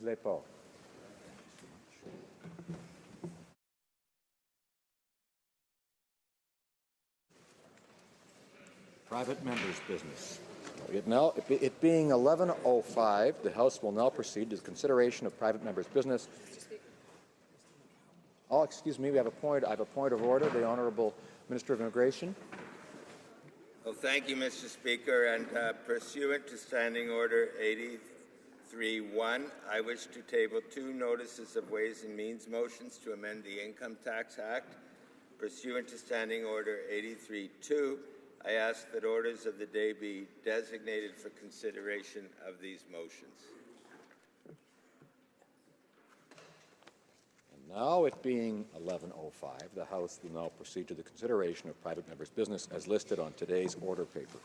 vous avez parole. Private members' business. It being 11:05, the House will now proceed to the consideration of private members' business. Oh, excuse me, I have a point of order. The Honourable Minister of Immigration. Well, thank you, Mr. Speaker. And pursuant to Standing Order 83.1, I wish to table 2 notices of Ways and Means motions to amend the Income Tax Act. Pursuant to Standing Order 83.2, I ask that orders of the day be designated for consideration of these motions. And now, it being 11:05, the House will now proceed to the consideration of private members' business as listed on today's order paper.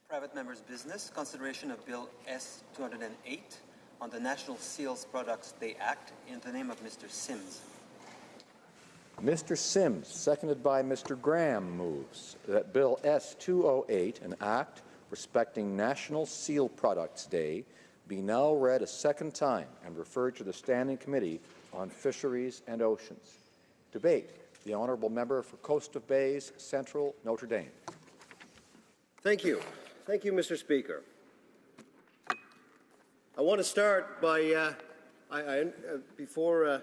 Private members' business, consideration of Bill S-208 on the National Seals Products Day Act in the name of Mr. Sims. Mr. Sims, seconded by Mr. Graham, moves that Bill S-208, an act respecting National Seal Products Day, be now read a second time and referred to the Standing Committee on Fisheries and Oceans. Debate. The Honourable Member for Coast of Bays, Central, Notre Dame. Thank you. Thank you, Mr. Speaker. I want to start by, before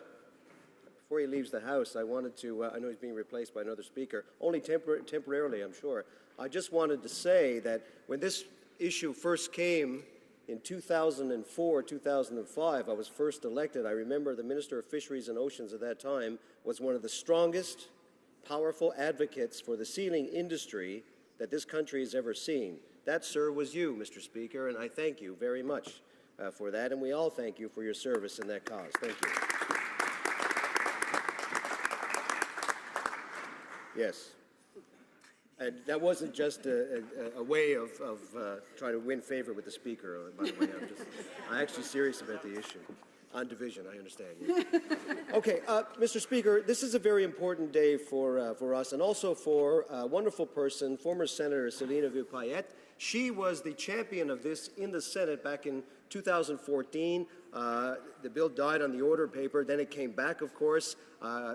he leaves the House, I wanted to, I know he's being replaced by another speaker, only temporarily, I'm sure. I just wanted to say that when this issue first came in 2004, 2005, I was first elected. I remember the Minister of Fisheries and Oceans at that time was one of the strongest, powerful advocates for the sealing industry that this country has ever seen. That, sir, was you, Mr. Speaker, and I thank you very much for that, and we all thank you for your service in that cause. Thank you. Yes. And that wasn't just a way of trying to win favor with the Speaker, by the way. I'm actually serious about the issue. On division, I understand. Yeah. Okay, Mr. Speaker, this is a very important day for us and also for a wonderful person, former Senator Céline Ville-Payette. She was the champion of this in the Senate back in 2014. The bill died on the order paper. Then it came back, of course,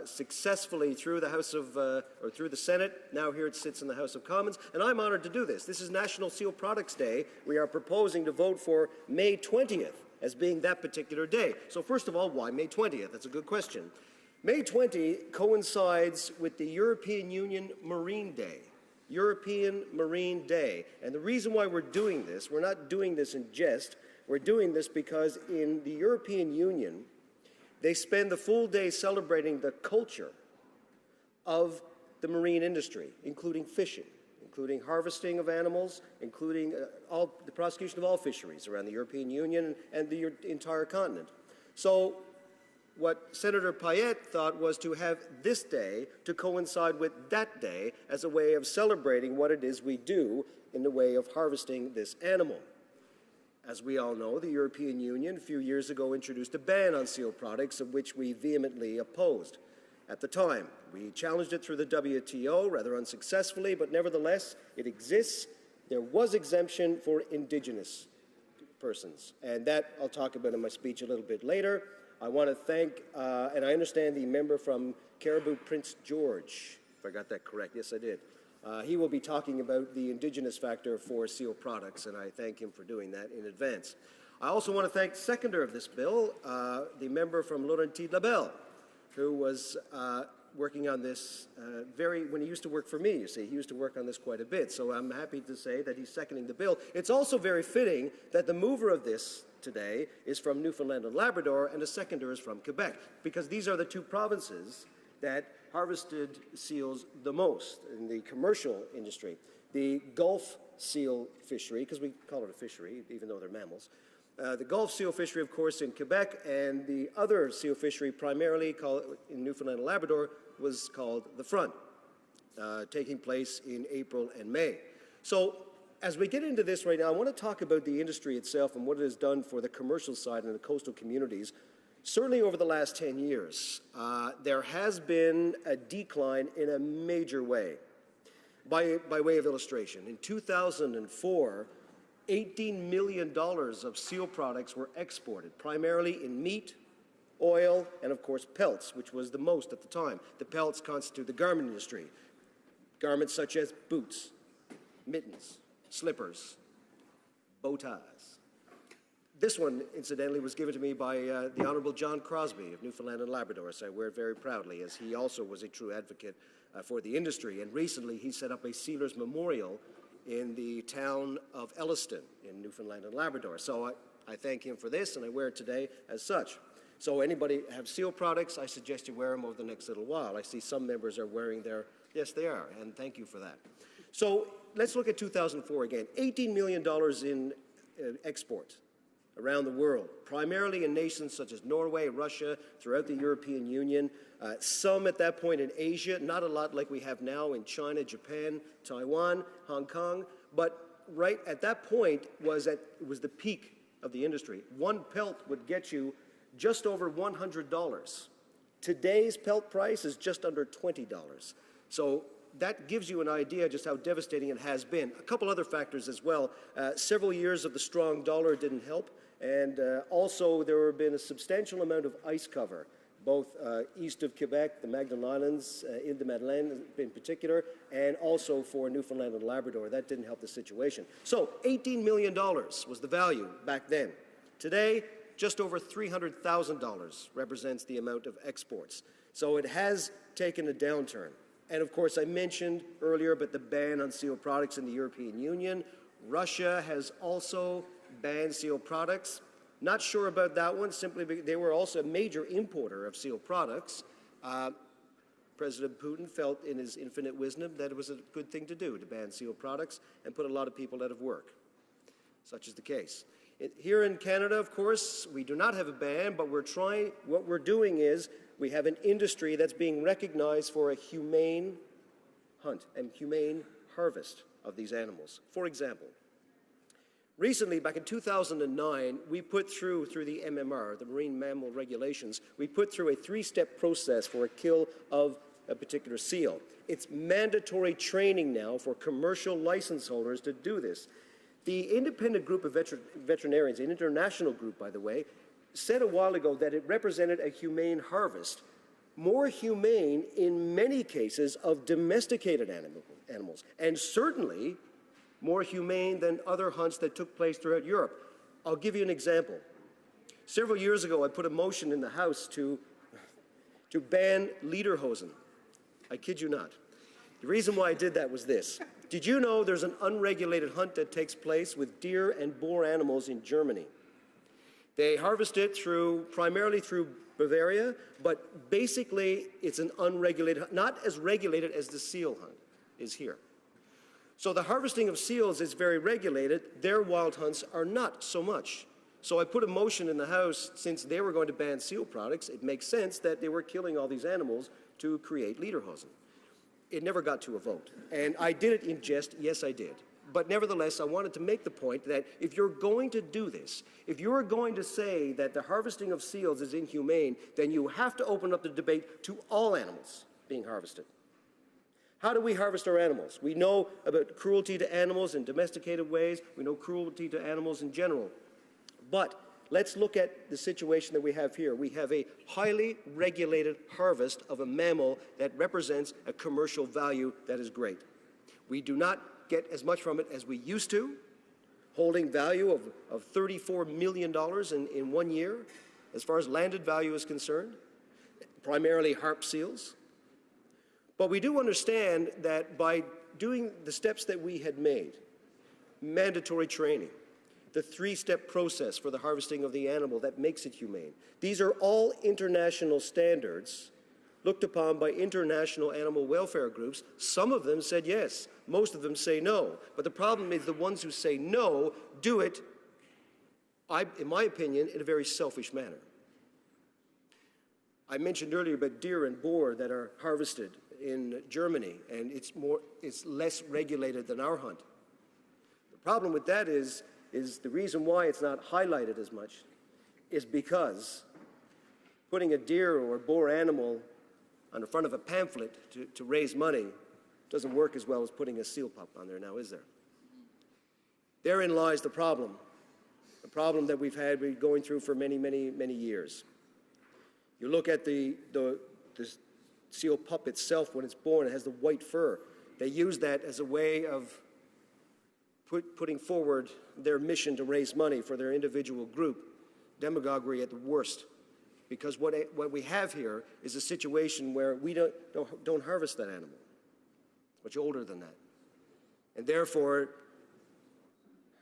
successfully through the House of, or through the Senate. Now here it sits in the House of Commons, and I'm honored to do this. This is National Seal Products Day. We are proposing to vote for May 20th as being that particular day. So first of all, why May 20th? That's a good question. May 20 coincides with the European Union Marine Day. European Marine Day. And the reason why we're doing this, we're not doing this in jest, we're doing this because in the European Union, they spend the full day celebrating the culture of the marine industry, including fishing, including harvesting of animals, including the prosecution of all fisheries around the European Union and the entire continent. So what Senator Payette thought was to have this day to coincide with that day as a way of celebrating what it is we do in the way of harvesting this animal. As we all know, the European Union a few years ago introduced a ban on seal products, of which we vehemently opposed. At the time, we challenged it through the WTO, rather unsuccessfully, but nevertheless, it exists. There was exemption for indigenous persons, and that I'll talk about in my speech a little bit later. I want to thank, and I understand the member from Caribou Prince George, if I got that correct. Yes, I did. He will be talking about the indigenous factor for seal products, and I thank him for doing that in advance. I also want to thank the seconder of this bill, the member from Laurentides-Labelle, who was working on this when he used to work for me, you see. He used to work on this quite a bit, so I'm happy to say that he's seconding the bill. It's also very fitting that the mover of this today is from Newfoundland and Labrador, and the seconder is from Quebec, because these are the two provinces that harvested seals the most in the commercial industry. The Gulf seal fishery, because we call it a fishery, even though they're mammals, the Gulf seal fishery, of course, in Quebec, and the other seal fishery, primarily called in Newfoundland and Labrador, was called the Front, taking place in April and May. So as we get into this right now, I want to talk about the industry itself and what it has done for the commercial side and the coastal communities. Certainly over the last 10 years, there has been a decline in a major way. By way of illustration, in 2004, $18 million of seal products were exported, primarily in meat, oil, and of course pelts, which was the most at the time. The pelts constitute the garment industry. Garments such as boots, mittens, slippers, bow ties. This one, incidentally, was given to me by the Honorable John Crosby of Newfoundland and Labrador, so I wear it very proudly, as he also was a true advocate for the industry. And recently, he set up a Sealers Memorial in the town of Elliston in Newfoundland and Labrador. So I thank him for this, and I wear it today as such. So anybody have seal products, I suggest you wear them over the next little while. I see some members are wearing their, yes, they are, and thank you for that. So let's look at 2004 again. $18 million in export around the world, primarily in nations such as Norway, Russia, throughout the European Union, some at that point in Asia, not a lot like we have now in China, Japan, Taiwan, Hong Kong, but right at that point it was the peak of the industry. One pelt would get you just over $100. Today's pelt price is just under $20. So that gives you an idea just how devastating it has been. A couple other factors as well. Several years of the strong dollar didn't help, and also there have been a substantial amount of ice cover, both east of Quebec, the Magdalen Islands, in the Madeleine in particular, and also for Newfoundland and Labrador. That didn't help the situation. So $18 million was the value back then. Today, just over $300,000 represents the amount of exports. So it has taken a downturn. And of course, I mentioned earlier about the ban on seal products in the European Union. Russia has also banned seal products. Not sure about that one, simply because they were also a major importer of seal products. President Putin felt in his infinite wisdom that it was a good thing to do, to ban seal products and put a lot of people out of work. Such is the case. Here in Canada, of course, we do not have a ban, but what we're doing is we have an industry that's being recognized for a humane hunt and humane harvest of these animals. For example, recently, back in 2009, we put through the MMR, the Marine Mammal Regulations, we put through a three-step process for a kill of a particular seal. It's mandatory training now for commercial license holders to do this. The independent group of veterinarians, an international group, by the way, said a while ago that it represented a humane harvest, more humane in many cases of domesticated animals, and certainly more humane than other hunts that took place throughout Europe. I'll give you an example. Several years ago, I put a motion in the House to ban lederhosen. I kid you not. The reason why I did that was this. Did you know there's an unregulated hunt that takes place with deer and boar animals in Germany? They harvest it primarily through Bavaria, but basically it's an unregulated hunt, not as regulated as the seal hunt is here. So the harvesting of seals is very regulated. Their wild hunts are not so much. So I put a motion in the House, since they were going to ban seal products, it makes sense that they were killing all these animals to create lederhosen. It never got to a vote. And I did it in jest, yes I did. But nevertheless, I wanted to make the point that if you're going to do this, if you're going to say that the harvesting of seals is inhumane, then you have to open up the debate to all animals being harvested. How do we harvest our animals? We know about cruelty to animals in domesticated ways. We know cruelty to animals in general. But let's look at the situation that we have here. We have a highly regulated harvest of a mammal that represents a commercial value that is great. We do not get as much from it as we used to, holding value of $34 million in 1 year, as far as landed value is concerned, primarily harp seals. But we do understand that by doing the steps that we had made, mandatory training, the three-step process for the harvesting of the animal that makes it humane, these are all international standards looked upon by international animal welfare groups. Some of them said yes, most of them say no. But the problem is the ones who say no do it, in my opinion, in a very selfish manner. I mentioned earlier about deer and boar that are harvested in Germany, and it's less regulated than our hunt. The problem with that is the reason why it's not highlighted as much is because putting a deer or boar animal on the front of a pamphlet to raise money doesn't work as well as putting a seal pup on there now, is there? Therein lies the problem that we've been going through for many, many, many years. You look at the seal pup itself when it's born, it has the white fur. They use that as a way of putting forward their mission to raise money for their individual group. Demagoguery at the worst. Because what we have here is a situation where we don't harvest that animal. It's much older than that. And therefore,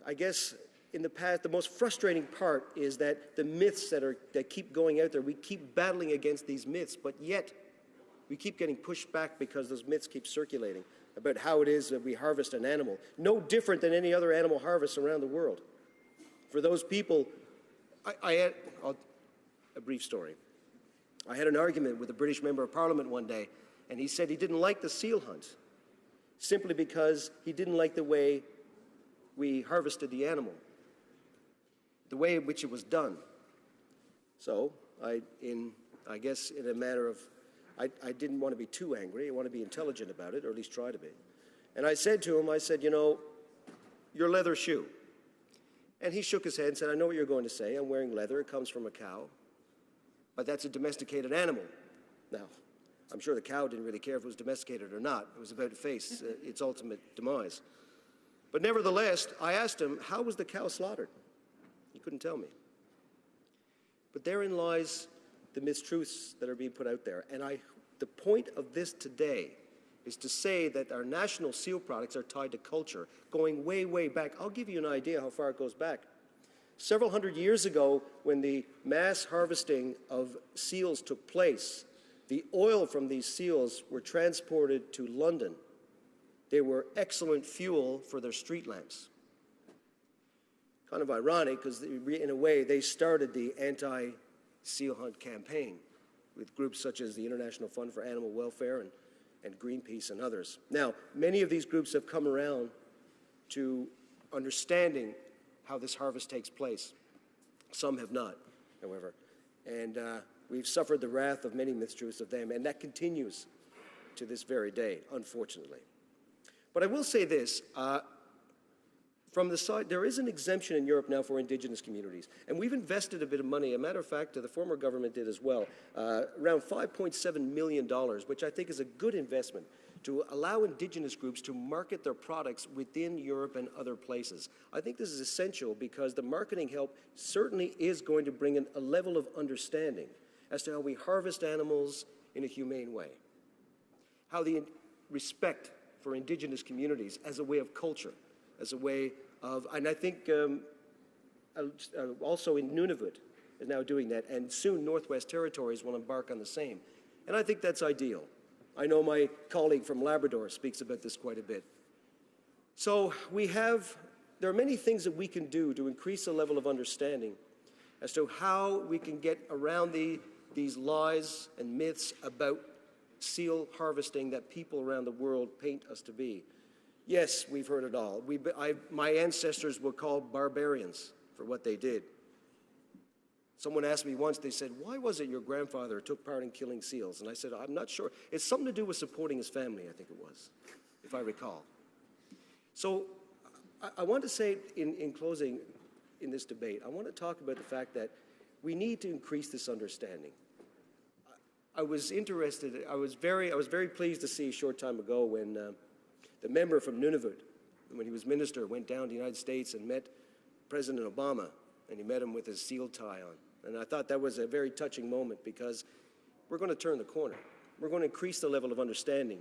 I guess in the past, the most frustrating part is that the myths that keep going out there, we keep battling against these myths, but yet we keep getting pushed back because those myths keep circulating about how it is that we harvest an animal. No different than any other animal harvest around the world. For those people, a brief story. I had an argument with a British member of Parliament one day, and he said he didn't like the seal hunt simply because he didn't like the way we harvested the animal, the way in which it was done. So I guess in a matter of, I didn't want to be too angry. I want to be intelligent about it, or at least try to be. And I said to him, I said, you know, your leather shoe. And he shook his head and said, I know what you're going to say. I'm wearing leather. It comes from a cow. But that's a domesticated animal. Now, I'm sure the cow didn't really care if it was domesticated or not. It was about to face its ultimate demise. But nevertheless, I asked him, how was the cow slaughtered? He couldn't tell me. But therein lies the mistruths that are being put out there. And the point of this today is to say that our national seal products are tied to culture, going way, way back. I'll give you an idea how far it goes back. Several hundred years ago, when the mass harvesting of seals took place, the oil from these seals were transported to London. They were excellent fuel for their street lamps. Kind of ironic, because in a way, they started the anti-seal hunt campaign with groups such as the International Fund for Animal Welfare and Greenpeace and others. Now, many of these groups have come around to understanding how this harvest takes place. Some have not, however. And we've suffered the wrath of many mistruths of them, and that continues to this very day, unfortunately. But I will say this, from the side, there is an exemption in Europe now for indigenous communities, and we've invested a bit of money. As a matter of fact, the former government did as well, around $5.7 million, which I think is a good investment to allow indigenous groups to market their products within Europe and other places. I think this is essential because the marketing help certainly is going to bring in a level of understanding as to how we harvest animals in a humane way, how the respect for indigenous communities as a way of culture, as a way of, and I think also in Nunavut is now doing that, and soon Northwest Territories will embark on the same. And I think that's ideal. I know my colleague from Labrador speaks about this quite a bit. So there are many things that we can do to increase the level of understanding as to how we can get around these lies and myths about seal harvesting that people around the world paint us to be. Yes, we've heard it all. My ancestors were called barbarians for what they did. Someone asked me once, they said, why was it your grandfather took part in killing seals? And I said, I'm not sure. It's something to do with supporting his family, I think it was, if I recall. So I want to say in closing in this debate, I want to talk about the fact that we need to increase this understanding. I was very pleased to see a short time ago when the member from Nunavut, when he was minister, went down to the United States and met President Obama, and he met him with his seal tie on. And I thought that was a very touching moment because we're going to turn the corner. We're going to increase the level of understanding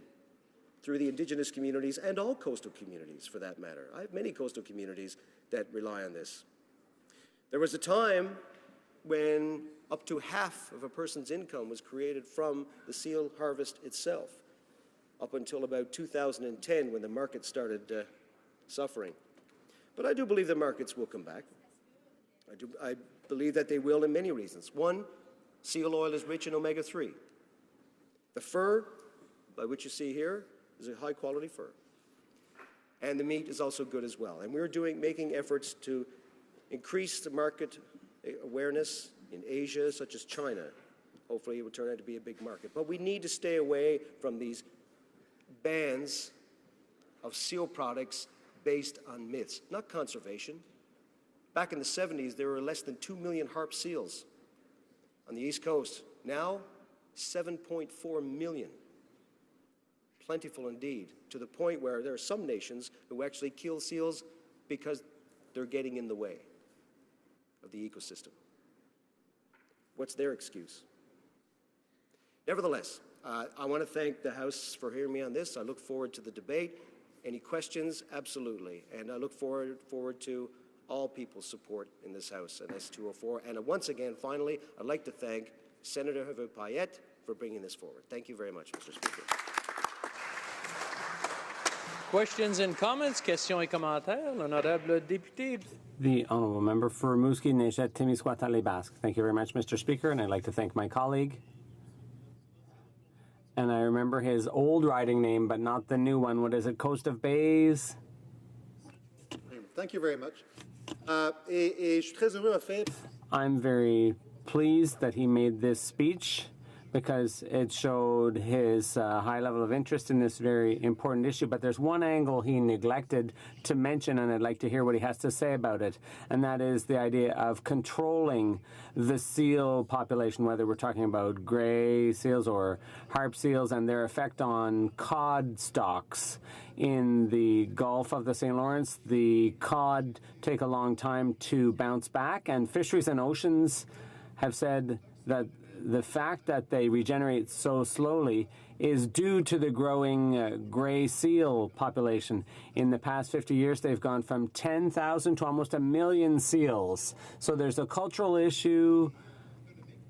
through the indigenous communities and all coastal communities, for that matter. I have many coastal communities that rely on this. There was a time when up to half of a person's income was created from the seal harvest itself, up until about 2010 when the market started suffering. But I do believe the markets will come back. I believe that they will in many reasons. One, seal oil is rich in omega-3. The fur, by which you see here, is a high-quality fur. And the meat is also good as well. And we're making efforts to increase the market awareness in Asia, such as China. Hopefully it will turn out to be a big market. But we need to stay away from these bans of seal products based on myths, not conservation. Back in the 70s, there were less than 2 million harp seals on the East Coast. Now, 7.4 million. Plentiful indeed, to the point where there are some nations who actually kill seals because they're getting in the way of the ecosystem. What's their excuse? Nevertheless, I want to thank the House for hearing me on this. I look forward to the debate. Any questions? Absolutely. And I look forward to all people's support in this House on S204. And once again, finally, I'd like to thank Senator Payette for bringing this forward. Thank you very much, Mr. Speaker. Questions and comments? Questions et commentaires? L'honorable député. The honourable member for Rimouski, Neigette, Témiscouata, Les Basques. Thank you very much, Mr. Speaker, and I'd like to thank my colleague. And I remember his old riding name, but not the new one. What is it? Coast of Bays? Thank you very much. Et je suis très heureux, en fait. I'm very pleased that he made this speech because it showed his high level of interest in this very important issue. But there's one angle he neglected to mention, and I'd like to hear what he has to say about it, and that is the idea of controlling the seal population, whether we're talking about gray seals or harp seals, and their effect on cod stocks. In the Gulf of the St. Lawrence, the cod take a long time to bounce back, and Fisheries and Oceans have said that the fact that they regenerate so slowly is due to the growing gray seal population. In the past 50 years, they've gone from 10,000 to almost 1 million seals. So there's a cultural issue,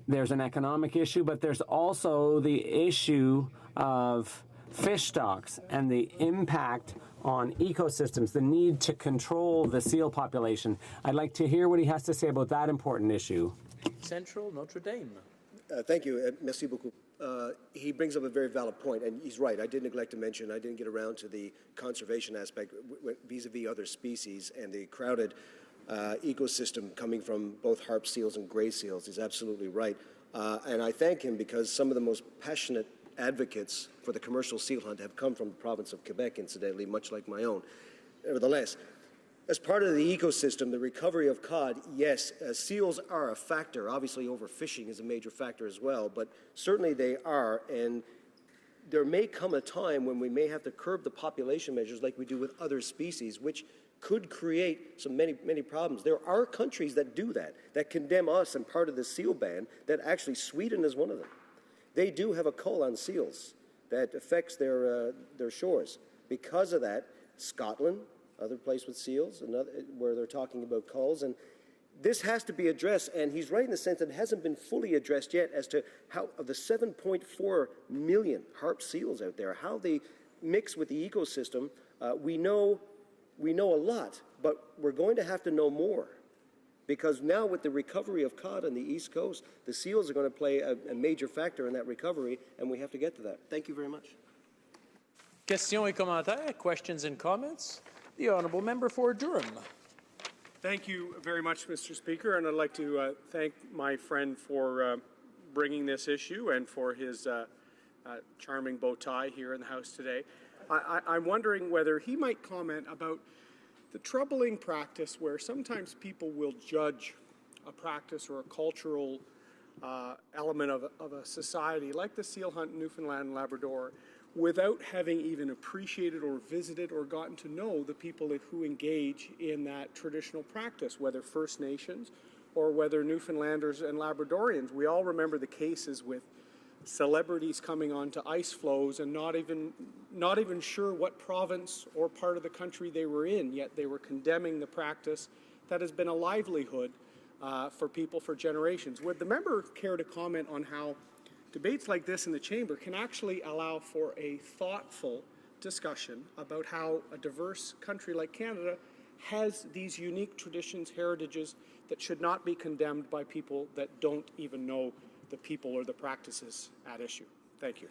there's an economic issue, but there's also the issue of fish stocks and the impact on ecosystems, the need to control the seal population. I'd like to hear what he has to say about that important issue. Central Notre Dame. Thank you. Merci beaucoup. He brings up a very valid point, and he's right. I did neglect to mention, I didn't get around to the conservation aspect vis-a-vis other species and the crowded ecosystem coming from both harp seals and gray seals. He's absolutely right. And I thank him because some of the most passionate advocates for the commercial seal hunt have come from the province of Quebec, incidentally, much like my own. Nevertheless, as part of the ecosystem, the recovery of cod, yes, seals are a factor. Obviously, overfishing is a major factor as well, but certainly they are. And there may come a time when we may have to curb the population measures like we do with other species, which could create many problems. There are countries that do that, that condemn us and part of the seal ban, that actually Sweden is one of them. They do have a cull on seals that affects their shores. Because of that, Scotland, other place with seals, where they're talking about culls, and this has to be addressed, and he's right in the sense that it hasn't been fully addressed yet as to how, of the 7.4 million harp seals out there, how they mix with the ecosystem. We know a lot, but we're going to have to know more, because now with the recovery of cod on the East Coast, the seals are going to play a major factor in that recovery, and we have to get to that. Thank you very much. Questions et commentaires? Questions and comments? The honourable member for Durham. Thank you very much, Mr. Speaker, and I'd like to thank my friend for bringing this issue and for his charming bow tie here in the House today. I'm wondering whether he might comment about the troubling practice where sometimes people will judge a practice or a cultural element of a society like the seal hunt in Newfoundland and Labrador without having even appreciated or visited or gotten to know the people who engage in that traditional practice, whether First Nations or whether Newfoundlanders and Labradorians. We all remember the cases with celebrities coming onto ice floes and not even sure what province or part of the country they were in, yet they were condemning the practice that has been a livelihood for people for generations. Would the member care to comment on how debates like this in the chamber can actually allow for a thoughtful discussion about how a diverse country like Canada has these unique traditions, heritages that should not be condemned by people that don't even know the people or the practices at issue? Thank you.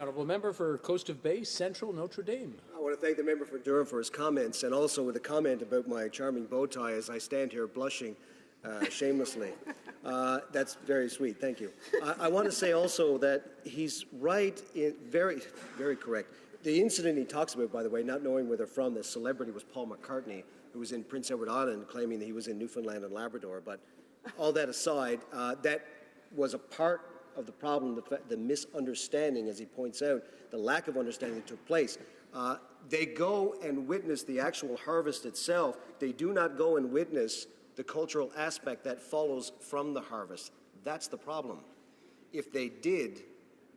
Honourable member for Coast of Bay, Central Notre Dame. I want to thank the member for Durham for his comments, and also with a comment about my charming bow tie as I stand here blushing shamelessly. That's very sweet. Thank you. I want to say also that he's right, very correct. The incident he talks about, by the way, not knowing where they're from, the celebrity was Paul McCartney, who was in Prince Edward Island, claiming that he was in Newfoundland and Labrador. But all that aside, that was a part of the problem, the misunderstanding, as he points out, the lack of understanding that took place. They go and witness the actual harvest itself. They do not go and witness the cultural aspect that follows from the harvest. That's the problem. If they did,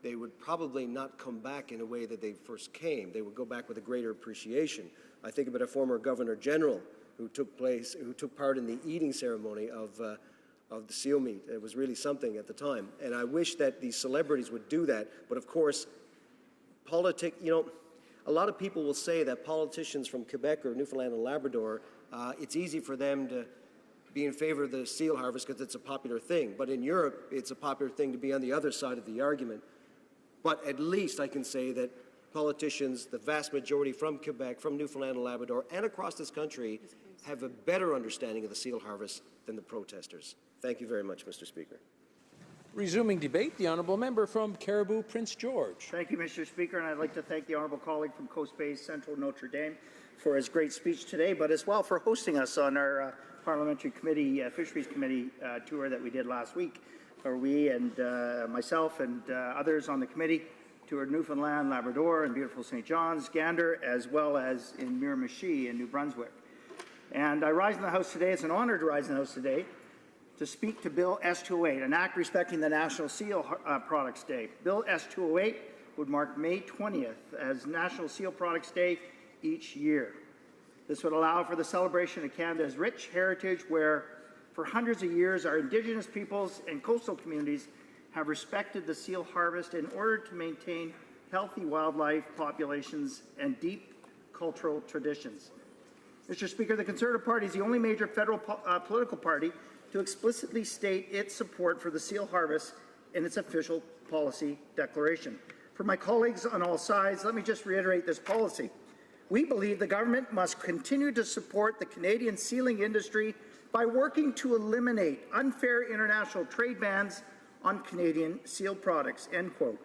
they would probably not come back in a way that they first came. They would go back with a greater appreciation. I think about a former Governor General who took part in the eating ceremony of the seal meat. It was really something at the time. And I wish that these celebrities would do that. But of course, a lot of people will say that politicians from Quebec or Newfoundland and Labrador, it's easy for them to be in favor of the seal harvest because it's a popular thing. But in Europe, it's a popular thing to be on the other side of the argument. But at least I can say that politicians, the vast majority from Quebec, from Newfoundland and Labrador, and across this country, have a better understanding of the seal harvest than the protesters. Thank you very much, Mr. Speaker. Resuming debate, the honourable member from Caribou, Prince George. Thank you, Mr. Speaker, and I'd like to thank the honourable colleague from Coast Bay Central Notre Dame for his great speech today, but as well for hosting us on our Parliamentary Committee, Fisheries Committee tour that we did last week, where we and myself and others on the committee toured Newfoundland, Labrador, and beautiful St. John's, Gander, as well as in Miramichi in New Brunswick. And I rise in the House today, it's an honor to rise in the House today, to speak to Bill S-208, an act respecting the National Seal Products Day. Bill S-208 would mark May 20th as National Seal Products Day each year. This would allow for the celebration of Canada's rich heritage where, for hundreds of years, our Indigenous peoples and coastal communities have respected the seal harvest in order to maintain healthy wildlife populations and deep cultural traditions. Mr. Speaker, the Conservative Party is the only major federal political party to explicitly state its support for the seal harvest in its official policy declaration. For my colleagues on all sides, let me just reiterate this policy. We believe the government must continue to support the Canadian sealing industry by working to eliminate unfair international trade bans on Canadian seal products, end quote.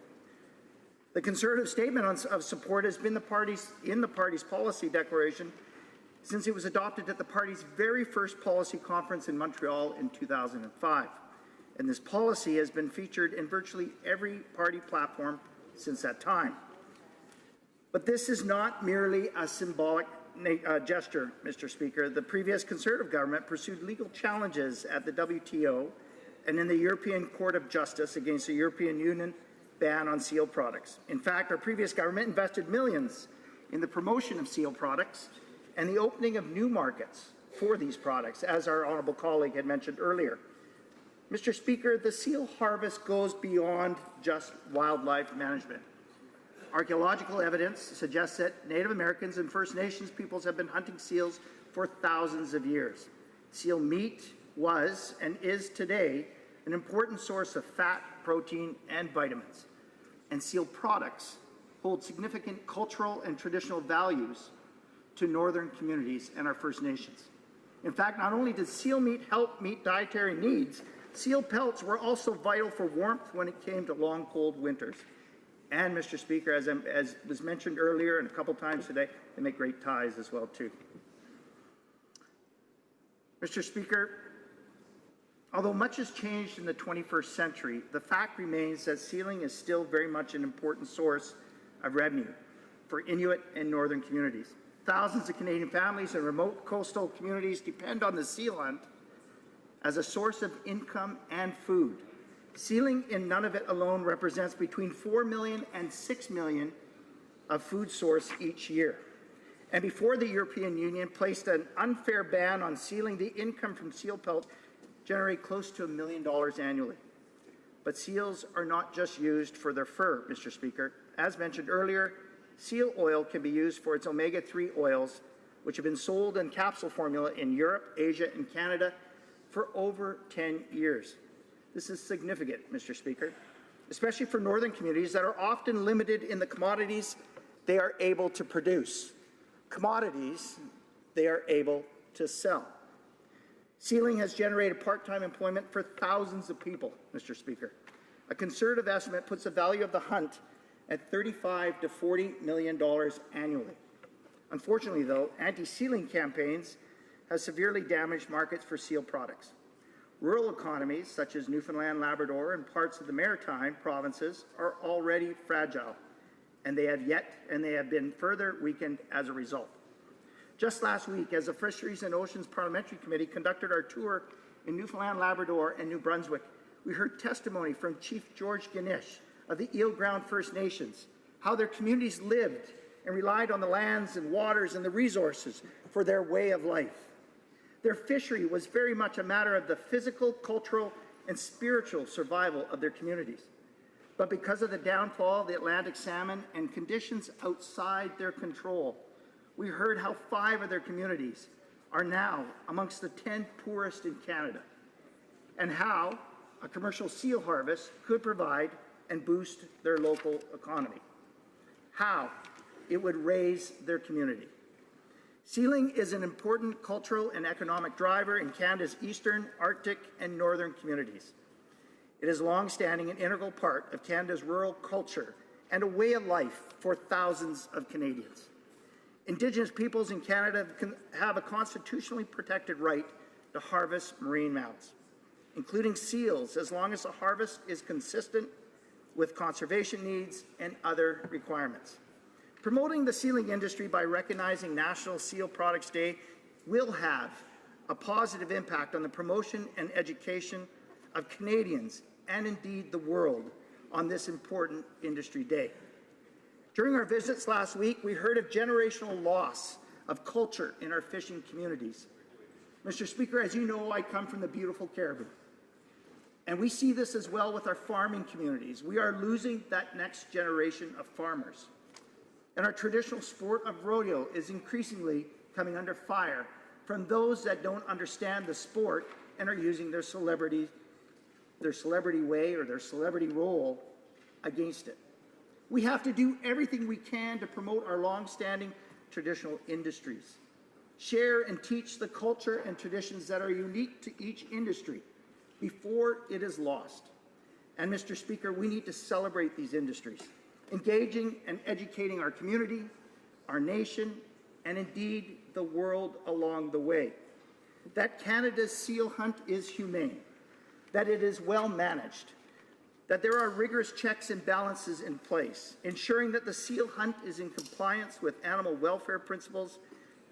The Conservative statement of support has been in the party's policy declaration since it was adopted at the party's very first policy conference in Montreal in 2005. And this policy has been featured in virtually every party platform since that time. But this is not merely a symbolic gesture, Mr. Speaker. The previous Conservative government pursued legal challenges at the WTO and in the European Court of Justice against the European Union ban on seal products. In fact, our previous government invested millions in the promotion of seal products and the opening of new markets for these products, as our honourable colleague had mentioned earlier. Mr. Speaker, the seal harvest goes beyond just wildlife management. Archaeological evidence suggests that Native Americans and First Nations peoples have been hunting seals for thousands of years. Seal meat was and is today an important source of fat, protein, and vitamins. And seal products hold significant cultural and traditional values to northern communities and our First Nations. In fact, not only did seal meat help meet dietary needs, seal pelts were also vital for warmth when it came to long, cold winters. And, Mr. Speaker, as was mentioned earlier and a couple times today, they make great ties as well, too. Mr. Speaker, although much has changed in the 21st century, the fact remains that sealing is still very much an important source of revenue for Inuit and northern communities. Thousands of Canadian families and remote coastal communities depend on the seal hunt as a source of income and food. Sealing in Nunavut alone represents between 4 million and 6 million of food source each year. And before the European Union placed an unfair ban on sealing, the income from seal pelt generated close to $1 million annually. But seals are not just used for their fur, Mr. Speaker. As mentioned earlier, seal oil can be used for its omega-3 oils, which have been sold in capsule formula in Europe, Asia, and Canada for over 10 years. This is significant, Mr. Speaker, especially for northern communities that are often limited in the commodities they are able to produce, commodities they are able to sell. Sealing has generated part-time employment for thousands of people, Mr. Speaker. A conservative estimate puts the value of the hunt at $35 to $40 million annually. Unfortunately, though, anti-sealing campaigns have severely damaged markets for seal products. Rural economies, such as Newfoundland, Labrador, and parts of the maritime provinces, are already fragile, and they have been further weakened as a result. Just last week, as the Fisheries and Oceans Parliamentary Committee conducted our tour in Newfoundland, Labrador, and New Brunswick, we heard testimony from Chief George Ganesh of the Eel Ground First Nations, how their communities lived and relied on the lands and waters and the resources for their way of life. Their fishery was very much a matter of the physical, cultural, and spiritual survival of their communities. But because of the downfall of the Atlantic salmon and conditions outside their control, we heard how 5 of their communities are now amongst the 10 poorest in Canada, and how a commercial seal harvest could provide and boost their local economy. How it would raise their community. Sealing is an important cultural and economic driver in Canada's eastern, Arctic, and northern communities. It is a long-standing and integral part of Canada's rural culture and a way of life for thousands of Canadians. Indigenous peoples in Canada have a constitutionally protected right to harvest marine mammals, including seals, as long as the harvest is consistent with conservation needs and other requirements. Promoting the sealing industry by recognizing National Seal Products Day will have a positive impact on the promotion and education of Canadians and indeed the world on this important industry day. During our visits last week, we heard of generational loss of culture in our fishing communities. Mr. Speaker, as you know, I come from the beautiful Cariboo, and we see this as well with our farming communities. We are losing that next generation of farmers. And our traditional sport of rodeo is increasingly coming under fire from those that don't understand the sport and are using their celebrity way or their celebrity role against it. We have to do everything we can to promote our long-standing traditional industries, share and teach the culture and traditions that are unique to each industry before it is lost. And Mr. Speaker, we need to celebrate these industries, engaging and educating our community, our nation, and indeed the world along the way. That Canada's seal hunt is humane, that it is well managed, that there are rigorous checks and balances in place, ensuring that the seal hunt is in compliance with animal welfare principles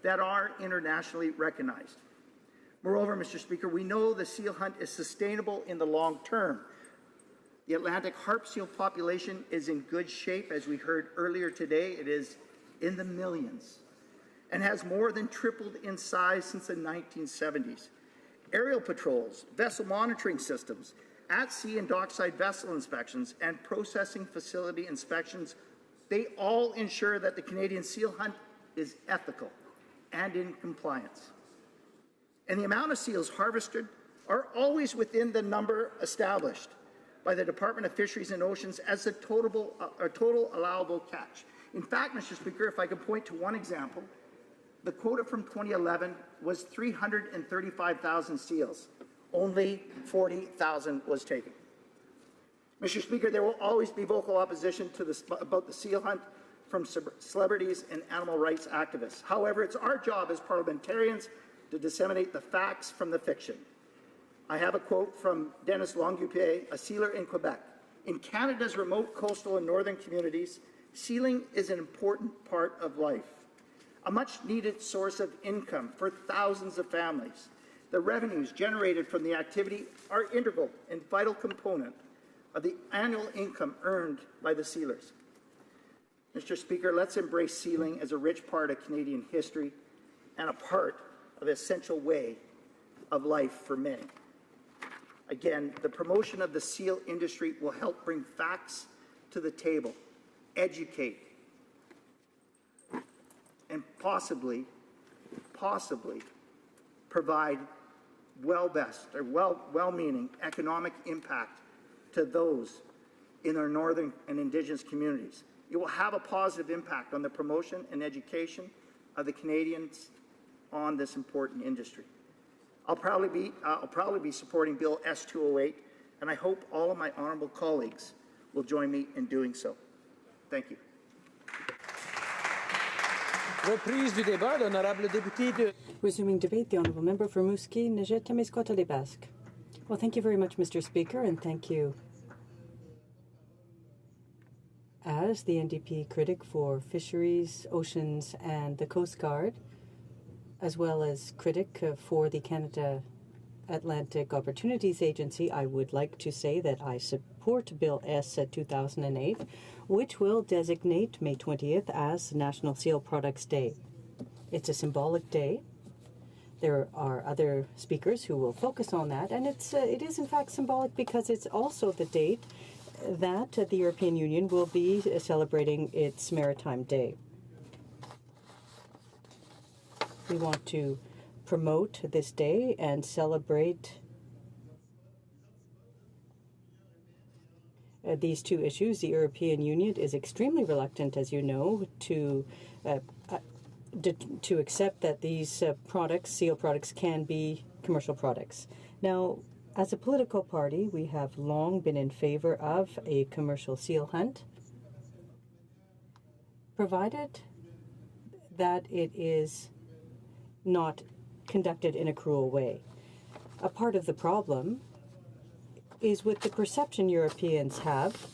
that are internationally recognized. Moreover, Mr. Speaker, we know the seal hunt is sustainable in the long term. The Atlantic harp seal population is in good shape. As we heard earlier today, it is in the millions and has more than tripled in size since the 1970s. Aerial patrols, vessel monitoring systems, at-sea and dockside vessel inspections, and processing facility inspections, they all ensure that the Canadian seal hunt is ethical and in compliance. And the amount of seals harvested are always within the number established by the Department of Fisheries and Oceans as the total allowable catch. In fact, Mr. Speaker, if I could point to one example, the quota from 2011 was 335,000 seals. Only 40,000 was taken. Mr. Speaker, there will always be vocal opposition to about the seal hunt from celebrities and animal rights activists. However, it's our job as parliamentarians to disseminate the facts from the fiction. I have a quote from Dennis Longuepie, a sealer in Quebec. In Canada's remote coastal and northern communities, sealing is an important part of life, a much-needed source of income for thousands of families. The revenues generated from the activity are integral and vital component of the annual income earned by the sealers. Mr. Speaker, let's embrace sealing as a rich part of Canadian history and a part of an essential way of life for many. Again, the promotion of the seal industry will help bring facts to the table, educate, and possibly provide well-meaning economic impact to those in our northern and Indigenous communities. It will have a positive impact on the promotion and education of the Canadians on this important industry. I'll probably be supporting Bill S-208, and I hope all of my honourable colleagues will join me in doing so. Thank you. Reprise du débat, l'honorable député de... Resuming debate, the Honourable Member for Rimouski, Nejet-Témiscouata-les-Basques. Well, thank you very much, Mr. Speaker, and thank you. As the NDP critic for fisheries, oceans, and the Coast Guard, as well as critic for the Canada Atlantic Opportunities Agency, I would like to say that I support Bill S. 2008, which will designate May 20th as National Seal Products Day. It's a symbolic day. There are other speakers who will focus on that, and it is in fact symbolic because it's also the date that the European Union will be celebrating its Maritime Day. We want to promote this day and celebrate these two issues. The European Union is extremely reluctant, as you know, to accept that these products, seal products, can be commercial products. Now, as a political party, we have long been in favor of a commercial seal hunt, provided that it is not conducted in a cruel way. A part of the problem is with the perception Europeans have.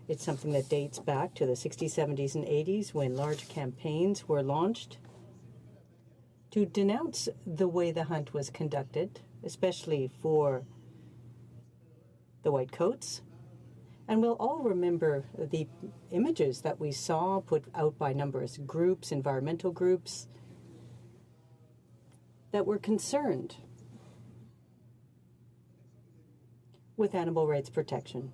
It's something that dates back to the 60s, 70s, and 80s when large campaigns were launched to denounce the way the hunt was conducted, especially for the white coats. And we'll all remember the images that we saw put out by numerous groups, environmental groups, that were concerned with animal rights protection.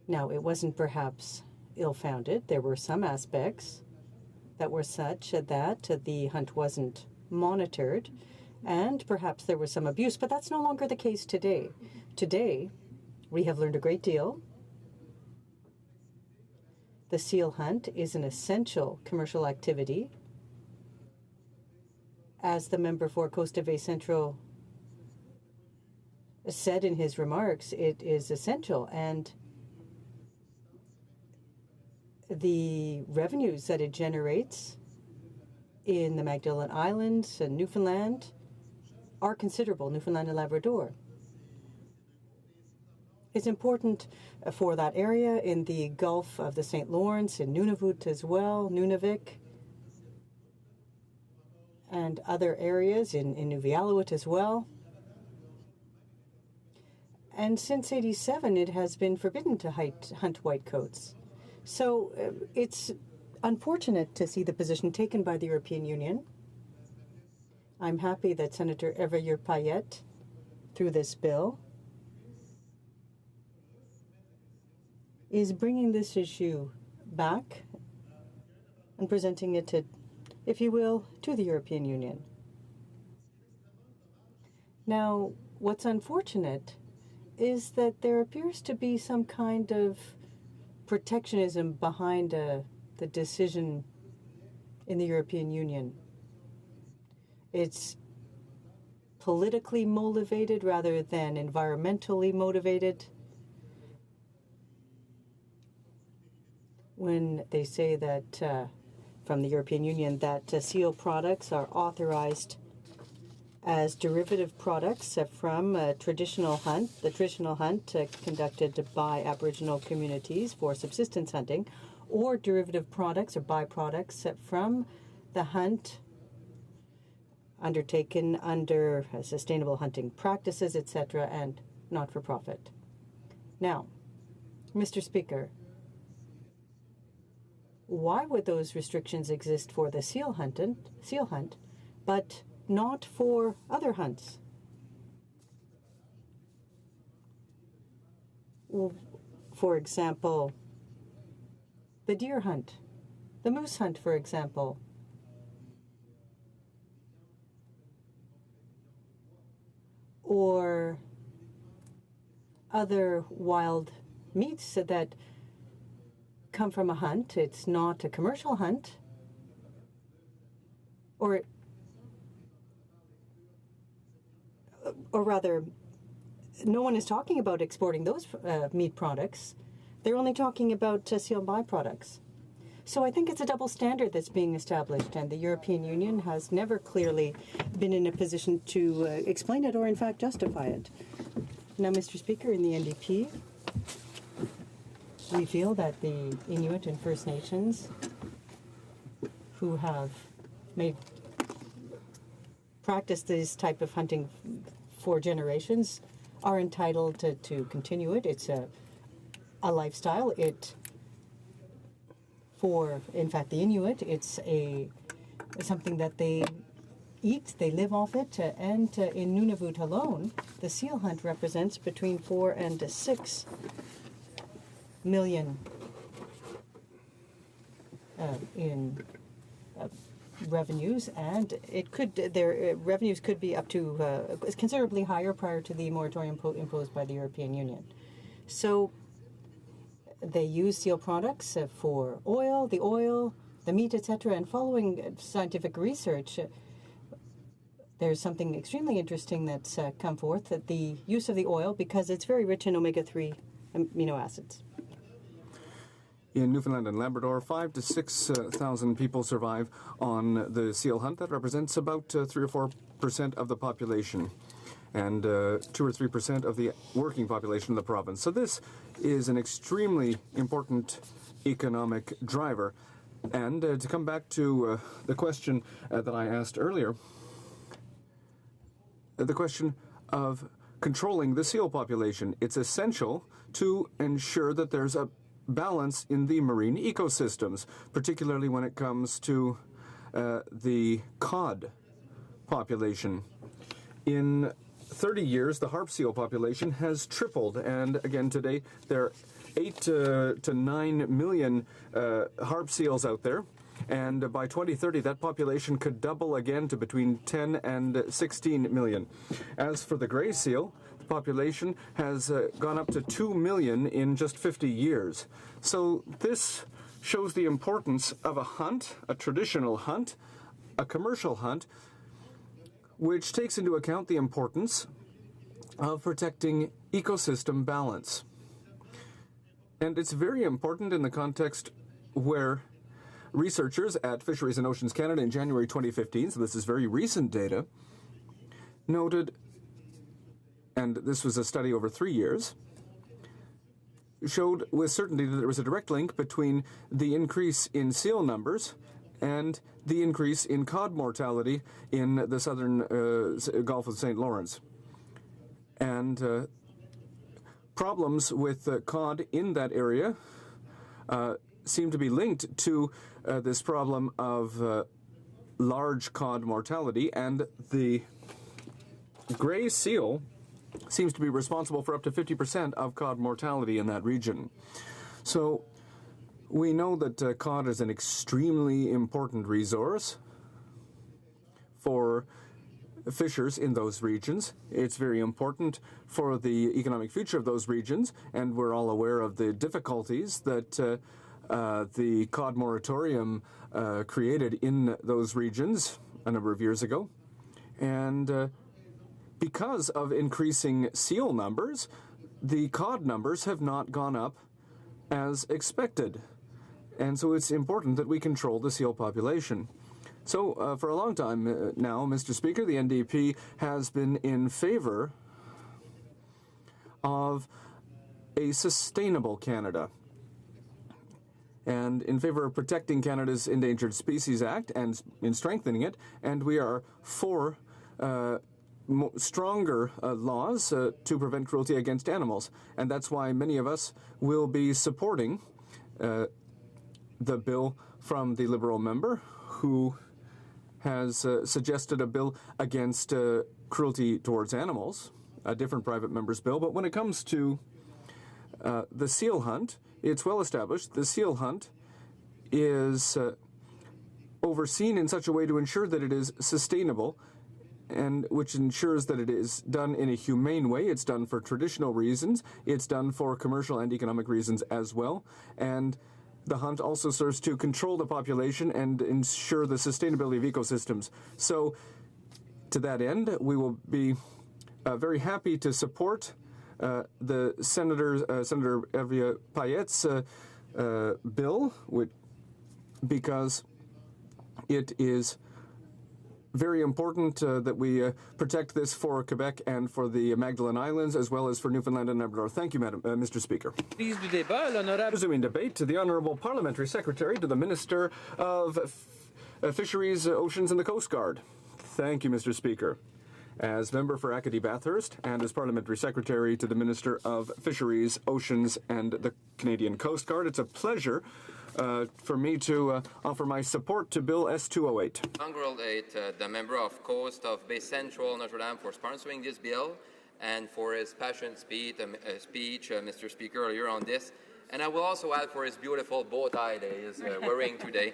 Now, it wasn't perhaps ill-founded. There were some aspects that were such that the hunt wasn't monitored, and perhaps there was some abuse, but that's no longer the case today. Today, we have learned a great deal. The seal hunt is an essential commercial activity. As the member for Costa Bay Central said in his remarks, it is essential, and the revenues that it generates in the Magdalen Islands and Newfoundland are considerable, Newfoundland and Labrador. It's important for that area in the Gulf of the St. Lawrence, in Nunavut as well, Nunavik, and other areas in Nunavut as well. And since '87, it has been forbidden to hunt whitecoats. So it's unfortunate to see the position taken by the European Union. I'm happy that Senator Evreux-Payette, through this bill, is bringing this issue back and presenting it to, if you will, to the European Union. Now, what's unfortunate is that there appears to be some kind of protectionism behind the decision in the European Union. It's politically motivated rather than environmentally motivated. When they say that from the European Union that seal products are authorized as derivative products from traditional hunt, the traditional hunt conducted by Aboriginal communities for subsistence hunting, or derivative products or byproducts from the hunt undertaken under sustainable hunting practices, etc., and not for profit. Now, Mr. Speaker, why would those restrictions exist for the seal hunt, but not for other hunts? For example, the deer hunt, the moose hunt, for example. Or other wild meats that come from a hunt. It's not a commercial hunt. Or rather, no one is talking about exporting those meat products. They're only talking about seal byproducts. So I think it's a double standard that's being established, and the European Union has never clearly been in a position to explain it or, in fact, justify it. Now, Mr. Speaker, in the NDP, we feel that the Inuit and First Nations who have practiced this type of hunting for generations are entitled to continue it. It's a lifestyle. In fact, the Inuit, it's something that they eat, they live off it, and in Nunavut alone, the seal hunt represents between 4 and 6 million in revenues, and their revenues could be up to considerably higher prior to the moratorium imposed by the European Union. So they use seal products for oil, the meat, etc. And following scientific research, there's something extremely interesting that's come forth, that the use of the oil, because it's very rich in omega-3 amino acids. In Newfoundland and Labrador, 5,000 to 6,000 people survive on the seal hunt. That represents about 3 or 4% of the population, and 2 or 3% of the working population of the province. So this is an extremely important economic driver. And to come back to the question that I asked earlier, the question of controlling the seal population. It's essential to ensure that there's a balance in the marine ecosystems, particularly when it comes to the cod population. In 30 years, the harp seal population has tripled, and again today there are 8 to 9 million harp seals out there, and by 2030 that population could double again to between 10 and 16 million. As for the gray seal, the population has gone up to 2 million in just 50 years. So this shows the importance of a hunt, a traditional hunt, a commercial hunt, which takes into account the importance of protecting ecosystem balance. And it's very important in the context where researchers at Fisheries and Oceans Canada in January 2015, so this is very recent data, noted, and this was a study over 3 years, showed with certainty that there was a direct link between the increase in seal numbers and the increase in cod mortality in the southern Gulf of St. Lawrence. And problems with cod in that area seem to be linked to this problem of large cod mortality, and the gray seal seems to be responsible for up to 50% of cod mortality in that region. So we know that cod is an extremely important resource for fishers in those regions. It's very important for the economic future of those regions, and we're all aware of the difficulties that the cod moratorium created in those regions a number of years ago. And because of increasing seal numbers, the cod numbers have not gone up as expected. And so it's important that we control the seal population. So for a long time now, Mr. Speaker, the NDP has been in favor of a sustainable Canada and in favor of protecting Canada's Endangered Species Act and in strengthening it. And we are for stronger laws to prevent cruelty against animals. And that's why many of us will be supporting the bill from the Liberal member who has suggested a bill against cruelty towards animals, a different private member's bill. But when it comes to the seal hunt, it's well established. The seal hunt is overseen in such a way to ensure that it is sustainable, and which ensures that it is done in a humane way. It's done for traditional reasons. It's done for commercial and economic reasons as well. And the hunt also serves to control the population and ensure the sustainability of ecosystems. So to that end, we will be very happy to support the Senator Evia Payette's bill, because it is very important that we protect this for Quebec and for the Magdalen Islands, as well as for Newfoundland and Labrador. Thank you, Mr. Speaker. Resuming debate, to the Honourable Parliamentary Secretary to the Minister of Fisheries, Oceans and the Coast Guard. Thank you, Mr. Speaker. As member for Acadie Bathurst and as Parliamentary Secretary to the Minister of Fisheries, Oceans and the Canadian Coast Guard, it's a pleasure for me to offer my support to Bill S-208. Congratulate the member of Coast of Bay Central Notre Dame for sponsoring this bill and for his passionate speech, Mr. Speaker, earlier on this. And I will also add for his beautiful bow tie that he is wearing today.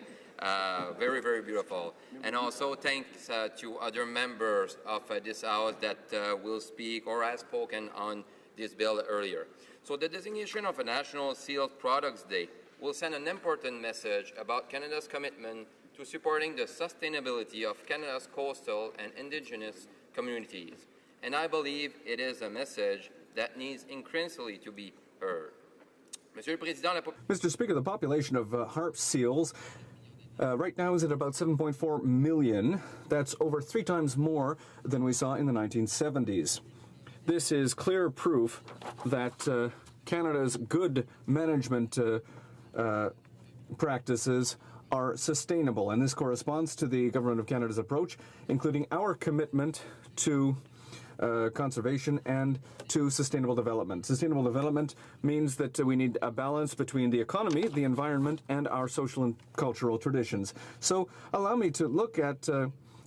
Very, very beautiful. And also thanks to other members of this House that will speak or have spoken on this bill earlier. So the designation of a National Sealed Products Day will send an important message about Canada's commitment to supporting the sustainability of Canada's coastal and Indigenous communities. And I believe it is a message that needs increasingly to be heard. Mr. Speaker, the population of harp seals right now is at about 7.4 million. That's over 3 times more than we saw in the 1970s. This is clear proof that Canada's good management practices are sustainable, and this corresponds to the Government of Canada's approach, including our commitment to conservation and to sustainable development. Sustainable development means that we need a balance between the economy, the environment, and our social and cultural traditions. So allow me to look at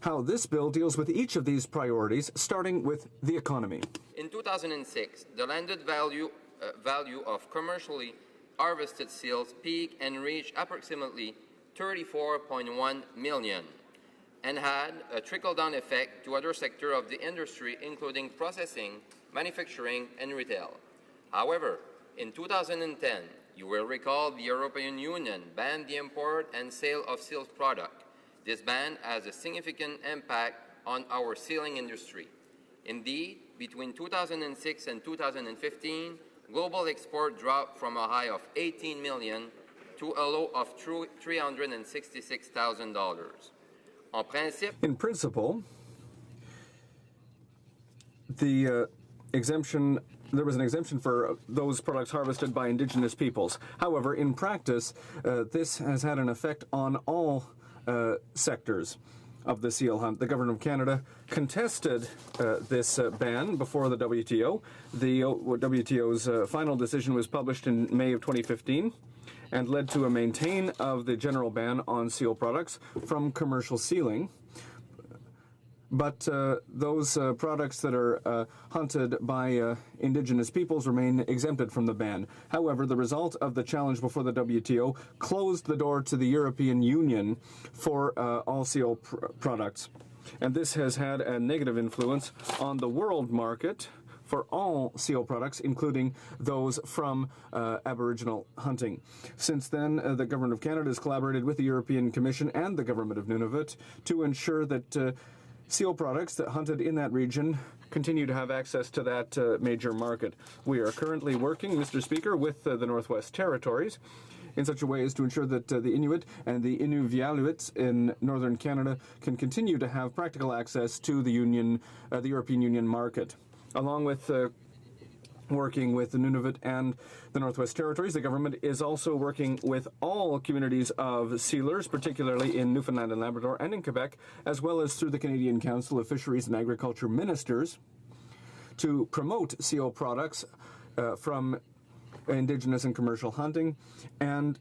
how this bill deals with each of these priorities, starting with the economy. In 2006, the landed value of commercially harvested seals peaked and reached approximately 34.1 million and had a trickle-down effect to other sectors of the industry, including processing, manufacturing, and retail. However, in 2010, you will recall the European Union banned the import and sale of sealed products. This ban has a significant impact on our sealing industry. Indeed, between 2006 and 2015, global export dropped from a high of $18 million to a low of $366,000. In principle, the there was an exemption for those products harvested by Indigenous peoples. However, in practice, this has had an effect on all sectors of the seal hunt. The Government of Canada contested this ban before the WTO. The WTO's final decision was published in May of 2015 and led to a maintain of the general ban on seal products from commercial sealing. But those products that are hunted by Indigenous peoples remain exempted from the ban. However, the result of the challenge before the WTO closed the door to the European Union for all seal products. And this has had a negative influence on the world market for all seal products, including those from Aboriginal hunting. Since then, the Government of Canada has collaborated with the European Commission and the Government of Nunavut to ensure that seal products that hunted in that region continue to have access to that major market. We are currently working, Mr. Speaker, with the Northwest Territories in such a way as to ensure that the Inuit and the Inuvialuits in northern Canada can continue to have practical access to the European Union market. Along with working with the Nunavut and the Northwest Territories, the government is also working with all communities of sealers, particularly in Newfoundland and Labrador and in Quebec, as well as through the Canadian Council of Fisheries and Agriculture Ministers, to promote seal products from Indigenous and commercial hunting and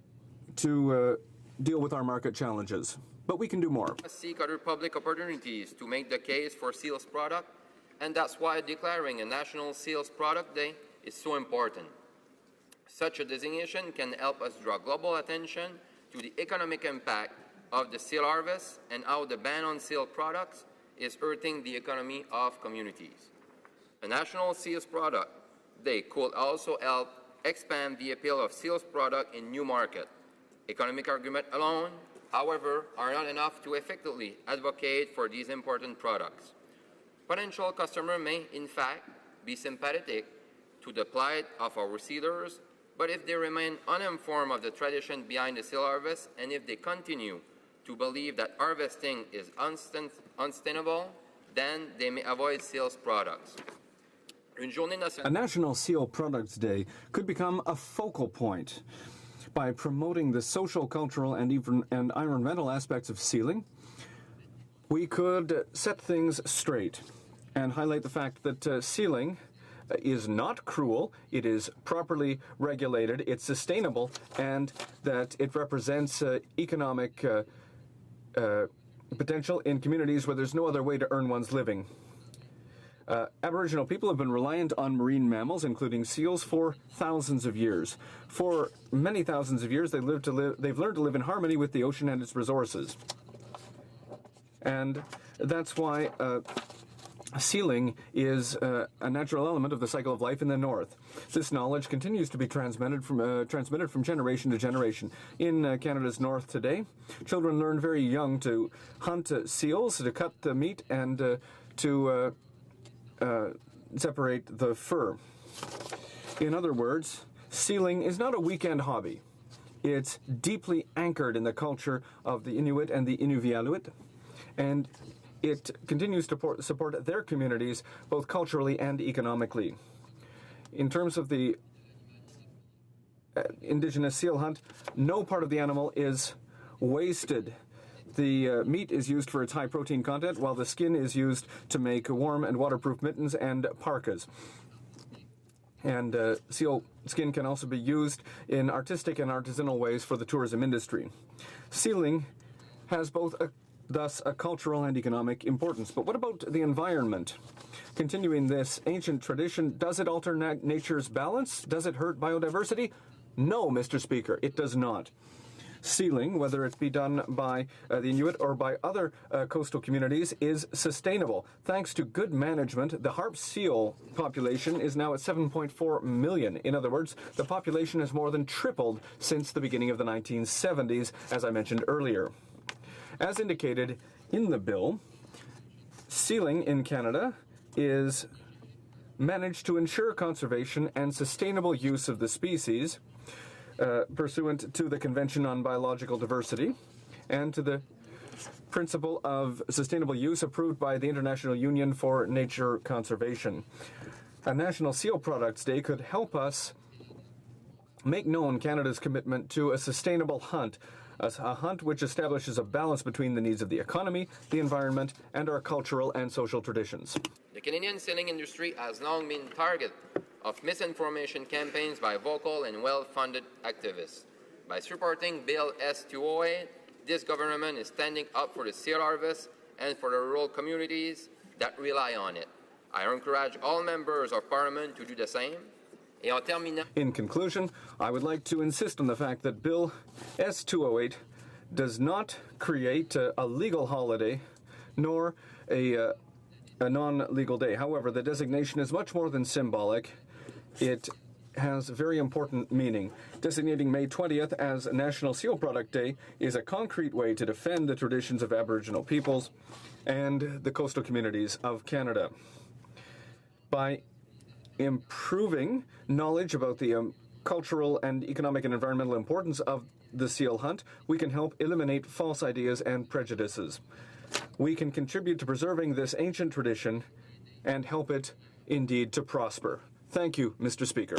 to deal with our market challenges. But we can do more. Seek other public opportunities to make the case for seals product, and that's why declaring a National Seals Product Day is so important. Such a designation can help us draw global attention to the economic impact of the seal harvest and how the ban on seal products is hurting the economy of communities. A National Seals Product Day could also help expand the appeal of seals product in new markets. Economic arguments alone, however, are not enough to effectively advocate for these important products. Potential customers may, in fact, be sympathetic to the plight of our sealers, but if they remain uninformed of the tradition behind the seal harvest, and if they continue to believe that harvesting is unsustainable, then they may avoid seals products. A National Seal Products Day could become a focal point by promoting the social, cultural, and environmental aspects of sealing. We could set things straight and highlight the fact that sealing is not cruel, it is properly regulated, it's sustainable, and that it represents economic potential in communities where there's no other way to earn one's living. Aboriginal people have been reliant on marine mammals, including seals, for thousands of years. For many thousands of years, they've learned to live in harmony with the ocean and its resources. And that's why sealing is a natural element of the cycle of life in the north. This knowledge continues to be transmitted from generation to generation. In Canada's north today, children learn very young to hunt seals, to cut the meat, and to separate the fur. In other words, sealing is not a weekend hobby. It's deeply anchored in the culture of the Inuit and the Inuvialuit, and it continues to support their communities both culturally and economically. In terms of the indigenous seal hunt, no part of the animal is wasted. The meat is used for its high protein content, while the skin is used to make warm and waterproof mittens and parkas. And seal skin can also be used in artistic and artisanal ways for the tourism industry. Sealing has thus a cultural and economic importance. But what about the environment? Continuing this ancient tradition, does it alter nature's balance? Does it hurt biodiversity? No, Mr. Speaker, it does not. Sealing, whether it be done by the Inuit or by other coastal communities, is sustainable. Thanks to good management, the harp seal population is now at 7.4 million. In other words, the population has more than tripled since the beginning of the 1970s, as I mentioned earlier. As indicated in the bill, sealing in Canada is managed to ensure conservation and sustainable use of the species, pursuant to the Convention on Biological Diversity and to the principle of sustainable use approved by the International Union for Nature Conservation. A National Seal Products Day could help us make known Canada's commitment to a sustainable hunt, a hunt which establishes a balance between the needs of the economy, the environment, and our cultural and social traditions. The Canadian sealing industry has long been target of misinformation campaigns by vocal and well-funded activists. By supporting Bill S-208, this government is standing up for the seal harvest and for the rural communities that rely on it. I encourage all members of Parliament to do the same. In conclusion, I would like to insist on the fact that Bill S-208 does not create a legal holiday nor a non-legal day. However, the designation is much more than symbolic. It has very important meaning. Designating May 20th as National Seal Product Day is a concrete way to defend the traditions of Aboriginal peoples and the coastal communities of Canada. By improving knowledge about the cultural and economic and environmental importance of the seal hunt, we can help eliminate false ideas and prejudices. We can contribute to preserving this ancient tradition and help it indeed to prosper. Thank you, Mr. Speaker.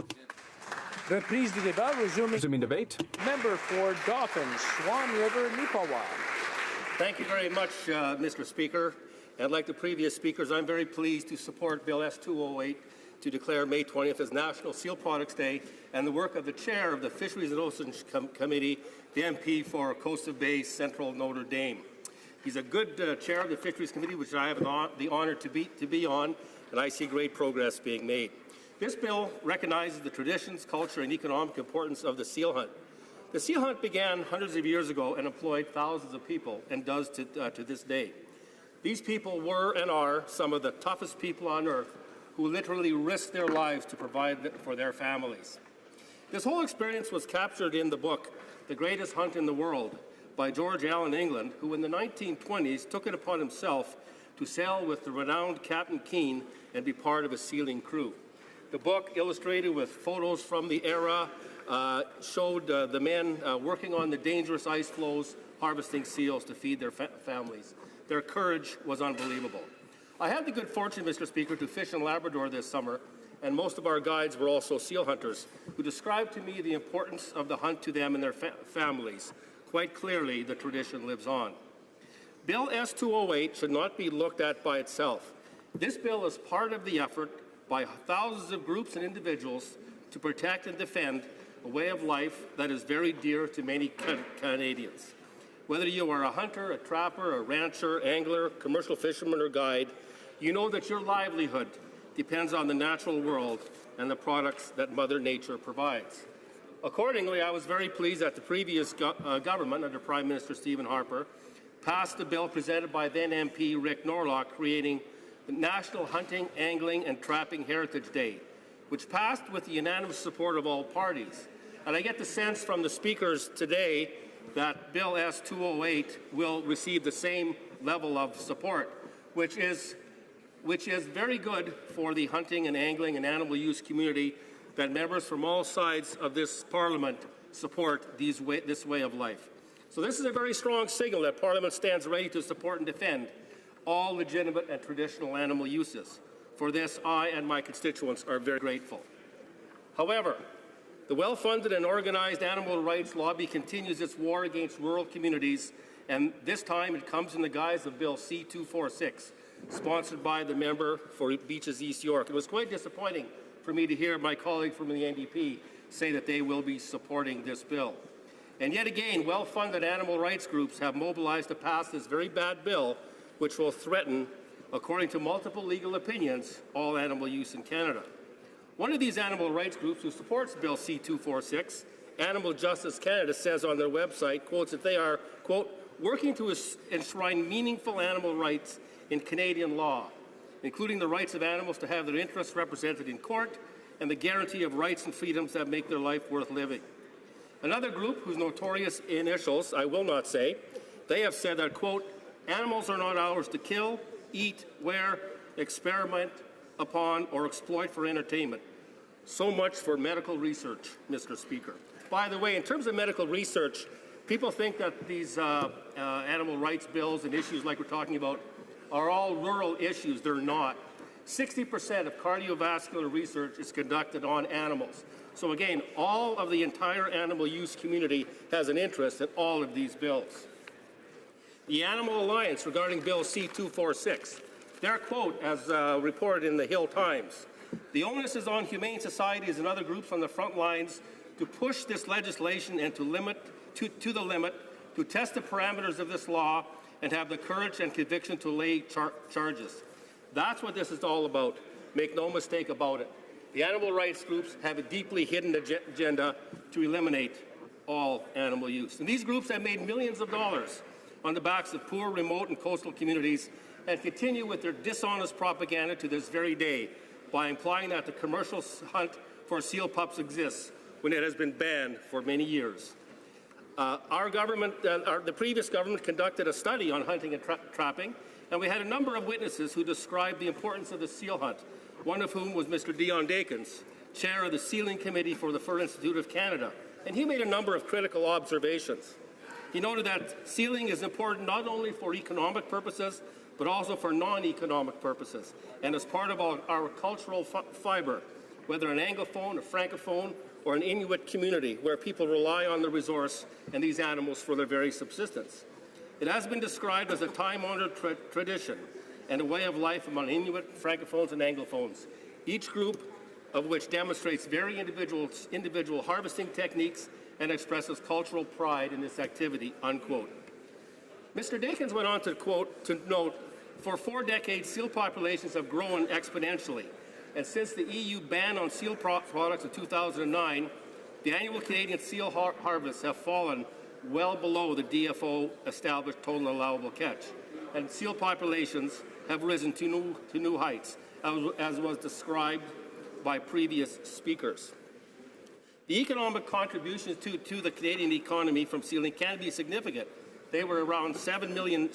Reprise du débat, resuming debate. Member for Dauphin, Swan River, Neepawa. Thank you very much, Mr. Speaker. And like the previous speakers, I'm very pleased to support Bill S-208 to declare May 20th as National Seal Products Day and the work of the chair of the Fisheries and Oceans Committee, the MP for Coastal Bay Central Notre Dame. He's a good chair of the Fisheries Committee, which I have the honor to be on, and I see great progress being made. This bill recognizes the traditions, culture, and economic importance of the seal hunt. The seal hunt began hundreds of years ago and employed thousands of people, and does to this day. These people were and are some of the toughest people on earth, who literally risked their lives to provide for their families. This whole experience was captured in the book, The Greatest Hunt in the World, by George Allen England, who in the 1920s took it upon himself to sail with the renowned Captain Keane and be part of a sealing crew. The book, illustrated with photos from the era, showed the men working on the dangerous ice floes, harvesting seals to feed their families. Their courage was unbelievable. I had the good fortune, Mr. Speaker, to fish in Labrador this summer, and most of our guides were also seal hunters, who described to me the importance of the hunt to them and their families. Quite clearly, the tradition lives on. Bill S-208 should not be looked at by itself. This bill is part of the effort by thousands of groups and individuals to protect and defend a way of life that is very dear to many Canadians. Whether you are a hunter, a trapper, a rancher, angler, commercial fisherman, or guide, you know that your livelihood depends on the natural world and the products that Mother Nature provides. Accordingly, I was very pleased that the previous government, under Prime Minister Stephen Harper, passed the bill presented by then MP Rick Norlock, creating the National Hunting, Angling, and Trapping Heritage Day, which passed with the unanimous support of all parties. And I get the sense from the speakers today that Bill S-208 will receive the same level of support, which is very good for the hunting and angling and animal use community, that members from all sides of this Parliament support this way of life. So this is a very strong signal that Parliament stands ready to support and defend all legitimate and traditional animal uses. For this, I and my constituents are very grateful. However, the well-funded and organized animal rights lobby continues its war against rural communities, and this time it comes in the guise of Bill C-246, sponsored by the member for Beaches East York. It was quite disappointing for me to hear my colleague from the NDP say that they will be supporting this bill. And yet again, well-funded animal rights groups have mobilized to pass this very bad bill, which will threaten, according to multiple legal opinions, all animal use in Canada. One of these animal rights groups who supports Bill C-246, Animal Justice Canada, says on their website, quotes, that they are, quote, working to enshrine meaningful animal rights in Canadian law, including the rights of animals to have their interests represented in court and the guarantee of rights and freedoms that make their life worth living. Another group, whose notorious initials I will not say, they have said that, quote, animals are not ours to kill, eat, wear, experiment upon, or exploit for entertainment. So much for medical research, Mr. Speaker. By the way, in terms of medical research, people think that these animal rights bills and issues like we're talking about are all rural issues. They're not. 60% of cardiovascular research is conducted on animals. So again, all of the entire animal use community has an interest in all of these bills. The Animal Alliance, regarding Bill C-246, their quote, as reported in the Hill Times, the onus is on humane societies and other groups on the front lines to push this legislation and to the limit, to test the parameters of this law and have the courage and conviction to lay charges. That's what this is all about. Make no mistake about it. The animal rights groups have a deeply hidden agenda to eliminate all animal use. And these groups have made millions of dollars on the backs of poor, remote, and coastal communities, and continue with their dishonest propaganda to this very day by implying that the commercial hunt for seal pups exists when it has been banned for many years. Our government, the previous government, conducted a study on hunting and trapping, and we had a number of witnesses who described the importance of the seal hunt, one of whom was Mr. Dion Dakins, chair of the Sealing Committee for the Fur Institute of Canada, and he made a number of critical observations. He noted that sealing is important not only for economic purposes, but also for non-economic purposes, and as part of our cultural fiber, whether an Anglophone, a Francophone, or an Inuit community where people rely on the resource and these animals for their very subsistence. It has been described as a time-honored tradition and a way of life among Inuit, Francophones, and Anglophones, each group of which demonstrates very individual harvesting techniques and expresses cultural pride in this activity, unquote. Mr. Dakins went on to note, for 4 decades, seal populations have grown exponentially, and since the EU ban on seal products in 2009, the annual Canadian seal harvests have fallen well below the DFO established total allowable catch, and seal populations have risen to new heights, as was described by previous speakers. The economic contributions to the Canadian economy from sealing can be significant. They were around $70 million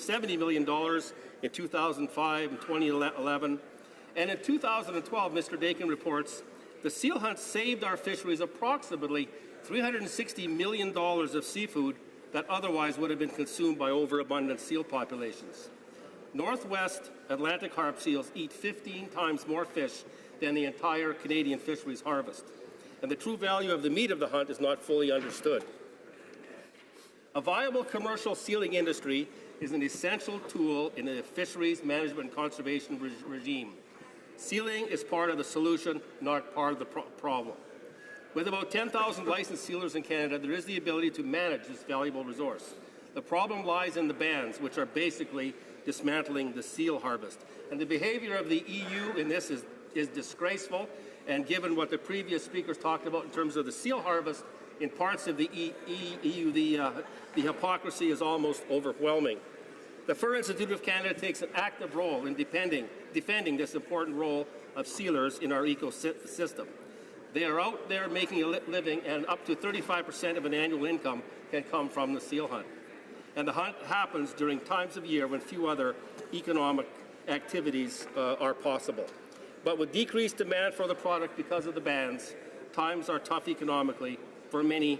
in 2005 and 2011. And in 2012, Mr. Dakin reports, The seal hunt saved our fisheries approximately $360 million of seafood that otherwise would have been consumed by overabundant seal populations. Northwest Atlantic harp seals eat 15 times more fish than the entire Canadian fisheries harvest, and the true value of the meat of the hunt is not fully understood. A viable commercial sealing industry is an essential tool in the fisheries management and conservation regime. Sealing is part of the solution, not part of the problem. With about 10,000 licensed sealers in Canada, there is the ability to manage this valuable resource. The problem lies in the bans, which are basically dismantling the seal harvest. And the behavior of the EU in this is disgraceful, and given what the previous speakers talked about in terms of the seal harvest in parts of the EU, the hypocrisy is almost overwhelming. The Fur Institute of Canada takes an active role in defending this important role of sealers in our ecosystem. They are out there making a living, and up to 35% of an annual income can come from the seal hunt. And the hunt happens during times of year when few other economic activities are possible. But with decreased demand for the product because of the bans, times are tough economically for many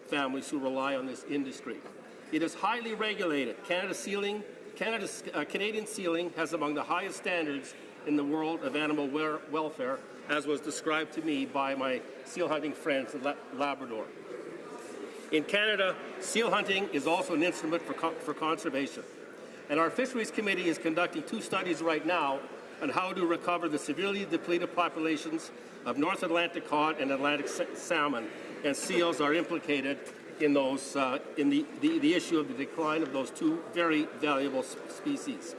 families who rely on this industry. It is highly regulated. Canadian sealing has among the highest standards in the world of animal welfare, as was described to me by my seal hunting friends in Labrador. In Canada, seal hunting is also an instrument for conservation. And our Fisheries Committee is conducting 2 studies right now on how to recover the severely depleted populations of North Atlantic cod and Atlantic salmon, and seals are implicated in those in the issue of the decline of those 2 very valuable species.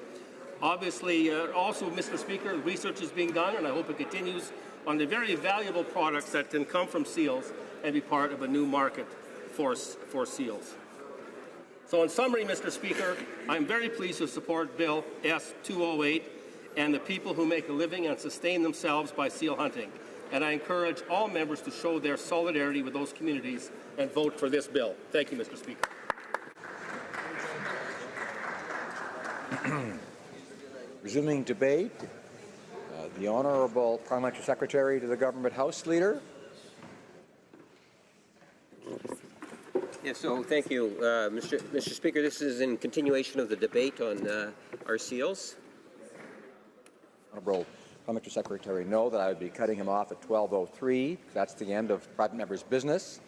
Obviously, also, Mr. Speaker, research is being done, and I hope it continues, on the very valuable products that can come from seals and be part of a new market for seals. So in summary, Mr. Speaker, I'm very pleased to support Bill S-208 and the people who make a living and sustain themselves by seal hunting. And I encourage all members to show their solidarity with those communities and vote for this bill. Thank you, Mr. Speaker. Resuming debate, the Honourable Parliamentary Secretary to the Government House Leader. Yes, so thank you, Mr. Speaker. This is in continuation of the debate on our seals. Honourable Parliamentary Secretary know that I would be cutting him off at 12:03. That's the end of private members' business,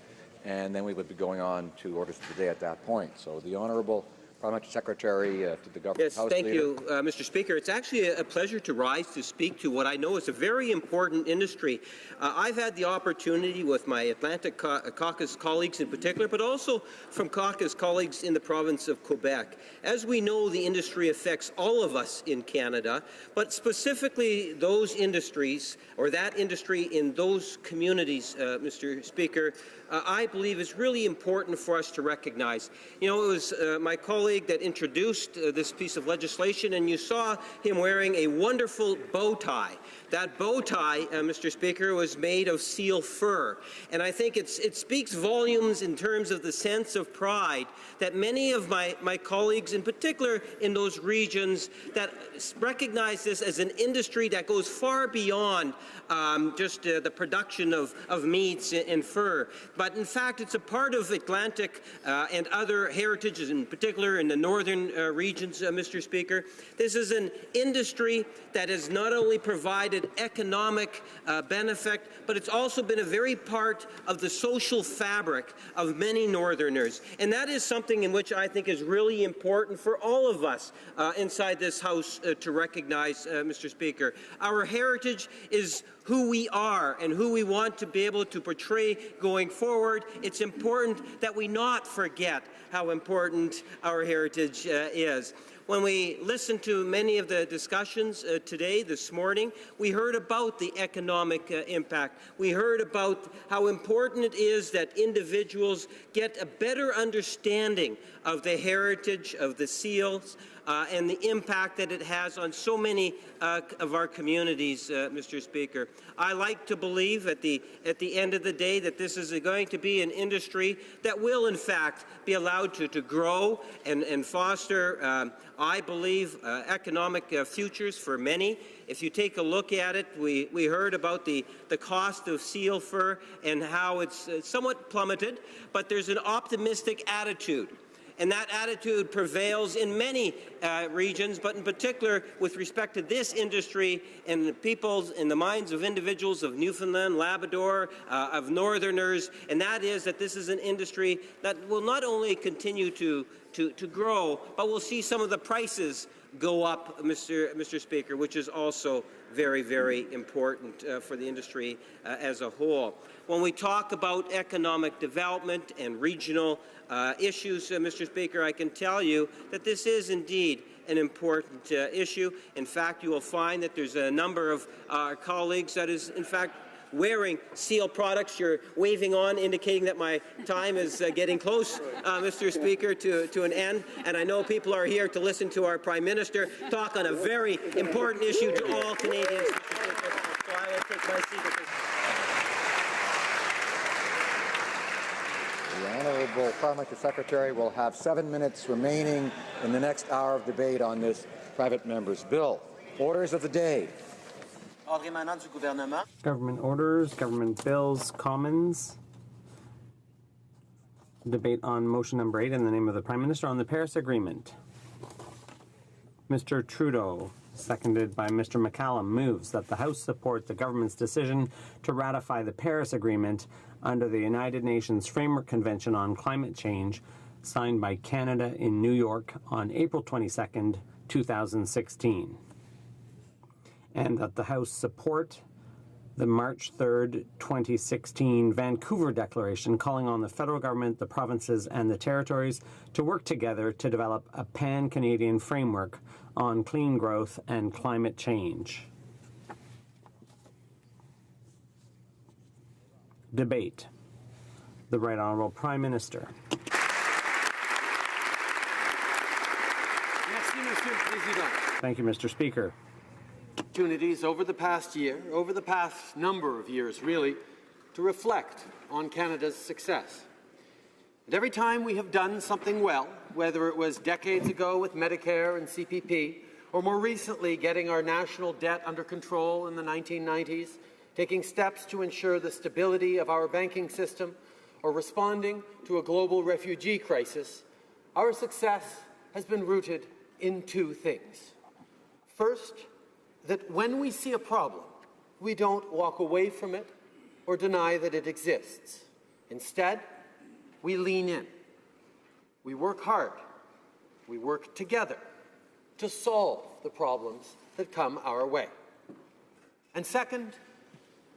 and then we would be going on to orders of the day at that point. So the Honourable Parliamentary Secretary to the Government House Leader. Yes, thank you, Mr. Speaker. It's actually a pleasure to rise to speak to what I know is a very important industry. I've had the opportunity with my Atlantic caucus colleagues in particular, but also from caucus colleagues in the province of Quebec. As we know, the industry affects all of us in Canada, but specifically those industries, or that industry in those communities, Mr. Speaker, I believe is really important for us to recognize. You know, it was my colleague that introduced this piece of legislation, and you saw him wearing a wonderful bow tie. That bow tie, Mr. Speaker, was made of seal fur. And I think it speaks volumes in terms of the sense of pride that many of my colleagues, in particular in those regions, that recognize this as an industry that goes far beyond just the production of meats and fur. But in fact, it's a part of Atlantic and other heritages, in particular in the northern regions, Mr. Speaker. This is an industry that has not only provided economic benefit, but it's also been a very part of the social fabric of many Northerners. And that is something in which I think is really important for all of us inside this House to recognize, Mr. Speaker. Our heritage is who we are and who we want to be able to portray going forward. It's important that we not forget how important our heritage is. When we listened to many of the discussions this morning, we heard about the economic impact. We heard about how important it is that individuals get a better understanding of the heritage of the seals, and the impact that it has on so many of our communities, Mr. Speaker. I like to believe at the end of the day that this is going to be an industry that will, in fact, be allowed to grow and foster, I believe, economic futures for many. If you take a look at it, we heard about the cost of seal fur and how it's somewhat plummeted, but there's an optimistic attitude. And that attitude prevails in many regions, but in particular with respect to this industry and the minds of individuals of Newfoundland, Labrador, of Northerners, and that is that this is an industry that will not only continue to grow, but we'll see some of the prices go up, Mr. Speaker, which is also very, very important for the industry as a whole. When we talk about economic development and regional issues, Mr. Speaker, I can tell you that this is indeed an important issue. In fact, you will find that there's a number of our colleagues that is, in fact, wearing seal products. You're waving on, indicating that my time is getting close, Mr. Speaker, to an end. And I know people are here to listen to our Prime Minister talk on a very important issue to all Canadians, Mr. Speaker. So I will take my seat at this. The Honourable Parliamentary Secretary will have 7 minutes remaining in the next hour of debate on this private member's bill. Orders of the day. Government orders, government bills, commons. Debate on motion number 8 in the name of the Prime Minister on the Paris Agreement. Mr. Trudeau, seconded by Mr. McCallum, moves that the House support the government's decision to ratify the Paris Agreement under the United Nations Framework Convention on Climate Change, signed by Canada in New York on April 22, 2016. And that the House support the March 3, 2016 Vancouver Declaration calling on the federal government, the provinces, and the territories to work together to develop a pan-Canadian framework on clean growth and climate change. Debate. The Right Honourable Prime Minister. Thank you, Mr. Speaker. Opportunities over the past year, over the past number of years really, to reflect on Canada's success. And every time we have done something well, whether it was decades ago with Medicare and CPP, or more recently getting our national debt under control in the 1990s, taking steps to ensure the stability of our banking system, or responding to a global refugee crisis, our success has been rooted in two things. First, that when we see a problem, we don't walk away from it or deny that it exists. Instead, we lean in. We work hard. We work together to solve the problems that come our way. And second,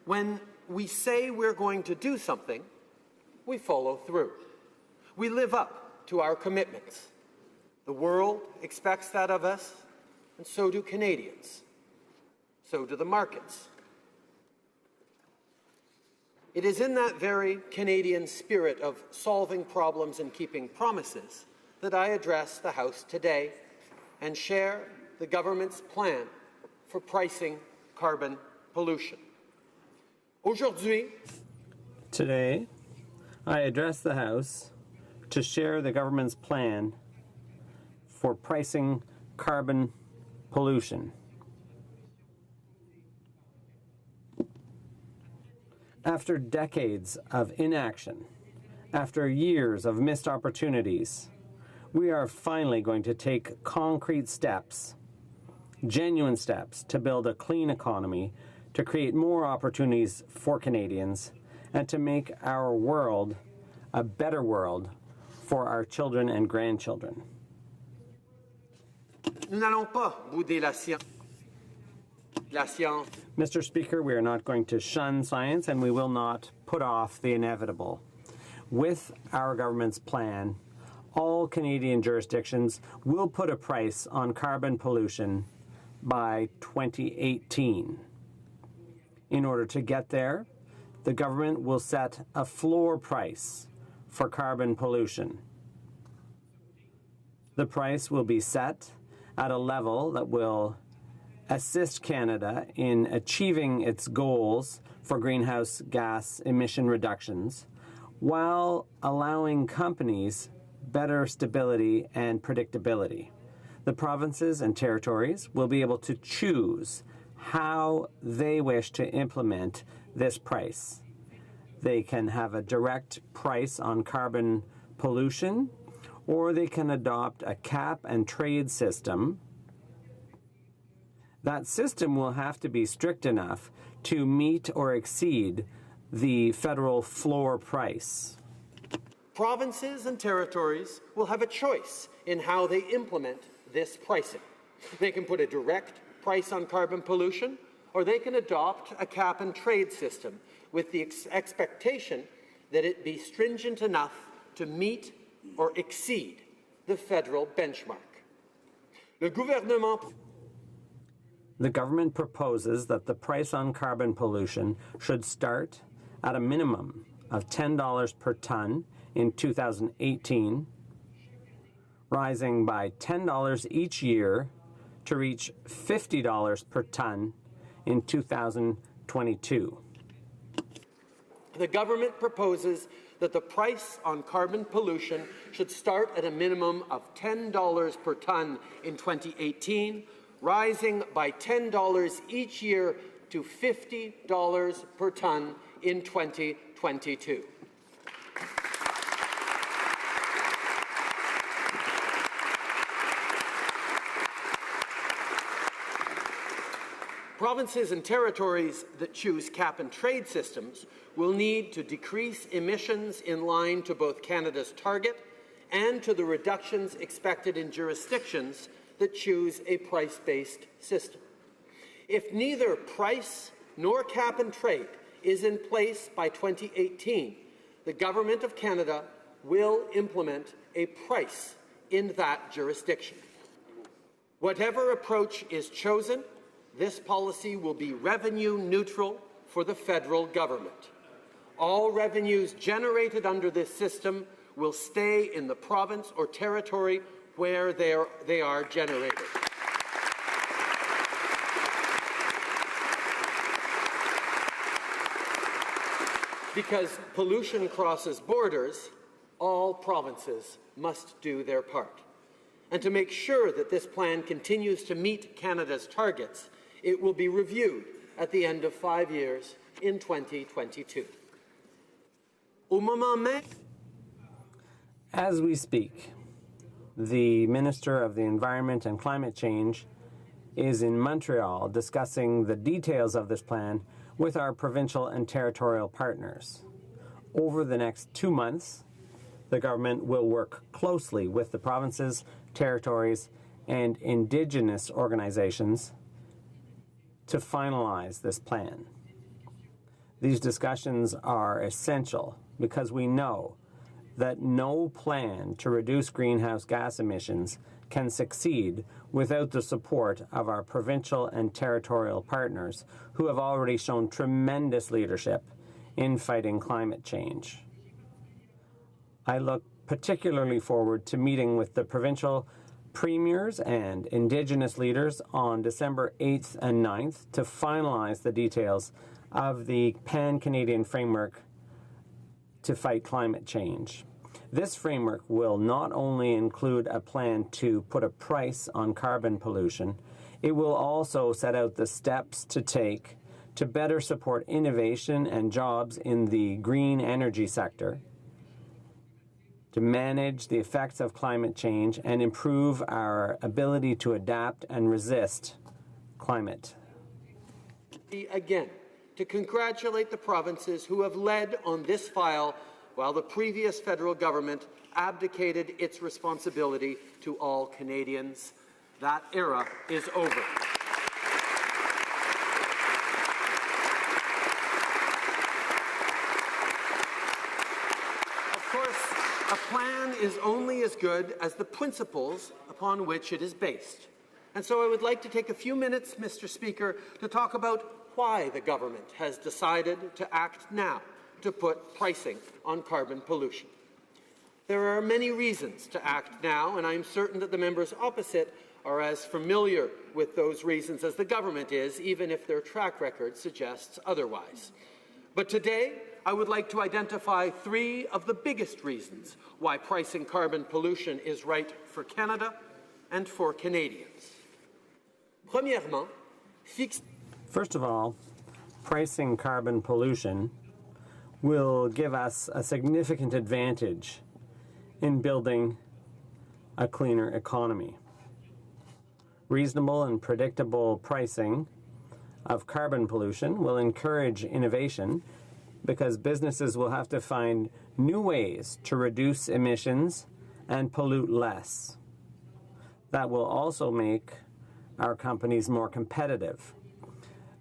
when we say we're going to do something, we follow through. We live up to our commitments. The world expects that of us, and so do Canadians. So do the markets. It is in that very Canadian spirit of solving problems and keeping promises that I address the House today and share the government's plan for pricing carbon pollution. Aujourd'hui, today, I address the House to share the government's plan for pricing carbon pollution. After decades of inaction, after years of missed opportunities, we are finally going to take concrete steps, genuine steps, to build a clean economy, to create more opportunities for Canadians, and to make our world a better world for our children and grandchildren. Nous n'allons pas bouder la science. Mr. Speaker, we are not going to shun science, and we will not put off the inevitable. With our government's plan, all Canadian jurisdictions will put a price on carbon pollution by 2018. In order to get there, the government will set a floor price for carbon pollution. The price will be set at a level that will assist Canada in achieving its goals for greenhouse gas emission reductions while allowing companies better stability and predictability. The provinces and territories will be able to choose how they wish to implement this price. They can have a direct price on carbon pollution, or they can adopt a cap and trade system. That system will have to be strict enough to meet or exceed the federal floor price. Provinces and territories will have a choice in how they implement this pricing. They can put a direct price on carbon pollution, or they can adopt a cap and trade system with the expectation that it be stringent enough to meet or exceed the federal benchmark. The government proposes that the price on carbon pollution should start at a minimum of $10 per ton in 2018, rising by $10 each year to reach $50 per ton in 2022. The government proposes that the price on carbon pollution should start at a minimum of $10 per ton in 2018, rising by $10 each year to $50 per ton in 2022. Provinces and territories that choose cap and trade systems will need to decrease emissions in line to both Canada's target and to the reductions expected in jurisdictions that choose a price-based system. If neither price nor cap and trade is in place by 2018, the Government of Canada will implement a price in that jurisdiction. Whatever approach is chosen, this policy will be revenue neutral for the federal government. All revenues generated under this system will stay in the province or territory where they are generated. Because pollution crosses borders, all provinces must do their part. And to make sure that this plan continues to meet Canada's targets, it will be reviewed at the end of 5 years in 2022. As we speak, the Minister of the Environment and Climate Change is in Montreal discussing the details of this plan with our provincial and territorial partners. Over the next 2 months, the government will work closely with the provinces, territories, and Indigenous organizations to finalize this plan. These discussions are essential because we know that no plan to reduce greenhouse gas emissions can succeed without the support of our provincial and territorial partners who have already shown tremendous leadership in fighting climate change. I look particularly forward to meeting with the provincial premiers and Indigenous leaders on December 8th and 9th to finalize the details of the Pan-Canadian framework to fight climate change. This framework will not only include a plan to put a price on carbon pollution, it will also set out the steps to take to better support innovation and jobs in the green energy sector, to manage the effects of climate change and improve our ability to adapt and resist climate. Again, to congratulate the provinces who have led on this file while the previous federal government abdicated its responsibility to all Canadians. That era is over. Of course, a plan is only as good as the principles upon which it is based. And so I would like to take a few minutes, Mr. Speaker, to talk about why the government has decided to act now to put pricing on carbon pollution. There are many reasons to act now, and I'm certain that the members opposite are as familiar with those reasons as the government is, even if their track record suggests otherwise. But today, I would like to identify 3 of the biggest reasons why pricing carbon pollution is right for Canada and for Canadians. Premièrement, First of all, pricing carbon pollution will give us a significant advantage in building a cleaner economy. Reasonable and predictable pricing of carbon pollution will encourage innovation because businesses will have to find new ways to reduce emissions and pollute less. That will also make our companies more competitive.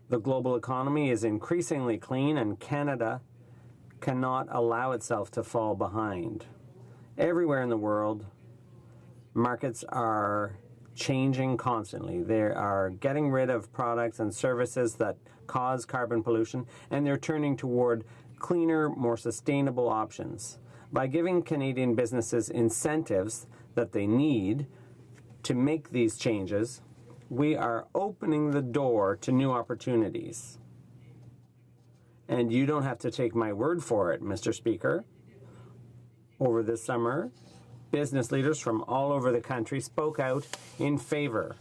The global economy is increasingly clean, and Canada cannot allow itself to fall behind. Everywhere in the world, markets are changing constantly. They are getting rid of products and services that cause carbon pollution, and they're turning toward cleaner, more sustainable options. By giving Canadian businesses incentives that they need to make these changes, we are opening the door to new opportunities. And you don't have to take my word for it, Mr. Speaker. Over this summer, business leaders from all over the country spoke out in favor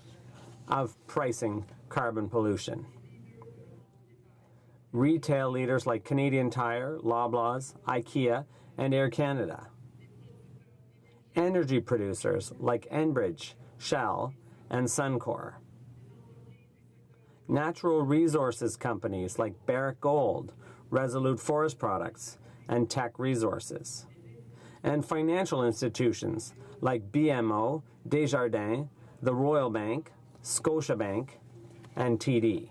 of pricing carbon pollution. Retail leaders like Canadian Tire, Loblaws, IKEA, and Air Canada. Energy producers like Enbridge, Shell, and Suncor. Natural resources companies like Barrick Gold, Resolute Forest Products, and Teck Resources. And financial institutions like BMO, Desjardins, the Royal Bank, Scotiabank, and TD.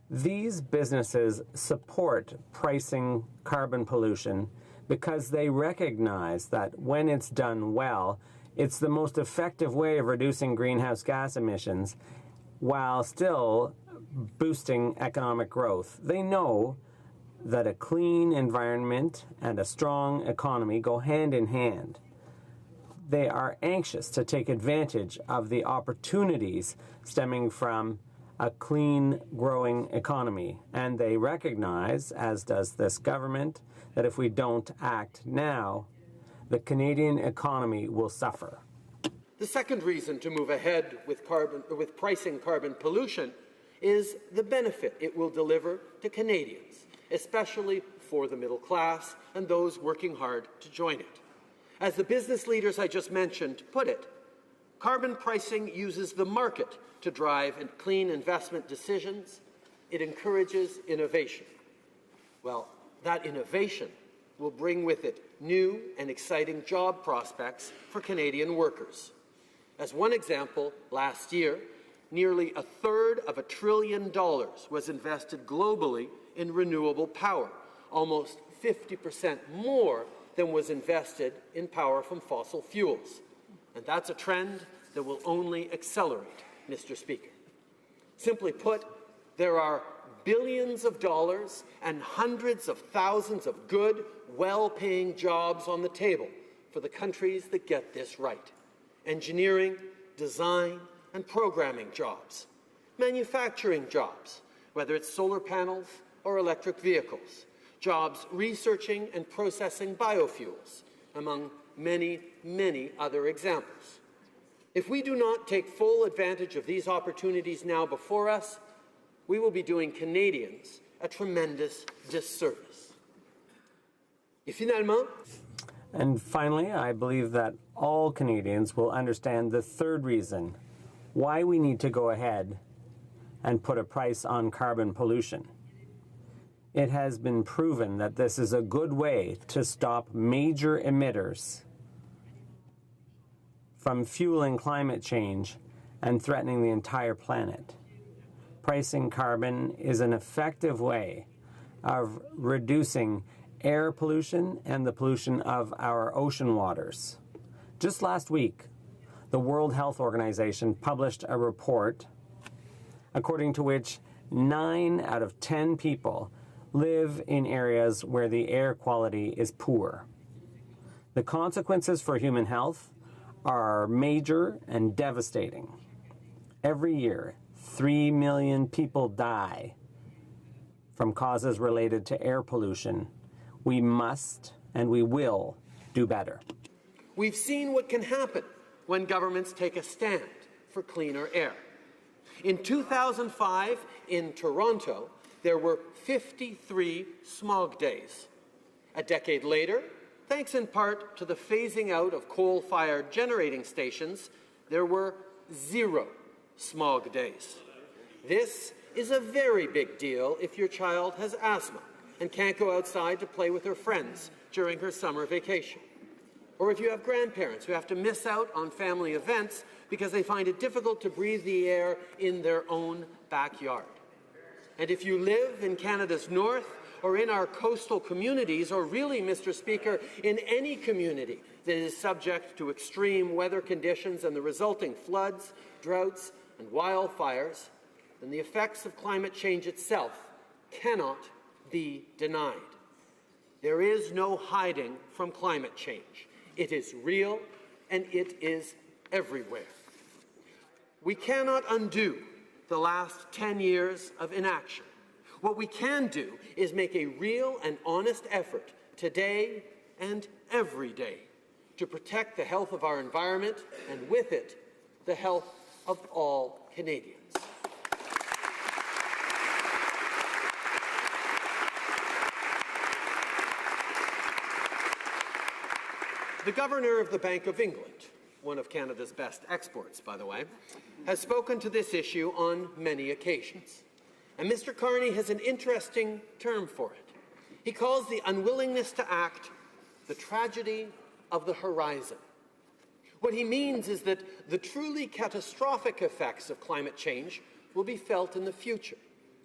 These businesses support pricing carbon pollution because they recognize that when it's done well, it's the most effective way of reducing greenhouse gas emissions while still boosting economic growth. They know that a clean environment and a strong economy go hand in hand. They are anxious to take advantage of the opportunities stemming from a clean, growing economy. And they recognize, as does this government, that if we don't act now, the Canadian economy will suffer. The second reason to move ahead with pricing carbon pollution is the benefit it will deliver to Canadians, especially for the middle class and those working hard to join it. As the business leaders I just mentioned put it, carbon pricing uses the market to drive clean investment decisions. It encourages innovation. Well, that innovation will bring with it new and exciting job prospects for Canadian workers. As one example, last year, nearly $1/3 of $1 trillion was invested globally in renewable power, almost 50% more than was invested in power from fossil fuels. And that's a trend that will only accelerate, Mr. Speaker. Simply put, there are billions of dollars and hundreds of thousands of good, well-paying jobs on the table for the countries that get this right. Engineering, design, and programming jobs. Manufacturing jobs, whether it's solar panels or electric vehicles. Jobs researching and processing biofuels, among many, many other examples. If we do not take full advantage of these opportunities now before us, we will be doing Canadians a tremendous disservice. Et finalement, and finally, I believe that all Canadians will understand the third reason why we need to go ahead and put a price on carbon pollution. It has been proven that this is a good way to stop major emitters from fueling climate change and threatening the entire planet. Pricing carbon is an effective way of reducing air pollution and the pollution of our ocean waters. Just last week, the World Health Organization published a report according to which 9 out of 10 people live in areas where the air quality is poor. The consequences for human health are major and devastating. Every year, 3 million people die from causes related to air pollution. We must and we will do better. We've seen what can happen when governments take a stand for cleaner air. In 2005, in Toronto, there were 53 smog days. A decade later, thanks in part to the phasing out of coal-fired generating stations, there were 0 smog days. This is a very big deal if your child has asthma and can't go outside to play with her friends during her summer vacation. Or if you have grandparents who have to miss out on family events because they find it difficult to breathe the air in their own backyard. And if you live in Canada's north or in our coastal communities, or really, Mr. Speaker, in any community that is subject to extreme weather conditions and the resulting floods, droughts, and wildfires, then the effects of climate change itself cannot be denied. There is no hiding from climate change. It is real and it is everywhere. We cannot undo the last 10 years of inaction. What we can do is make a real and honest effort today and every day to protect the health of our environment and with it, the health of all Canadians. The Governor of the Bank of England, one of Canada's best exports, by the way, has spoken to this issue on many occasions. And Mr. Carney has an interesting term for it. He calls the unwillingness to act the tragedy of the horizon. What he means is that the truly catastrophic effects of climate change will be felt in the future,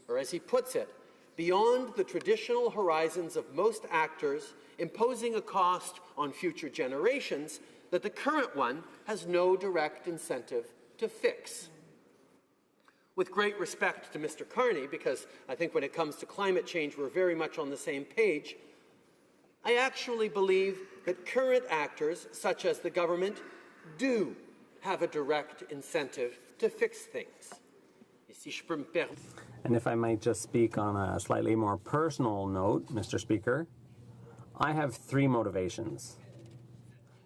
or as he puts it, beyond the traditional horizons of most actors, imposing a cost on future generations that the current one has no direct incentive to fix. With great respect to Mr. Carney, because I think when it comes to climate change we're very much on the same page, I actually believe that current actors, such as the government, do have a direct incentive to fix things. And if I might just speak on a slightly more personal note, Mr. Speaker, I have 3 motivations.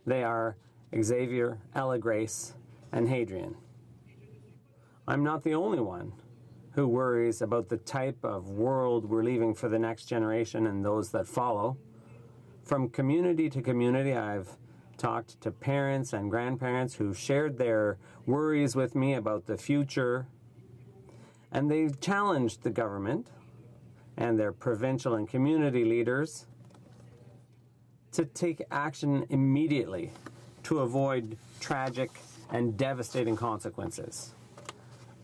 They are Xavier, Ella Grace, and Hadrian. I'm not the only one who worries about the type of world we're leaving for the next generation and those that follow. From community to community, I've talked to parents and grandparents who shared their worries with me about the future, and they've challenged the government and their provincial and community leaders to take action immediately to avoid tragic and devastating consequences.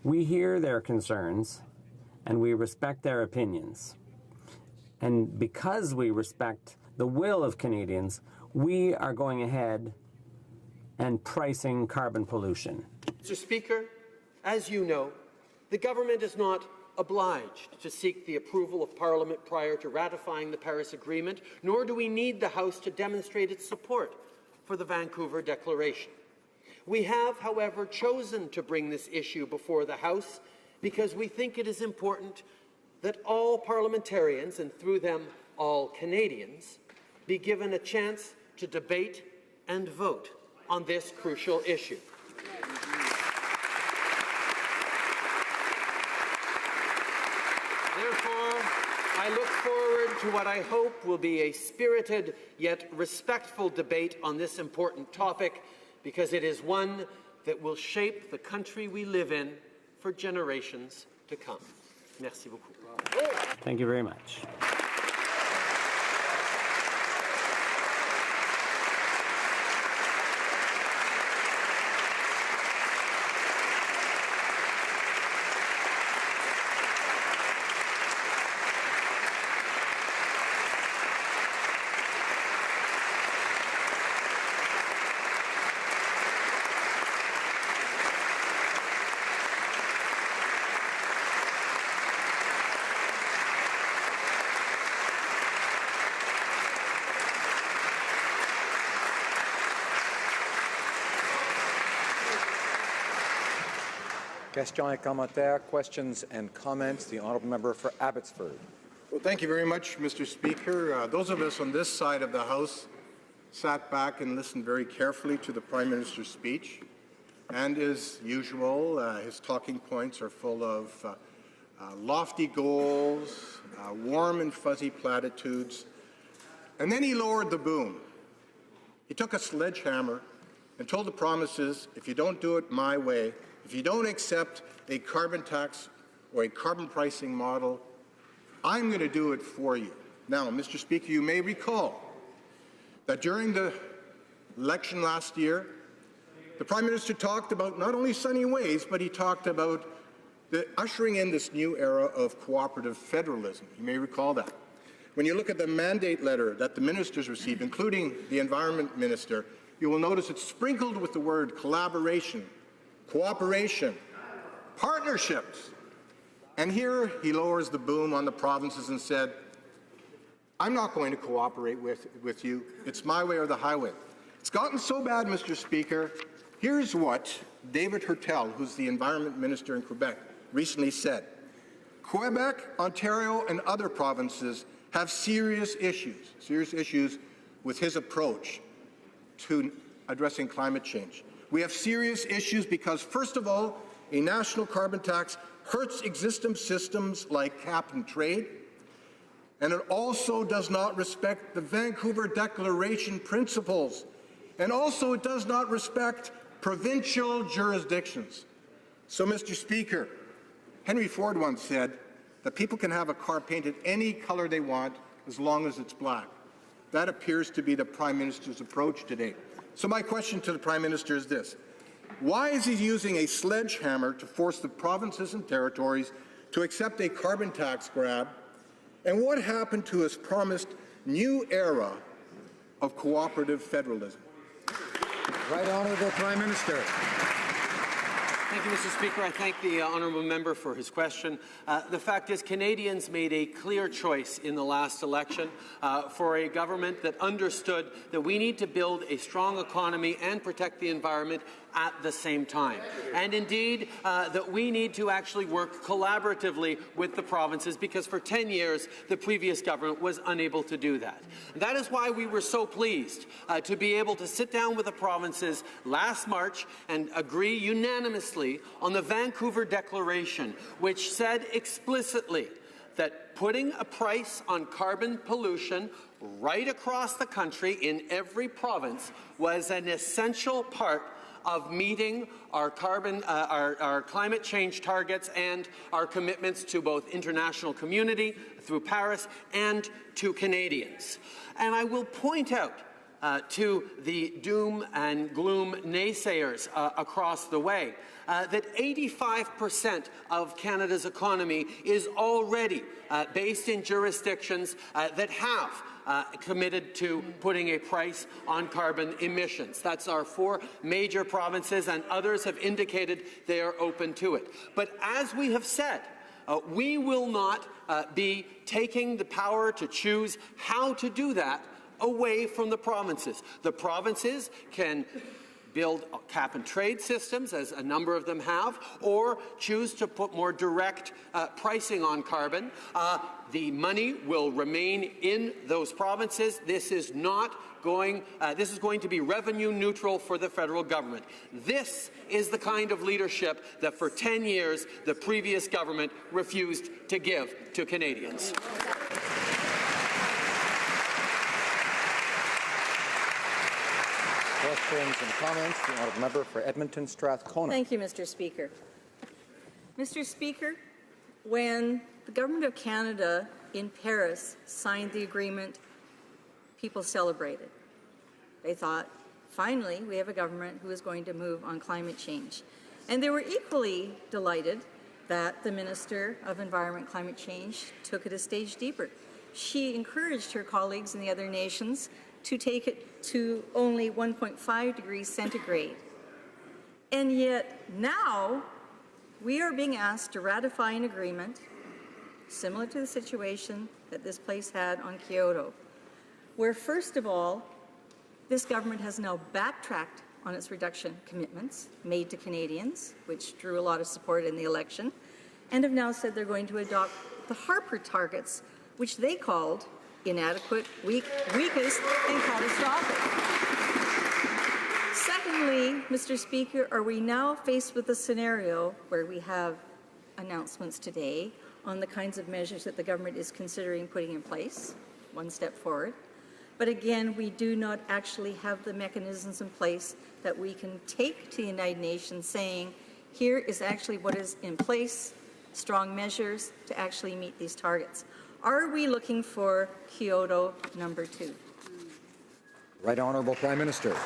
We hear their concerns and we respect their opinions. And because we respect the will of Canadians, we are going ahead and pricing carbon pollution. Mr. Speaker, as you know, the government is not obliged to seek the approval of Parliament prior to ratifying the Paris Agreement, nor do we need the House to demonstrate its support for the Vancouver Declaration. We have, however, chosen to bring this issue before the House because we think it is important that all parliamentarians, and through them all Canadians, be given a chance to debate and vote on this crucial issue. Therefore, I look forward to what I hope will be a spirited yet respectful debate on this important topic, because it is one that will shape the country we live in for generations to come. Merci beaucoup. Thank you very much. Questions et commentaires, questions and comments. The honourable member for Abbotsford. Well, thank you very much, Mr. Speaker. Those of us on this side of the House sat back and listened very carefully to the Prime Minister's speech. And as usual, his talking points are full of lofty goals, warm and fuzzy platitudes. And then he lowered the boom. He took a sledgehammer and told the promises, if you don't do it my way, if you don't accept a carbon tax or a carbon pricing model, I'm going to do it for you. Now, Mr. Speaker, you may recall that during the election last year, the Prime Minister talked about not only sunny ways, but he talked about ushering in this new era of cooperative federalism. You may recall that. When you look at the mandate letter that the ministers received, including the Environment Minister, you will notice it's sprinkled with the word collaboration, cooperation, partnerships. And here he lowers the boom on the provinces and said, I'm not going to cooperate with you. It's my way or the highway. It's gotten so bad, Mr. Speaker. Here's what David Hertel, who's the Environment Minister in Quebec, recently said. Quebec, Ontario, and other provinces have serious issues with his approach to addressing climate change. We have serious issues because, first of all, a national carbon tax hurts existing systems like cap and trade, and it also does not respect the Vancouver Declaration principles, and also it does not respect provincial jurisdictions. So, Mr. Speaker, Henry Ford once said that people can have a car painted any color they want as long as it's black. That appears to be the Prime Minister's approach today. So my question to the Prime Minister is this. Why is he using a sledgehammer to force the provinces and territories to accept a carbon tax grab? And what happened to his promised new era of cooperative federalism? Right Honourable Prime Minister. Thank you, Mr. Speaker. I thank the honourable member for his question. The fact is, Canadians made a clear choice in the last election for a government that understood that we need to build a strong economy and protect the environment at the same time. And indeed, that we need to actually work collaboratively with the provinces, because for 10 years, the previous government was unable to do that. And that is why we were so pleased to be able to sit down with the provinces last March and agree unanimously on the Vancouver Declaration, which said explicitly that putting a price on carbon pollution right across the country in every province was an essential part of meeting our climate change targets and our commitments to both international community through Paris and to Canadians. And I will point out to the doom and gloom naysayers across the way that 85% of Canada's economy is already based in jurisdictions that have committed to putting a price on carbon emissions. That's our 4 major provinces, and others have indicated they are open to it. But as we have said, we will not be taking the power to choose how to do that away from the provinces. The provinces can build cap and trade systems, as a number of them have, or choose to put more direct pricing on carbon. The money will remain in those provinces. This is going to be revenue neutral for the federal government. This is the kind of leadership that for 10 years the previous government refused to give to Canadians. Questions and comments. The honourable member for Edmonton Strathcona. Thank you, Mr. Speaker. Mr. Speaker, when the Government of Canada in Paris signed the agreement, people celebrated. They thought, finally, we have a government who is going to move on climate change. And they were equally delighted that the Minister of Environment and Climate Change took it a stage deeper. She encouraged her colleagues in the other nations to take it to only 1.5 degrees centigrade. And yet now we are being asked to ratify an agreement similar to the situation that this place had on Kyoto, where first of all, this government has now backtracked on its reduction commitments made to Canadians, which drew a lot of support in the election, and have now said they're going to adopt the Harper targets, which they called inadequate, weakest, and catastrophic. Secondly, Mr. Speaker, are we now faced with a scenario where we have announcements today on the kinds of measures that the government is considering putting in place, one step forward, but again, we do not actually have the mechanisms in place that we can take to the United Nations saying, here is actually what is in place, strong measures to actually meet these targets. Are we looking for Kyoto number 2? Right Honourable Prime Minister.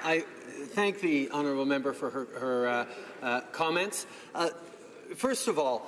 I thank the honourable member for her comments. First of all,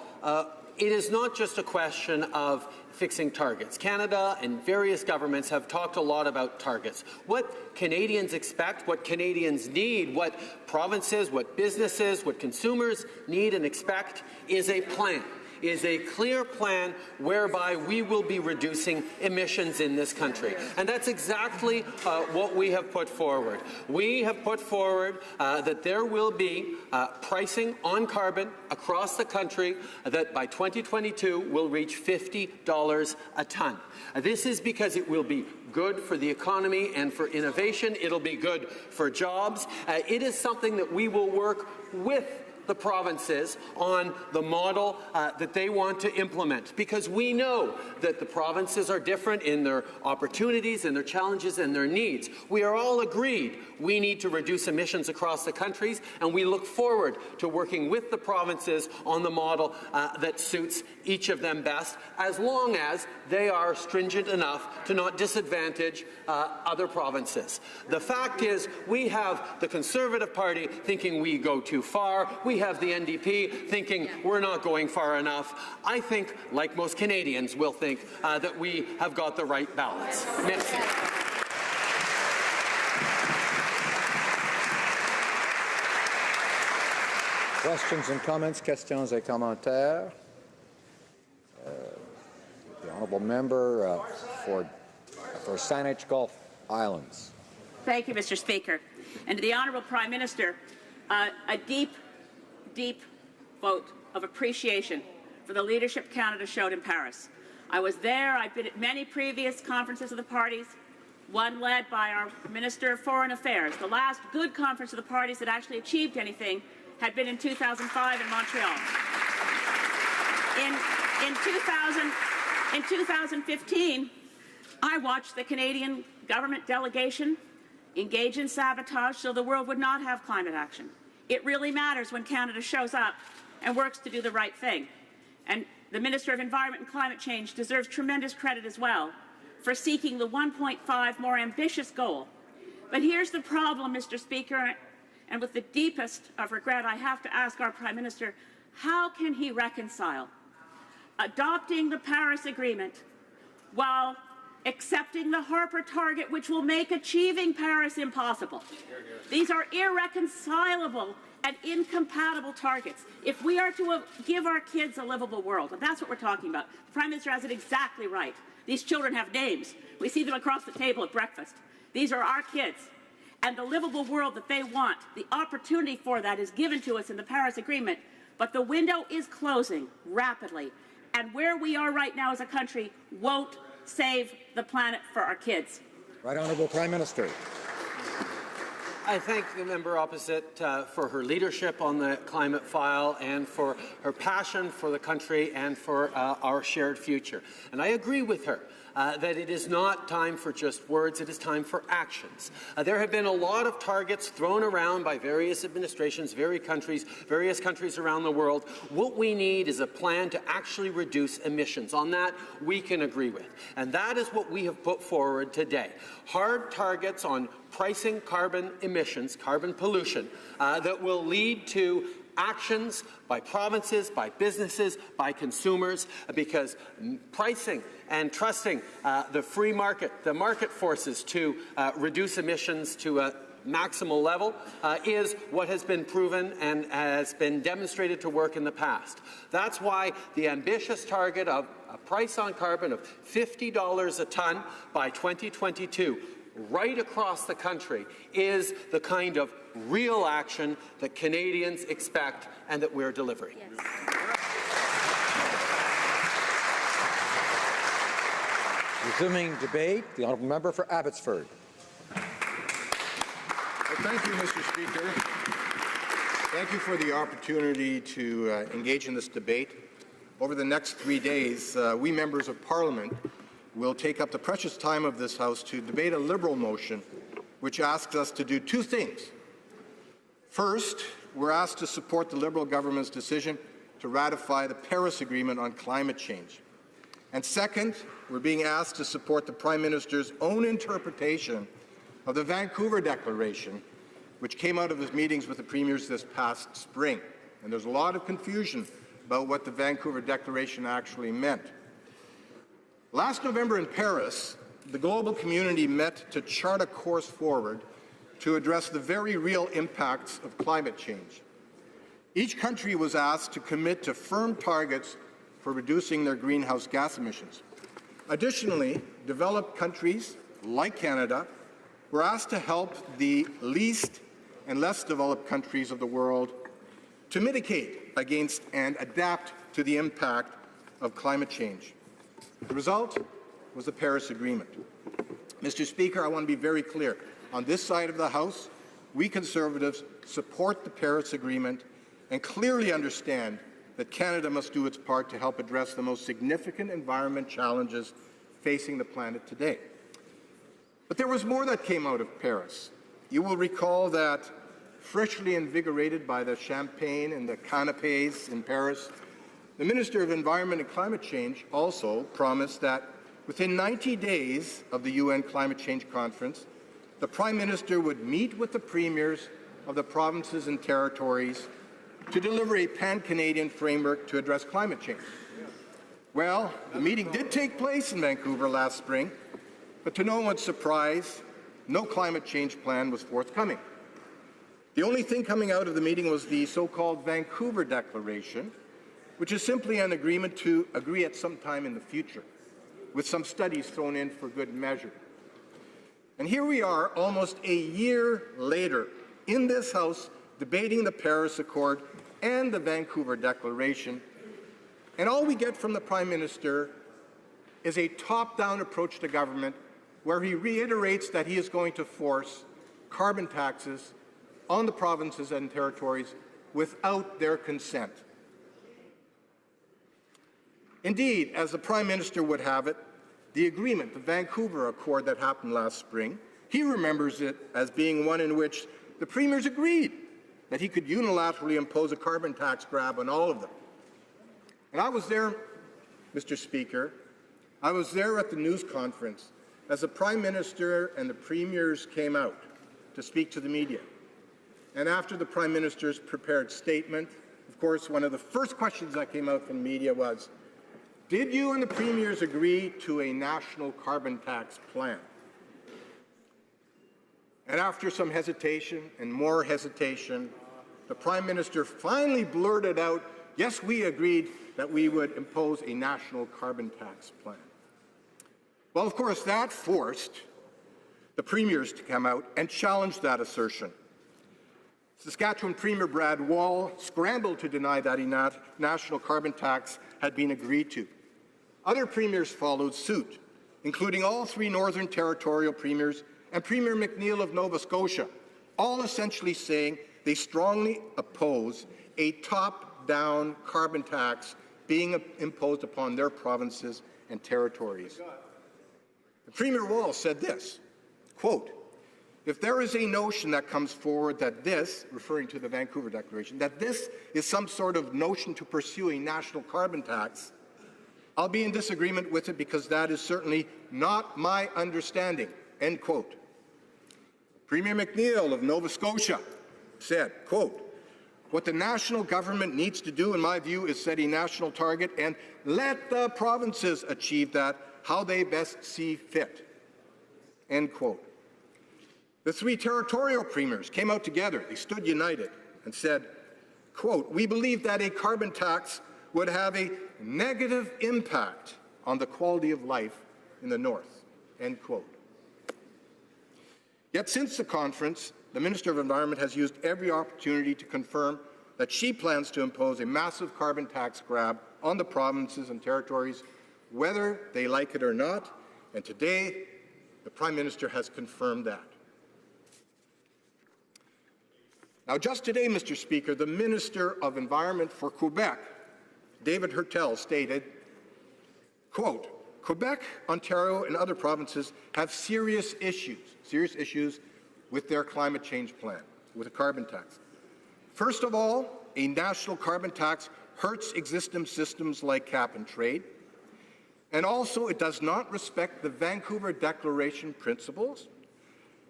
it is not just a question of fixing targets. Canada and various governments have talked a lot about targets. What Canadians expect, what Canadians need, what provinces, what businesses, what consumers need and expect is a plan. Is a clear plan whereby we will be reducing emissions in this country. And that's exactly what we have put forward. We have put forward that there will be pricing on carbon across the country that by 2022 will reach $50 a ton. This is because it will be good for the economy and for innovation. It'll be good for jobs. It is something that we will work with the provinces on the model that they want to implement, because we know that the provinces are different in their opportunities and their challenges and their needs. We are all agreed we need to reduce emissions across the countries, and we look forward to working with the provinces on the model that suits each of them best, as long as they are stringent enough to not disadvantage other provinces. The fact is, we have the Conservative Party thinking we go too far. We have the NDP thinking we're not going far enough. I think, like most Canadians, will think that we have got the right balance. Merci. Questions and comments, questions et commentaires. The honourable member for Saanich Gulf Islands. Thank you, Mr. Speaker. And to the Honourable Prime Minister, a deep vote of appreciation for the leadership Canada showed in Paris. I was there. I've been at many previous conferences of the parties, one led by our Minister of Foreign Affairs. The last good conference of the parties that actually achieved anything had been in 2005 in Montreal. In 2015, I watched the Canadian government delegation engage in sabotage so the world would not have climate action. It really matters when Canada shows up and works to do the right thing. And the Minister of Environment and Climate Change deserves tremendous credit as well for seeking the 1.5 more ambitious goal. But here's the problem, Mr. Speaker, and with the deepest of regret, I have to ask our Prime Minister, how can he reconcile adopting the Paris Agreement while accepting the Harper target, which will make achieving Paris impossible? These are irreconcilable and incompatible targets. If we are to give our kids a livable world, and that's what we're talking about, the Prime Minister has it exactly right. These children have names. We see them across the table at breakfast. These are our kids. And the livable world that they want, the opportunity for that is given to us in the Paris Agreement, but the window is closing rapidly. And where we are right now as a country won't save the planet for our kids. Right Honourable Prime Minister. I thank the member opposite for her leadership on the climate file and for her passion for the country and for our shared future. And I agree with her that it is not time for just words, it is time for actions. There have been a lot of targets thrown around by various administrations, various countries around the world. What we need is a plan to actually reduce emissions. On that, we can agree with. And that is what we have put forward today. Hard targets on pricing carbon emissions, carbon pollution, that will lead to actions by provinces, by businesses, by consumers, because pricing and trusting the free market, the market forces to reduce emissions to a maximal level is what has been proven and has been demonstrated to work in the past. That's why the ambitious target of a price on carbon of $50 a ton by 2022 right across the country is the kind of real action that Canadians expect and that we're delivering. Resuming debate, the honourable member for Abbotsford. Well, thank you, Mr. Speaker. Thank you for the opportunity to engage in this debate. Over the next 3 days, we members of Parliament will take up the precious time of this House to debate a Liberal motion which asks us to do two things. First, we're asked to support the Liberal government's decision to ratify the Paris Agreement on climate change. And second, we're being asked to support the Prime Minister's own interpretation of the Vancouver Declaration, which came out of his meetings with the premiers this past spring. And there's a lot of confusion about what the Vancouver Declaration actually meant. Last November in Paris, the global community met to chart a course forward to address the very real impacts of climate change. Each country was asked to commit to firm targets for reducing their greenhouse gas emissions. Additionally, developed countries, like Canada, were asked to help the least and less developed countries of the world to mitigate against and adapt to the impact of climate change. The result was the Paris Agreement. Mr. Speaker, I want to be very clear. On this side of the House, we Conservatives support the Paris Agreement and clearly understand that Canada must do its part to help address the most significant environment challenges facing the planet today. But there was more that came out of Paris. You will recall that, freshly invigorated by the champagne and the canapés in Paris, the Minister of Environment and Climate Change also promised that within 90 days of the UN Climate Change Conference, the Prime Minister would meet with the premiers of the provinces and territories to deliver a pan-Canadian framework to address climate change. Well, the meeting did take place in Vancouver last spring, but to no one's surprise, no climate change plan was forthcoming. The only thing coming out of the meeting was the so-called Vancouver Declaration, which is simply an agreement to agree at some time in the future, with some studies thrown in for good measure. And here we are, almost a year later, in this House, debating the Paris Accord and the Vancouver Declaration, and all we get from the Prime Minister is a top-down approach to government where he reiterates that he is going to force carbon taxes on the provinces and territories without their consent. Indeed, as the Prime Minister would have it, the agreement, the Vancouver Accord that happened last spring, he remembers it as being one in which the premiers agreed that he could unilaterally impose a carbon tax grab on all of them. And I was there, Mr. Speaker, I was there at the news conference as the Prime Minister and the premiers came out to speak to the media. And after the Prime Minister's prepared statement, of course, one of the first questions that came out from the media was, did you and the premiers agree to a national carbon tax plan? And after some hesitation and more hesitation, the Prime Minister finally blurted out, yes, we agreed that we would impose a national carbon tax plan. Well, of course, that forced the premiers to come out and challenge that assertion. Saskatchewan Premier Brad Wall scrambled to deny that a national carbon tax had been agreed to. Other premiers followed suit, including all three Northern Territorial premiers and Premier McNeil of Nova Scotia, all essentially saying they strongly oppose a top-down carbon tax being imposed upon their provinces and territories. The Premier Wall said this, quote, if there is a notion that comes forward that this, referring to the Vancouver Declaration, that this is some sort of notion to pursue a national carbon tax, I'll be in disagreement with it because that is certainly not my understanding, end quote. Premier McNeil of Nova Scotia said, quote, what the national government needs to do, in my view, is set a national target and let the provinces achieve that how they best see fit, end quote. The three territorial premiers came out together, they stood united and said, quote, we believe that a carbon tax would have a negative impact on the quality of life in the North, end quote. Yet since the conference, the Minister of Environment has used every opportunity to confirm that she plans to impose a massive carbon tax grab on the provinces and territories, whether they like it or not, and today the Prime Minister has confirmed that. Now, just today, Mr. Speaker, the Minister of Environment for Quebec, David Hertel, stated, quote, Quebec, Ontario, and other provinces have serious issues with their climate change plan, with a carbon tax. First of all, a national carbon tax hurts existing systems like cap and trade, and also it does not respect the Vancouver Declaration principles,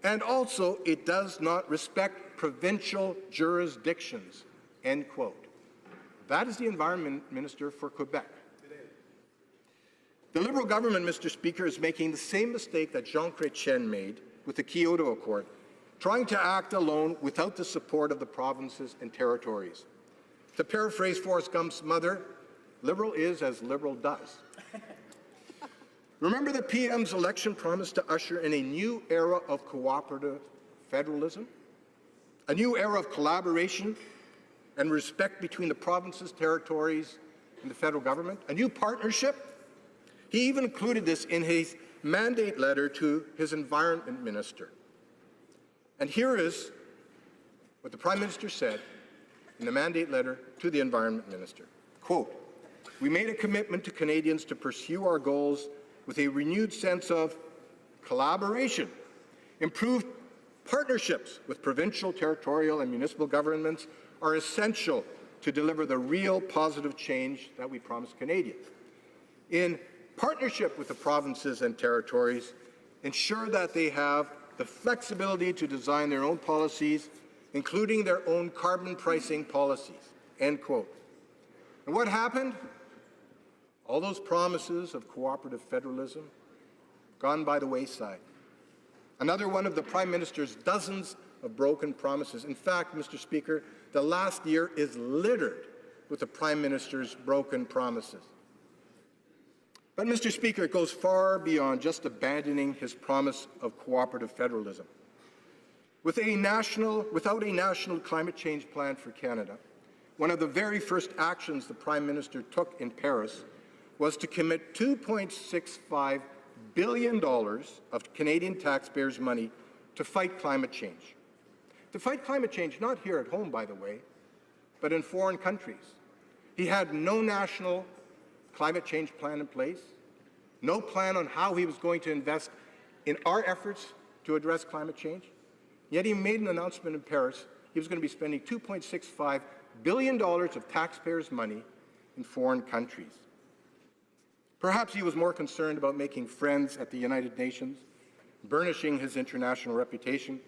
and also it does not respect provincial jurisdictions, end quote. That is the Environment Minister for Quebec. The Liberal government, Mr. Speaker, is making the same mistake that Jean Chrétien made with the Kyoto Accord, trying to act alone without the support of the provinces and territories. To paraphrase Forrest Gump's mother, Liberal is as Liberal does. Remember the PM's election promise to usher in a new era of cooperative federalism? A new era of collaboration and respect between the provinces, territories, and the federal government? A new partnership? He even included this in his mandate letter to his Environment Minister. And here is what the Prime Minister said in the mandate letter to the Environment Minister. Quote, we made a commitment to Canadians to pursue our goals with a renewed sense of collaboration, improved partnerships with provincial, territorial, and municipal governments are essential to deliver the real positive change that we promise Canadians. In partnership with the provinces and territories, ensure that they have the flexibility to design their own policies, including their own carbon pricing policies, end quote. And what happened? All those promises of cooperative federalism gone by the wayside. Another one of the Prime Minister's dozens of broken promises. In fact, Mr. Speaker, the last year is littered with the Prime Minister's broken promises. But, Mr. Speaker, it goes far beyond just abandoning his promise of cooperative federalism. Without a national climate change plan for Canada, one of the very first actions the Prime Minister took in Paris was to commit $2.65 billion of Canadian taxpayers' money to fight climate change. To fight climate change, not here at home, by the way, but in foreign countries. He had no national climate change plan in place, no plan on how he was going to invest in our efforts to address climate change. Yet he made an announcement in Paris he was going to be spending $2.65 billion of taxpayers' money in foreign countries. Perhaps he was more concerned about making friends at the United Nations, burnishing his international reputation,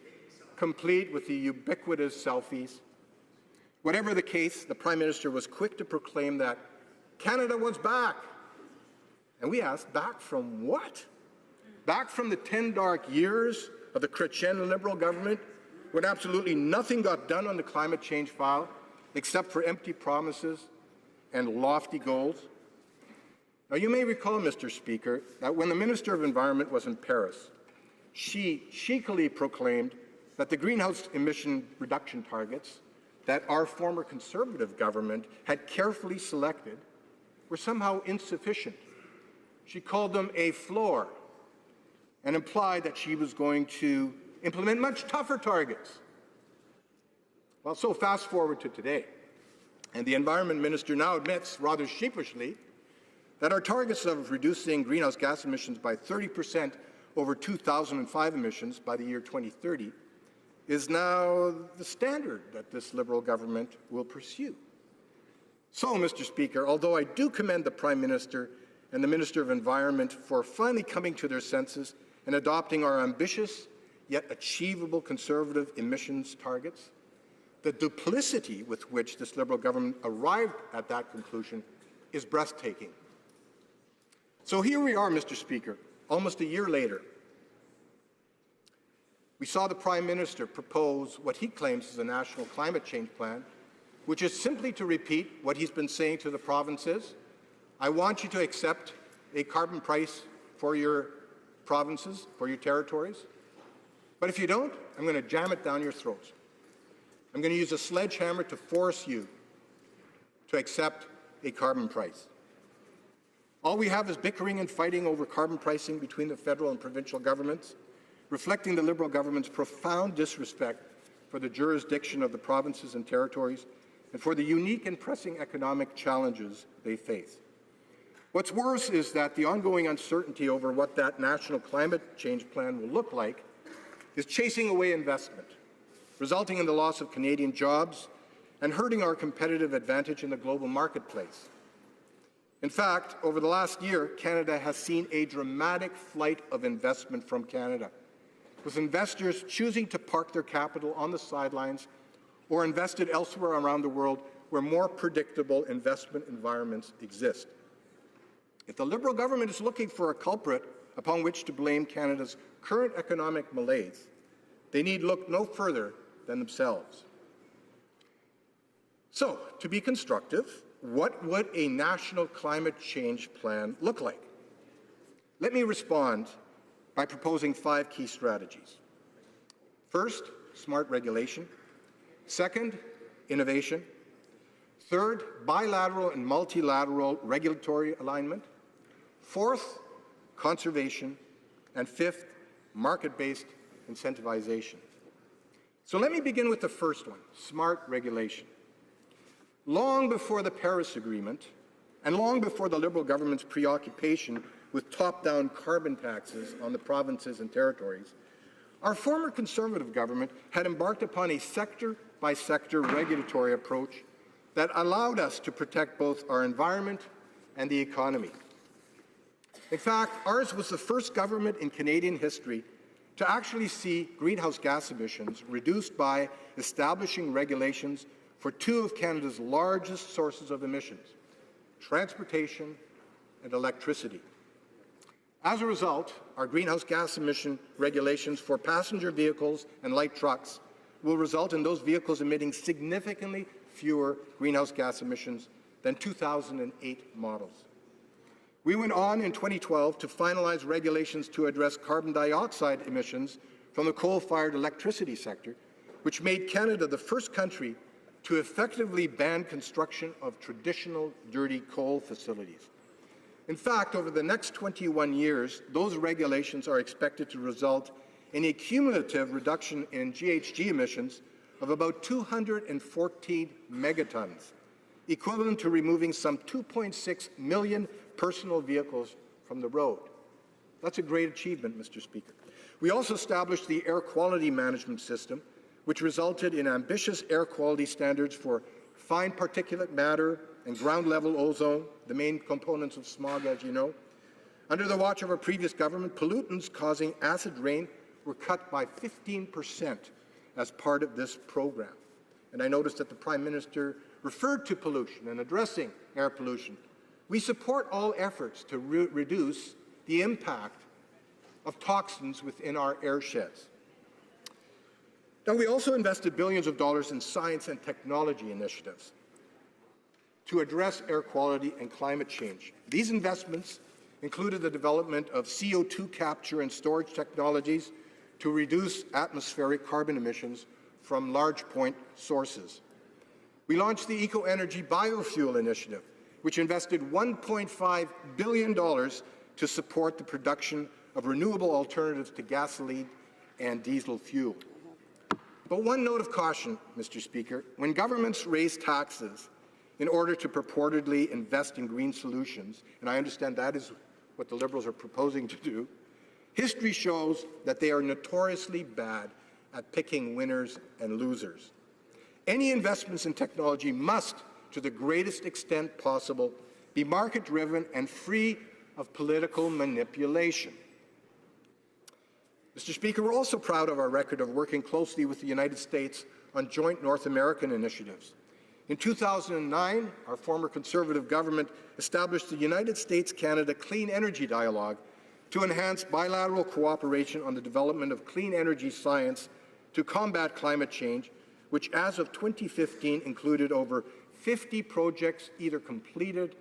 complete with the ubiquitous selfies. Whatever the case, the Prime Minister was quick to proclaim that Canada was back. And we asked, back from what? Back from the 10 dark years of the Chrétien Liberal government, when absolutely nothing got done on the climate change file, except for empty promises and lofty goals. Now, you may recall, Mr. Speaker, that when the Minister of Environment was in Paris, she cheekily proclaimed that the greenhouse emission reduction targets that our former Conservative government had carefully selected were somehow insufficient. She called them a floor and implied that she was going to implement much tougher targets. Well, so fast forward to today, and the Environment Minister now admits, rather sheepishly, that our targets of reducing greenhouse gas emissions by 30% over 2005 emissions by the year 2030 is now the standard that this Liberal government will pursue. So, Mr. Speaker, although I do commend the Prime Minister and the Minister of Environment for finally coming to their senses and adopting our ambitious yet achievable conservative emissions targets, the duplicity with which this Liberal government arrived at that conclusion is breathtaking. So here we are, Mr. Speaker, almost a year later. We saw the Prime Minister propose what he claims is a national climate change plan, which is simply to repeat what he's been saying to the provinces. I want you to accept a carbon price for your provinces, for your territories. But if you don't, I'm going to jam it down your throats. I'm going to use a sledgehammer to force you to accept a carbon price. All we have is bickering and fighting over carbon pricing between the federal and provincial governments, reflecting the Liberal government's profound disrespect for the jurisdiction of the provinces and territories and for the unique and pressing economic challenges they face. What's worse is that the ongoing uncertainty over what that national climate change plan will look like is chasing away investment, resulting in the loss of Canadian jobs and hurting our competitive advantage in the global marketplace. In fact, over the last year, Canada has seen a dramatic flight of investment from Canada, with investors choosing to park their capital on the sidelines or invested elsewhere around the world where more predictable investment environments exist. If the Liberal government is looking for a culprit upon which to blame Canada's current economic malaise, they need look no further than themselves. So, to be constructive, what would a national climate change plan look like? Let me respond by proposing 5 key strategies. First, smart regulation. Second, innovation. Third, bilateral and multilateral regulatory alignment. Fourth, conservation. And fifth, market-based incentivization. So let me begin with the first one, smart regulation. Long before the Paris Agreement, and long before the Liberal government's preoccupation with top-down carbon taxes on the provinces and territories, our former Conservative government had embarked upon a sector-by-sector regulatory approach that allowed us to protect both our environment and the economy. In fact, ours was the first government in Canadian history to actually see greenhouse gas emissions reduced by establishing regulations for 2 of Canada's largest sources of emissions, transportation and electricity. As a result, our greenhouse gas emission regulations for passenger vehicles and light trucks will result in those vehicles emitting significantly fewer greenhouse gas emissions than 2008 models. We went on in 2012 to finalize regulations to address carbon dioxide emissions from the coal-fired electricity sector, which made Canada the first country to effectively ban construction of traditional dirty coal facilities. In fact, over the next 21 years, those regulations are expected to result in a cumulative reduction in GHG emissions of about 214 megatons, equivalent to removing some 2.6 million personal vehicles from the road. That's a great achievement, Mr. Speaker. We also established the Air Quality Management System, which resulted in ambitious air quality standards for fine particulate matter and ground-level ozone, the main components of smog, as you know. Under the watch of our previous government, pollutants causing acid rain were cut by 15% as part of this program. And I noticed that the Prime Minister referred to pollution and addressing air pollution. We support all efforts to reduce the impact of toxins within our air sheds. Now, we also invested billions of dollars in science and technology initiatives to address air quality and climate change. These investments included the development of CO2 capture and storage technologies to reduce atmospheric carbon emissions from large point sources. We launched the Eco Energy Biofuel Initiative, which invested $1.5 billion to support the production of renewable alternatives to gasoline and diesel fuel. But one note of caution, Mr. Speaker, when governments raise taxes in order to purportedly invest in green solutions, and I understand that is what the Liberals are proposing to do, history shows that they are notoriously bad at picking winners and losers. Any investments in technology must, to the greatest extent possible, be market-driven and free of political manipulation. Mr. Speaker, we're also proud of our record of working closely with the United States on joint North American initiatives. In 2009, our former Conservative government established the United States-Canada Clean Energy Dialogue to enhance bilateral cooperation on the development of clean energy science to combat climate change, which as of 2015 included over 50 projects either completed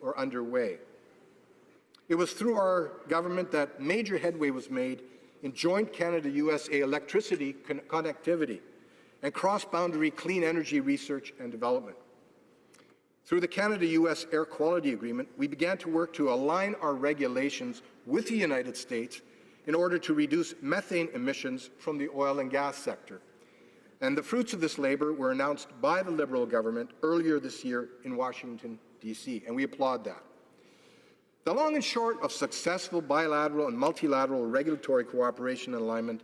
or underway. It was through our government that major headway was made in joint Canada-USA electricity connectivity and cross-boundary clean energy research and development. Through the Canada-US Air Quality Agreement, we began to work to align our regulations with the United States in order to reduce methane emissions from the oil and gas sector. And the fruits of this labor were announced by the Liberal government earlier this year in Washington, D.C., and we applaud that. The long and short of successful bilateral and multilateral regulatory cooperation and alignment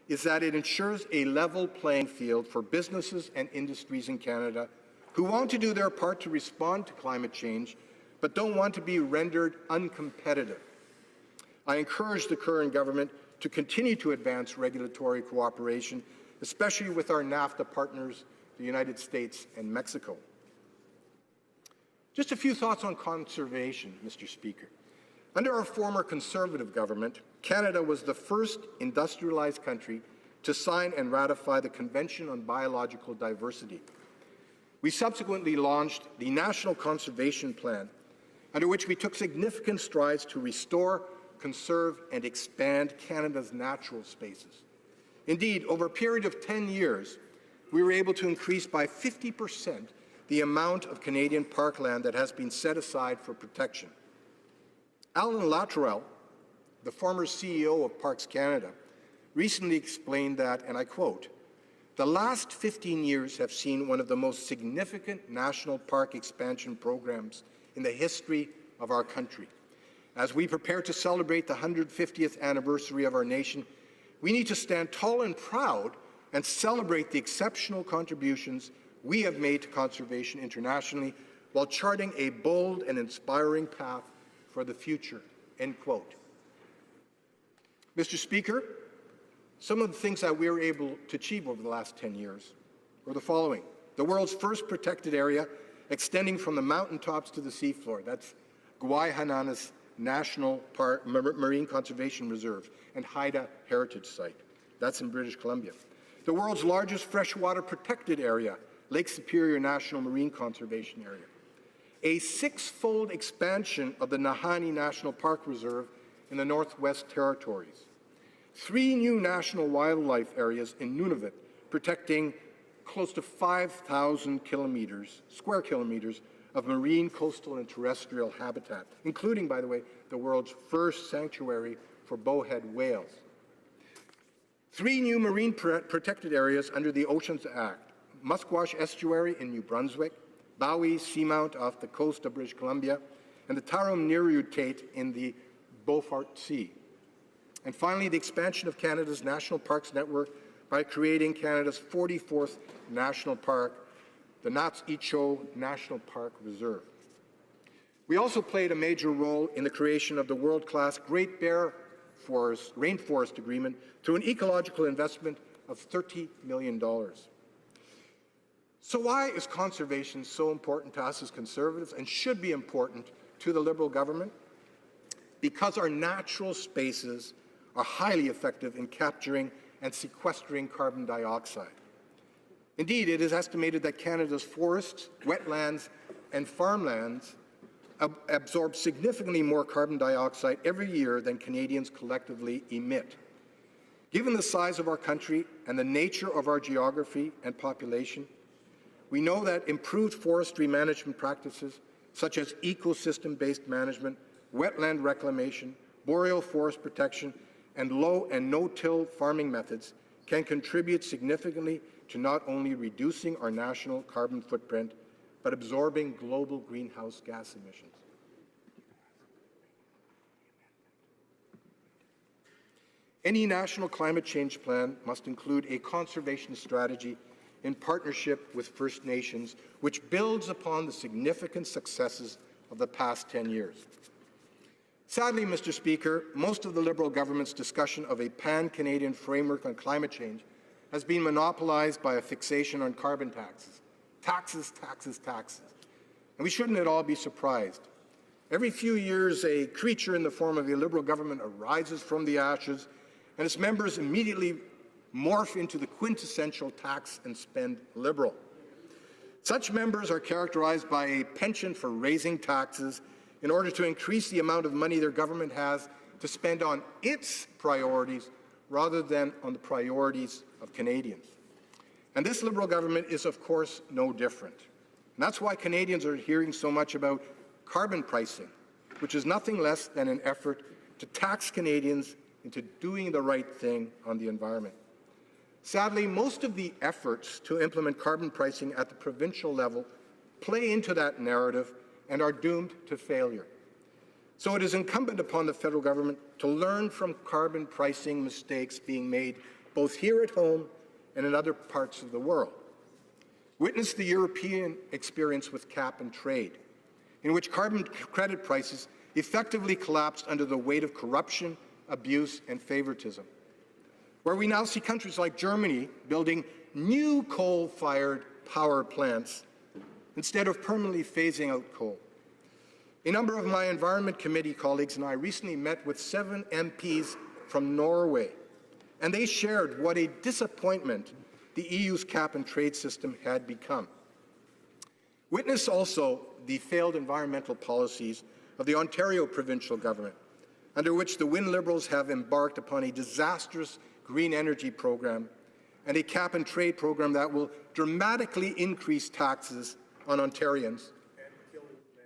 is that it ensures a level playing field for businesses and industries in Canada who want to do their part to respond to climate change, but don't want to be rendered uncompetitive. I encourage the current government to continue to advance regulatory cooperation, especially with our NAFTA partners, the United States and Mexico. Just a few thoughts on conservation, Mr. Speaker. Under our former Conservative government, Canada was the first industrialized country to sign and ratify the Convention on Biological Diversity. We subsequently launched the National Conservation Plan, under which we took significant strides to restore, conserve, and expand Canada's natural spaces. Indeed, over a period of 10 years, we were able to increase by 50% the amount of Canadian parkland that has been set aside for protection. Alan Lattrell, the former CEO of Parks Canada, recently explained that, and I quote, "The last 15 years have seen one of the most significant national park expansion programs in the history of our country. As we prepare to celebrate the 150th anniversary of our nation, we need to stand tall and proud and celebrate the exceptional contributions we have made to conservation internationally while charting a bold and inspiring path for the future," end quote. Mr. Speaker, some of the things that we were able to achieve over the last 10 years were the following. The world's first protected area extending from the mountaintops to the seafloor. That's Guayhananas National Park, Marine Conservation Reserve and Haida Heritage Site. That's in British Columbia. The world's largest freshwater protected area, Lake Superior National Marine Conservation Area. A six-fold expansion of the Nahanni National Park Reserve in the Northwest Territories. 3 new national wildlife areas in Nunavut, protecting close to 5,000 square kilometers of marine, coastal, and terrestrial habitat, including, by the way, the world's first sanctuary for bowhead whales. 3 new marine protected areas under the Oceans Act, Musquash Estuary in New Brunswick, Bowie Seamount off the coast of British Columbia, and the Tarum Nirutate in the Beaufort Sea. And finally, the expansion of Canada's National Parks Network by creating Canada's 44th national park, the Nats-Icho National Park Reserve. We also played a major role in the creation of the world-class Great Bear Rainforest Agreement through an ecological investment of $30 million. So why is conservation so important to us as Conservatives and should be important to the Liberal government? Because our natural spaces are highly effective in capturing and sequestering carbon dioxide. Indeed, it is estimated that Canada's forests, wetlands, and farmlands absorb significantly more carbon dioxide every year than Canadians collectively emit. Given the size of our country and the nature of our geography and population, we know that improved forestry management practices, such as ecosystem-based management, wetland reclamation, boreal forest protection, and low and no-till farming methods can contribute significantly to not only reducing our national carbon footprint, but absorbing global greenhouse gas emissions. Any national climate change plan must include a conservation strategy in partnership with First Nations, which builds upon the significant successes of the past 10 years. Sadly, Mr. Speaker, most of the Liberal government's discussion of a pan-Canadian framework on climate change has been monopolized by a fixation on carbon taxes. Taxes, taxes, taxes. And we shouldn't at all be surprised. Every few years, a creature in the form of a Liberal government arises from the ashes, and its members immediately morph into the quintessential tax and spend Liberal. Such members are characterized by a penchant for raising taxes in order to increase the amount of money their government has to spend on its priorities rather than on the priorities of Canadians. And this Liberal government is, of course, no different. And that's why Canadians are hearing so much about carbon pricing, which is nothing less than an effort to tax Canadians into doing the right thing on the environment. Sadly, most of the efforts to implement carbon pricing at the provincial level play into that narrative and are doomed to failure. So it is incumbent upon the federal government to learn from carbon pricing mistakes being made both here at home and in other parts of the world. Witness the European experience with cap and trade, in which carbon credit prices effectively collapsed under the weight of corruption, abuse, and favoritism. Where we now see countries like Germany building new coal-fired power plants instead of permanently phasing out coal. A number of my Environment Committee colleagues and I recently met with 7 MPs from Norway, and they shared what a disappointment the EU's cap and trade system had become. Witness also the failed environmental policies of the Ontario provincial government, under which the Wynne Liberals have embarked upon a disastrous green energy program and a cap and trade program that will dramatically increase taxes on Ontarians.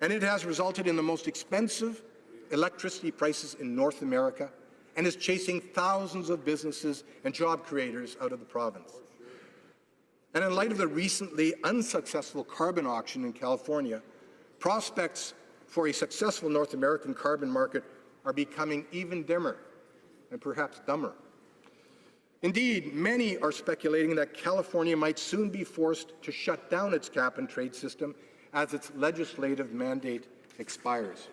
And it has resulted in the most expensive electricity prices in North America and is chasing thousands of businesses and job creators out of the province. And in light of the recently unsuccessful carbon auction in California, prospects for a successful North American carbon market are becoming even dimmer and perhaps dumber. Indeed, many are speculating that California might soon be forced to shut down its cap and trade system as its legislative mandate expires.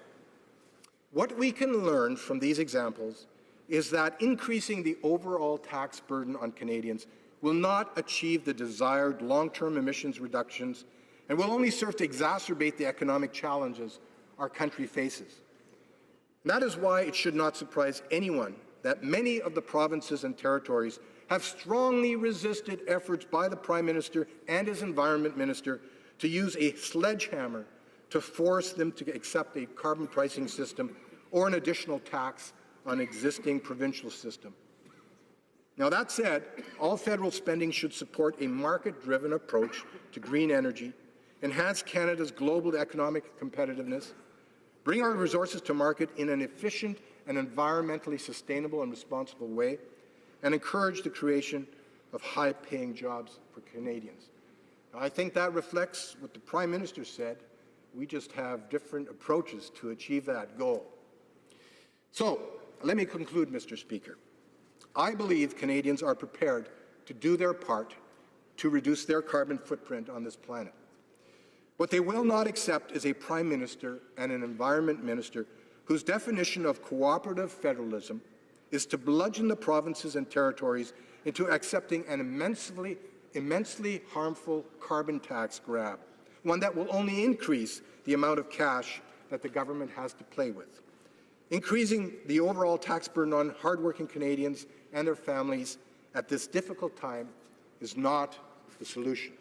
What we can learn from these examples is that increasing the overall tax burden on Canadians will not achieve the desired long-term emissions reductions and will only serve to exacerbate the economic challenges our country faces. And that is why it should not surprise anyone that many of the provinces and territories have strongly resisted efforts by the Prime Minister and his Environment Minister to use a sledgehammer to force them to accept a carbon pricing system or an additional tax on existing provincial system. Now, that said, all federal spending should support a market-driven approach to green energy, enhance Canada's global economic competitiveness, bring our resources to market in an efficient and environmentally sustainable and responsible way, and encourage the creation of high-paying jobs for Canadians. Now, I think that reflects what the Prime Minister said. We just have different approaches to achieve that goal. So, let me conclude, Mr. Speaker. I believe Canadians are prepared to do their part to reduce their carbon footprint on this planet. What they will not accept is a Prime Minister and an Environment Minister whose definition of cooperative federalism is to bludgeon the provinces and territories into accepting an immensely harmful carbon tax grab, one that will only increase the amount of cash that the government has to play with. Increasing the overall tax burden on hardworking Canadians and their families at this difficult time is not the solution.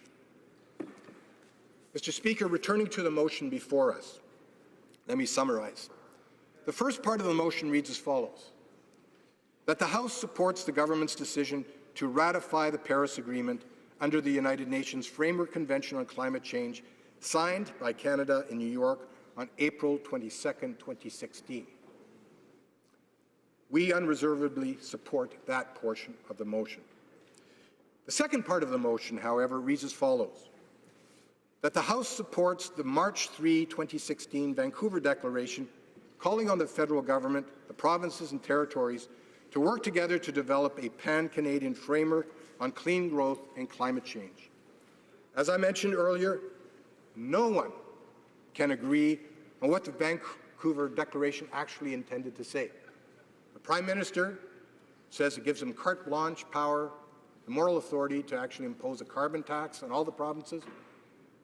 Mr. Speaker, returning to the motion before us, let me summarize. The first part of the motion reads as follows: that the House supports the government's decision to ratify the Paris Agreement under the United Nations Framework Convention on Climate Change, signed by Canada in New York on April 22, 2016. We unreservedly support that portion of the motion. The second part of the motion, however, reads as follows: that the House supports the March 3, 2016 Vancouver Declaration calling on the federal government, the provinces and territories to work together to develop a pan-Canadian framework on clean growth and climate change. As I mentioned earlier, no one can agree on what the Vancouver Declaration actually intended to say. The Prime Minister says it gives him carte blanche power, the moral authority to actually impose a carbon tax on all the provinces.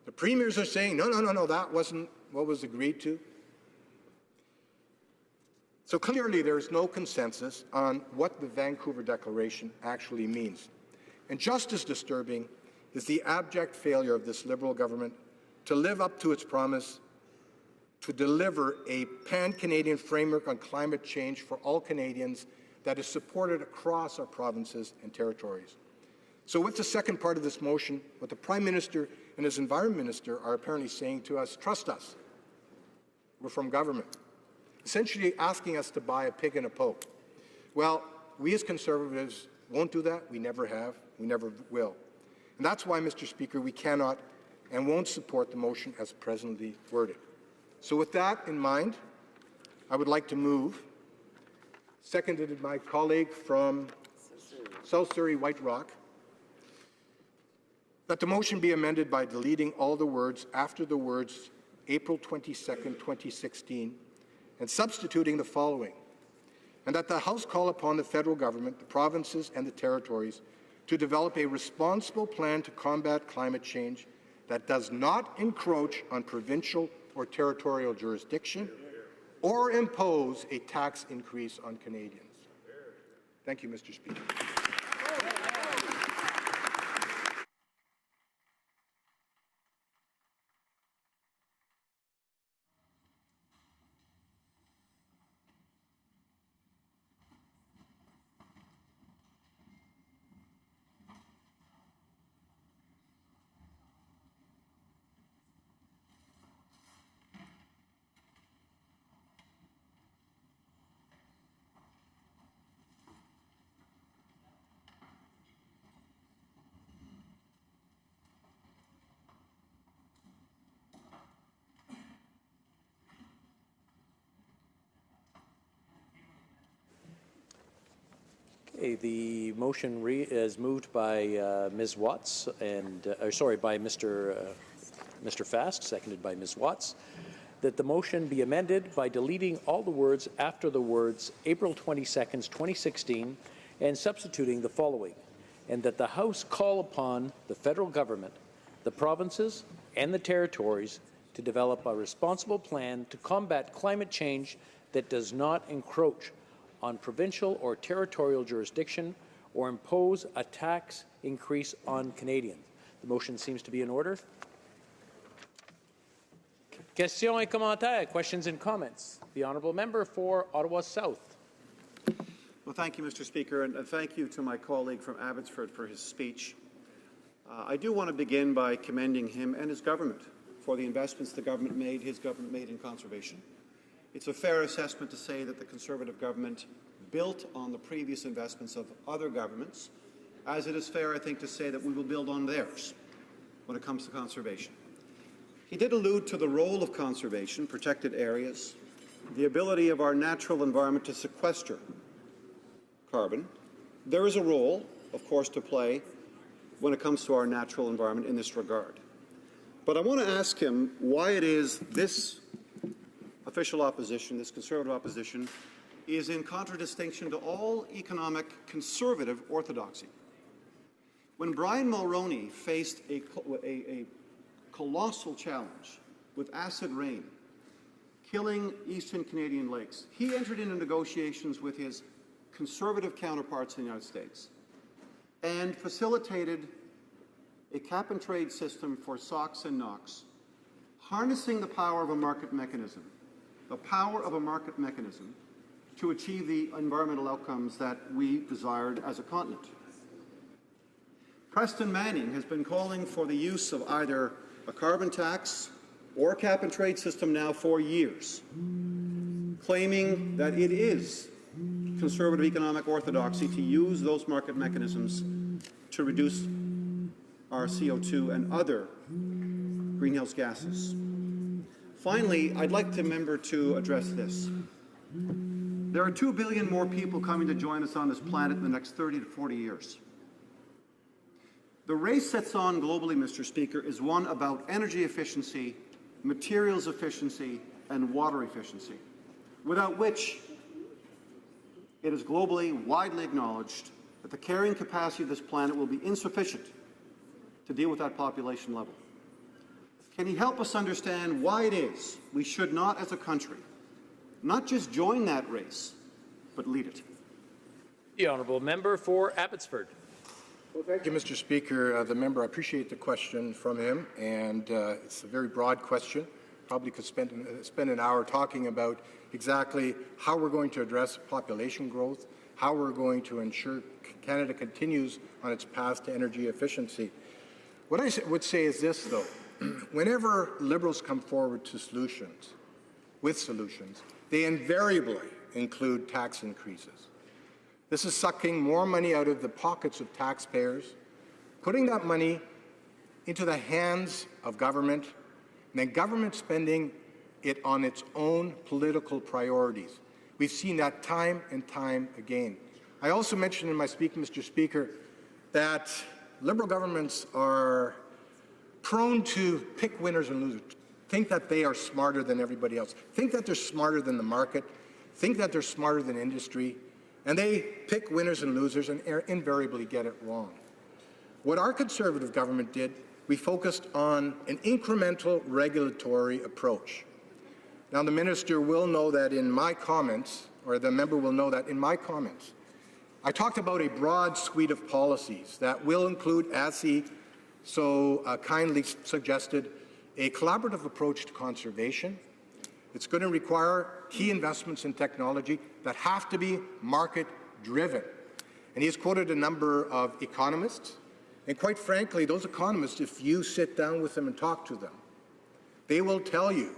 The premiers are saying, no, that wasn't what was agreed to. So clearly there is no consensus on what the Vancouver Declaration actually means. And just as disturbing is the abject failure of this Liberal government to live up to its promise to deliver a pan-Canadian framework on climate change for all Canadians that is supported across our provinces and territories. So with the second part of this motion, what the Prime Minister and his Environment Minister are apparently saying to us, trust us, we're from government, essentially asking us to buy a pig in a poke. Well, we as Conservatives won't do that. We never have. We never will. And that's why, Mr. Speaker, we cannot and won't support the motion as presently worded. So with that in mind, I would like to move, seconded by my colleague from South Surrey White Rock, that the motion be amended by deleting all the words after the words April 22nd, 2016, and substituting the following, and that the House call upon the federal government, the provinces and the territories to develop a responsible plan to combat climate change that does not encroach on provincial or territorial jurisdiction or impose a tax increase on Canadians. Thank you, Mr. Speaker. Okay, the motion is moved by Ms. Watts and, by Mr. Fast, seconded by Ms. Watts, that the motion be amended by deleting all the words after the words April 22nd, 2016, and substituting the following, and that the House call upon the federal government, the provinces, and the territories to develop a responsible plan to combat climate change that does not encroach on provincial or territorial jurisdiction or impose a tax increase on Canadians. The motion seems to be in order. Questions et commentaires, questions and comments. The honourable member for Ottawa South. Well, thank you, Mr. Speaker, and thank you to my colleague from Abbotsford for his speech. I do want to begin by commending him and his government for the investments his government made in conservation. It's a fair assessment to say that the Conservative government built on the previous investments of other governments, as it is fair, I think, to say that we will build on theirs when it comes to conservation. He did allude to the role of conservation, protected areas, the ability of our natural environment to sequester carbon. There is a role, of course, to play when it comes to our natural environment in this regard. But I want to ask him why it is this official opposition, this Conservative opposition, is in contradistinction to all economic conservative orthodoxy. When Brian Mulroney faced a colossal challenge with acid rain killing eastern Canadian lakes, he entered into negotiations with his conservative counterparts in the United States and facilitated a cap-and-trade system for SOx and NOx, harnessing the power of a market mechanism, to achieve the environmental outcomes that we desired as a continent. Preston Manning has been calling for the use of either a carbon tax or a cap-and-trade system now for years, claiming that it is conservative economic orthodoxy to use those market mechanisms to reduce our CO2 and other greenhouse gases. Finally, I'd like the member to address this. There are 2 billion more people coming to join us on this planet in the next 30 to 40 years. The race that's on globally, Mr. Speaker, is one about energy efficiency, materials efficiency, and water efficiency, without which it is globally widely acknowledged that the carrying capacity of this planet will be insufficient to deal with that population level. Can he help us understand why it is we should not, as a country, not just join that race, but lead it? The honourable member for Abbotsford. Well, thank you, Mr. Speaker. The member, I appreciate the question from him, and it's a very broad question. Probably could spend an hour talking about exactly how we're going to address population growth, how we're going to ensure Canada continues on its path to energy efficiency. What I would say is this, though. Whenever Liberals come forward to solutions, they invariably include tax increases. This is sucking more money out of the pockets of taxpayers, putting that money into the hands of government, and then government spending it on its own political priorities. We've seen that time and time again. I also mentioned in my speaking, Mr. Speaker, that Liberal governments are prone to pick winners and losers, think that they are smarter than everybody else, think that they're smarter than the market, think that they're smarter than industry, and they pick winners and losers and invariably get it wrong. What our Conservative government did, we focused on an incremental regulatory approach. Now, the minister will know that in my comments, or the member will know that in my comments, I talked about a broad suite of policies that will include, as he so kindly suggested, a collaborative approach to conservation. It's going to require key investments in technology that have to be market-driven. And he has quoted a number of economists. And quite frankly, those economists, if you sit down with them and talk to them, they will tell you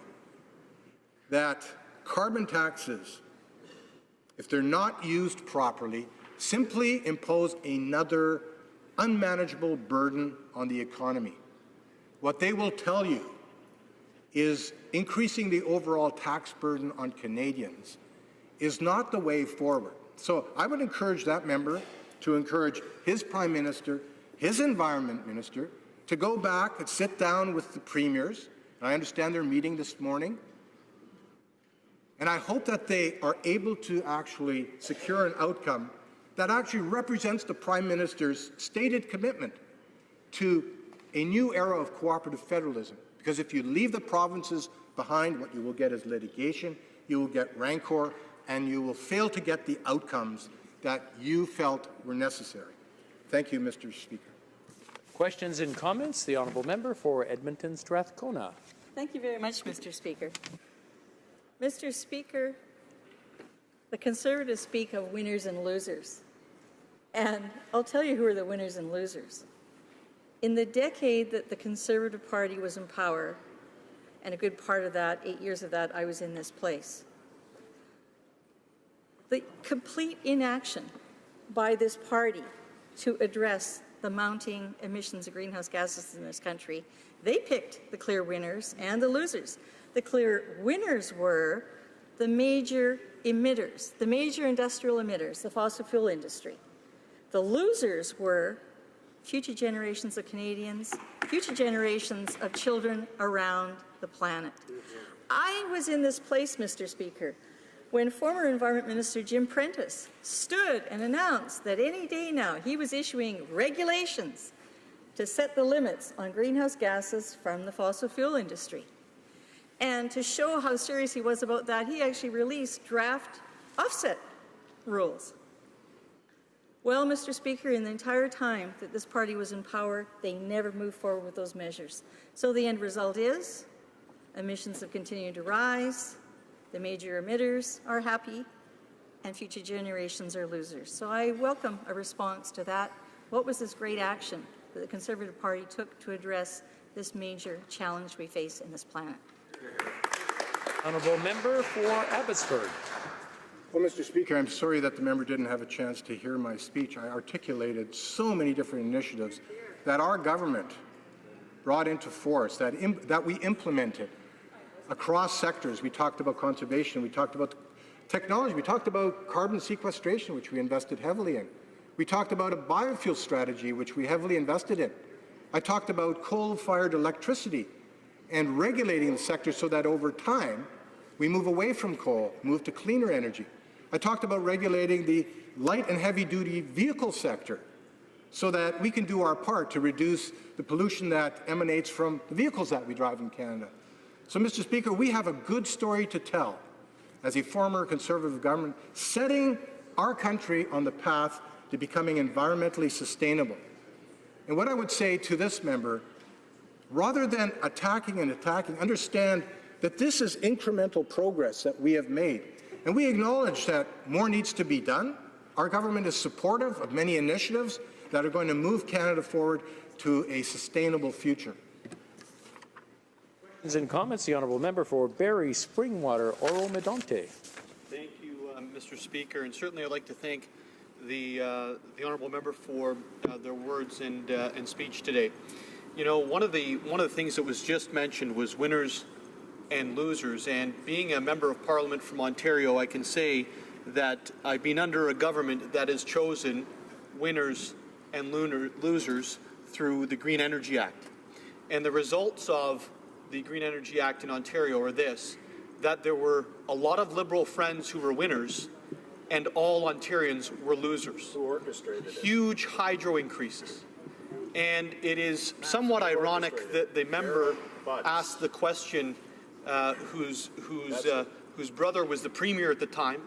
that carbon taxes, if they're not used properly, simply impose another unmanageable burden on the economy. What they will tell you is increasing the overall tax burden on Canadians is not the way forward. So I would encourage that member to encourage his Prime Minister, his Environment Minister, to go back and sit down with the premiers. And I understand they're meeting this morning. And I hope that they are able to actually secure an outcome that actually represents the Prime Minister's stated commitment to a new era of cooperative federalism. Because if you leave the provinces behind, what you will get is litigation, you will get rancor, and you will fail to get the outcomes that you felt were necessary. Thank you, Mr. Speaker. Questions and comments? The Honourable Member for Edmonton Strathcona. Thank you very much, Mr. Speaker. Mr. Speaker, the Conservatives speak of winners and losers. And I'll tell you who are the winners and losers. In the decade that the Conservative Party was in power, and a good part of that, 8 years of that, I was in this place, the complete inaction by this party to address the mounting emissions of greenhouse gases in this country, they picked the clear winners and the losers. The clear winners were the major emitters, the major industrial emitters, the fossil fuel industry. The losers were future generations of Canadians, future generations of children around the planet. I was in this place, Mr. Speaker, when former Environment Minister Jim Prentice stood and announced that any day now he was issuing regulations to set the limits on greenhouse gases from the fossil fuel industry. And to show how serious he was about that, he actually released draft offset rules. Well, Mr. Speaker, in the entire time that this party was in power, they never moved forward with those measures. So the end result is emissions have continued to rise, the major emitters are happy, and future generations are losers. So I welcome a response to that. What was this great action that the Conservative Party took to address this major challenge we face in this planet? Honourable Member for Abbotsford. Well, Mr. Speaker, I'm sorry that the member didn't have a chance to hear my speech. I articulated so many different initiatives that our government brought into force, that we implemented across sectors. We talked about conservation, we talked about technology, we talked about carbon sequestration, which we invested heavily in. We talked about a biofuel strategy, which we heavily invested in. I talked about coal-fired electricity and regulating the sector so that over time we move away from coal, move to cleaner energy. I talked about regulating the light and heavy-duty vehicle sector so that we can do our part to reduce the pollution that emanates from the vehicles that we drive in Canada. So, Mr. Speaker, we have a good story to tell as a former Conservative government, setting our country on the path to becoming environmentally sustainable. And what I would say to this member, rather than attacking, understand that this is incremental progress that we have made. And we acknowledge that more needs to be done, Our government is supportive of many initiatives that are going to move Canada forward to a sustainable future. Questions and comments. The honourable member for Barrie, Springwater, Oro Medonte. Thank you, Mr. Speaker, and certainly I'd like to thank the honourable member for their words and speech today. You know, one of the things that was just mentioned was winners and losers, and being a member of Parliament from Ontario, I can say that I've been under a government that has chosen winners and losers through the Green Energy Act. And the results of the Green Energy Act in Ontario are this, that there were a lot of Liberal friends who were winners and all Ontarians were losers. Who orchestrated it? Huge hydro increases. And it is somewhat ironic that the member asked the question whose brother was the Premier at the time.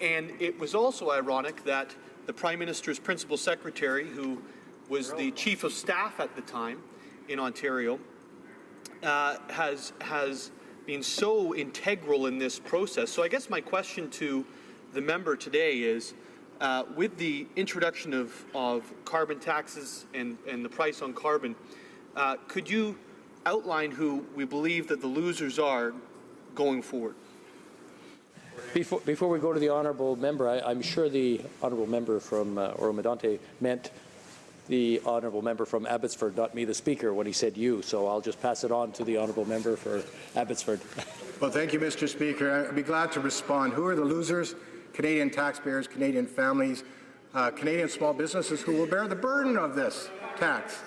And it was also ironic that the Prime Minister's Principal Secretary, who was the Chief of Staff at the time in Ontario, has been so integral in this process. So I guess my question to the member today is, with the introduction of carbon taxes and the price on carbon, could you outline who we believe that the losers are going forward? Before we go to the honourable member, I'm sure the honourable member from Oro Medonte meant the honourable member from Abbotsford, not me, the Speaker, when he said you. So I'll just pass it on to the honourable member for Abbotsford. Well, thank you, Mr. Speaker. I'd be glad to respond. Who are the losers? Canadian taxpayers, Canadian families, Canadian small businesses who will bear the burden of this tax.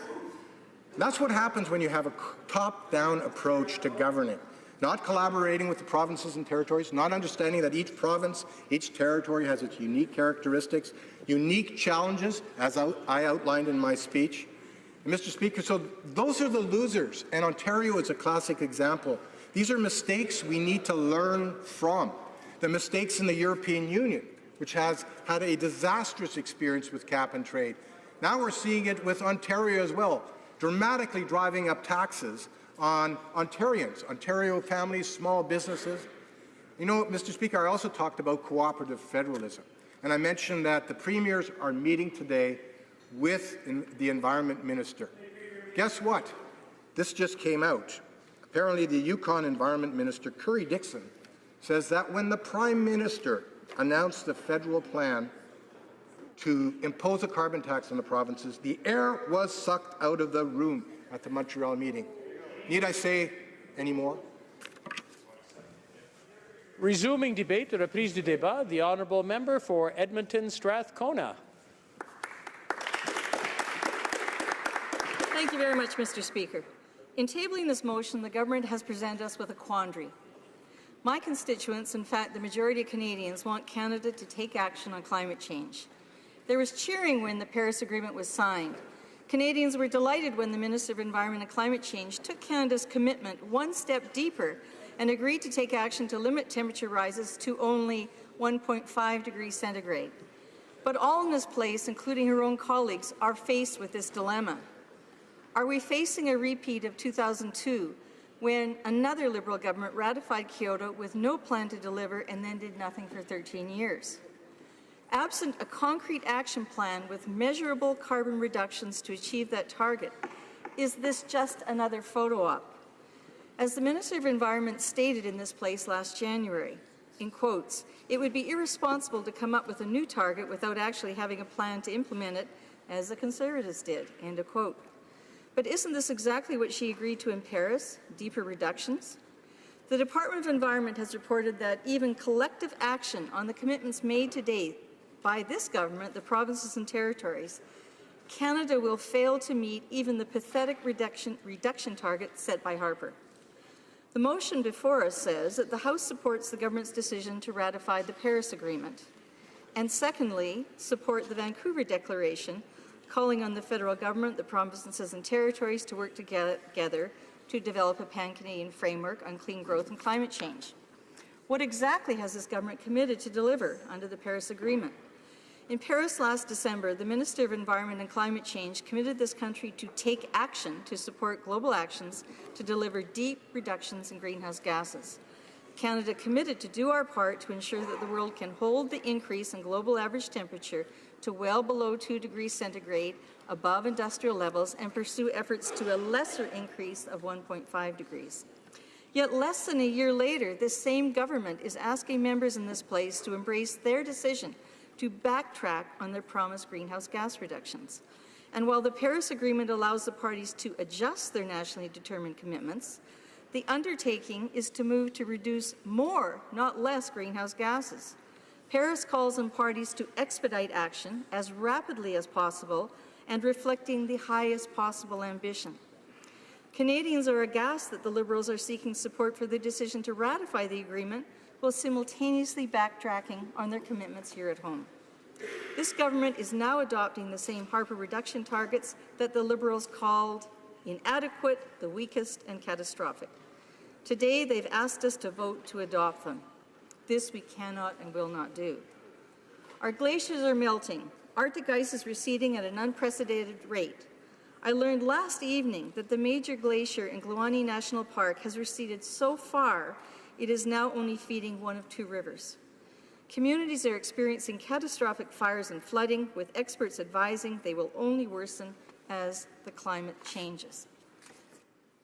That's what happens when you have a top-down approach to governing. Not collaborating with the provinces and territories, not understanding that each province, each territory has its unique characteristics, unique challenges, as I outlined in my speech. And Mr. Speaker, so those are the losers, and Ontario is a classic example. These are mistakes we need to learn from. The mistakes in the European Union, which has had a disastrous experience with cap and trade. Now we're seeing it with Ontario as well, dramatically driving up taxes on Ontarians, Ontario families, small businesses. You know, Mr. Speaker, I also talked about cooperative federalism, and I mentioned that the premiers are meeting today with the Environment Minister. Guess what? This just came out. Apparently, the Yukon Environment Minister, Curry Dixon, says that when the Prime Minister announced the federal plan to impose a carbon tax on the provinces, the air was sucked out of the room at the Montreal meeting. Need I say any more? Resuming debate, the reprise du débat, the honourable member for Edmonton Strathcona. Thank you very much, Mr. Speaker. In tabling this motion, the government has presented us with a quandary. My constituents, in fact the majority of Canadians, want Canada to take action on climate change. There was cheering when the Paris Agreement was signed. Canadians were delighted when the Minister of Environment and Climate Change took Canada's commitment one step deeper and agreed to take action to limit temperature rises to only 1.5 degrees centigrade. But all in this place, including her own colleagues, are faced with this dilemma. Are we facing a repeat of 2002, when another Liberal government ratified Kyoto with no plan to deliver and then did nothing for 13 years? Absent a concrete action plan with measurable carbon reductions to achieve that target, is this just another photo op? As the Minister of Environment stated in this place last January, in quotes, it would be irresponsible to come up with a new target without actually having a plan to implement it, as the Conservatives did, end of quote. But isn't this exactly what she agreed to in Paris, deeper reductions? The Department of Environment has reported that even collective action on the commitments made to date by this government, the provinces and territories, Canada will fail to meet even the pathetic reduction target set by Harper. The motion before us says that the House supports the government's decision to ratify the Paris Agreement, and secondly, support the Vancouver Declaration, calling on the federal government, the provinces and territories to work together to develop a pan-Canadian framework on clean growth and climate change. What exactly has this government committed to deliver under the Paris Agreement? In Paris last December, the Minister of Environment and Climate Change committed this country to take action to support global actions to deliver deep reductions in greenhouse gases. Canada committed to do our part to ensure that the world can hold the increase in global average temperature to well below 2 degrees centigrade above industrial levels and pursue efforts to a lesser increase of 1.5 degrees. Yet less than a year later, this same government is asking members in this place to embrace their decision to backtrack on their promised greenhouse gas reductions. And while the Paris Agreement allows the parties to adjust their nationally determined commitments, the undertaking is to move to reduce more, not less, greenhouse gases. Paris calls on parties to expedite action as rapidly as possible and reflecting the highest possible ambition. Canadians are aghast that the Liberals are seeking support for the decision to ratify the agreement while simultaneously backtracking on their commitments here at home. This government is now adopting the same Harper reduction targets that the Liberals called inadequate, the weakest, and catastrophic. Today, they've asked us to vote to adopt them. This we cannot and will not do. Our glaciers are melting. Arctic ice is receding at an unprecedented rate. I learned last evening that the major glacier in Gluani National Park has receded so far it is now only feeding one of 2 rivers. Communities are experiencing catastrophic fires and flooding, with experts advising they will only worsen as the climate changes.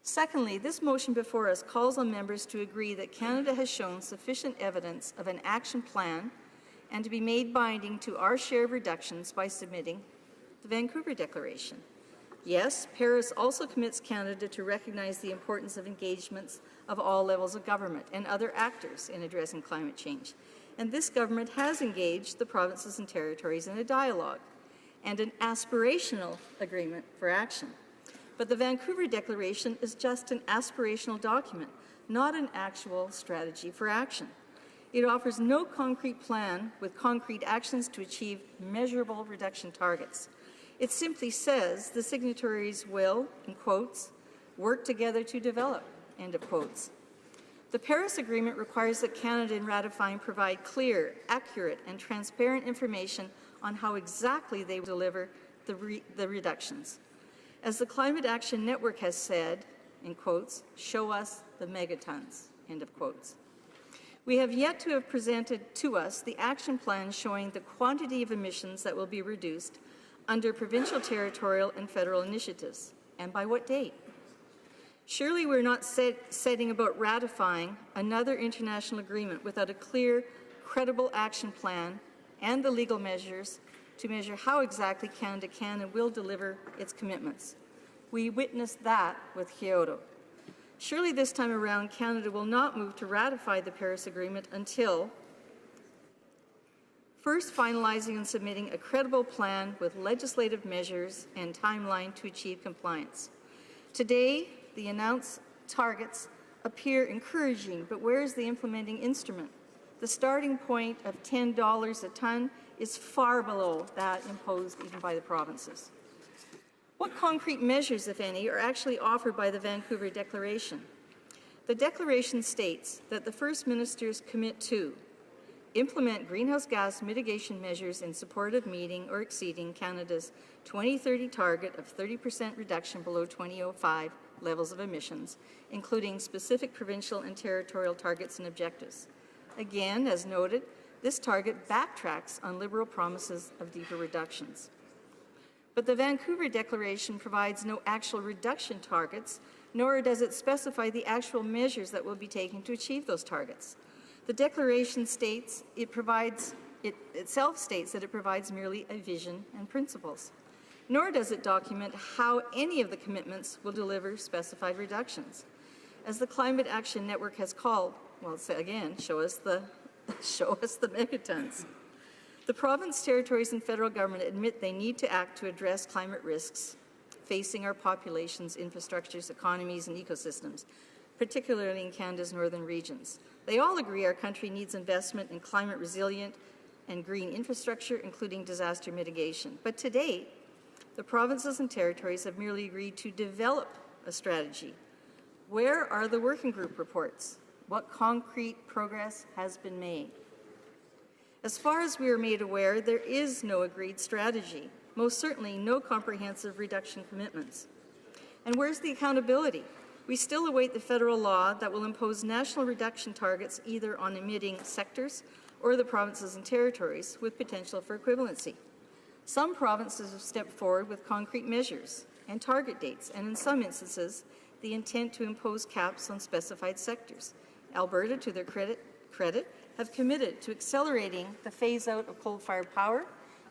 Secondly, this motion before us calls on members to agree that Canada has shown sufficient evidence of an action plan and to be made binding to our share of reductions by submitting the Vancouver Declaration. Yes, Paris also commits Canada to recognize the importance of engagements of all levels of government and other actors in addressing climate change. And this government has engaged the provinces and territories in a dialogue and an aspirational agreement for action. But the Vancouver Declaration is just an aspirational document, not an actual strategy for action. It offers no concrete plan with concrete actions to achieve measurable reduction targets. It simply says the signatories will, in quotes, work together to develop, end of quotes. The Paris Agreement requires that Canada, in ratifying, provide clear, accurate, and transparent information on how exactly they will deliver the reductions. As the Climate Action Network has said, in quotes, show us the megatons, end of quotes. We have yet to have presented to us the action plan showing the quantity of emissions that will be reduced under provincial, territorial, and federal initiatives, and by what date. Surely we're not setting about ratifying another international agreement without a clear, credible action plan and the legal measures to measure how exactly Canada can and will deliver its commitments. We witnessed that with Kyoto. Surely this time around, Canada will not move to ratify the Paris Agreement until first finalizing and submitting a credible plan with legislative measures and timeline to achieve compliance. Today, the announced targets appear encouraging, but where is the implementing instrument? The starting point of $10 a tonne is far below that imposed even by the provinces. What concrete measures, if any, are actually offered by the Vancouver Declaration? The Declaration states that the First Ministers commit to implement greenhouse gas mitigation measures in support of meeting or exceeding Canada's 2030 target of 30% reduction below 2005 levels of emissions, including specific provincial and territorial targets and objectives. Again, as noted, this target backtracks on Liberal promises of deeper reductions. But the Vancouver Declaration provides no actual reduction targets, nor does it specify the actual measures that will be taken to achieve those targets. The Declaration states itself states that it provides merely a vision and principles, nor does it document how any of the commitments will deliver specified reductions. As the Climate Action Network has called, well, again, show us the megatons. The province, territories, and federal government admit they need to act to address climate risks facing our populations, infrastructures, economies, and ecosystems, particularly in Canada's northern regions. They all agree our country needs investment in climate resilient and green infrastructure, including disaster mitigation. But to date, the provinces and territories have merely agreed to develop a strategy. Where are the working group reports? What concrete progress has been made? As far as we are made aware, there is no agreed strategy, most certainly no comprehensive reduction commitments. And where's the accountability? We still await the federal law that will impose national reduction targets either on emitting sectors or the provinces and territories with potential for equivalency. Some provinces have stepped forward with concrete measures and target dates, and in some instances, the intent to impose caps on specified sectors. Alberta, to their credit, have committed to accelerating the phase-out of coal-fired power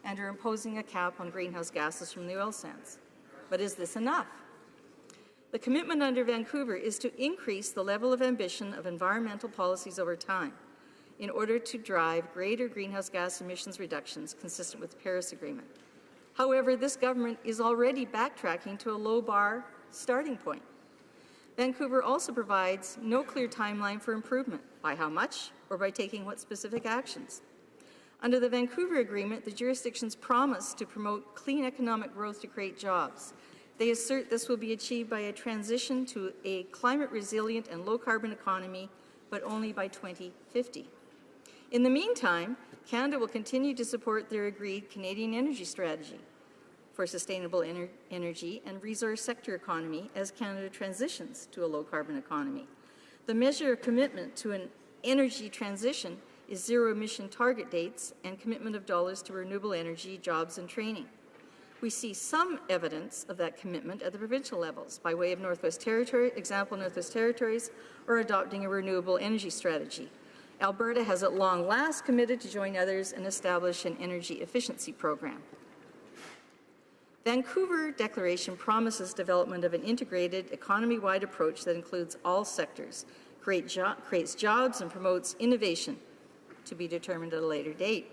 and are imposing a cap on greenhouse gases from the oil sands. But is this enough? The commitment under Vancouver is to increase the level of ambition of environmental policies over time in order to drive greater greenhouse gas emissions reductions consistent with the Paris Agreement. However, this government is already backtracking to a low-bar starting point. Vancouver also provides no clear timeline for improvement, by how much or by taking what specific actions. Under the Vancouver Agreement, the jurisdictions promise to promote clean economic growth to create jobs. They assert this will be achieved by a transition to a climate-resilient and low-carbon economy, but only by 2050. In the meantime, Canada will continue to support their agreed Canadian energy strategy for sustainable energy and resource sector economy as Canada transitions to a low-carbon economy. The measure of commitment to an energy transition is zero-emission target dates and commitment of dollars to renewable energy, jobs, and training. We see some evidence of that commitment at the provincial levels by way of Northwest Territories, or adopting a renewable energy strategy. Alberta has at long last committed to join others and establish an energy efficiency program. Vancouver Declaration promises development of an integrated, economy-wide approach that includes all sectors, creates jobs, and promotes innovation, to be determined at a later date.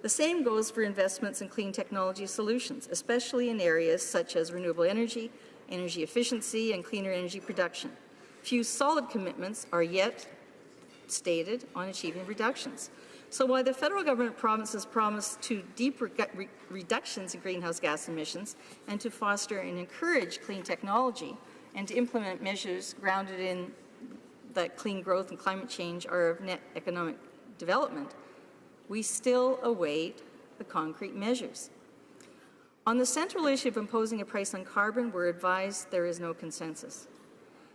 The same goes for investments in clean technology solutions, especially in areas such as renewable energy, energy efficiency, and cleaner energy production. Few solid commitments are yet stated on achieving reductions. So while the federal government promises deep reductions in greenhouse gas emissions and to foster and encourage clean technology and to implement measures grounded in that clean growth and climate change are of net economic development, we still await the concrete measures. On the central issue of imposing a price on carbon, we're advised there is no consensus.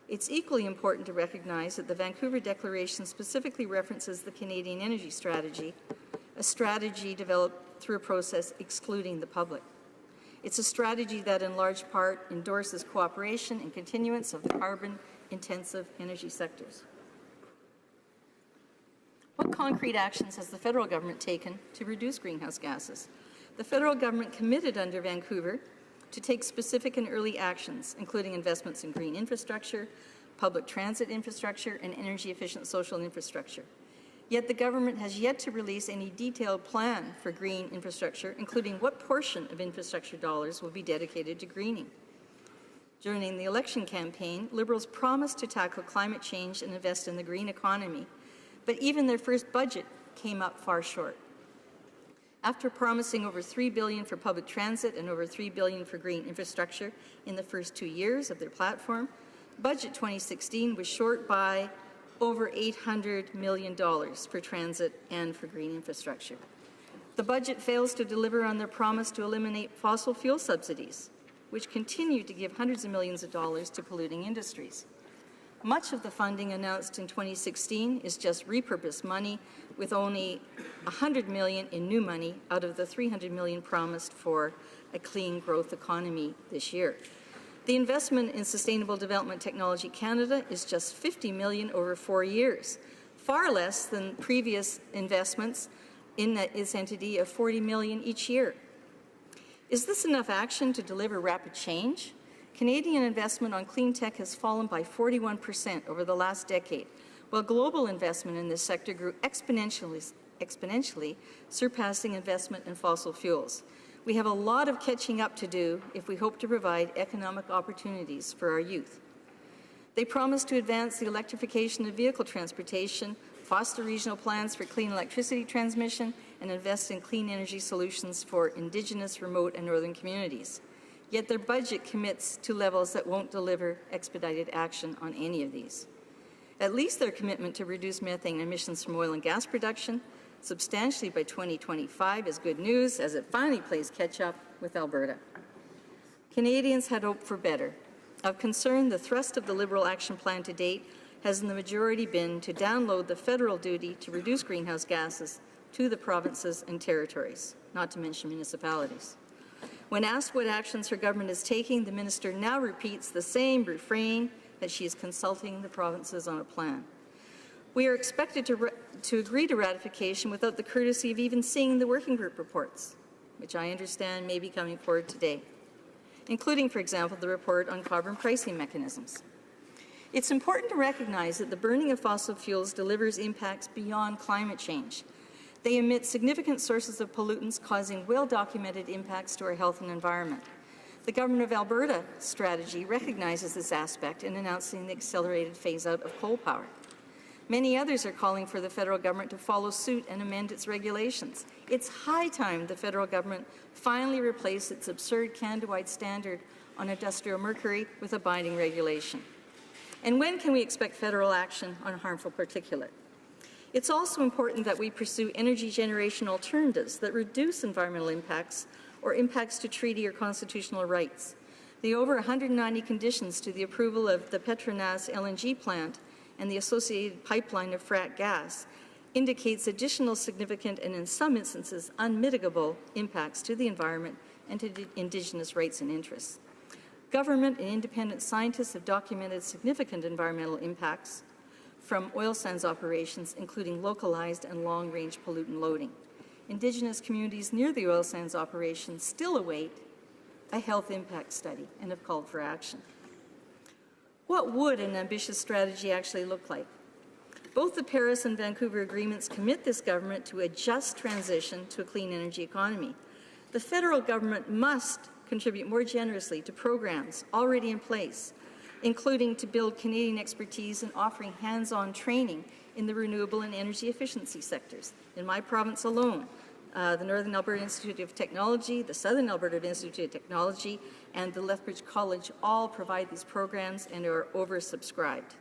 It's equally important to recognize that the Vancouver Declaration specifically references the Canadian Energy Strategy, a strategy developed through a process excluding the public. It's a strategy that in large part endorses cooperation and continuance of the carbon-intensive energy sectors. What concrete actions has the federal government taken to reduce greenhouse gases? The federal government committed under Vancouver to take specific and early actions, including investments in green infrastructure, public transit infrastructure, and energy-efficient social infrastructure. Yet the government has yet to release any detailed plan for green infrastructure, including what portion of infrastructure dollars will be dedicated to greening. During the election campaign, Liberals promised to tackle climate change and invest in the green economy, but even their first budget came up far short. After promising over $3 billion for public transit and over $3 billion for green infrastructure in the first 2 years of their platform, Budget 2016 was short by over $800 million for transit and for green infrastructure. The budget fails to deliver on their promise to eliminate fossil fuel subsidies, which continue to give hundreds of millions of dollars to polluting industries. Much of the funding announced in 2016 is just repurposed money, with only $100 million in new money out of the $300 million promised for a clean growth economy this year. The investment in Sustainable Development Technology Canada is just $50 million over 4 years, far less than previous investments in this entity of $40 million each year. Is this enough action to deliver rapid change? Canadian investment on clean tech has fallen by 41% over the last decade, while global investment in this sector grew exponentially, surpassing investment in fossil fuels. We have a lot of catching up to do if we hope to provide economic opportunities for our youth. They promise to advance the electrification of vehicle transportation, foster regional plans for clean electricity transmission, and invest in clean energy solutions for Indigenous, remote, and northern communities. Yet their budget commits to levels that won't deliver expedited action on any of these. At least their commitment to reduce methane emissions from oil and gas production substantially by 2025 is good news, as it finally plays catch-up with Alberta. Canadians had hoped for better. Of concern, the thrust of the Liberal Action Plan to date has in the majority been to download the federal duty to reduce greenhouse gases to the provinces and territories, not to mention municipalities. When asked what actions her government is taking, the minister now repeats the same refrain that she is consulting the provinces on a plan. We are expected to agree to ratification without the courtesy of even seeing the working group reports, which I understand may be coming forward today, including, for example, the report on carbon pricing mechanisms. It's important to recognize that the burning of fossil fuels delivers impacts beyond climate change. They emit significant sources of pollutants, causing well-documented impacts to our health and environment. The Government of Alberta strategy recognizes this aspect in announcing the accelerated phase-out of coal power. Many others are calling for the federal government to follow suit and amend its regulations. It's high time the federal government finally replace its absurd Canada-wide standard on industrial mercury with a binding regulation. And when can we expect federal action on harmful particulate? It's also important that we pursue energy generation alternatives that reduce environmental impacts or impacts to treaty or constitutional rights. The over 190 conditions to the approval of the Petronas LNG plant and the associated pipeline of frack gas indicates additional significant and in some instances unmitigable impacts to the environment and to Indigenous rights and interests. Government and independent scientists have documented significant environmental impacts from oil sands operations, including localized and long-range pollutant loading. Indigenous communities near the oil sands operations still await a health impact study and have called for action. What would an ambitious strategy actually look like? Both the Paris and Vancouver agreements commit this government to a just transition to a clean energy economy. The federal government must contribute more generously to programs already in place, including to build Canadian expertise in offering hands-on training in the renewable and energy efficiency sectors. In my province alone, the Northern Alberta Institute of Technology, the Southern Alberta Institute of Technology, and the Lethbridge College all provide these programs and are oversubscribed.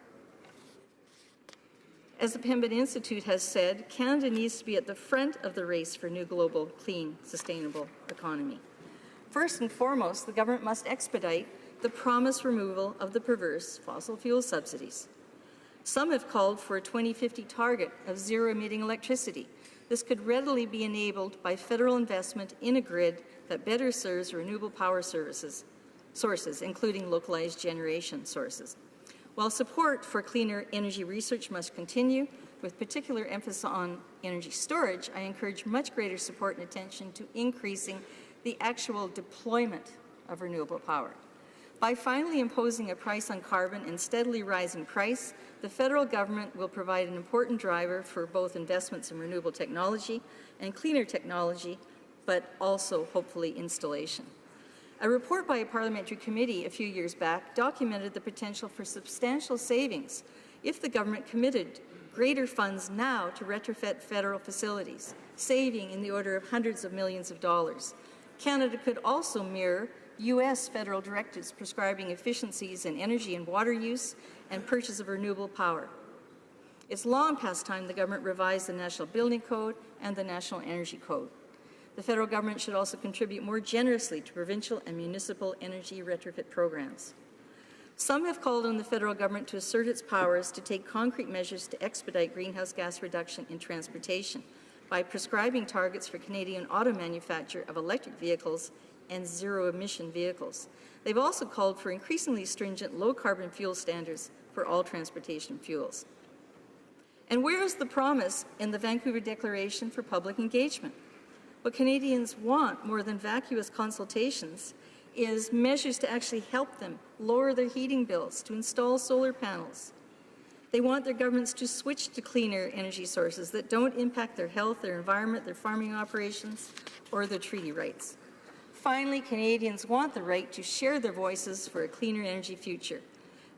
As the Pembina Institute has said, Canada needs to be at the front of the race for a new global, clean, sustainable economy. First and foremost, the government must expedite the promised removal of the perverse fossil fuel subsidies. Some have called for a 2050 target of zero-emitting electricity. This could readily be enabled by federal investment in a grid that better serves renewable power sources, including localized generation sources. While support for cleaner energy research must continue, with particular emphasis on energy storage, I encourage much greater support and attention to increasing the actual deployment of renewable power. By finally imposing a price on carbon and steadily rising price, the federal government will provide an important driver for both investments in renewable technology and cleaner technology, but also, hopefully, installation. A report by a parliamentary committee a few years back documented the potential for substantial savings if the government committed greater funds now to retrofit federal facilities, saving in the order of hundreds of millions of dollars. Canada could also mirror U.S. federal directives prescribing efficiencies in energy and water use and purchase of renewable power. It's long past time the government revised the National Building Code and the National Energy Code. The federal government should also contribute more generously to provincial and municipal energy retrofit programs. Some have called on the federal government to assert its powers to take concrete measures to expedite greenhouse gas reduction in transportation by prescribing targets for Canadian auto manufacture of electric vehicles and zero-emission vehicles. They've also called for increasingly stringent low-carbon fuel standards for all transportation fuels. And where is the promise in the Vancouver Declaration for Public Engagement? What Canadians want more than vacuous consultations is measures to actually help them lower their heating bills, to install solar panels. They want their governments to switch to cleaner energy sources that don't impact their health, their environment, their farming operations, or their treaty rights. Finally, Canadians want the right to share their voices for a cleaner energy future.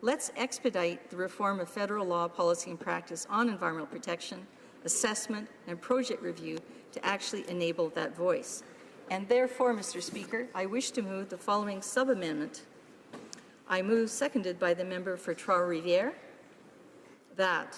Let's expedite the reform of federal law, policy, and practice on environmental protection, assessment, and project review to actually enable that voice. And therefore, Mr. Speaker, I wish to move the following sub-amendment. I move, seconded by the member for Trois-Rivières, that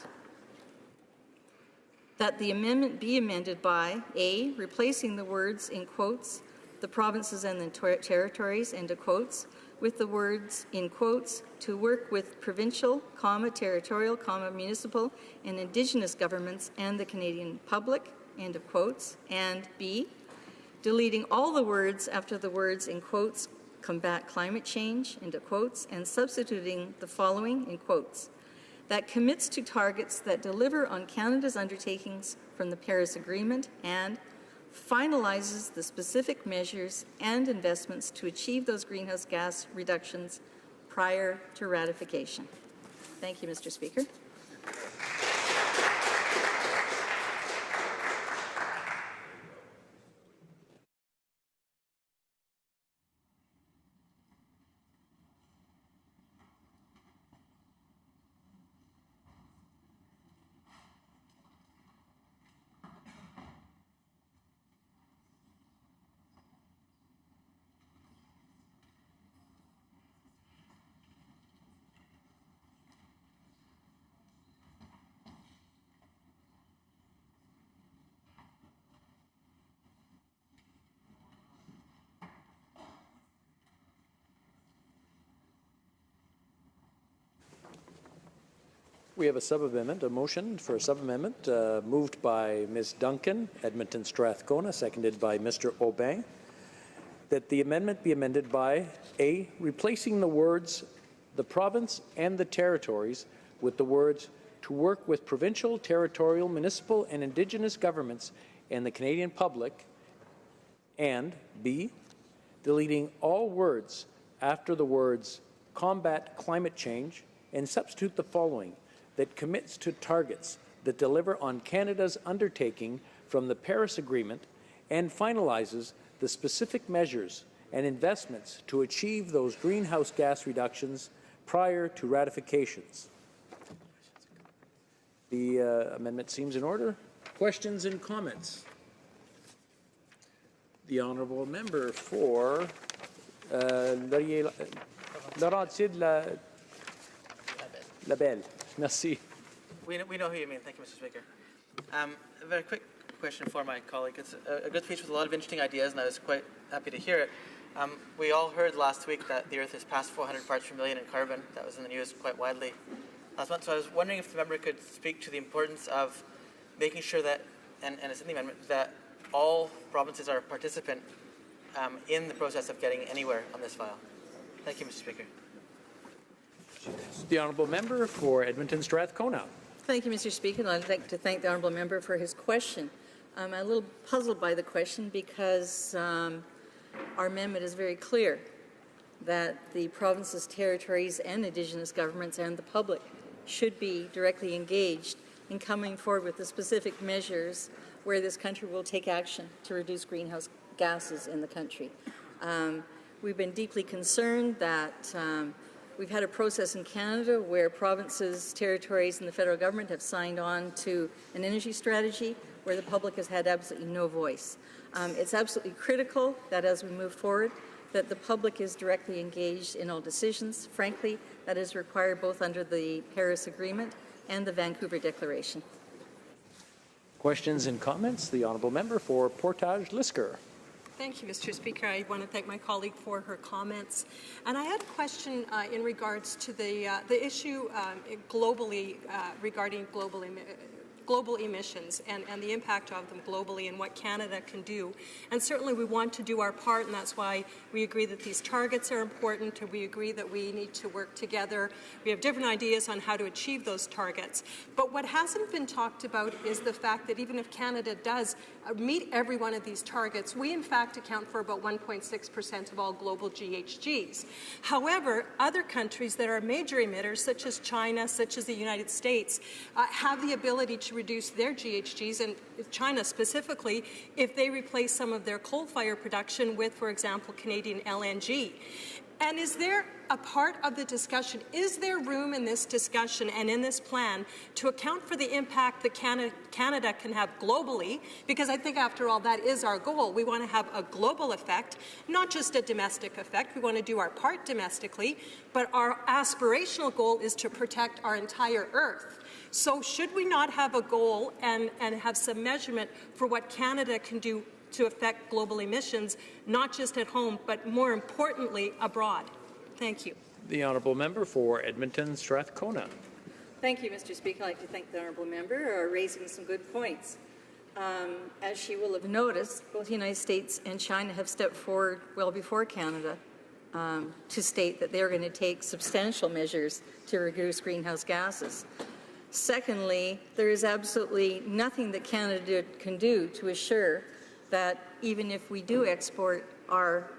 the amendment be amended by A, replacing the words in quotes, the provinces and the territories, into quotes, with the words, in quotes, to work with provincial, territorial, municipal, and Indigenous governments and the Canadian public, end of quotes, and B, deleting all the words after the words, in quotes, combat climate change, end of quotes, and substituting the following, in quotes, that commits to targets that deliver on Canada's undertakings from the Paris Agreement and finalizes the specific measures and investments to achieve those greenhouse gas reductions prior to ratification. Thank you, Mr. Speaker. We have a sub-amendment, a motion for a sub-amendment moved by Ms. Duncan, Edmonton Strathcona, seconded by Mr. Aubin, that the amendment be amended by A, replacing the words the province and the territories with the words to work with provincial, territorial, municipal, and Indigenous governments and the Canadian public, and B, deleting all words after the words combat climate change and substitute the following, that commits to targets that deliver on Canada's undertaking from the Paris Agreement and finalizes the specific measures and investments to achieve those greenhouse gas reductions prior to ratifications. The amendment seems in order. Questions and comments? The honourable member for Laurentides-Labelle. Merci. We know who you mean. Thank you, Mr. Speaker. A very quick question for my colleague. It's a good speech with a lot of interesting ideas, and I was quite happy to hear it. We all heard last week that the Earth has passed 400 parts per million in carbon. That was in the news quite widely last month. So I was wondering if the member could speak to the importance of making sure that, and it's in the amendment, that all provinces are a participant in the process of getting anywhere on this file. Thank you, Mr. Speaker. The honourable member for Edmonton Strathcona. Thank you, Mr. Speaker, and I'd like to thank the honourable member for his question. I'm a little puzzled by the question because our amendment is very clear that the provinces, territories, and Indigenous governments and the public should be directly engaged in coming forward with the specific measures where this country will take action to reduce greenhouse gases in the country. We've been deeply concerned that we've had a process in Canada where provinces, territories, and the federal government have signed on to an energy strategy where the public has had absolutely no voice. It's absolutely critical that as we move forward, that the public is directly engaged in all decisions. Frankly, that is required both under the Paris Agreement and the Vancouver Declaration. Questions and comments? The honourable member for Portage-Lisker. Thank you, Mr. Speaker. I want to thank my colleague for her comments. And I had a question in regards to the issue globally regarding global emissions and the impact of them globally and what Canada can do. And certainly we want to do our part, and that's why we agree that these targets are important, and we agree that we need to work together. We have different ideas on how to achieve those targets. But what hasn't been talked about is the fact that even if Canada does meet every one of these targets, we in fact account for about 1.6% of all global GHGs. However, other countries that are major emitters, such as China, such as the United States, have the ability to reduce their GHGs, and China specifically, if they replace some of their coal-fired production with, for example, Canadian LNG. And is there a part of the discussion, is there room in this discussion and in this plan to account for the impact that Canada can have globally? Because I think, after all, that is our goal. We want to have a global effect, not just a domestic effect. We want to do our part domestically, but our aspirational goal is to protect our entire Earth. So should we not have a goal and have some measurement for what Canada can do to affect global emissions, not just at home, but more importantly, abroad? Thank you. The honourable member for Edmonton Strathcona. Thank you, Mr. Speaker. I'd like to thank the honourable member for raising some good points. As she will have noticed, both the United States and China have stepped forward well before Canada to state that they're going to take substantial measures to reduce greenhouse gases. Secondly, there is absolutely nothing that Canada can do to assure that even if we do export our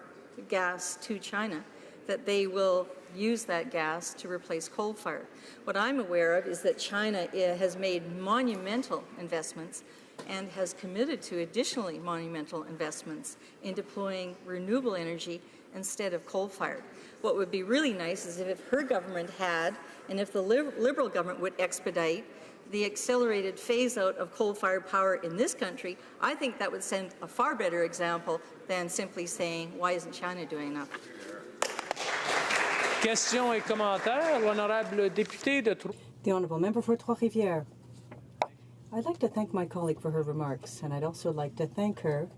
gas to China, that they will use that gas to replace coal fire. What I'm aware of is that China has made monumental investments and has committed to additionally monumental investments in deploying renewable energy instead of coal-fired. What would be really nice is if her government had, and if the Liberal government would expedite the accelerated phase-out of coal-fired power in this country. I think that would send a far better example than simply saying, why isn't China doing enough? Questions et commentaires. L'honorable député de The honourable member for Trois-Rivières. I'd like to thank my colleague for her remarks, and I'd also like to thank her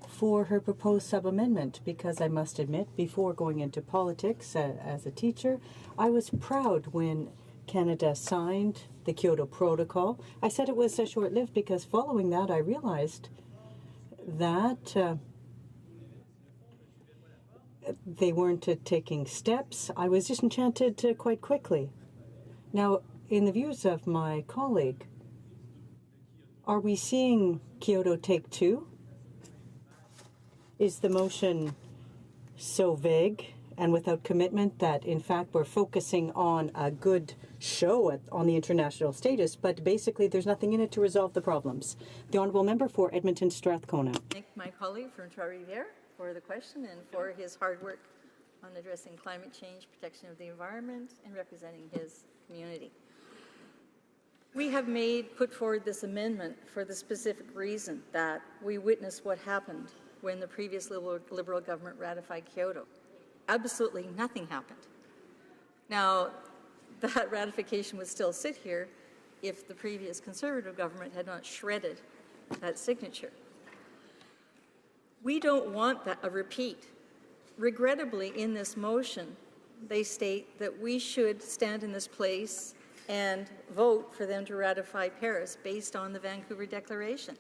for her proposed sub-amendment, because I must admit, before going into politics as a teacher, I was proud when Canada signed the Kyoto Protocol. I said it was short-lived because following that I realized that they weren't taking steps. I was disenchanted quite quickly. Now, in the views of my colleague, are we seeing Kyoto take two? Is the motion so vague and without commitment that, in fact, we're focusing on a good show on the international status, but basically there's nothing in it to resolve the problems? The honourable member for Edmonton Strathcona. Thank my colleague from Trois-Rivières for the question and for his hard work on addressing climate change, protection of the environment, and representing his community. We have put forward this amendment for the specific reason that we witnessed what happened when the previous Liberal government ratified Kyoto. Absolutely nothing happened. Now, that ratification would still sit here if the previous Conservative government had not shredded that signature. We don't want a repeat. Regrettably, in this motion, they state that we should stand in this place and vote for them to ratify Paris based on the Vancouver Declaration.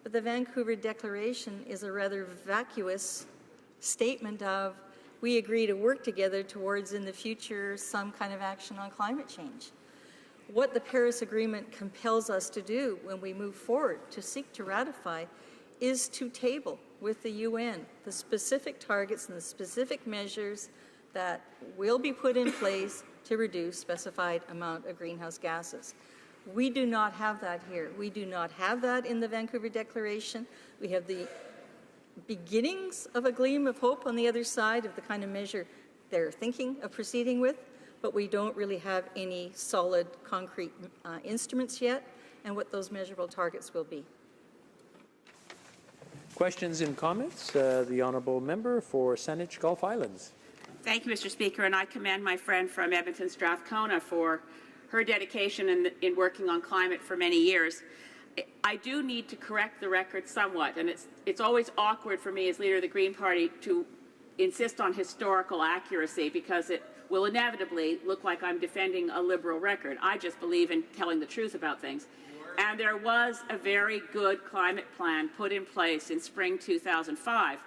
But the Vancouver Declaration is a rather vacuous statement of, we agree to work together towards, in the future, some kind of action on climate change. What the Paris Agreement compels us to do when we move forward to seek to ratify is to table with the UN the specific targets and the specific measures that will be put in place to reduce specified amount of greenhouse gases. We do not have that here. We do not have that in the Vancouver Declaration. We have the beginnings of a gleam of hope on the other side of the kind of measure they're thinking of proceeding with, but we don't really have any solid, concrete instruments yet, and what those measurable targets will be. Questions and comments? The honourable member for Saanich Gulf Islands. Thank you, Mr. Speaker, and I commend my friend from Edmonton Strathcona for her dedication in working on climate for many years. I do need to correct the record somewhat, and it's always awkward for me as leader of the Green Party to insist on historical accuracy because it will inevitably look like I'm defending a Liberal record. I just believe in telling the truth about things. And there was a very good climate plan put in place in spring 2005,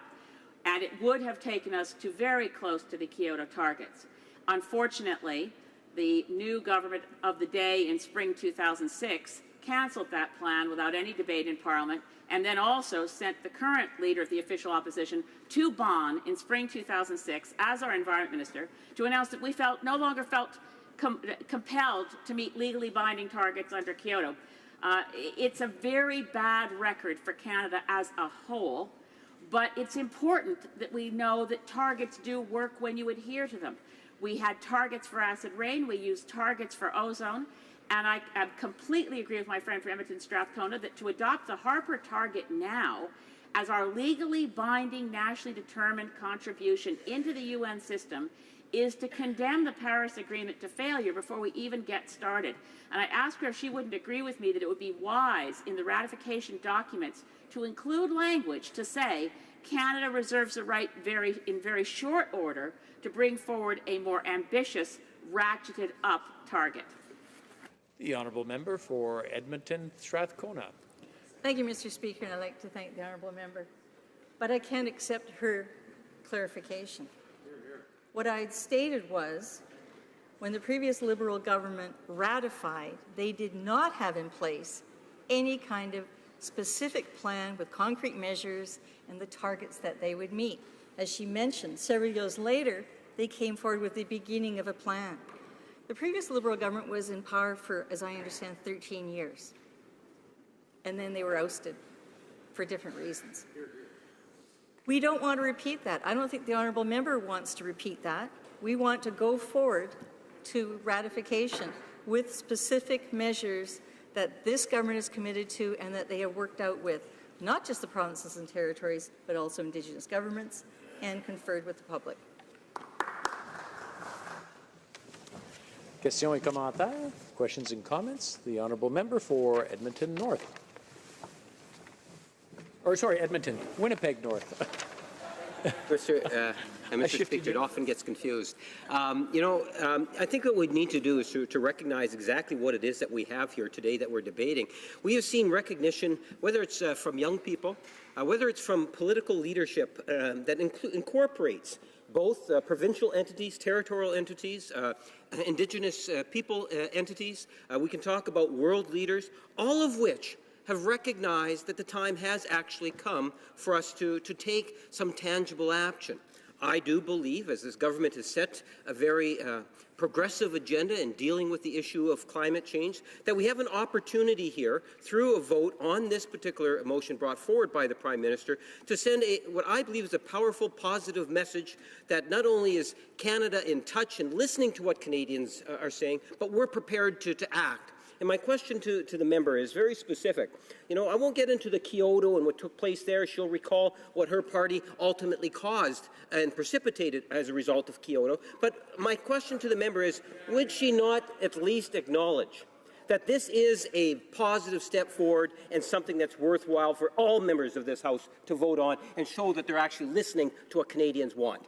and it would have taken us to very close to the Kyoto targets. Unfortunately, the new government of the day in spring 2006 cancelled that plan without any debate in Parliament, and then also sent the current leader of the official opposition to Bonn in spring 2006 as our Environment Minister to announce that we no longer felt compelled to meet legally binding targets under Kyoto. It's a very bad record for Canada as a whole, but it's important that we know that targets do work when you adhere to them. We had targets for acid rain, we used targets for ozone, and I completely agree with my friend from Edmonton Strathcona that to adopt the Harper target now as our legally binding, nationally determined contribution into the UN system is to condemn the Paris Agreement to failure before we even get started. And I asked her if she wouldn't agree with me that it would be wise in the ratification documents to include language to say Canada reserves the right in very short order to bring forward a more ambitious, ratcheted up target. The honourable member for Edmonton Strathcona. Thank you, Mr. Speaker, and I'd like to thank the honourable member. But I can't accept her clarification. What I had stated was, when the previous Liberal government ratified, they did not have in place any kind of specific plan with concrete measures and the targets that they would meet. As she mentioned, several years later, they came forward with the beginning of a plan. The previous Liberal government was in power for, as I understand, 13 years. And then they were ousted for different reasons. We don't want to repeat that. I don't think the honourable member wants to repeat that. We want to go forward to ratification with specific measures that this government is committed to and that they have worked out with not just the provinces and territories, but also Indigenous governments and conferred with the public. Questions et commentaires? Questions and comments? The honourable member for Edmonton North. Or sorry, Edmonton, Winnipeg North. Mr. Speaker, it often gets confused. I think what we need to do is to recognize exactly what it is that we have here today that we're debating. We have seen recognition, whether it's from young people, whether it's from political leadership that incorporates both provincial entities, territorial entities, Indigenous people entities. We can talk about world leaders, all of which have recognized that the time has actually come for us to take some tangible action. I do believe, as this government has set a very progressive agenda in dealing with the issue of climate change, that we have an opportunity here, through a vote on this particular motion brought forward by the Prime Minister, to send what I believe is a powerful, positive message that not only is Canada in touch and listening to what Canadians are saying, but we're prepared to act. And my question to the member is very specific. I won't get into the Kyoto and what took place there. She'll recall what her party ultimately caused and precipitated as a result of Kyoto. But my question to the member is, would she not at least acknowledge that this is a positive step forward and something that's worthwhile for all members of this House to vote on and show that they're actually listening to what Canadians want?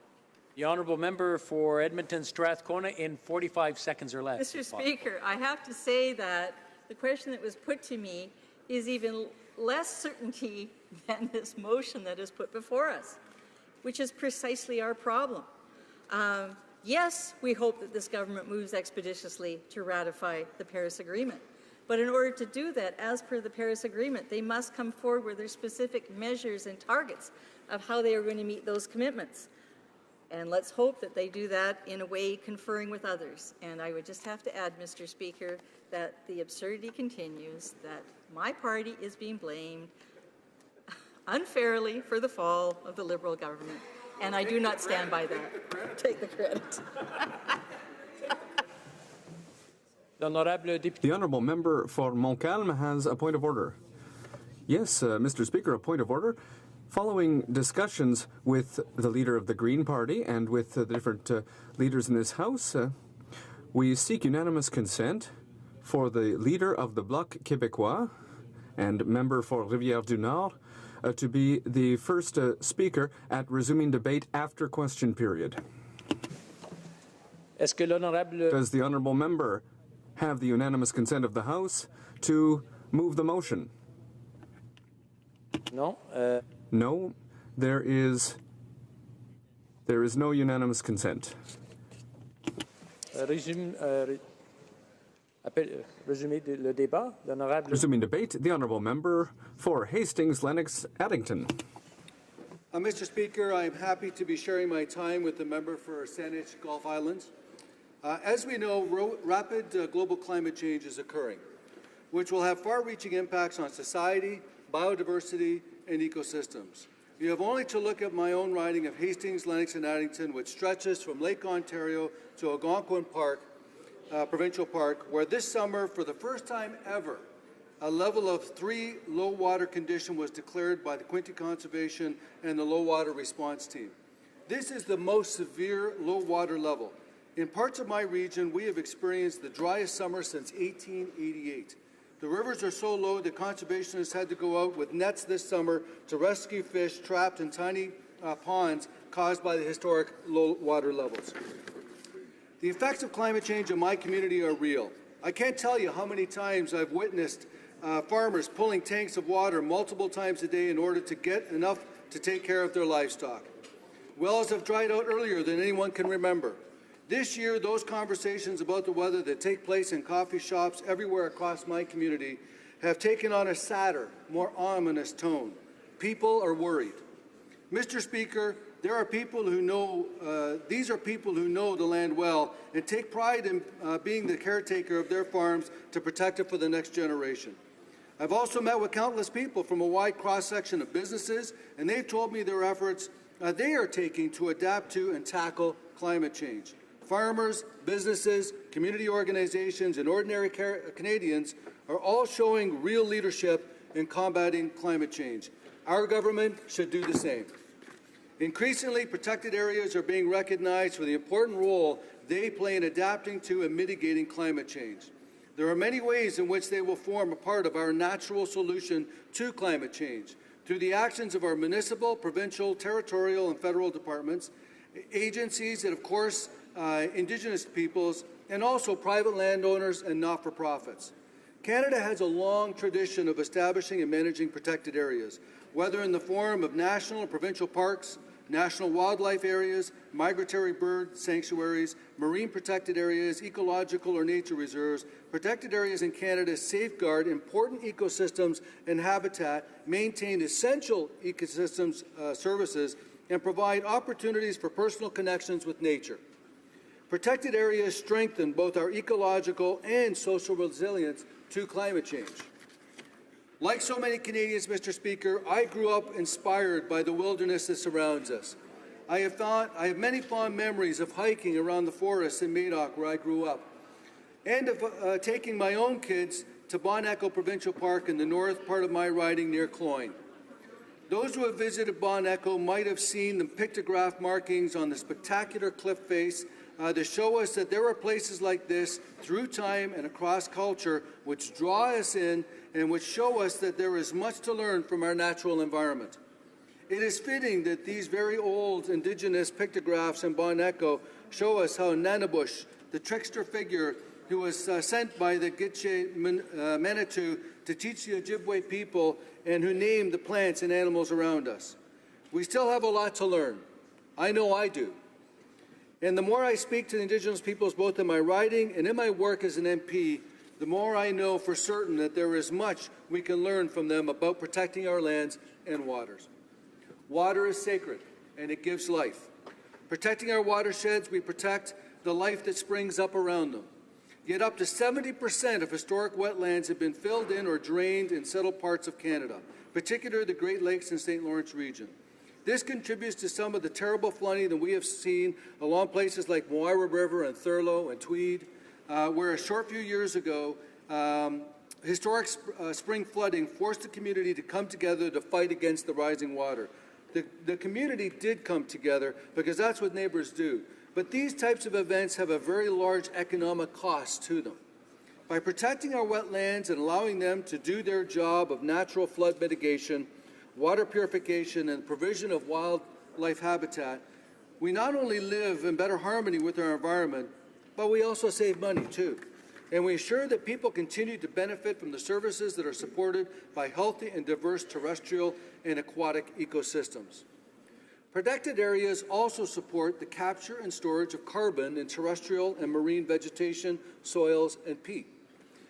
The honourable member for Edmonton Strathcona in 45 seconds or less. Mr. Speaker, I have to say that the question that was put to me is even less certainty than this motion that is put before us, which is precisely our problem. Yes, we hope that this government moves expeditiously to ratify the Paris Agreement. But in order to do that, as per the Paris Agreement, they must come forward with their specific measures and targets of how they are going to meet those commitments. And let's hope that they do that in a way conferring with others. And I would just have to add, Mr. Speaker, that the absurdity continues, that my party is being blamed unfairly for the fall of the Liberal government. And I do not stand by that. Take the credit. The honourable member for Montcalm has a point of order. Yes, Mr. Speaker, a point of order. Following discussions with the leader of the Green Party and with the different leaders in this House, we seek unanimous consent for the leader of the Bloc Québécois and member for Rivière-du-Nord to be the first speaker at resuming debate after question period. Does the honourable member have the unanimous consent of the House to move the motion? No. No, there is no unanimous consent. Resuming debate, the honourable member for Hastings, Lennox, Addington. Mr. Speaker, I am happy to be sharing my time with the member for Saanich Gulf Islands. As we know, rapid global climate change is occurring, which will have far-reaching impacts on society, biodiversity, and ecosystems. You have only to look at my own riding of Hastings, Lennox, and Addington, which stretches from Lake Ontario to Algonquin Park, Provincial Park, where this summer, for the first time ever, a level of 3 low water condition was declared by the Quinte Conservation and the Low Water Response Team. This is the most severe low water level. In parts of my region, we have experienced the driest summer since 1888. The rivers are so low that conservationists had to go out with nets this summer to rescue fish trapped in tiny ponds caused by the historic low water levels. The effects of climate change in my community are real. I can't tell you how many times I've witnessed farmers pulling tanks of water multiple times a day in order to get enough to take care of their livestock. Wells have dried out earlier than anyone can remember. This year, those conversations about the weather that take place in coffee shops everywhere across my community have taken on a sadder, more ominous tone. People are worried. Mr. Speaker, there are people who know, these are people who know the land well and take pride in being the caretaker of their farms to protect it for the next generation. I've also met with countless people from a wide cross-section of businesses, and they've told me their efforts they are taking to adapt to and tackle climate change. Farmers, businesses, community organizations, and ordinary Canadians are all showing real leadership in combating climate change. Our government should do the same. Increasingly, protected areas are being recognized for the important role they play in adapting to and mitigating climate change. There are many ways in which they will form a part of our natural solution to climate change, through the actions of our municipal, provincial, territorial, and federal departments, agencies, and of course, Indigenous peoples, and also private landowners and not-for-profits. Canada has a long tradition of establishing and managing protected areas, whether in the form of national and provincial parks, national wildlife areas, migratory bird sanctuaries, marine protected areas, ecological or nature reserves. Protected areas in Canada safeguard important ecosystems and habitat, maintain essential ecosystems services, and provide opportunities for personal connections with nature. Protected areas strengthen both our ecological and social resilience to climate change. Like so many Canadians, Mr. Speaker, I grew up inspired by the wilderness that surrounds us. I have many fond memories of hiking around the forests in Madoc, where I grew up, and of taking my own kids to Bon Echo Provincial Park in the north part of my riding near Cloyne. Those who have visited Bon Echo might have seen the pictograph markings on the spectacular cliff face that show us that there are places like this through time and across culture which draw us in and which show us that there is much to learn from our natural environment. It is fitting that these very old Indigenous pictographs in Bon Echo show us how Nanabush, the trickster figure who was sent by the Gitche Manitou to teach the Ojibwe people and who named the plants and animals around us. We still have a lot to learn. I know I do. And the more I speak to the Indigenous peoples, both in my riding and in my work as an MP, the more I know for certain that there is much we can learn from them about protecting our lands and waters. Water is sacred, and it gives life. Protecting our watersheds, we protect the life that springs up around them. Yet up to 70% of historic wetlands have been filled in or drained in settled parts of Canada, particularly the Great Lakes and St. Lawrence region. This contributes to some of the terrible flooding that we have seen along places like Moira River and Thurlow and Tweed, where a short few years ago, historic spring flooding forced the community to come together to fight against the rising water. The community did come together because that's what neighbors do. But these types of events have a very large economic cost to them. By protecting our wetlands and allowing them to do their job of natural flood mitigation, water purification, and provision of wildlife habitat, we not only live in better harmony with our environment, but we also save money too. And we ensure that people continue to benefit from the services that are supported by healthy and diverse terrestrial and aquatic ecosystems. Protected areas also support the capture and storage of carbon in terrestrial and marine vegetation, soils, and peat.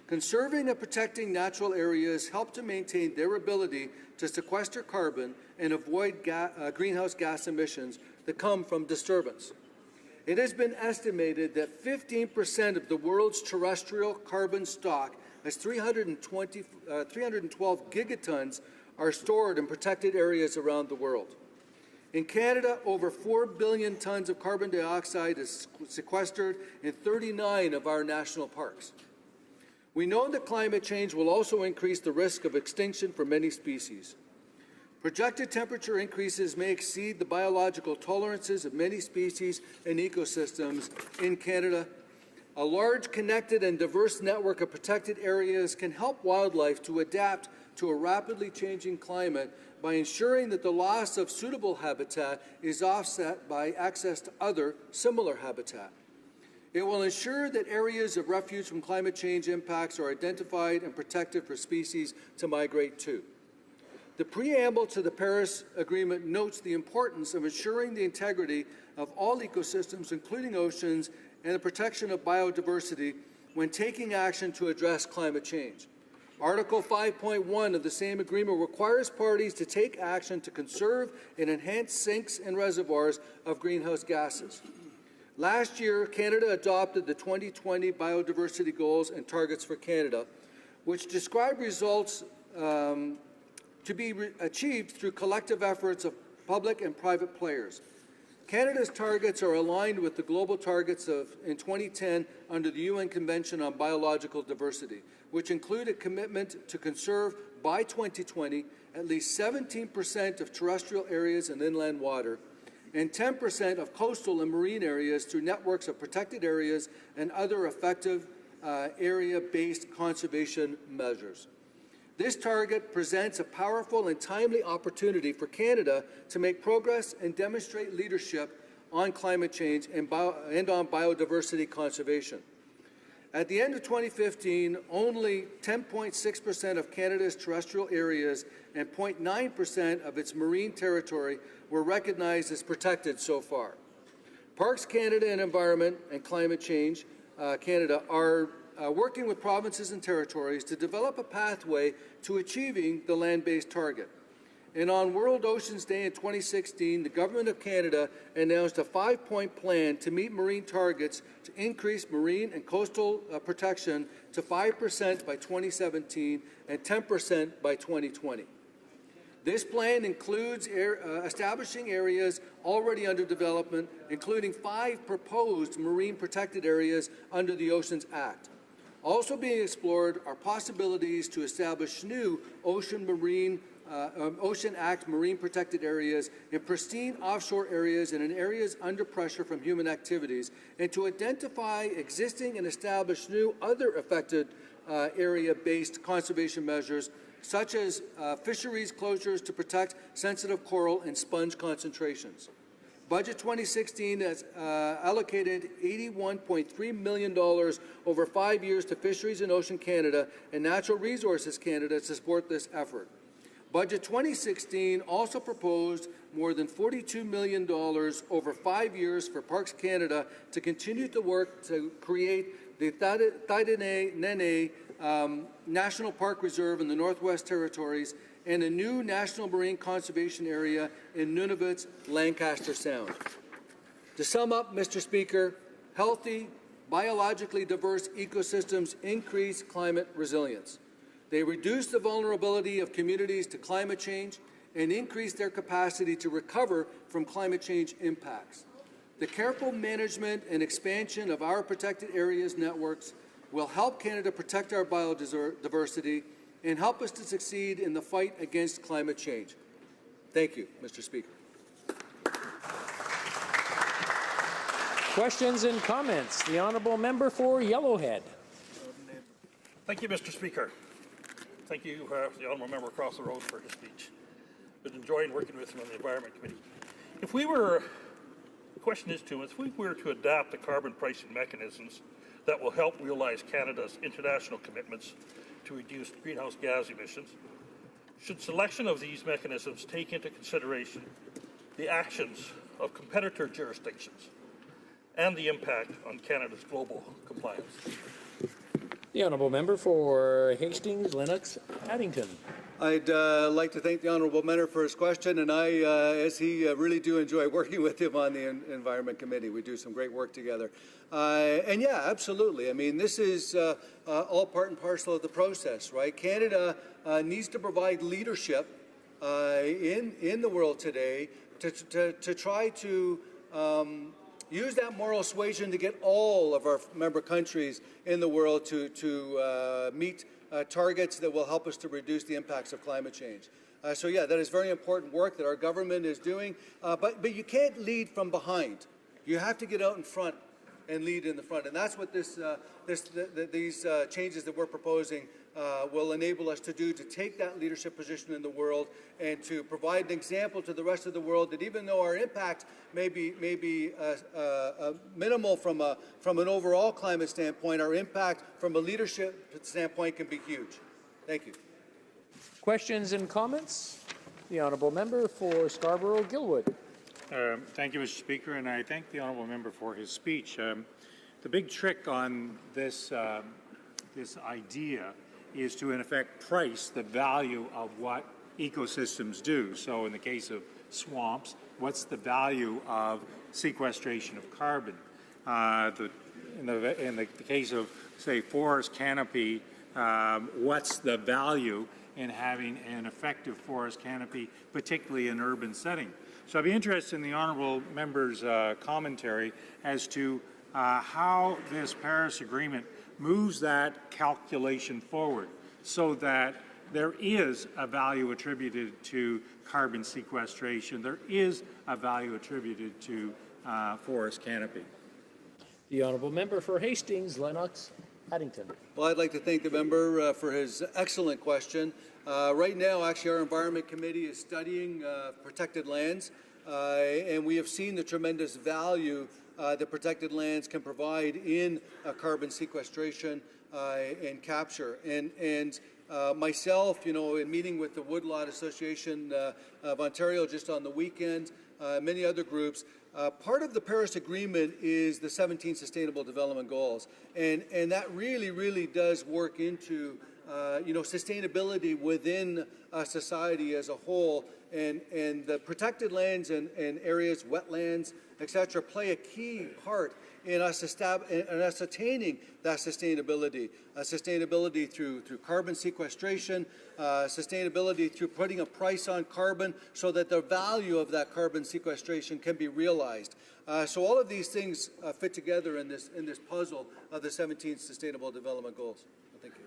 Conserving and protecting natural areas help to maintain their ability to sequester carbon and avoid greenhouse gas emissions that come from disturbance. It has been estimated that 15% of the world's terrestrial carbon stock, as 312 gigatons, are stored in protected areas around the world. In Canada, over 4 billion tons of carbon dioxide is sequestered in 39 of our national parks. We know that climate change will also increase the risk of extinction for many species. Projected temperature increases may exceed the biological tolerances of many species and ecosystems in Canada A large, connected, and diverse network of protected areas can help wildlife to adapt to a rapidly changing climate by ensuring that the loss of suitable habitat is offset by access to other similar habitat. It will ensure that areas of refuge from climate change impacts are identified and protected for species to migrate to. The preamble to the Paris Agreement notes the importance of ensuring the integrity of all ecosystems, including oceans, and the protection of biodiversity when taking action to address climate change. Article 5.1 of the same agreement requires parties to take action to conserve and enhance sinks and reservoirs of greenhouse gases. Last year, Canada adopted the 2020 Biodiversity Goals and Targets for Canada, which describe results to be achieved through collective efforts of public and private players. Canada's targets are aligned with the global targets in 2010 under the UN Convention on Biological Diversity, which include a commitment to conserve by 2020 at least 17% of terrestrial areas and inland water, and 10% of coastal and marine areas through networks of protected areas and other effective area-based conservation measures. This target presents a powerful and timely opportunity for Canada to make progress and demonstrate leadership on climate change and on biodiversity conservation. At the end of 2015, only 10.6% of Canada's terrestrial areas and 0.9% of its marine territory were recognized as protected so far. Parks Canada and Environment and Climate Change Canada are working with provinces and territories to develop a pathway to achieving the land-based target. And on World Oceans Day in 2016, the Government of Canada announced a 5-point plan to meet marine targets to increase marine and coastal protection to 5% by 2017 and 10% by 2020. This plan includes establishing areas already under development, including 5 proposed marine protected areas under the Oceans Act. Also being explored are possibilities to establish new Ocean Act marine protected areas in pristine offshore areas and in areas under pressure from human activities, and to identify existing and establish new other affected area-based conservation measures, such as fisheries closures to protect sensitive coral and sponge concentrations. Budget 2016 has allocated $81.3 million over 5 years to Fisheries and Ocean Canada and Natural Resources Canada to support this effort. Budget 2016 also proposed more than $42 million over 5 years for Parks Canada to continue to work to create the Taïdene National Park Reserve in the Northwest Territories and a new National Marine Conservation Area in Nunavut's Lancaster Sound. To sum up, Mr. Speaker, healthy, biologically diverse ecosystems increase climate resilience. They reduce the vulnerability of communities to climate change and increase their capacity to recover from climate change impacts. The careful management and expansion of our protected areas networks will help Canada protect our biodiversity and help us to succeed in the fight against climate change. Thank you, Mr. Speaker. Questions and comments? The Honourable Member for Yellowhead. Thank you, Mr. Speaker. Thank you, the Honourable Member across the road for his speech. Been enjoying working with him on the Environment Committee. The question is if we were to adapt the carbon pricing mechanisms that will help realize Canada's international commitments to reduce greenhouse gas emissions, should selection of these mechanisms take into consideration the actions of competitor jurisdictions and the impact on Canada's global compliance? The Honourable Member for Hastings, Lennox, Addington. I'd like to thank the Honourable Member for his question, and I, as he, really do enjoy working with him on the Environment Committee. We do some great work together. And yeah, absolutely. I mean, this is all part and parcel of the process, right? Canada needs to provide leadership in the world today to try to use that moral suasion to get all of our member countries in the world to meet targets that will help us to reduce the impacts of climate change. So yeah, that is very important work that our government is doing, but you can't lead from behind. You have to get out in front and lead in the front. And that's what these changes that we're proposing will enable us to do, to take that leadership position in the world and to provide an example to the rest of the world that even though our impact may be minimal from an overall climate standpoint, our impact from a leadership standpoint can be huge. Thank you. Questions and comments? The honourable member for Scarborough-Guildwood. Thank you, Mr. Speaker, and I thank the honourable member for his speech. The big trick on this idea is to, in effect, price the value of what ecosystems do. So in the case of swamps, what's the value of sequestration of carbon? In the case of, say, forest canopy, what's the value in having an effective forest canopy, particularly in urban setting? So I'd be interested in the honourable member's commentary as to how this Paris Agreement moves that calculation forward so that there is a value attributed to carbon sequestration, there is a value attributed to forest canopy. The honourable member for Hastings, Lennox, Addington. Well, I'd like to thank the member for his excellent question. Right now, actually, our Environment Committee is studying protected lands, and we have seen the tremendous value that protected lands can provide in carbon sequestration and capture. And myself, in meeting with the Woodlot Association of Ontario just on the weekend, many other groups, part of the Paris Agreement is the 17 Sustainable Development Goals, and that really does work into sustainability within society as a whole, and the protected lands and areas, wetlands, etc., play a key part in us attaining that sustainability. Sustainability through carbon sequestration, sustainability through putting a price on carbon so that the value of that carbon sequestration can be realized. So all of these things fit together in this puzzle of the 17 Sustainable Development Goals. Thank you.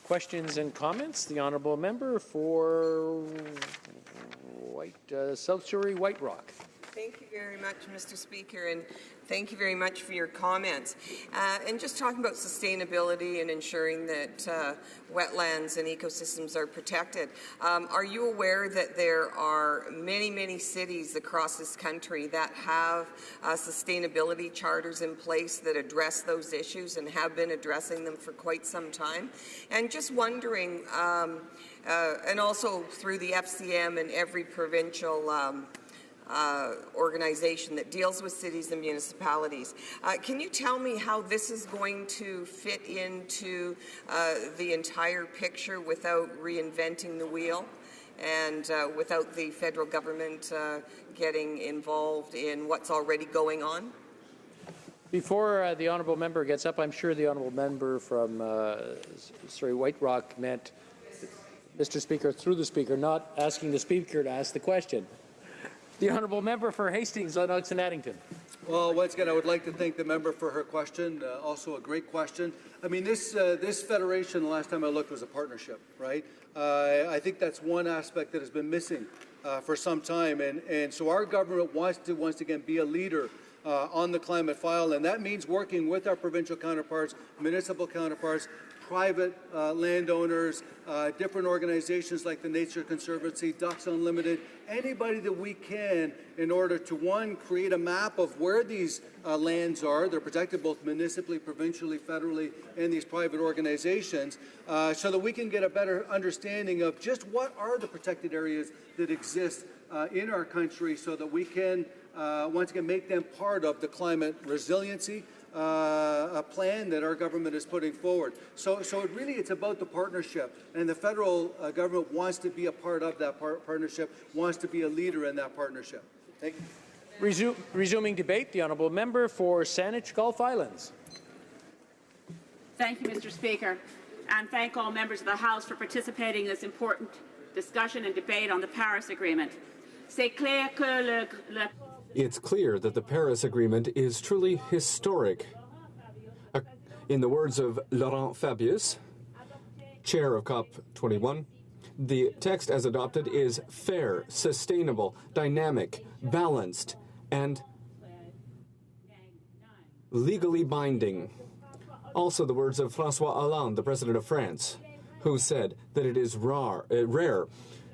Questions and comments? The honourable member for South Surrey White Rock. Thank you very much, Mr. Speaker, and thank you very much for your comments. And just talking about sustainability and ensuring that wetlands and ecosystems are protected, are you aware that there are many cities across this country that have sustainability charters in place that address those issues and have been addressing them for quite some time? And just wondering, and also through the FCM and every provincial organization that deals with cities and municipalities. Can you tell me how this is going to fit into the entire picture without reinventing the wheel and without the federal government getting involved in what's already going on? Before the honourable member gets up, I'm sure the honourable member from Surrey White Rock meant, Mr. Speaker, through the Speaker, not asking the Speaker to ask the question. The honourable member for Hastings, Lennox and Addington. Well, once again, I would like to thank the member for her question. Also a great question. I mean, this federation, the last time I looked, was a partnership, right? I think that's one aspect that has been missing for some time. And so our government wants to, once again, be a leader on the climate file. And that means working with our provincial counterparts, municipal counterparts, private landowners, different organizations like the Nature Conservancy, Ducks Unlimited, anybody that we can in order to, one, create a map of where these lands are. They're protected both municipally, provincially, federally, and these private organizations, so that we can get a better understanding of just what are the protected areas that exist in our country so that we can, once again, make them part of the climate resiliency a plan that our government is putting forward. So it's about the partnership, and the federal government wants to be a part of that partnership, wants to be a leader in that partnership. Thank you. Resuming debate, the honourable member for Saanich Gulf Islands. Thank you, Mr. Speaker, and thank all members of the House for participating in this important discussion and debate on the Paris Agreement. C'est clair que It's clear that the Paris Agreement is truly historic. In the words of Laurent Fabius, chair of COP21, the text as adopted is fair, sustainable, dynamic, balanced, and legally binding. Also, the words of François Hollande, the President of France, who said that it is rare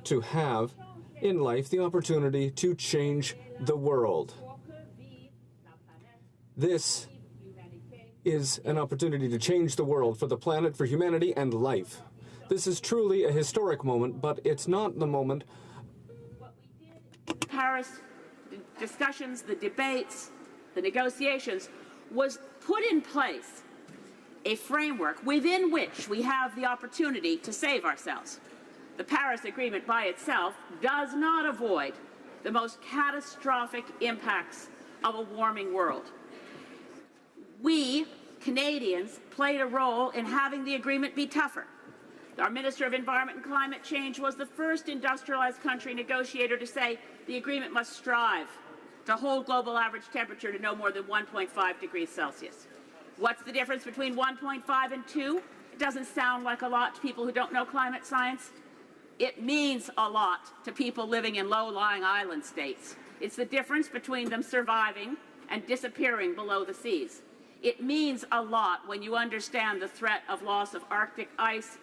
to have in life the opportunity to change the world. This is an opportunity to change the world for the planet, for humanity, and life. This is truly a historic moment, but it's not the moment. Paris discussions, the debates, the negotiations, was put in place a framework within which we have the opportunity to save ourselves. The Paris Agreement by itself does not avoid the most catastrophic impacts of a warming world. We, Canadians, played a role in having the agreement be tougher. Our Minister of Environment and Climate Change was the first industrialized country negotiator to say the agreement must strive to hold global average temperature to no more than 1.5 degrees Celsius. What's the difference between 1.5 and 2? It doesn't sound like a lot to people who don't know climate science. It means a lot to people living in low-lying island states. It's the difference between them surviving and disappearing below the seas. It means a lot when you understand the threat of loss of Arctic ice,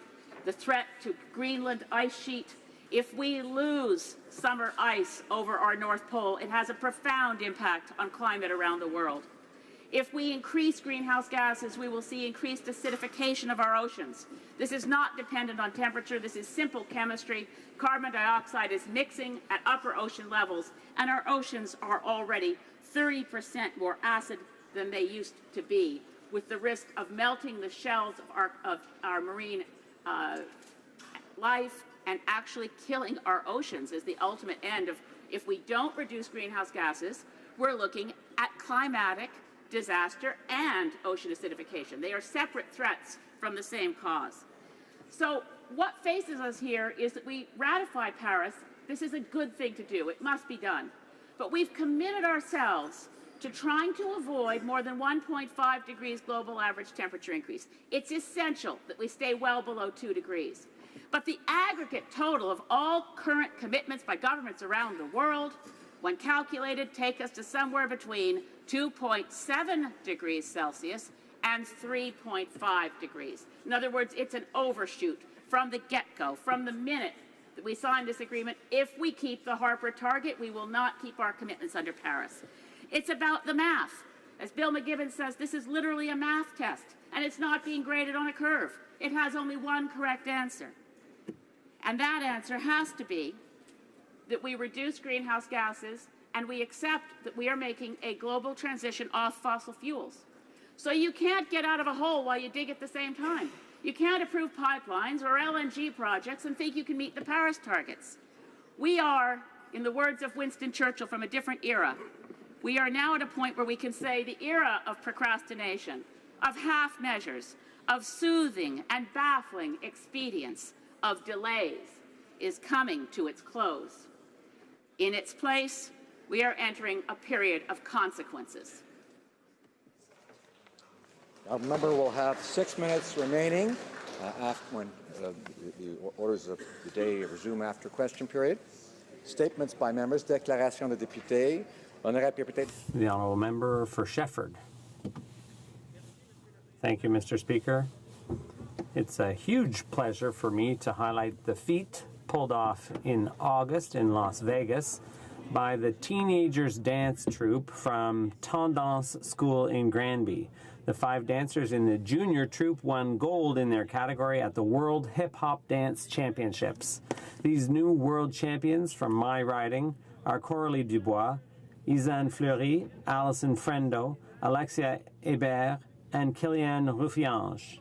the threat to Greenland ice sheet. If we lose summer ice over our North Pole, it has a profound impact on climate around the world. If we increase greenhouse gases, we will see increased acidification of our oceans. This is not dependent on temperature. This is simple chemistry. Carbon dioxide is mixing at upper ocean levels, and our oceans are already 30% more acid than they used to be, with the risk of melting the shells of our marine life and actually killing our oceans is the ultimate end of, if we don't reduce greenhouse gases, we're looking at climatic disaster and ocean acidification. They are separate threats from the same cause. So what faces us here is that we ratify Paris. This is a good thing to do. It must be done. But we've committed ourselves to trying to avoid more than 1.5 degrees global average temperature increase. It's essential that we stay well below 2 degrees. But the aggregate total of all current commitments by governments around the world, when calculated, take us to somewhere between 2.7 degrees Celsius and 3.5 degrees. In other words, it's an overshoot from the get-go, from the minute that we signed this agreement. If we keep the Harper target, we will not keep our commitments under Paris. It's about the math. As Bill McGibbon says, this is literally a math test, and it's not being graded on a curve. It has only one correct answer. And that answer has to be that we reduce greenhouse gases and we accept that we are making a global transition off fossil fuels. So you can't get out of a hole while you dig at the same time. You can't approve pipelines or LNG projects and think you can meet the Paris targets. We are, in the words of Winston Churchill from a different era, we are now at a point where we can say the era of procrastination, of half measures, of soothing and baffling expedients, of delays, is coming to its close. In its place, we are entering a period of consequences. Our member will have 6 minutes remaining when the orders of the day resume after question period. Statements by members. Déclaration de députés. The honourable member for Shefford. Thank you, Mr. Speaker. It's a huge pleasure for me to highlight the feat pulled off in August in Las Vegas by the teenagers dance troupe from Tendance School in Granby. The 5 dancers in the junior troupe won gold in their category at the World Hip Hop Dance Championships. These new world champions from my riding are Coralie Dubois, Isan Fleury, Alison Frendo, Alexia Hébert, and Kylian Ruffiange.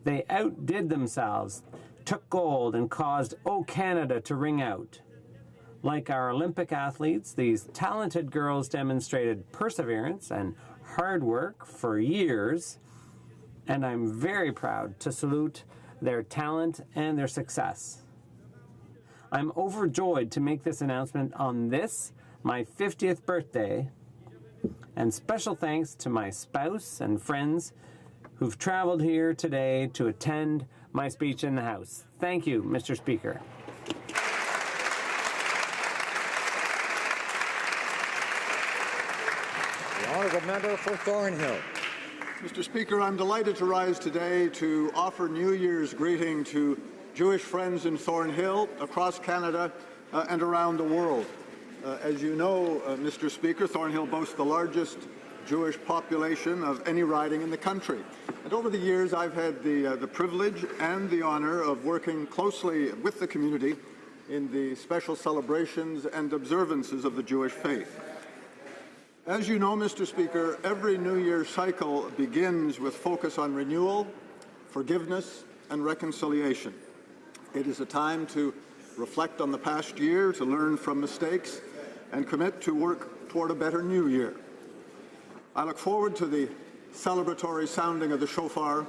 They outdid themselves, took gold, and caused O Canada to ring out. Like our Olympic athletes, these talented girls demonstrated perseverance and hard work for years, and I'm very proud to salute their talent and their success. I'm overjoyed to make this announcement on this, my 50th birthday, and special thanks to my spouse and friends who've traveled here today to attend my speech in the House. Thank you, Mr. Speaker. The honourable member for Thornhill. Mr. Speaker, I'm delighted to rise today to offer New Year's greeting to Jewish friends in Thornhill, across Canada, and around the world. As you know, Mr. Speaker, Thornhill boasts the largest Jewish population of any riding in the country. And over the years, I've had the privilege and the honor of working closely with the community in the special celebrations and observances of the Jewish faith. As you know, Mr. Speaker, every New Year's cycle begins with focus on renewal, forgiveness, and reconciliation. It is a time to reflect on the past year, to learn from mistakes, and commit to work toward a better new year. I look forward to the celebratory sounding of the shofar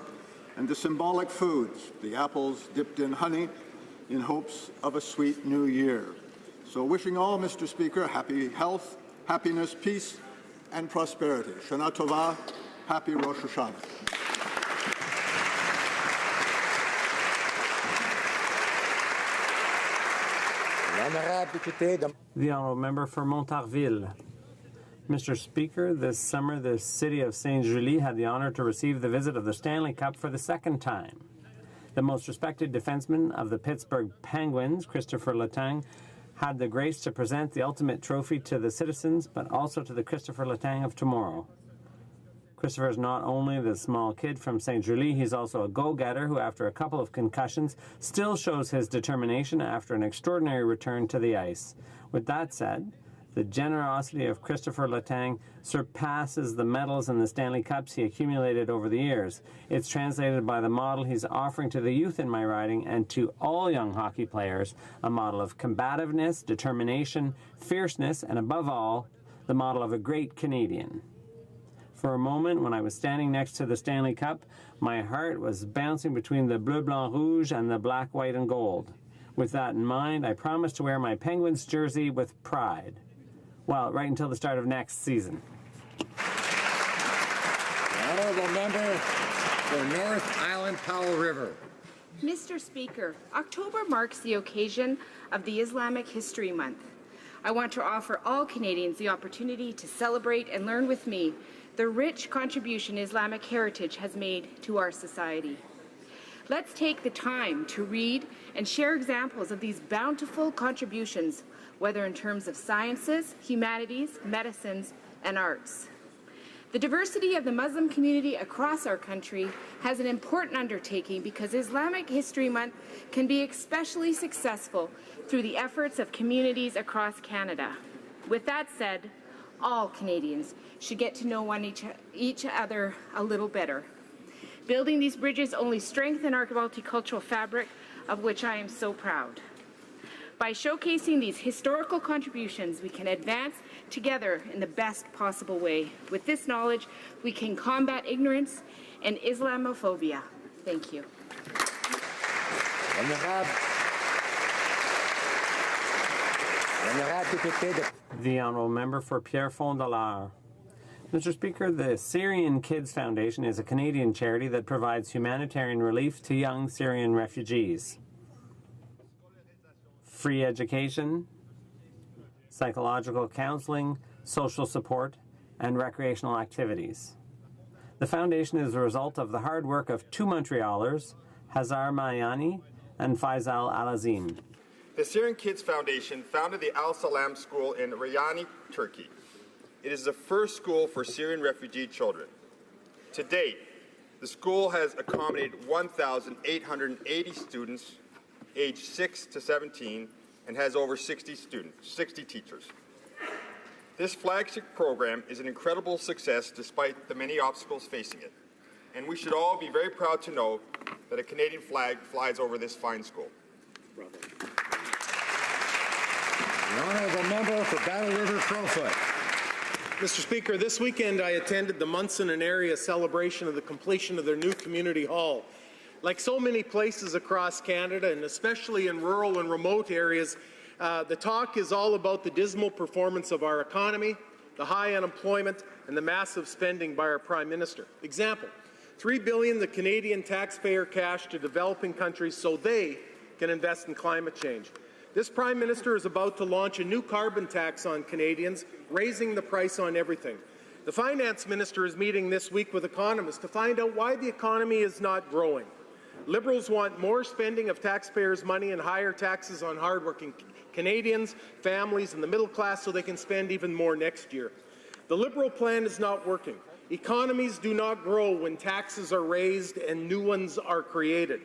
and the symbolic foods, the apples dipped in honey, in hopes of a sweet new year. So wishing all, Mr. Speaker, happy health, happiness, peace, and prosperity. Shana Tova, happy Rosh Hashanah. The honourable member for Montarville. Mr. Speaker, this summer the city of Saint Julie had the honour to receive the visit of the Stanley Cup for the second time. The most respected defenseman of the Pittsburgh Penguins, Christopher Letang, had the grace to present the ultimate trophy to the citizens, but also to the Christopher Letang of tomorrow. Christopher is not only the small kid from Saint Julie, he's also a go-getter who, after a couple of concussions, still shows his determination after an extraordinary return to the ice. With that said, the generosity of Christopher Letang surpasses the medals and the Stanley Cups he accumulated over the years. It's translated by the model he's offering to the youth in my riding and to all young hockey players, a model of combativeness, determination, fierceness, and above all, the model of a great Canadian. For a moment, when I was standing next to the Stanley Cup, my heart was bouncing between the bleu, blanc, rouge and the black, white, and gold. With that in mind, I promised to wear my Penguins jersey with pride. Well, right until the start of next season. The honourable member for North Island Powell River. Mr. Speaker, October marks the occasion of the Islamic History Month. I want to offer all Canadians the opportunity to celebrate and learn with me the rich contribution Islamic heritage has made to our society. Let's take the time to read and share examples of these bountiful contributions, whether in terms of sciences, humanities, medicines, and arts. The diversity of the Muslim community across our country has an important undertaking because Islamic History Month can be especially successful through the efforts of communities across Canada. With that said, all Canadians should get to know each other a little better. Building these bridges only strengthen our multicultural fabric, of which I am so proud. By showcasing these historical contributions, we can advance together in the best possible way. With this knowledge, we can combat ignorance and Islamophobia. Thank you. The honourable member for Pierrefonds-Dollard. Mr. Speaker, the Syrian Kids Foundation is a Canadian charity that provides humanitarian relief to young Syrian refugees. Free education, psychological counseling, social support, and recreational activities. The foundation is a result of the hard work of two Montrealers, Hazar Mayani and Faisal Al-Azim. The Syrian Kids Foundation founded the Al Salam School in Rayani, Turkey. It is the first school for Syrian refugee children. To date, the school has accommodated 1,880 students aged 6 to 17 and has over 60 teachers. This flagship program is an incredible success despite the many obstacles facing it, and we should all be very proud to know that a Canadian flag flies over this fine school. The honourable member for Battle River Crowfoot. Mr. Speaker, this weekend I attended the Munson and area celebration of the completion of their new community hall. Like so many places across Canada, and especially in rural and remote areas, the talk is all about the dismal performance of our economy, the high unemployment, and the massive spending by our Prime Minister. Example, $3 billion the Canadian taxpayer cash to developing countries so they can invest in climate change. This Prime Minister is about to launch a new carbon tax on Canadians, raising the price on everything. The finance minister is meeting this week with economists to find out why the economy is not growing. Liberals want more spending of taxpayers' money and higher taxes on hardworking Canadians, families, and the middle class so they can spend even more next year. The Liberal plan is not working. Economies do not grow when taxes are raised and new ones are created.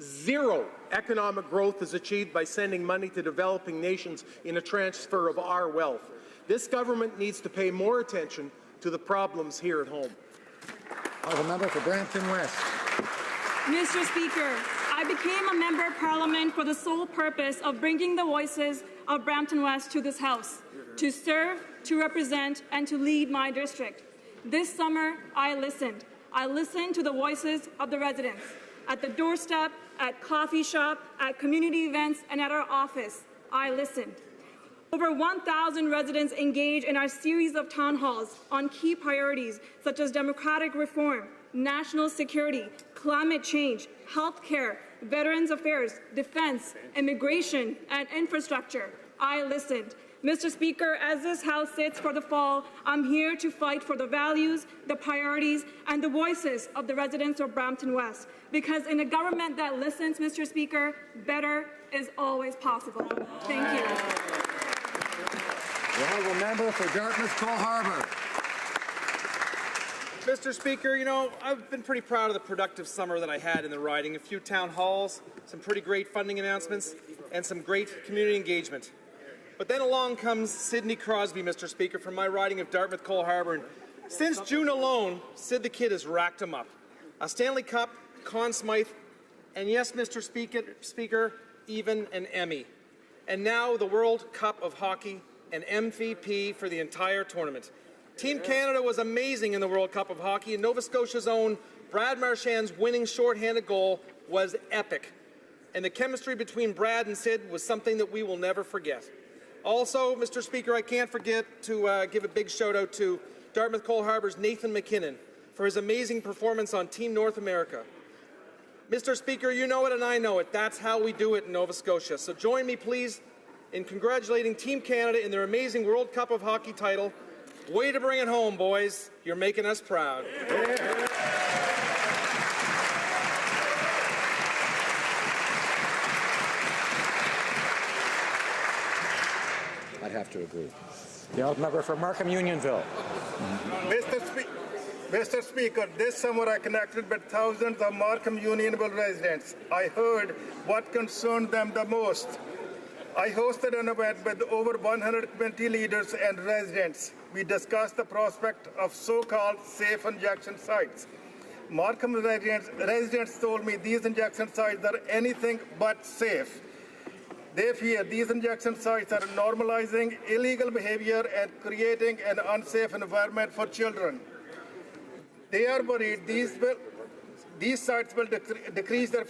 Zero economic growth is achieved by sending money to developing nations in a transfer of our wealth. This government needs to pay more attention to the problems here at home. The member for Brampton West. Mr. Speaker, I became a member of Parliament for the sole purpose of bringing the voices of Brampton West to this House, to serve, to represent, and to lead my district. This summer, I listened. I listened to the voices of the residents. At the doorstep, at coffee shop, at community events, and at our office, I listened. Over 1,000 residents engage in our series of town halls on key priorities such as democratic reform, national security, climate change, health care, veterans affairs, defense, immigration, and infrastructure. I listened. Mr. Speaker, as this House sits for the fall, I'm here to fight for the values, the priorities, and the voices of the residents of Brampton West. Because in a government that listens, Mr. Speaker, better is always possible. Thank you. The honourable member for Dartmouth Cole Harbour. Mr. Speaker, you know, I've been pretty proud of the productive summer that I had in the riding. A few town halls, some pretty great funding announcements, and some great community engagement. But then along comes Sidney Crosby, Mr. Speaker, from my riding of Dartmouth Cole Harbour. And since June alone, Sid the Kid has racked him up. A Stanley Cup, Conn Smythe, and yes, Mr. Speaker, even an Emmy. And now the World Cup of Hockey, an MVP for the entire tournament. Team Canada was amazing in the World Cup of Hockey, and Nova Scotia's own Brad Marchand's winning shorthanded goal was epic. And the chemistry between Brad and Sid was something that we will never forget. Also, Mr. Speaker, I can't forget to give a big shout-out to Dartmouth Cole Harbour's Nathan McKinnon for his amazing performance on Team North America. Mr. Speaker, you know it and I know it. That's how we do it in Nova Scotia. So join me, please, in congratulating Team Canada in their amazing World Cup of Hockey title. Way to bring it home, boys. You're making us proud. I'd have to agree. The honourable member for Markham Unionville. Mr. Speaker, this summer I connected with thousands of Markham Unionville residents. I heard what concerned them the most. I hosted an event with over 100 community leaders and residents. We discussed the prospect of so-called safe injection sites. Markham residents told me these injection sites are anything but safe. They fear these injection sites are normalizing illegal behavior and creating an unsafe environment for children. They are worried these sites will decrease their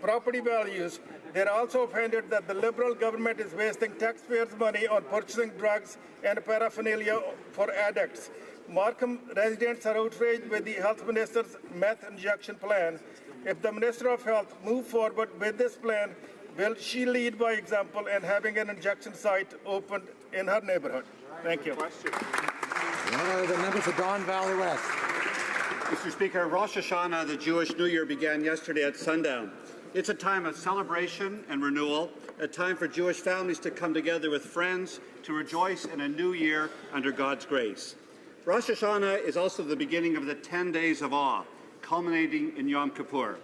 property values. They're also offended that the Liberal government is wasting taxpayers' money on purchasing drugs and paraphernalia for addicts. Markham residents are outraged with the Health Minister's meth injection plan. If the Minister of Health moves forward with this plan, will she lead by example and having an injection site opened in her neighborhood? Thank you. The member for Don Valley West. Mr. Speaker, Rosh Hashanah, the Jewish New Year, began yesterday at sundown. It's a time of celebration and renewal, a time for Jewish families to come together with friends to rejoice in a new year under God's grace. Rosh Hashanah is also the beginning of the 10 days of awe, culminating in Yom Kippur.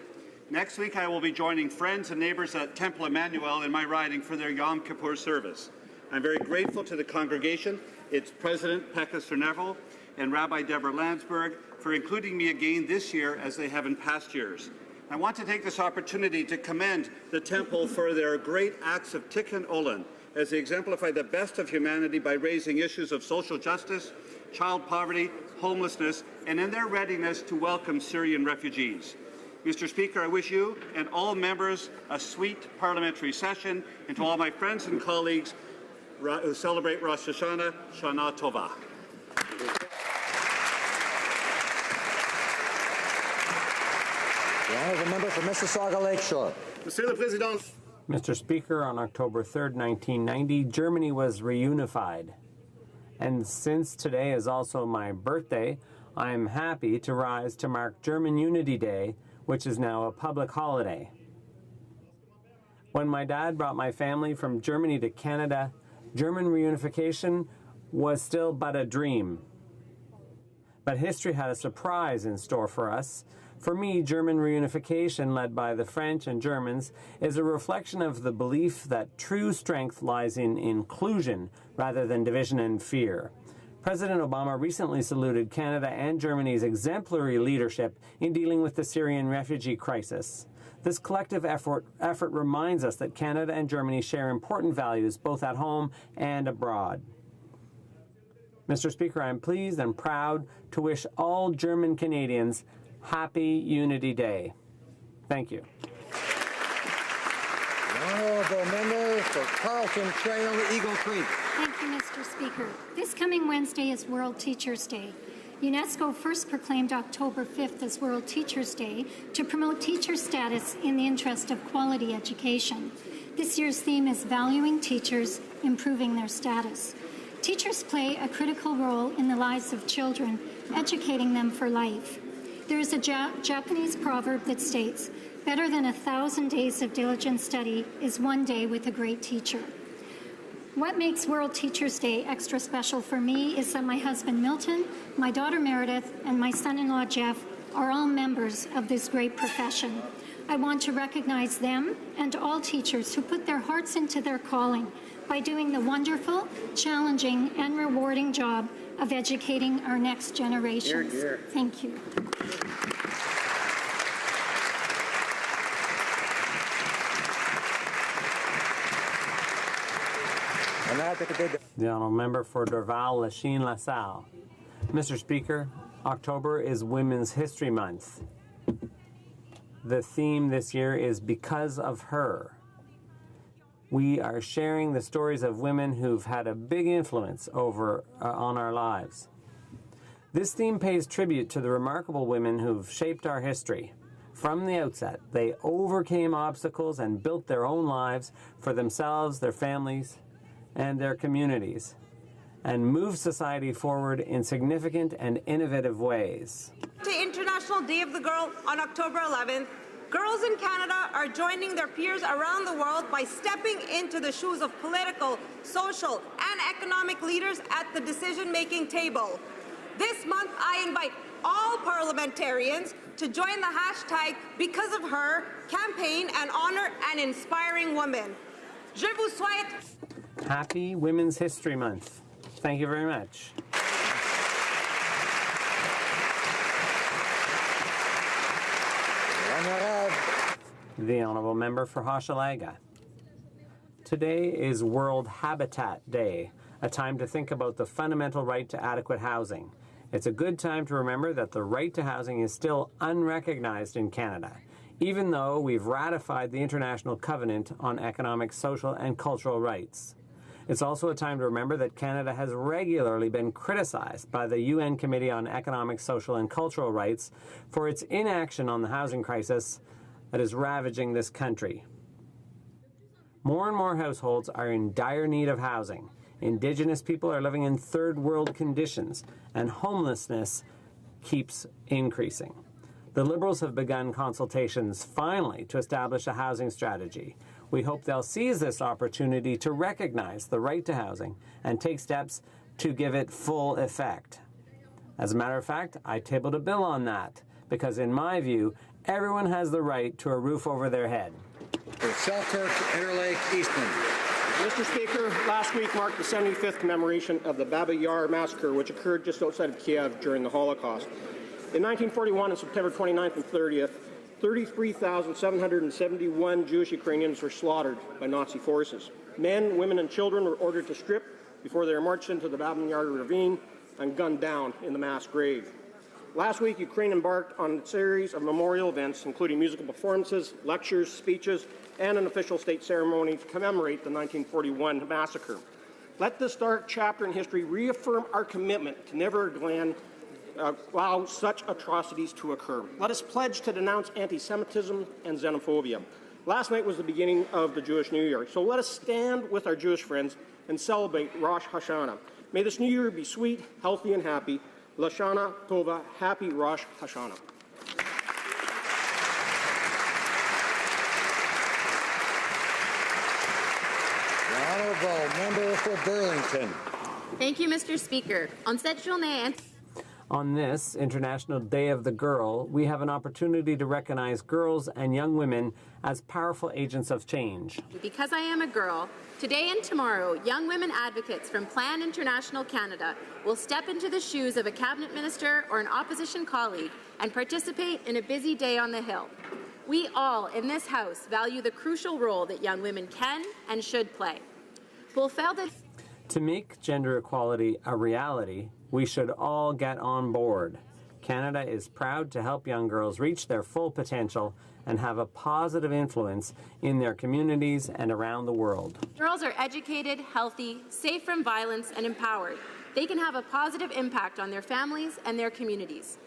Next week, I will be joining friends and neighbors at Temple Emmanuel in my riding for their Yom Kippur service. I'm very grateful to the congregation, its President, Pekka Cernevel, and Rabbi Deborah Landsberg for including me again this year as they have in past years. I want to take this opportunity to commend the Temple for their great acts of Tikkun Olam as they exemplify the best of humanity by raising issues of social justice, child poverty, homelessness, and in their readiness to welcome Syrian refugees. Mr. Speaker, I wish you and all members a sweet parliamentary session, and to all my friends and colleagues who celebrate Rosh Hashanah, Shana Tova. The honourable member for Mississauga Lakeshore. Monsieur le Président. Mr. Speaker, on October 3rd, 1990, Germany was reunified. And since today is also my birthday, I am happy to rise to mark German Unity Day, which is now a public holiday. When my dad brought my family from Germany to Canada, German reunification was still but a dream. But history had a surprise in store for us. For me, German reunification, led by the French and Germans, is a reflection of the belief that true strength lies in inclusion rather than division and fear. President Obama recently saluted Canada and Germany's exemplary leadership in dealing with the Syrian refugee crisis. This collective effort reminds us that Canada and Germany share important values both at home and abroad. Mr. Speaker, I am pleased and proud to wish all German Canadians Happy Unity Day. Thank you. The honourable member for Carlton Trail, Eagle Creek. Thank you, Mr. Speaker. This coming Wednesday is World Teachers' Day. UNESCO first proclaimed October 5th as World Teachers' Day to promote teacher status in the interest of quality education. This year's theme is Valuing Teachers, Improving Their Status. Teachers play a critical role in the lives of children, educating them for life. There is a Japanese proverb that states, "Better than 1,000 days of diligent study is one day with a great teacher." What makes World Teachers' Day extra special for me is that my husband Milton, my daughter Meredith, and my son-in-law Jeff are all members of this great profession. I want to recognize them and all teachers who put their hearts into their calling by doing the wonderful, challenging, and rewarding job of educating our next generations. Hear, hear. Thank you. The honourable member for Dorval-Lachine-LaSalle. Mr. Speaker, October is Women's History Month. The theme this year is Because of Her. We are sharing the stories of women who've had a big influence on our lives. This theme pays tribute to the remarkable women who've shaped our history. From the outset, they overcame obstacles and built their own lives for themselves, their families, and their communities, and moved society forward in significant and innovative ways. To International Day of the Girl on October 11th, girls in Canada are joining their peers around the world by stepping into the shoes of political, social, and economic leaders at the decision-making table. This month, I invite all parliamentarians to join the hashtag Because of Her campaign and honor an inspiring woman. Je vous souhaite Happy Women's History Month. Thank you very much. The honourable member for Hochelaga. Today is World Habitat Day, a time to think about the fundamental right to adequate housing. It's a good time to remember that the right to housing is still unrecognized in Canada, even though we've ratified the International Covenant on Economic, Social and Cultural Rights. It's also a time to remember that Canada has regularly been criticized by the UN Committee on Economic, Social and Cultural Rights for its inaction on the housing crisis that is ravaging this country. More and more households are in dire need of housing. Indigenous people are living in third world conditions, and homelessness keeps increasing. The Liberals have begun consultations, finally, to establish a housing strategy. We hope they'll seize this opportunity to recognize the right to housing and take steps to give it full effect. As a matter of fact, I tabled a bill on that, because in my view, everyone has the right to a roof over their head. For Selkirk, Interlake, Eastman. Mr. Speaker, last week marked the 75th commemoration of the Baba Yar massacre, which occurred just outside of Kiev during the Holocaust. In 1941, on September 29th and 30th, 33,771 Jewish Ukrainians were slaughtered by Nazi forces. Men, women, and children were ordered to strip before they were marched into the Baba Yar ravine and gunned down in the mass grave. Last week, Ukraine embarked on a series of memorial events, including musical performances, lectures, speeches, and an official state ceremony to commemorate the 1941 massacre. Let this dark chapter in history reaffirm our commitment to never again allow such atrocities to occur. Let us pledge to denounce anti-Semitism and xenophobia. Last night was the beginning of the Jewish New Year, so let us stand with our Jewish friends and celebrate Rosh Hashanah. May this new year be sweet, healthy, and happy. Lashana Tova, happy Rosh Hashanah. The honourable member for Burlington. Thank you, Mr. Speaker. On cette journée, On this International Day of the Girl, we have an opportunity to recognize girls and young women as powerful agents of change. because I am a girl, today and tomorrow, young women advocates from Plan International Canada will step into the shoes of a cabinet minister or an opposition colleague and participate in a busy day on the Hill. We all in this House value the crucial role that young women can and should play. To make gender equality a reality, we should all get on board. Canada is proud to help young girls reach their full potential and have a positive influence in their communities and around the world. Girls are educated, healthy, safe from violence, and empowered. They can have a positive impact on their families and their communities.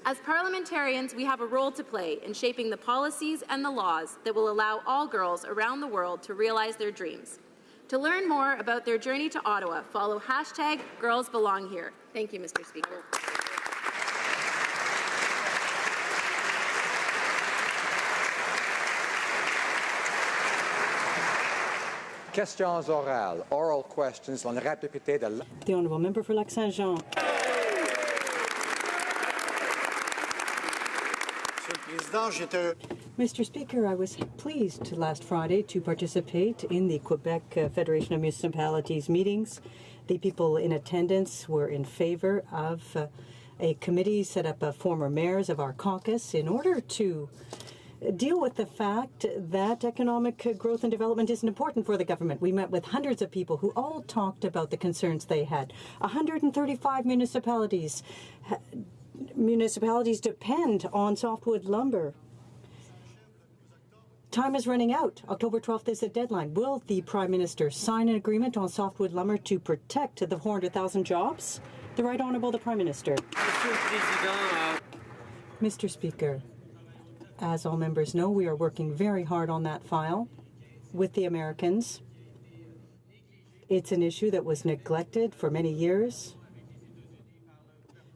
As parliamentarians, we have a role to play in shaping the policies and the laws that will allow all girls around the world to realize their dreams. To learn more about their journey to Ottawa, follow #GirlsBelongHere. Thank you, Mr. Speaker. Questions orales. Oral questions on rapidité de... The honourable member for Lac-Saint-Jean. Mr. Speaker, I was pleased last Friday to participate in the Quebec Federation of Municipalities meetings. The people in attendance were in favor of a committee set up of former mayors of our caucus in order to deal with the fact that economic growth and development isn't important for the government. We met with hundreds of people who all talked about the concerns they had. 135 municipalities depend on softwood lumber. Time is running out. October 12th is the deadline. Will the Prime Minister sign an agreement on softwood lumber to protect the 400,000 jobs? The Right Honourable the Prime Minister. Mr. Speaker, as all members know, we are working very hard on that file with the Americans. It's an issue that was neglected for many years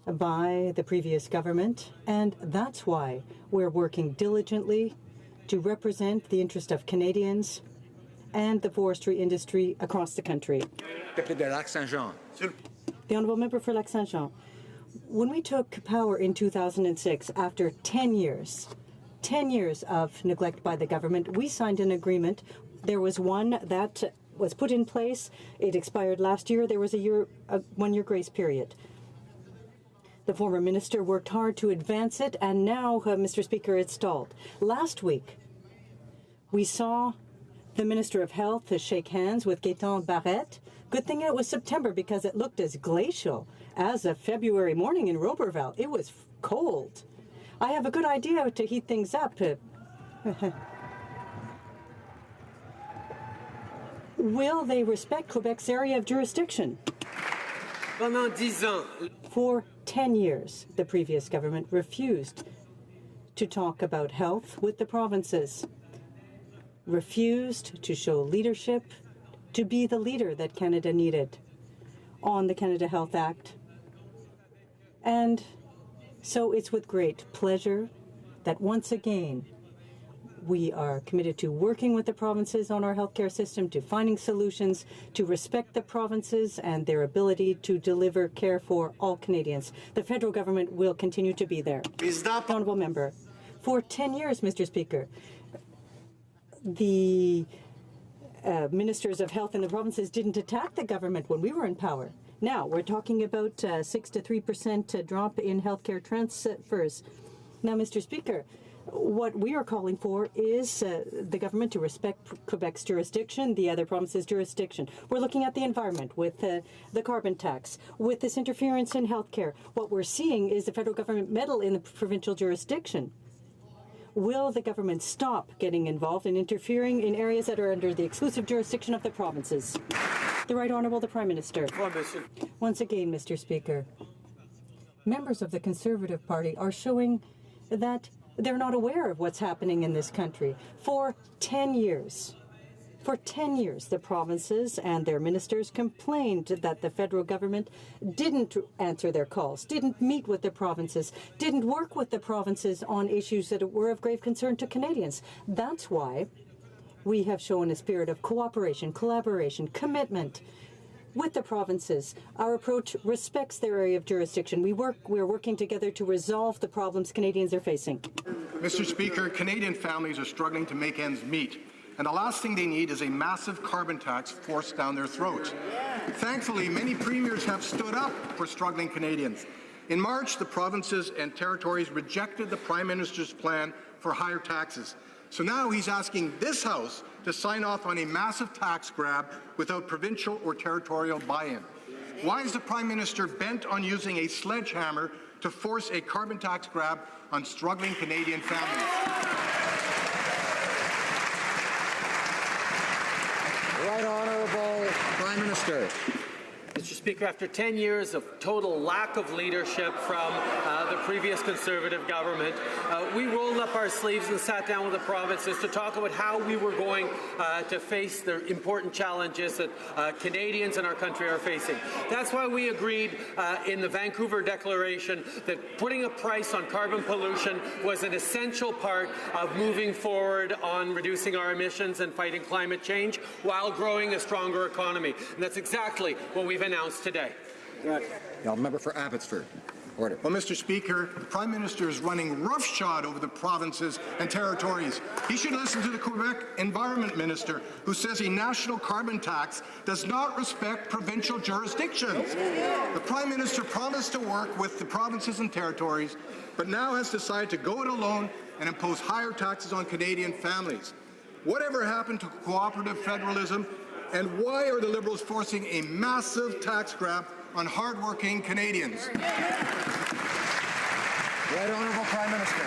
by the previous government, and that's why we're working diligently to represent the interest of Canadians and the forestry industry across the country. The honourable member for Lac-Saint-Jean. When we took power in 2006, after 10 years of neglect by the government, we signed an agreement. There was one that was put in place. It expired last year. There was a 1 year grace period. The former minister worked hard to advance it, and now, Mr. Speaker, it's stalled. Last week, we saw the Minister of Health shake hands with Gaétan Barrette. Good thing it was September, because it looked as glacial as a February morning in Roberval. It was cold. I have a good idea to heat things up. Will they respect Quebec's area of jurisdiction? For 10 years, the previous government refused to talk about health with the provinces, refused to show leadership, to be the leader that Canada needed on the Canada Health Act. And so it's with great pleasure that once again we are committed to working with the provinces on our healthcare system, to finding solutions, to respect the provinces and their ability to deliver care for all Canadians. The federal government will continue to be there. Honourable member, for 10 years, Mr. Speaker, the ministers of health in the provinces didn't attack the government when we were in power. Now we're talking about 6 to 3% drop in healthcare transfers. Now, Mr. Speaker, what we are calling for is the government to respect Quebec's jurisdiction, the other provinces' jurisdiction. We're looking at the environment with the carbon tax, with this interference in healthcare. What we're seeing is the federal government meddle in the provincial jurisdiction. Will the government stop getting involved and interfering in areas that are under the exclusive jurisdiction of the provinces? The Right Honourable the Prime Minister. Once again, Mr. Speaker, members of the Conservative Party are showing that they're not aware of what's happening in this country. For 10 years, For 10 years, the provinces and their ministers complained that the federal government didn't answer their calls, didn't meet with the provinces, didn't work with the provinces on issues that were of grave concern to Canadians. That's why we have shown a spirit of cooperation, collaboration, commitment with the provinces. Our approach respects their area of jurisdiction. We're working together to resolve the problems Canadians are facing. Mr. Speaker, Canadian families are struggling to make ends meet, and the last thing they need is a massive carbon tax forced down their throats. Thankfully, many premiers have stood up for struggling Canadians. In March, the provinces and territories rejected the Prime Minister's plan for higher taxes. So now he's asking this House to sign off on a massive tax grab without provincial or territorial buy-in. Why is the Prime Minister bent on using a sledgehammer to force a carbon tax grab on struggling Canadian families? Right Honourable Prime Minister. Mr. Speaker, after 10 years of total lack of leadership from the previous Conservative government, we rolled up our sleeves and sat down with the provinces to talk about how we were going to face the important challenges that Canadians and our country are facing. That's why we agreed in the Vancouver Declaration that putting a price on carbon pollution was an essential part of moving forward on reducing our emissions and fighting climate change while growing a stronger economy. And that's exactly what we've announced today. The member for Abbotsford. Order. Well, Mr. Speaker, the Prime Minister is running roughshod over the provinces and territories. He should listen to the Quebec Environment Minister, who says a national carbon tax does not respect provincial jurisdictions. The Prime Minister promised to work with the provinces and territories, but now has decided to go it alone and impose higher taxes on Canadian families. Whatever happened to cooperative federalism, and why are the Liberals forcing a massive tax grab on hard-working Canadians? Right Honourable Prime Minister.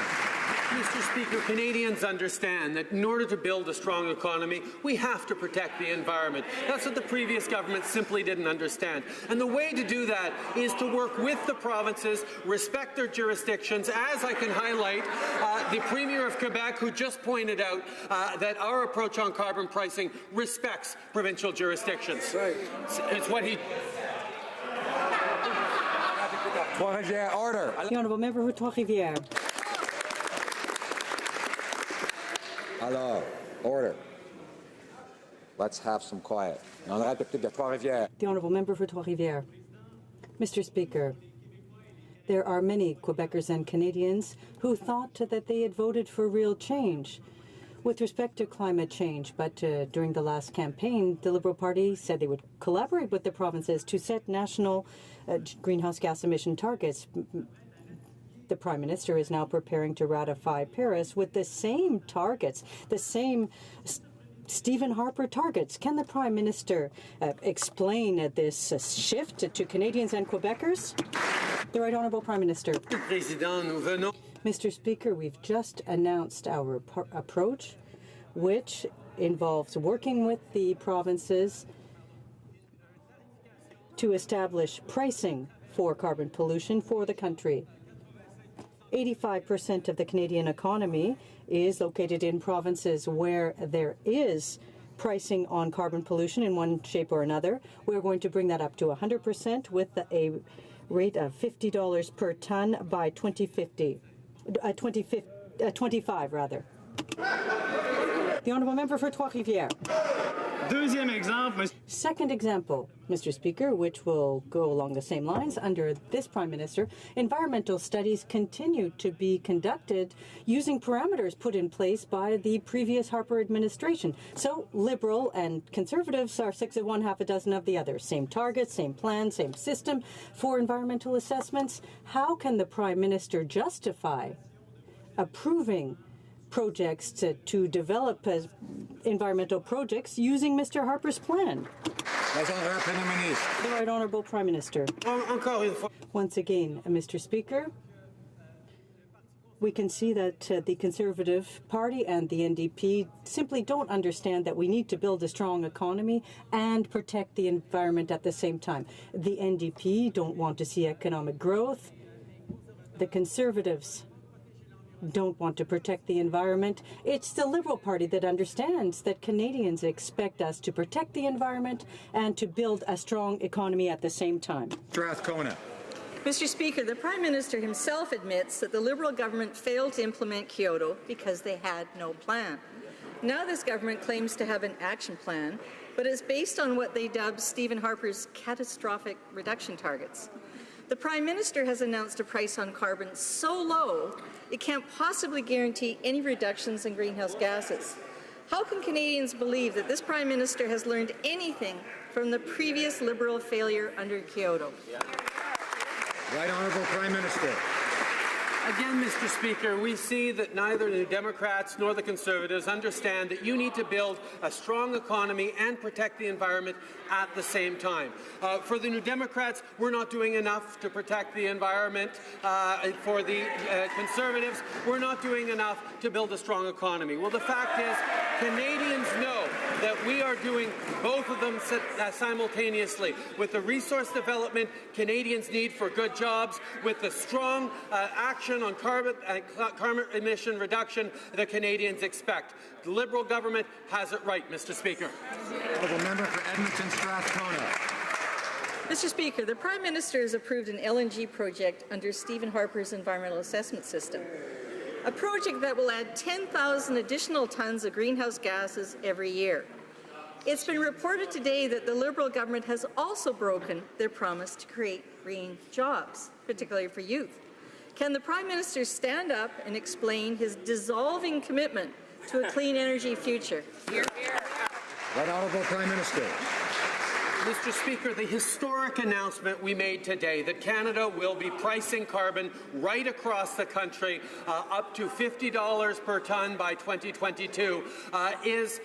Mr. Speaker, Canadians understand that in order to build a strong economy, we have to protect the environment. That's what the previous government simply didn't understand. And the way to do that is to work with the provinces, respect their jurisdictions, as I can highlight the Premier of Quebec, who just pointed out that our approach on carbon pricing respects provincial jurisdictions. Right. It's what he... Order. The Honourable Member for Trois-Rivières. Alors, order. Let's have some quiet. Dans la République de Trois-Rivières. The Honourable Member for Trois-Rivières. Mr. Speaker, there are many Quebecers and Canadians who thought that they had voted for real change with respect to climate change, but during the last campaign, the Liberal Party said they would collaborate with the provinces to set national greenhouse gas emission targets. The Prime Minister is now preparing to ratify Paris with the same targets, the same Stephen Harper targets. Can the Prime Minister explain this shift to Canadians and Quebecers? The Right Honourable Prime Minister. Mr. Speaker, we've just announced our approach, which involves working with the provinces to establish pricing for carbon pollution for the country. 85% of the Canadian economy is located in provinces where there is pricing on carbon pollution in one shape or another. We're going to bring that up to 100% with a rate of $50 per ton by 2025, rather. The Honourable Member for Trois-Rivières. Second example, Mr. Speaker, which will go along the same lines under this Prime Minister. Environmental studies continue to be conducted using parameters put in place by the previous Harper administration. So Liberal and Conservatives are 6 of one, half a dozen of the other. Same targets, same plan, same system for environmental assessments. How can the Prime Minister justify approving projects to develop environmental projects using Mr. Harper's plan? The Right Honourable Prime Minister. Once again, Mr. Speaker, we can see that the Conservative Party and the NDP simply don't understand that we need to build a strong economy and protect the environment at the same time. The NDP don't want to see economic growth. The Conservatives don't want to protect the environment. It's the Liberal Party that understands that Canadians expect us to protect the environment and to build a strong economy at the same time. Strathcona. Mr. Speaker, the Prime Minister himself admits that the Liberal government failed to implement Kyoto because they had no plan. Now this government claims to have an action plan, but it's based on what they dubbed Stephen Harper's catastrophic reduction targets. The Prime Minister has announced a price on carbon so low it can't possibly guarantee any reductions in greenhouse gases. How can Canadians believe that this Prime Minister has learned anything from the previous Liberal failure under Kyoto? Right Honourable Prime Minister. Again, Mr. Speaker, we see that neither the Democrats nor the Conservatives understand that you need to build a strong economy and protect the environment at the same time. For the New Democrats, we're not doing enough to protect the environment. For the Conservatives, we're not doing enough to build a strong economy. Well, the fact is, Canadians know that we are doing both of them simultaneously. With the resource development Canadians need for good jobs, with the strong action on carbon emission reduction that Canadians expect. The Liberal government has it right, Mr. Speaker. Honourable Member for Edmonton Strathcona. Mr. Speaker, the Prime Minister has approved an LNG project under Stephen Harper's Environmental Assessment System, a project that will add 10,000 additional tons of greenhouse gases every year. It's been reported today that the Liberal government has also broken their promise to create green jobs, particularly for youth. Can the Prime Minister stand up and explain his dissolving commitment to a clean energy future? Right Honourable Prime Minister. Mr. Speaker, the historic announcement we made today that Canada will be pricing carbon right across the country up to $50 per tonne by 2022 is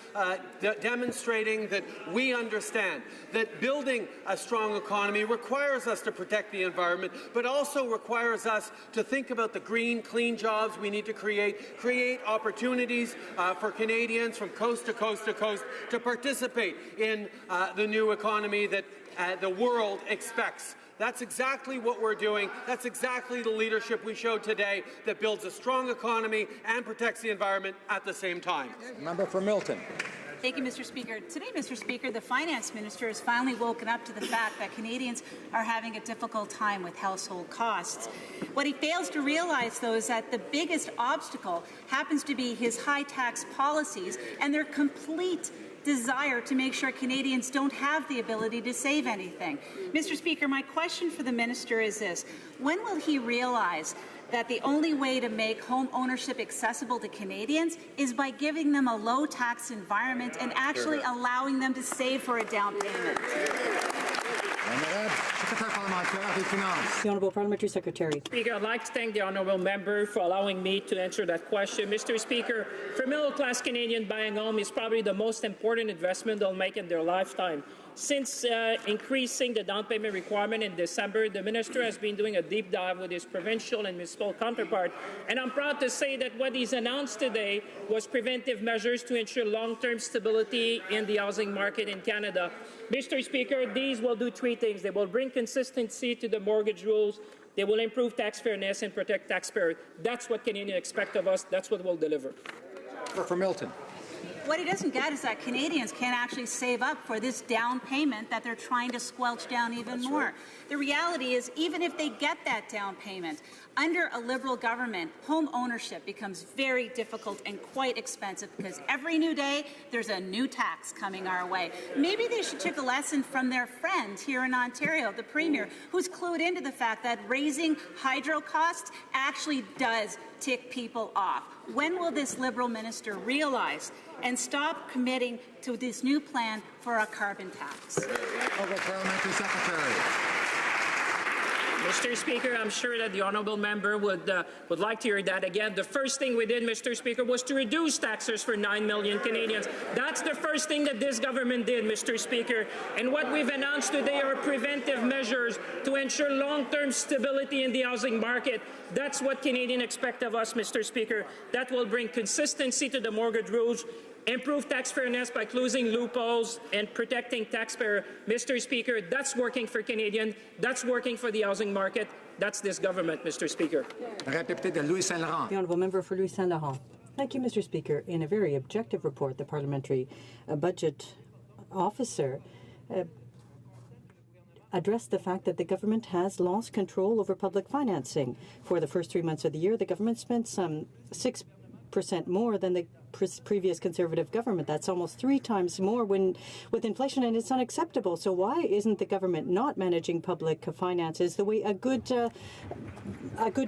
demonstrating that we understand that building a strong economy requires us to protect the environment, but also requires us to think about the green, clean jobs we need to create opportunities for Canadians from coast to coast to coast to participate in the new economy that the world expects. That's exactly what we're doing. That's exactly the leadership we showed today that builds a strong economy and protects the environment at the same time. Member for Milton. Thank you, Mr. Speaker. Today, Mr. Speaker, the Finance Minister has finally woken up to the fact that Canadians are having a difficult time with household costs. What he fails to realize, though, is that the biggest obstacle happens to be his high tax policies and their complete desire to make sure Canadians don't have the ability to save anything. Mr. Speaker, my question for the Minister is this. When will he realize that the only way to make home ownership accessible to Canadians is by giving them a low-tax environment and actually allowing them to save for a down payment? The Honourable Parliamentary Secretary. Speaker, I'd like to thank the Honourable Member for allowing me to answer that question. Mr. Speaker, for middle-class Canadian, buying a home is probably the most important investment they'll make in their lifetime. Since increasing the down payment requirement in December, the Minister has been doing a deep dive with his provincial and municipal counterpart, and I'm proud to say that what he's announced today was preventive measures to ensure long-term stability in the housing market in Canada. Mr. Speaker, these will do three things. They will bring consistency to the mortgage rules, they will improve tax fairness and protect taxpayers. That's what Canadians expect of us. That's what we'll deliver. For Milton. What he doesn't get is that Canadians can't actually save up for this down payment that they're trying to squelch down even more. Right. The reality is, even if they get that down payment, under a Liberal government, home ownership becomes very difficult and quite expensive because every new day there's a new tax coming our way. Maybe they should take a lesson from their friend here in Ontario, the Premier, who's clued into the fact that raising hydro costs actually does tick people off. When will this Liberal minister realize and stop committing to this new plan for a carbon tax? Parliamentary Secretary. Mr. Speaker, I'm sure that the Honourable Member would like to hear that again. The first thing we did, Mr. Speaker, was to reduce taxes for 9 million Canadians. That's the first thing that this government did, Mr. Speaker. And what we've announced today are preventive measures to ensure long-term stability in the housing market. That's what Canadians expect of us, Mr. Speaker. That will bring consistency to the mortgage rules, improve tax fairness by closing loopholes and protecting taxpayers. Mr. Speaker, that's working for Canadians. That's working for the housing market. That's this government, Mr. Speaker. The Honourable Member for Louis Saint Laurent. Thank you, Mr. Speaker. In a very objective report, the Parliamentary Budget Officer addressed the fact that the government has lost control over public financing. For the first 3 months of the year, the government spent some 6% more than the previous Conservative government. That's almost 3 times more with inflation, and it's unacceptable. So why isn't the government not managing public finances the way a good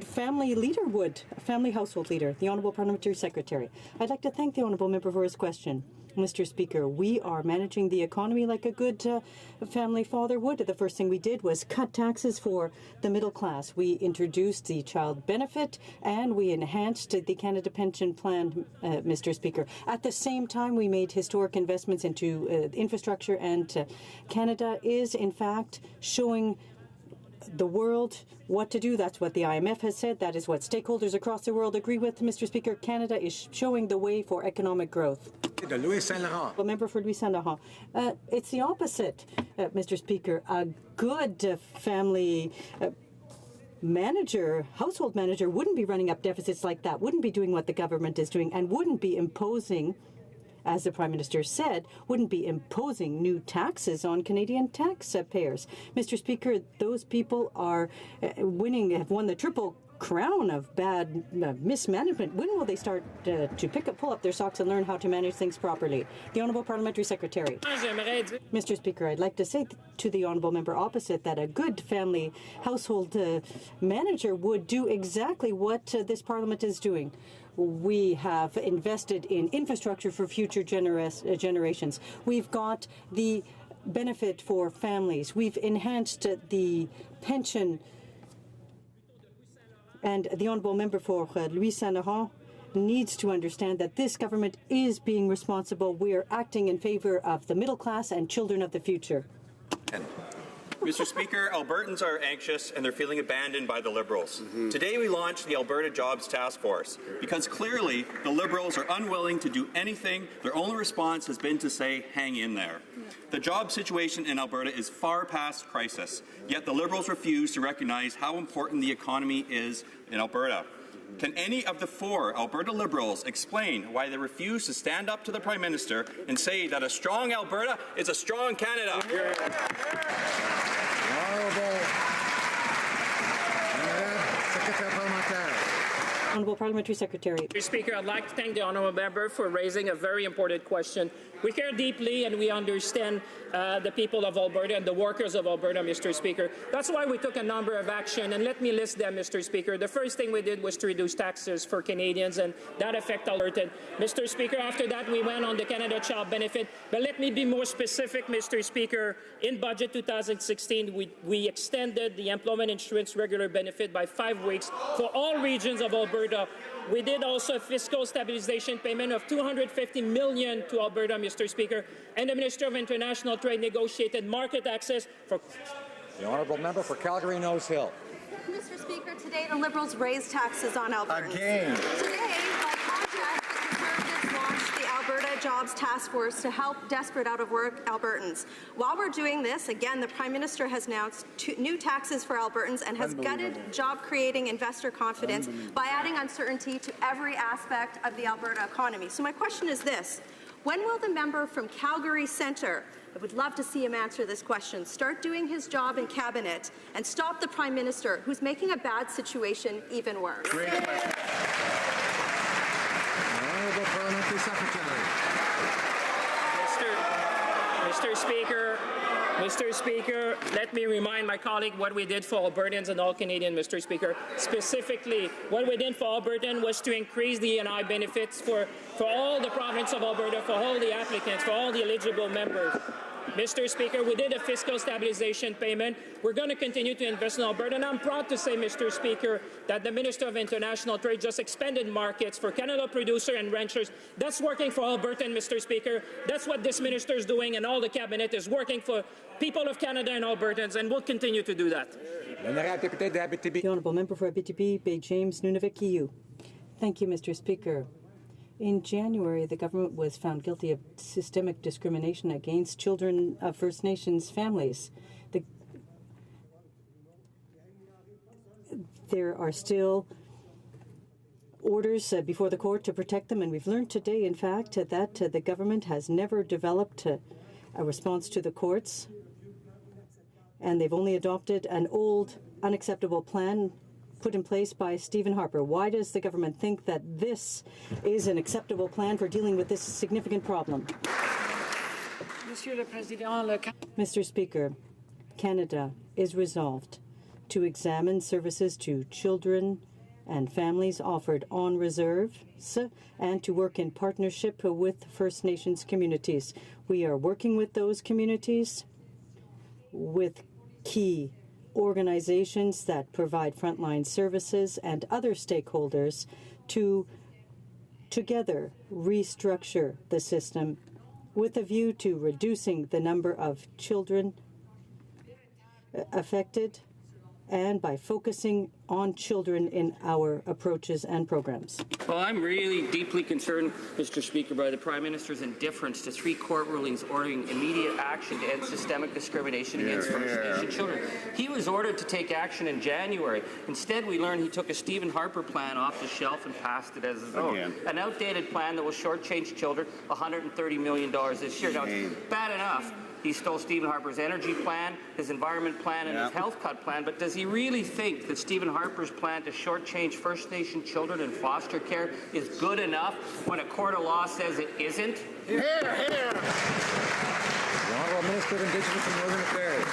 family leader would, a family household leader? The Honourable Parliamentary Secretary. I'd like to thank the Honourable Member for his question. Mr. Speaker, we are managing the economy like a good family father would. The first thing we did was cut taxes for the middle class. We introduced the child benefit and we enhanced the Canada Pension Plan, Mr. Speaker. At the same time, we made historic investments into infrastructure, and Canada is, in fact, showing the world what to do. That's what the IMF has said. That is what stakeholders across the world agree with. Mr. Speaker, Canada is showing the way for economic growth. Louis Saint Laurent. The member for Louis Saint Laurent. It's the opposite, Mr. Speaker. A good family manager, household manager, wouldn't be running up deficits like that, wouldn't be doing what the government is doing, and wouldn't be imposing, as the Prime Minister said, wouldn't be imposing new taxes on Canadian taxpayers. Mr. Speaker, those people are have won the triple crown of bad mismanagement. When will they start to pull up their socks and learn how to manage things properly? The Honourable Parliamentary Secretary. Mr. Speaker, I'd like to say to the Honourable Member opposite that a good family household manager would do exactly what this Parliament is doing. We have invested in infrastructure for future generations. We've got the benefit for families. We've enhanced the pension. And the Honourable Member for Louis Saint Laurent needs to understand that this government is being responsible. We are acting in favour of the middle class and children of the future. Mr. Speaker, Albertans are anxious and they're feeling abandoned by the Liberals. Today we launched the Alberta Jobs Task Force because clearly the Liberals are unwilling to do anything. Their only response has been to say, hang in there. The job situation in Alberta is far past crisis, yet the Liberals refuse to recognize how important the economy is in Alberta. Can any of the 4 Alberta Liberals explain why they refuse to stand up to the Prime Minister and say that a strong Alberta is a strong Canada? Honourable Parliamentary Secretary. Mr. Speaker, I'd like to thank the Honourable Member for raising a very important question. We care deeply and we understand the people of Alberta and the workers of Alberta, Mr. Speaker. That's why we took a number of action, and let me list them, Mr. Speaker. The first thing we did was to reduce taxes for Canadians, and that affected Alberta. Mr. Speaker, after that we went on the Canada Child Benefit, but let me be more specific, Mr. Speaker. In Budget 2016, we extended the Employment Insurance Regular Benefit by 5 weeks for all regions of Alberta. We did also a fiscal stabilization payment of $250 million to Alberta, Mr. Speaker, and the Minister of International Trade negotiated market access for... The Honourable Member for Calgary Nose Hill. Mr. Speaker, today the Liberals raised taxes on Albertans. Again. Today, by contract, the Conservatives launched the Alberta Jobs Task Force to help desperate out-of-work Albertans. While we're doing this, again, the Prime Minister has announced new taxes for Albertans and has gutted job-creating investor confidence by adding uncertainty to every aspect of the Alberta economy. So my question is this. When will the member from Calgary Centre, I would love to see him answer this question, start doing his job in Cabinet and stop the Prime Minister, who's making a bad situation even worse? Great question. Honourable Parliamentary Secretary. Mr. Speaker, let me remind my colleague what we did for Albertans and all Canadians, Mr. Speaker. Specifically, what we did for Albertans was to increase the E&I benefits for all the province of Alberta, for all the applicants, for all the eligible members. Mr. Speaker, we did a fiscal stabilization payment. We're going to continue to invest in Alberta, and I'm proud to say, Mr. Speaker, that the Minister of International Trade just expanded markets for Canada producers and ranchers. That's working for Alberta, Mr. Speaker. That's what this minister is doing, and all the Cabinet is working for people of Canada and Albertans, and we'll continue to do that. The Honourable Member for Abitibi, Bay James, Nunavik, EU. Thank you, Mr. Speaker. In January, the government was found guilty of systemic discrimination against children of First Nations families. There are still orders before the court to protect them, and we've learned today, in fact, that the government has never developed a response to the courts, and they've only adopted an old, unacceptable plan put in place by Stephen Harper. Why does the government think that this is an acceptable plan for dealing with this significant problem? Mr. Speaker, Canada is resolved to examine services to children and families offered on reserves and to work in partnership with First Nations communities. We are working with those communities, with key organizations that provide frontline services and other stakeholders to together restructure the system with a view to reducing the number of children affected and by focusing on children in our approaches and programs. Well, I'm really deeply concerned, Mr. Speaker, by the Prime Minister's indifference to 3 court rulings ordering immediate action to end systemic discrimination against First Nation children. He was ordered to take action in January. Instead, we learned he took a Stephen Harper plan off the shelf and passed it as his own. An outdated plan that will shortchange children $130 million this year. Now, it's bad enough he stole Stephen Harper's energy plan, his environment plan, and his health cut plan, but does he really think that Stephen Harper's plan to shortchange First Nation children in foster care is good enough when a court of law says it isn't? Here, here. The Honourable Minister of Indigenous and Northern Affairs.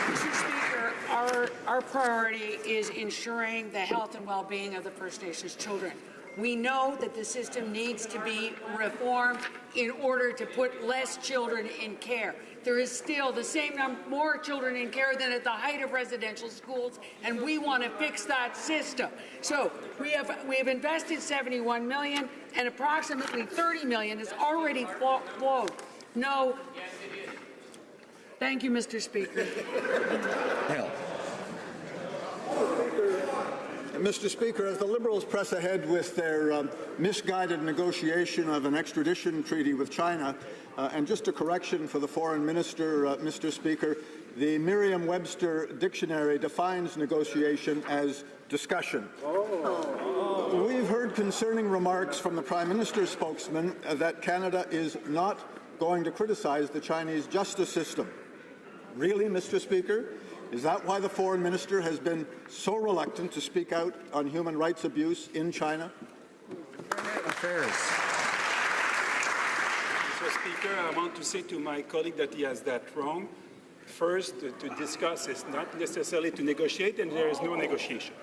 Mr. Speaker, our priority is ensuring the health and well-being of the First Nations children. We know that the system needs to be reformed in order to put less children in care. There is still the same number, more children in care than at the height of residential schools, and we want to fix that system. So we have invested $71 million, and approximately $30 million has already flowed. No. Thank you, Mr. Speaker. Mr. Speaker, as the Liberals press ahead with their misguided negotiation of an extradition treaty with China, and just a correction for the Foreign Minister, Mr. Speaker, the Merriam-Webster dictionary defines negotiation as discussion. We've heard concerning remarks from the Prime Minister's spokesman that Canada is not going to criticize the Chinese justice system. Really, Mr. Speaker? Is that why the Foreign Minister has been so reluctant to speak out on human rights abuse in China? Mr. Speaker, I want to say to my colleague that he has that wrong. First, to discuss is not necessarily to negotiate, and there is no negotiation.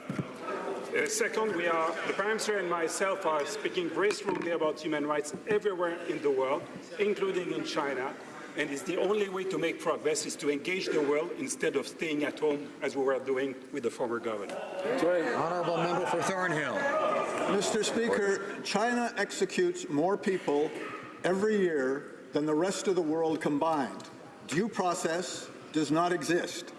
Second, the Prime Minister and myself are speaking very strongly about human rights everywhere in the world, including in China. And it's the only way to make progress is to engage the world instead of staying at home as we were doing with the former government. Honourable Member for Thornhill. Mr. Speaker, China executes more people every year than the rest of the world combined. Due process does not exist.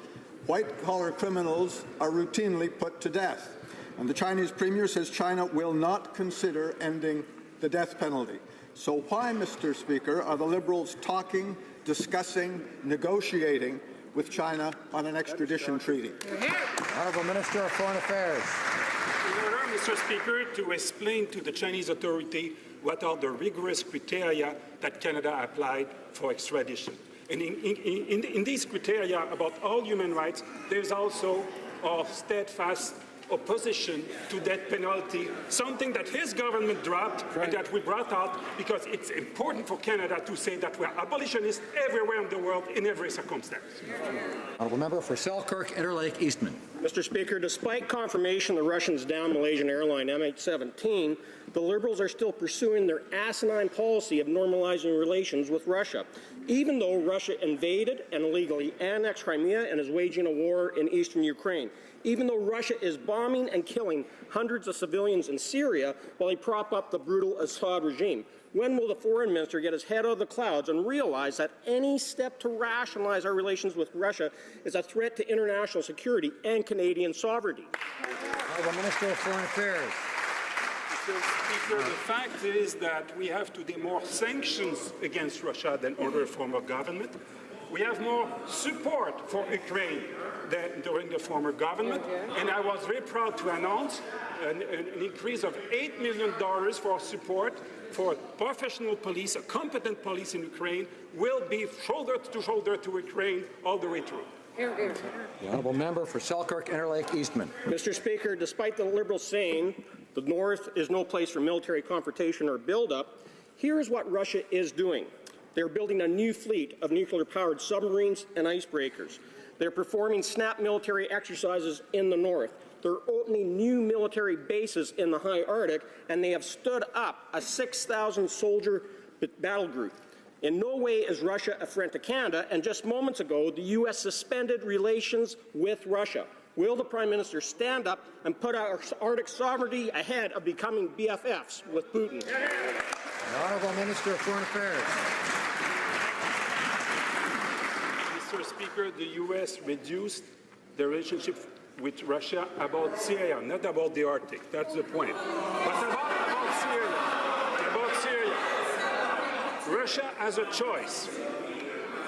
White-collar criminals are routinely put to death. And the Chinese Premier says China will not consider ending the death penalty. So why, Mr. Speaker, are the Liberals talking, discussing, negotiating with China on an extradition treaty? Honourable Minister of Foreign Affairs. In order, Mr. Speaker, to explain to the Chinese authority what are the rigorous criteria that Canada applied for extradition. And in these criteria about all human rights, there's also our steadfast opposition to death penalty, something that his government dropped and that we brought out because it's important for Canada to say that we're abolitionists everywhere in the world in every circumstance. Honourable Member for Selkirk, Interlake, Eastman. Mr. Speaker, despite confirmation the Russians downed Malaysian airline MH17, the Liberals are still pursuing their asinine policy of normalizing relations with Russia, even though Russia invaded and illegally annexed Crimea and is waging a war in eastern Ukraine. Even though Russia is bombing and killing hundreds of civilians in Syria while they prop up the brutal Assad regime. When will the Foreign Minister get his head out of the clouds and realize that any step to rationalize our relations with Russia is a threat to international security and Canadian sovereignty? The Minister of Foreign Affairs. Mr. Speaker, the fact is that we have today more sanctions against Russia than other former government. We have more support for Ukraine than during the former government, and I was very proud to announce an increase of $8 million for support for professional police, a competent police in Ukraine, will be shoulder to shoulder to Ukraine all the way through. The honourable member for Selkirk Interlake Eastman. Mr. Speaker, despite the Liberals saying the North is no place for military confrontation or build-up, here is what Russia is doing. They're building a new fleet of nuclear-powered submarines and icebreakers. They're performing snap military exercises in the North. They're opening new military bases in the high Arctic, and they have stood up a 6,000-soldier battle group. In no way is Russia a threat to Canada, and just moments ago, the U.S. suspended relations with Russia. Will the Prime Minister stand up and put our Arctic sovereignty ahead of becoming BFFs with Putin? The Honourable Minister of Foreign Affairs. Mr. Speaker, the U.S. reduced the relationship with Russia about Syria, not about the Arctic. That's the point. But about Syria. Russia has a choice.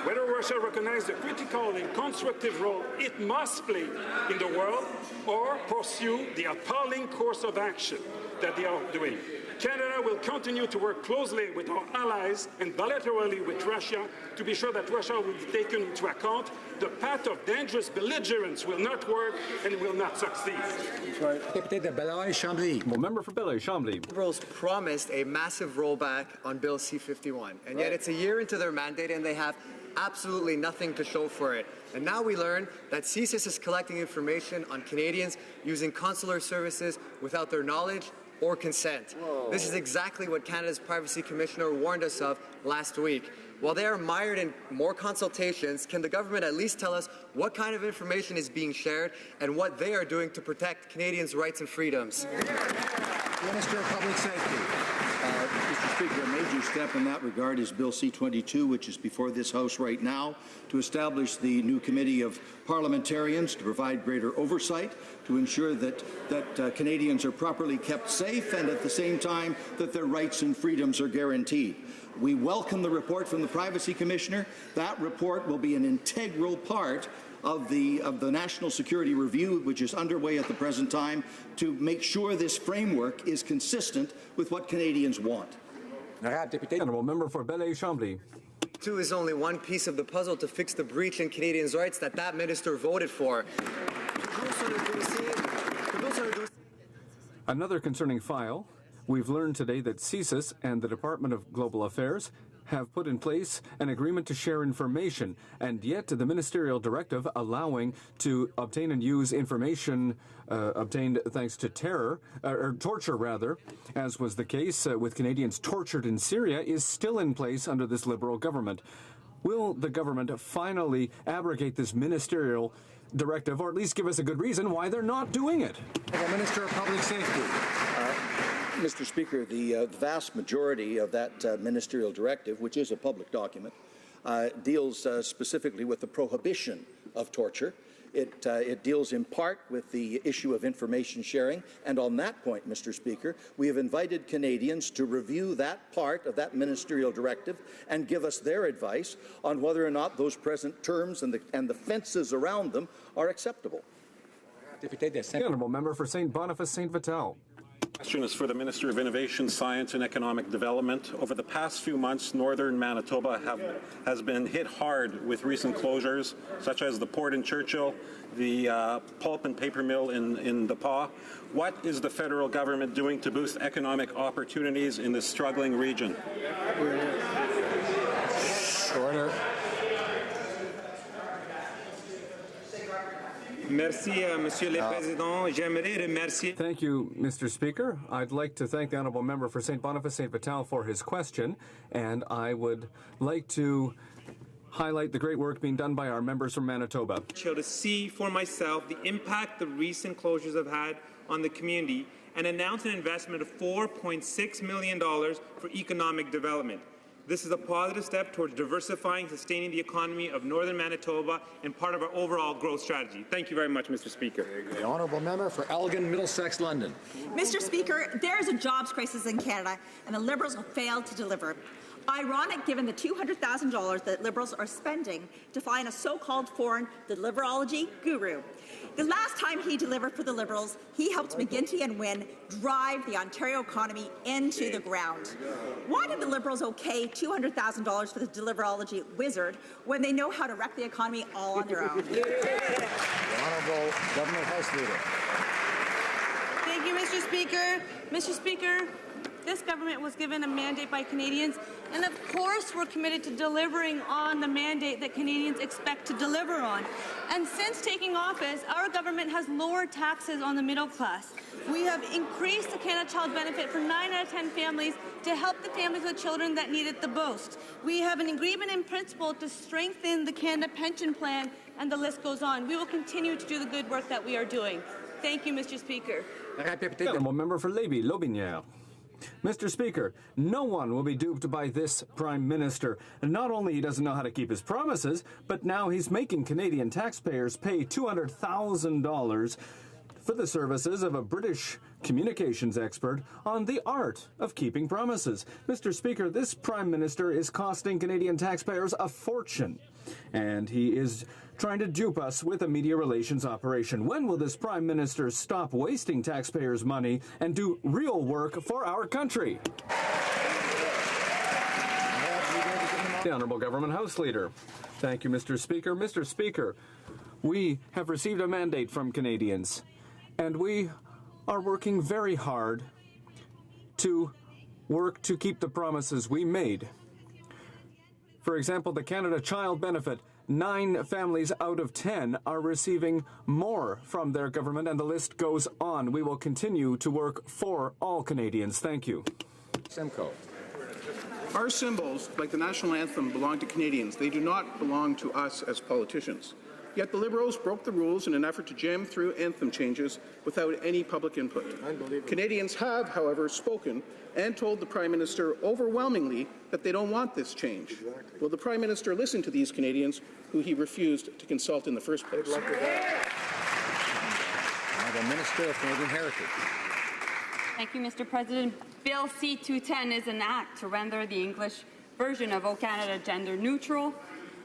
Whether Russia recognizes the critical and constructive role it must play in the world or pursue the appalling course of action that they are doing. Canada will continue to work closely with our allies and bilaterally with Russia to be sure that Russia will be taken into account. The path of dangerous belligerence will not work and will not succeed. Député de Belleuil-Chambly. Well, member for Belleuil-Chambly. Liberals promised a massive rollback on Bill C-51, and yet it's a year into their mandate and they have absolutely nothing to show for it. And now we learn that CSIS is collecting information on Canadians using consular services without their knowledge or consent. Whoa. This is exactly what Canada's Privacy Commissioner warned us of last week. While they are mired in more consultations, can the government at least tell us what kind of information is being shared and what they are doing to protect Canadians' rights and freedoms? Minister of Public Safety. Mr. Speaker, a major step in that regard is Bill C-22, which is before this House right now, to establish the new committee of parliamentarians to provide greater oversight, to ensure that Canadians are properly kept safe and at the same time that their rights and freedoms are guaranteed. We welcome the report from the Privacy Commissioner. That report will be an integral part of the National Security Review, which is underway at the present time, to make sure this framework is consistent with what Canadians want. Honourable member for Belleuil-Chambly. Two is only one piece of the puzzle to fix the breach in Canadians' rights that minister voted for. Another concerning file. We've learned today that CSIS and the Department of Global Affairs have put in place an agreement to share information, and yet the ministerial directive allowing to obtain and use information obtained thanks to torture rather, as was the case with Canadians tortured in Syria, is still in place under this Liberal government. Will the government finally abrogate this ministerial directive, or at least give us a good reason why they're not doing it? The Minister of Public Safety. Mr. Speaker, the vast majority of that ministerial directive, which is a public document, deals specifically with the prohibition of torture. It deals in part with the issue of information sharing, and on that point, Mr. Speaker, we have invited Canadians to review that part of that ministerial directive and give us their advice on whether or not those present terms and the fences around them are acceptable. The honourable member for St. Boniface, St. Vital. Question is for the Minister of Innovation, Science and Economic Development. Over the past few months, northern Manitoba has been hit hard with recent closures, such as the port in Churchill, the pulp and paper mill in the Pas. What is the federal government doing to boost economic opportunities in this struggling region? Order. Thank you, Mr. Speaker. I'd like to thank the honourable member for St. Boniface, St. Vital for his question, and I would like to highlight the great work being done by our members from Manitoba. To see for myself the impact the recent closures have had on the community and announce an investment of $4.6 million for economic development. This is a positive step towards diversifying and sustaining the economy of northern Manitoba and part of our overall growth strategy. Thank you very much, Mr. Speaker. The honourable member for Elgin, Middlesex, London. Mr. Speaker, there is a jobs crisis in Canada, and the Liberals have failed to deliver. Ironic given the $200,000 that Liberals are spending to find a so-called foreign deliverology guru. The last time he delivered for the Liberals, he helped McGuinty and Wynne drive the Ontario economy into the ground. Why did the Liberals okay $200,000 for the deliverology wizard when they know how to wreck the economy all on their own? The honourable Government House Leader. Thank you, Mr. Speaker. Mr. Speaker, this government was given a mandate by Canadians, and of course we're committed to delivering on the mandate that Canadians expect to deliver on. And since taking office, our government has lowered taxes on the middle class. We have increased the Canada Child Benefit for 9 out of 10 families to help the families with children that need it the most. We have an agreement in principle to strengthen the Canada Pension Plan, and the list goes on. We will continue to do the good work that we are doing. Thank you, Mr. Speaker. The honourable member for Lévis-Lotbinière. Mr. Speaker, no one will be duped by this Prime Minister. Not only he doesn't know how to keep his promises, but now he's making Canadian taxpayers pay $200,000 for the services of a British communications expert on the art of keeping promises. Mr. Speaker, this Prime Minister is costing Canadian taxpayers a fortune, and he is trying to dupe us with a media relations operation. When will this Prime Minister stop wasting taxpayers' money and do real work for our country? The Honourable Government House Leader. Thank you, Mr. Speaker. Mr. Speaker, we have received a mandate from Canadians, and we are working very hard to work to keep the promises we made. For example, the Canada Child Benefit. 9 families out of 10 are receiving more from their government, and the list goes on. We will continue to work for all Canadians. Thank you. Simcoe. Our symbols, like the national anthem, belong to Canadians. They do not belong to us as politicians. Yet the Liberals broke the rules in an effort to jam through anthem changes without any public input. Canadians have, however, spoken and told the Prime Minister overwhelmingly that they don't want this change. Will the Prime Minister listen to these Canadians who he refused to consult in the first place? Honourable Minister of Canadian Heritage. Thank you, Mr. President. Bill C-210 is an act to render the English version of O Canada gender neutral.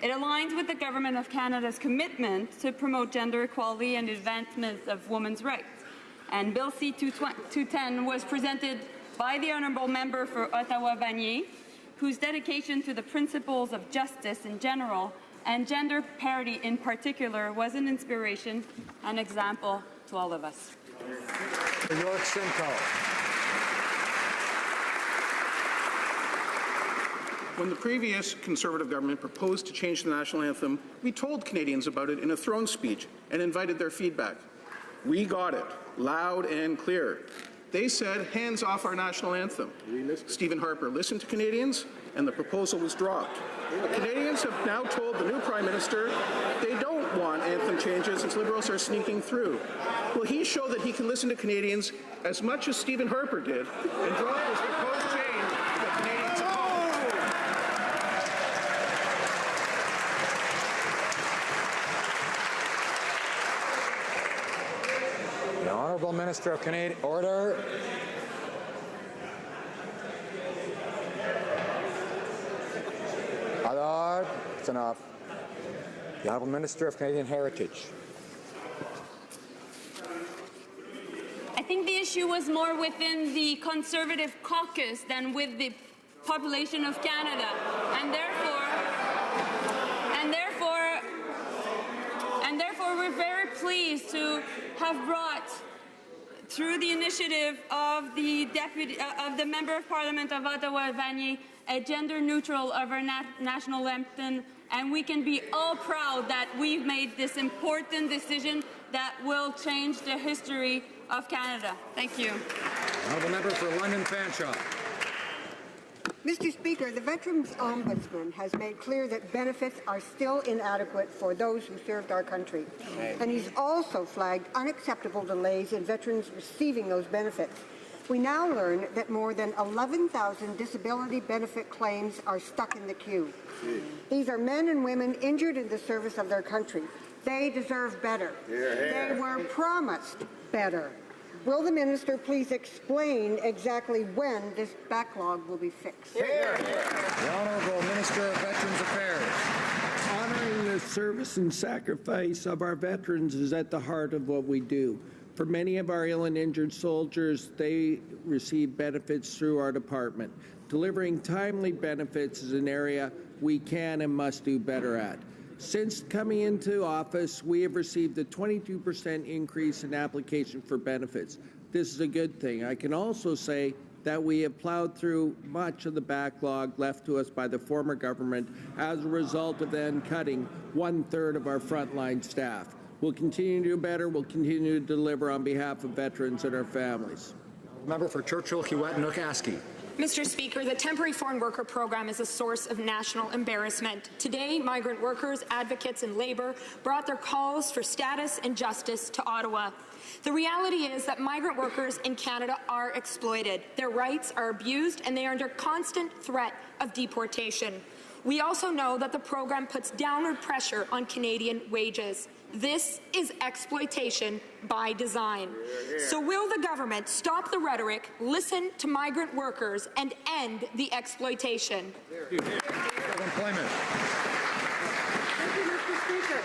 It aligns with the Government of Canada's commitment to promote gender equality and advancement of women's rights. And Bill C-210 was presented by the Honourable Member for Ottawa-Vanier, whose dedication to the principles of justice in general and gender parity in particular was an inspiration and example to all of us. York Simcoe. When the previous Conservative government proposed to change the national anthem, we told Canadians about it in a throne speech and invited their feedback. We got it, loud and clear. They said, hands off our national anthem. Stephen Harper listened to Canadians, and the proposal was dropped. Canadians have now told the new Prime Minister they don't want anthem changes as Liberals are sneaking through. Will he show that he can listen to Canadians as much as Stephen Harper did and drop this proposed change that Canadians oppose? The Honourable Minister of Canadian Order. Allard, it's enough. The Honourable Minister of Canadian Heritage. I think the issue was more within the Conservative caucus than with the population of Canada, and therefore we're very pleased to have brought, through the initiative of the Member of Parliament of Ottawa-Vanier, a gender neutral of our national anthem, and we can be all proud that we've made this important decision that will change the history of Canada. Thank you. Honourable Member for London Fanshawe. Mr. Speaker, the Veterans Ombudsman has made clear that benefits are still inadequate for those who served our country. And he's also flagged unacceptable delays in veterans receiving those benefits. We now learn that more than 11,000 disability benefit claims are stuck in the queue. These are men and women injured in the service of their country. They deserve better. They were promised better. Will the minister please explain exactly when this backlog will be fixed? The Honourable Minister of Veterans Affairs. Honoring the service and sacrifice of our veterans is at the heart of what we do. For many of our ill and injured soldiers, they receive benefits through our department. Delivering timely benefits is an area we can and must do better at. Since coming into office, we have received a 22% increase in application for benefits. This is a good thing. I can also say that we have plowed through much of the backlog left to us by the former government as a result of them cutting 1/3 of our frontline staff. We'll continue to do better. We'll continue to deliver on behalf of veterans and our families. Member for Churchill, Kiewit-Nokaski. Mr. Speaker, the Temporary Foreign Worker Program is a source of national embarrassment. Today, migrant workers, advocates, and labour brought their calls for status and justice to Ottawa. The reality is that migrant workers in Canada are exploited. Their rights are abused, and they are under constant threat of deportation. We also know that the program puts downward pressure on Canadian wages. This is exploitation by design. So will the government stop the rhetoric, listen to migrant workers, and end the exploitation? Employment. Thank you, Mr. Speaker.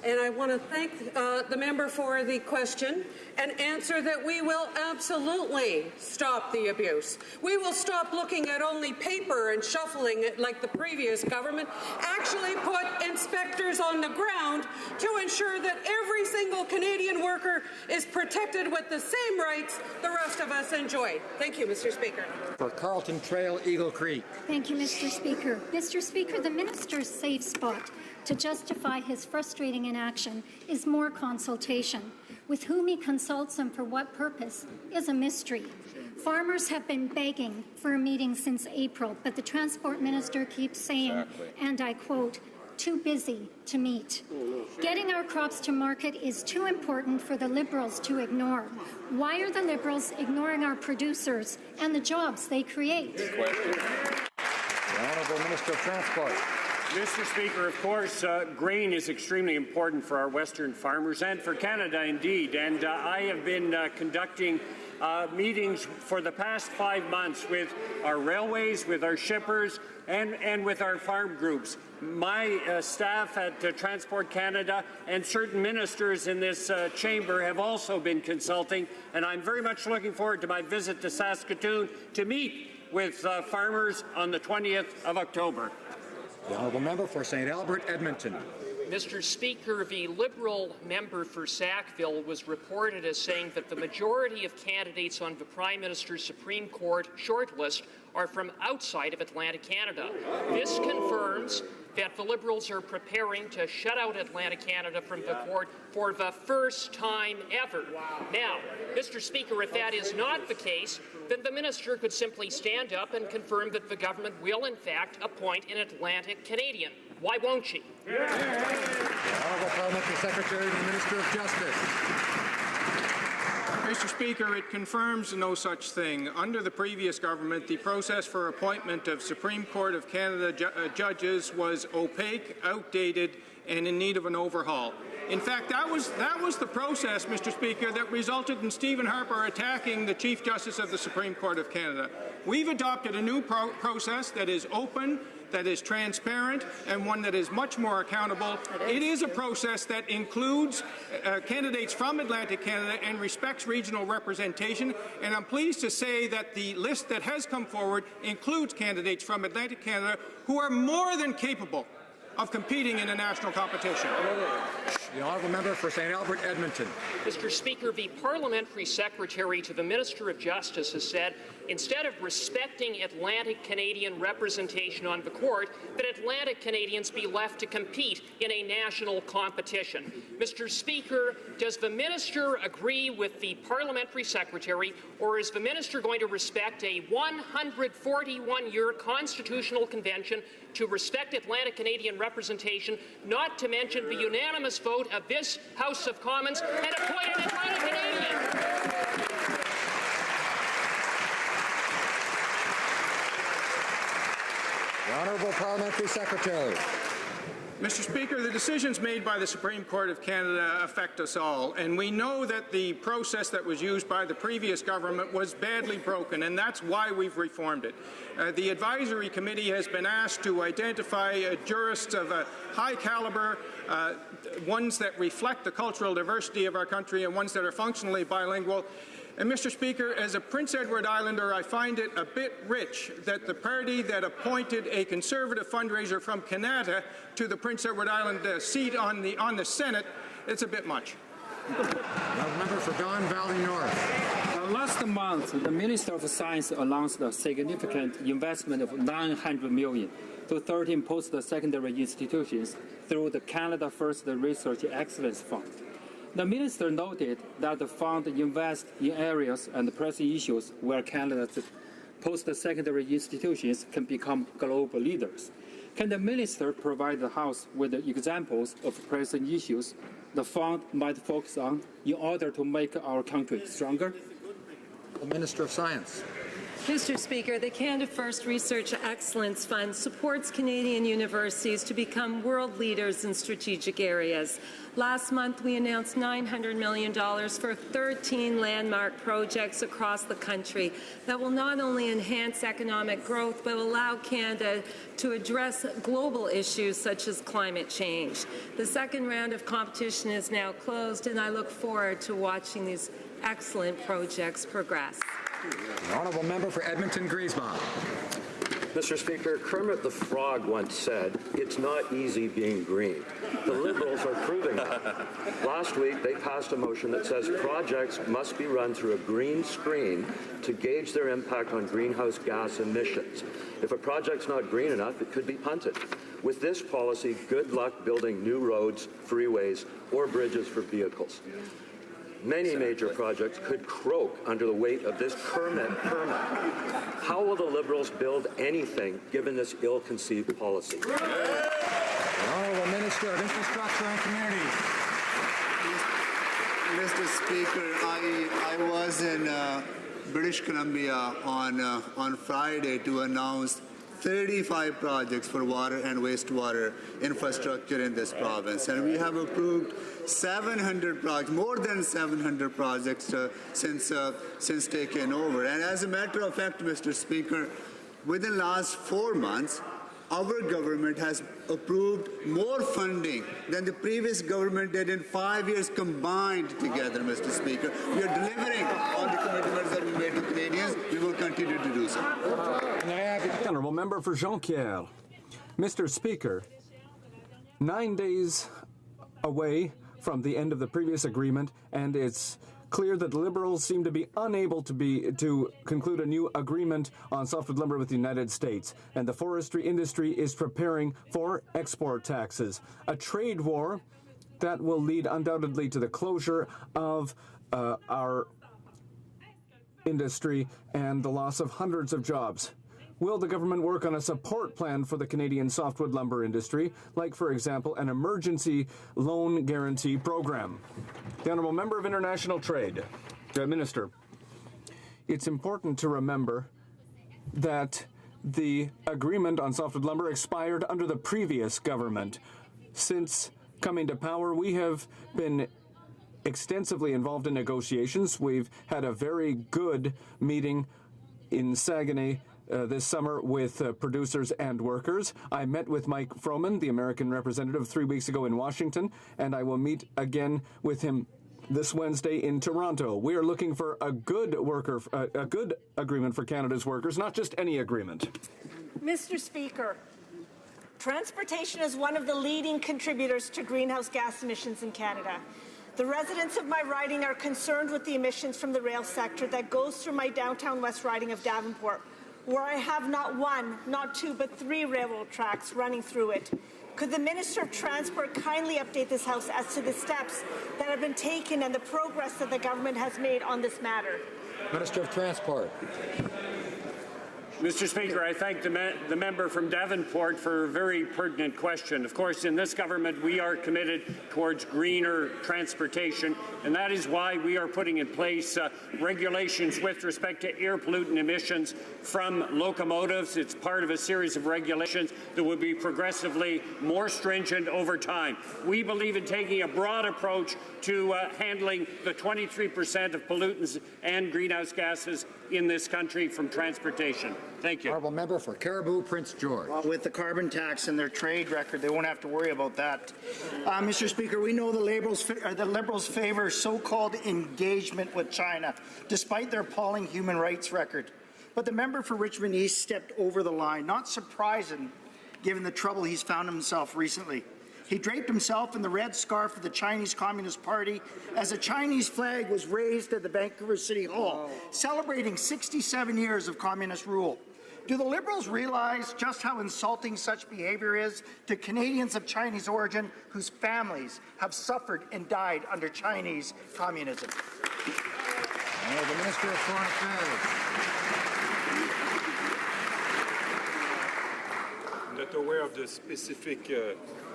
And I want to thank the member for the question and answer that we will absolutely stop the abuse. We will stop looking at only paper and shuffling it like the previous government, actually put inspectors on the ground to ensure that every single Canadian worker is protected with the same rights the rest of us enjoy. Thank you, Mr. Speaker. For Carlton Trail, Eagle Creek. Thank you, Mr. Speaker. Mr. Speaker, the minister's safe spot to justify his frustrating inaction is more consultation. With whom he consults and for what purpose is a mystery. Farmers have been begging for a meeting since April, but the Transport Minister keeps saying, and I quote, too busy to meet. Getting our crops to market is too important for the Liberals to ignore. Why are the Liberals ignoring our producers and the jobs they create? The Honourable Minister of Transport. Mr. Speaker, of course, grain is extremely important for our Western farmers and for Canada, indeed. And I have been conducting meetings for the past 5 months with our railways, with our shippers, and with our farm groups. My staff at Transport Canada and certain ministers in this chamber have also been consulting, and I'm very much looking forward to my visit to Saskatoon to meet with farmers on the 20th of October. The Honourable Member for St. Albert, Edmonton. Mr. Speaker, the Liberal member for Sackville was reported as saying that the majority of candidates on the Prime Minister's Supreme Court shortlist are from outside of Atlantic Canada. This confirms that the Liberals are preparing to shut out Atlantic Canada from the court for the first time ever. Now, Mr. Speaker, if that is not the case, then the minister could simply stand up and confirm that the government will, in fact, appoint an Atlantic Canadian. Why won't she? The Honourable Parliamentary Secretary to the Minister of Justice. Mr. Speaker, it confirms no such thing. Under the previous government, the process for appointment of Supreme Court of Canada judges was opaque, outdated, and in need of an overhaul. In fact, that was the process, Mr. Speaker, that resulted in Stephen Harper attacking the Chief Justice of the Supreme Court of Canada. We've adopted a new process that is open, that is transparent, and one that is much more accountable. It is a process that includes candidates from Atlantic Canada and respects regional representation, and I'm pleased to say that the list that has come forward includes candidates from Atlantic Canada who are more than capable of competing in a national competition. The Honourable Member for St. Albert, Edmonton. Mr. Speaker, the Parliamentary Secretary to the Minister of Justice has said, instead of respecting Atlantic Canadian representation on the court, that Atlantic Canadians be left to compete in a national competition. Mr. Speaker, does the Minister agree with the Parliamentary Secretary, or is the Minister going to respect a 141-year constitutional convention to respect Atlantic Canadian representation, not to mention the unanimous vote of this House of Commons, and appoint an Atlantic Canadian? The Honourable Parliamentary Secretary. Mr. Speaker, the decisions made by the Supreme Court of Canada affect us all, and we know that the process that was used by the previous government was badly broken, and that's why we've reformed it. The Advisory Committee has been asked to identify jurists of a high caliber, ones that reflect the cultural diversity of our country and ones that are functionally bilingual. And Mr. Speaker, as a Prince Edward Islander, I find it a bit rich that the party that appointed a Conservative fundraiser from Canada to the Prince Edward Island seat on the Senate, it's a bit much. Member for Don Valley North. Last month, the Minister of Science announced a significant investment of $900 million to 13 post-secondary institutions through the Canada First Research Excellence Fund. The Minister noted that the fund invests in areas and pressing issues where Canada's post-secondary institutions can become global leaders. Can the Minister provide the House with examples of pressing issues the fund might focus on in order to make our country stronger? The Minister of Science. Mr. Speaker, the Canada First Research Excellence Fund supports Canadian universities to become world leaders in strategic areas. Last month, we announced $900 million for 13 landmark projects across the country that will not only enhance economic growth, but allow Canada to address global issues such as climate change. The second round of competition is now closed, and I look forward to watching these excellent projects progress. The Honourable Member for Edmonton-Griesbach. Mr. Speaker, Kermit the Frog once said, "It's not easy being green." The Liberals are proving that. Last week, they passed a motion that says projects must be run through a green screen to gauge their impact on greenhouse gas emissions. If a project's not green enough, it could be punted. With this policy, good luck building new roads, freeways, or bridges for vehicles. Many major projects could croak under the weight of this Kermit permit. How will the Liberals build anything given this ill-conceived policy? The Honourable Minister of Infrastructure and Communities. Mr. Speaker, I was in British Columbia on Friday to announce 35 projects for water and wastewater infrastructure in this province, and we have approved 700 projects, more than 700 projects since taking over. And as a matter of fact, Mr. Speaker, within the last 4 months, our government has approved more funding than the previous government did in 5 years combined together, Mr. Speaker. We are delivering on the commitments that we made to Canadians. We will continue to do so. The Honourable Member for Jonquière. Mr. Speaker, 9 days away from the end of the previous agreement, and it's clear that the Liberals seem to be unable to conclude a new agreement on softwood lumber with the United States, and the forestry industry is preparing for export taxes, a trade war that will lead undoubtedly to the closure of our industry and the loss of hundreds of jobs. Will the government work on a support plan for the Canadian softwood lumber industry, like, for example, an emergency loan guarantee program? The Honourable Member of International Trade. Minister, it's important to remember that the agreement on softwood lumber expired under the previous government. Since coming to power, we have been extensively involved in negotiations. We've had a very good meeting in Saguenay this summer with producers and workers. I met with Mike Froman, the American representative, 3 weeks ago in Washington, and I will meet again with him this Wednesday in Toronto. We are looking for a good agreement for Canada's workers, not just any agreement. Mr. Speaker, transportation is one of the leading contributors to greenhouse gas emissions in Canada. The residents of my riding are concerned with the emissions from the rail sector that goes through my downtown west riding of Davenport, where I have not one, not two, but 3 railroad tracks running through it. Could the Minister of Transport kindly update this House as to the steps that have been taken and the progress that the government has made on this matter? Minister of Transport. Mr. Speaker, I thank the member from Devonport for a very pertinent question. Of course, in this government, we are committed towards greener transportation, and that is why we are putting in place regulations with respect to air pollutant emissions from locomotives. It's part of a series of regulations that will be progressively more stringent over time. We believe in taking a broad approach to handling the 23% of pollutants and greenhouse gases in this country from transportation. Thank you. Honourable member for Caribou, Prince George. Well, with the carbon tax and their trade record, they won't have to worry about that. Mr. Speaker, we know the Liberals favour so-called engagement with China, despite their appalling human rights record. But the member for Richmond East stepped over the line, not surprising given the trouble he's found himself recently. He draped himself in the red scarf of the Chinese Communist Party as a Chinese flag was raised at the Vancouver City Hall, celebrating 67 years of communist rule. Do the Liberals realize just how insulting such behaviour is to Canadians of Chinese origin whose families have suffered and died under Chinese communism? The Minister of Foreign Affairs. I'm not aware of the specific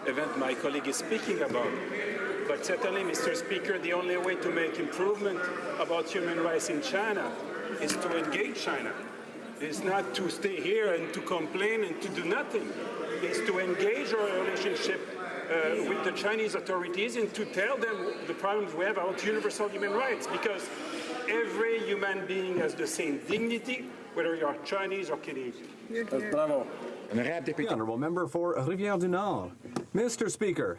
event my colleague is speaking about. But certainly, Mr. Speaker, the only way to make improvement about human rights in China is to engage China. It's not to stay here and to complain and to do nothing. It's to engage our relationship with the Chinese authorities and to tell them the problems we have about universal human rights, because every human being has the same dignity, whether you are Chinese or Canadian. Bravo. The honourable member for Rivière-du-Nord. Mr. Speaker,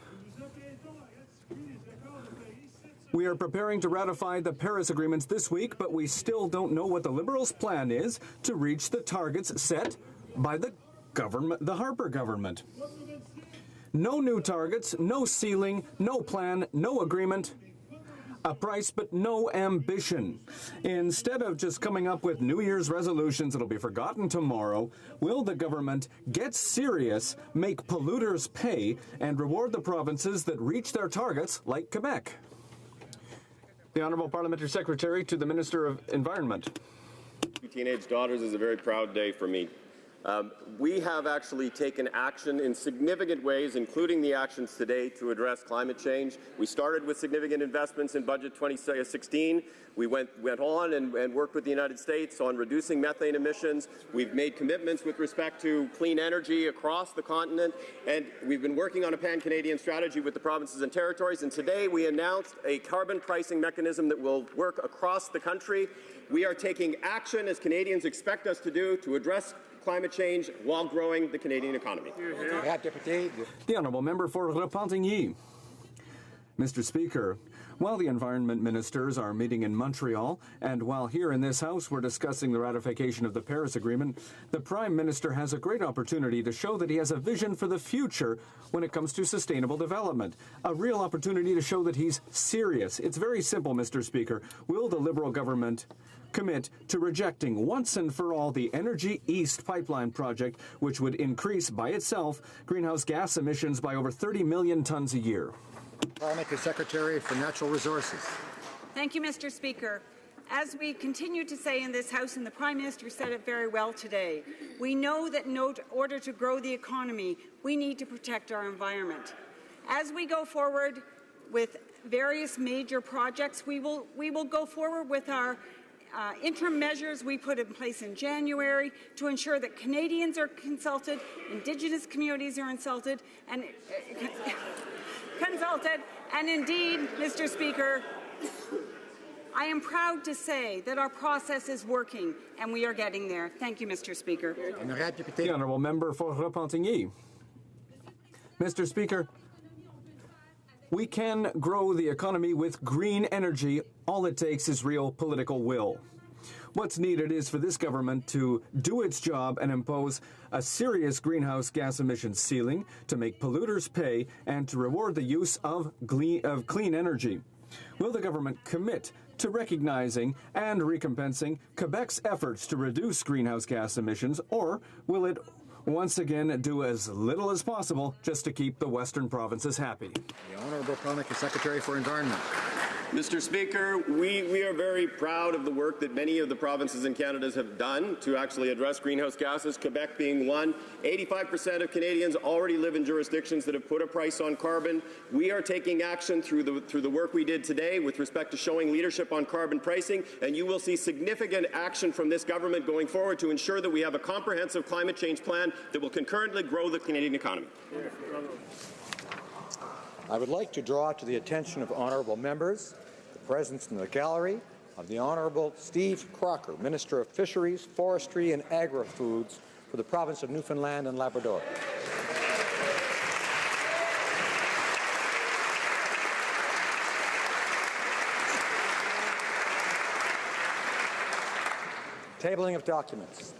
we are preparing to ratify the Paris agreements this week, but we still don't know what the Liberals' plan is to reach the targets set by the Harper government. No new targets, no ceiling, no plan, no agreement. A price, but no ambition. Instead of just coming up with New Year's resolutions that'll be forgotten tomorrow, will the government get serious, make polluters pay, and reward the provinces that reach their targets, like Quebec? The Honourable Parliamentary Secretary to the Minister of Environment. Two teenage daughters is a very proud day for me. We have actually taken action in significant ways, including the actions today to address climate change. We started with significant investments in Budget 2016. We went on and worked with the United States on reducing methane emissions. We've made commitments with respect to clean energy across the continent, and we've been working on a pan-Canadian strategy with the provinces and territories. And today we announced a carbon pricing mechanism that will work across the country. We are taking action, as Canadians expect us to do, to address climate change while growing the Canadian economy. The honourable member for Repentigny. Mr. Speaker, while the environment ministers are meeting in Montreal, and while here in this House we're discussing the ratification of the Paris Agreement, the Prime Minister has a great opportunity to show that he has a vision for the future when it comes to sustainable development. A real opportunity to show that he's serious. It's very simple, Mr. Speaker. Will the Liberal government commit to rejecting once and for all the Energy East pipeline project, which would increase by itself greenhouse gas emissions by over 30 million tons a year? Parliamentary Secretary for Natural Resources. Thank you, Mr. Speaker. As we continue to say in this House, and the Prime Minister said it very well today, we know that in order to grow the economy, we need to protect our environment. As we go forward with various major projects, we will go forward with our interim measures we put in place in January to ensure that Canadians are consulted, Indigenous communities are consulted, and indeed, Mr. Speaker, I am proud to say that our process is working, and we are getting there. Thank you, Mr. Speaker. The honourable member for Repentigny. Mr. Speaker, we can grow the economy with green energy. All it takes is real political will. What's needed is for this government to do its job and impose a serious greenhouse gas emissions ceiling to make polluters pay and to reward the use of clean energy. Will the government commit to recognizing and recompensing Quebec's efforts to reduce greenhouse gas emissions, or will it once again do as little as possible just to keep the Western provinces happy? The Honourable Parliamentary Secretary for Environment. Mr. Speaker, we are very proud of the work that many of the provinces in Canada have done to actually address greenhouse gases, Quebec being one. 85% of Canadians already live in jurisdictions that have put a price on carbon. We are taking action through the work we did today with respect to showing leadership on carbon pricing, and you will see significant action from this government going forward to ensure that we have a comprehensive climate change plan that will concurrently grow the Canadian economy. I would like to draw to the attention of honourable members the presence in the gallery of the Honourable Steve Crocker, Minister of Fisheries, Forestry and Agri-Foods for the province of Newfoundland and Labrador. Tabling of documents.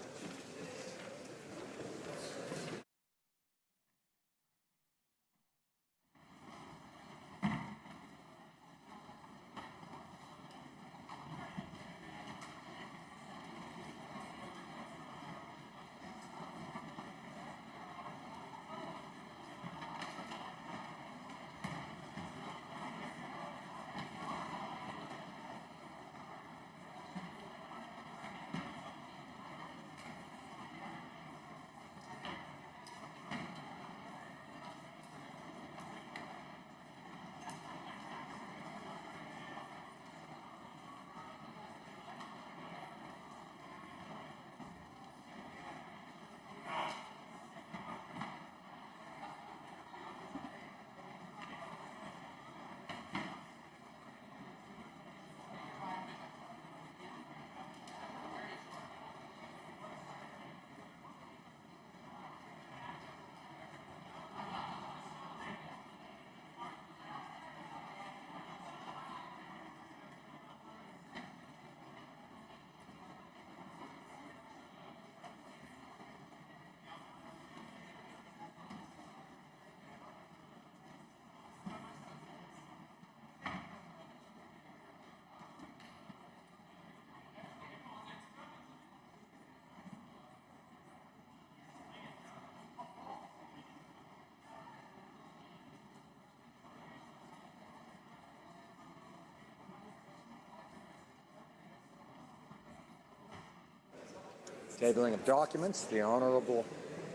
Tabling of documents, the Honourable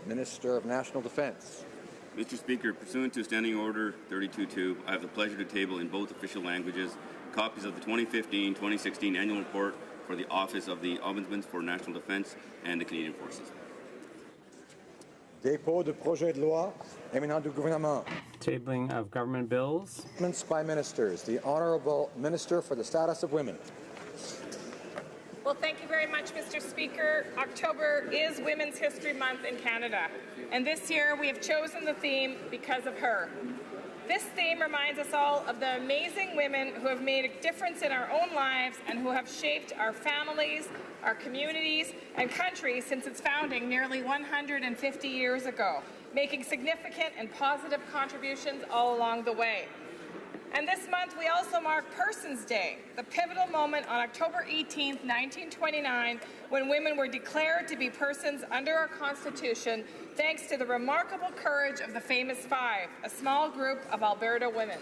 Minister of National Defence. Mr. Speaker, pursuant to Standing Order 32.2, I have the pleasure to table in both official languages copies of the 2015-2016 Annual Report for the Office of the Ombudsman for National Defence and the Canadian Forces. Dépôt de projet de loi émanant du gouvernement. Tabling of government bills. Statements by ministers. The Honourable Minister for the Status of Women. Well, thank you very much, Mr. Speaker. October is Women's History Month in Canada, and this year we have chosen the theme because of her. This theme reminds us all of the amazing women who have made a difference in our own lives and who have shaped our families, our communities, and country since its founding nearly 150 years ago, making significant and positive contributions all along the way. And this month, we also mark Persons Day, the pivotal moment on October 18, 1929, when women were declared to be persons under our Constitution, thanks to the remarkable courage of the Famous Five, a small group of Alberta women.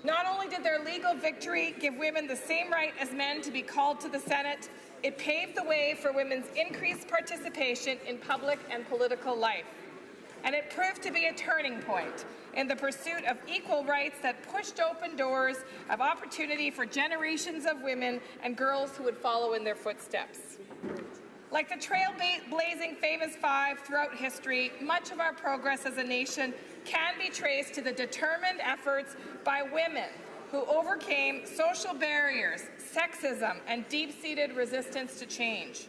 Not only did their legal victory give women the same right as men to be called to the Senate, it paved the way for women's increased participation in public and political life. And it proved to be a turning point in the pursuit of equal rights that pushed open doors of opportunity for generations of women and girls who would follow in their footsteps. Like the trailblazing Famous Five throughout history, much of our progress as a nation can be traced to the determined efforts by women who overcame social barriers, sexism, and deep-seated resistance to change.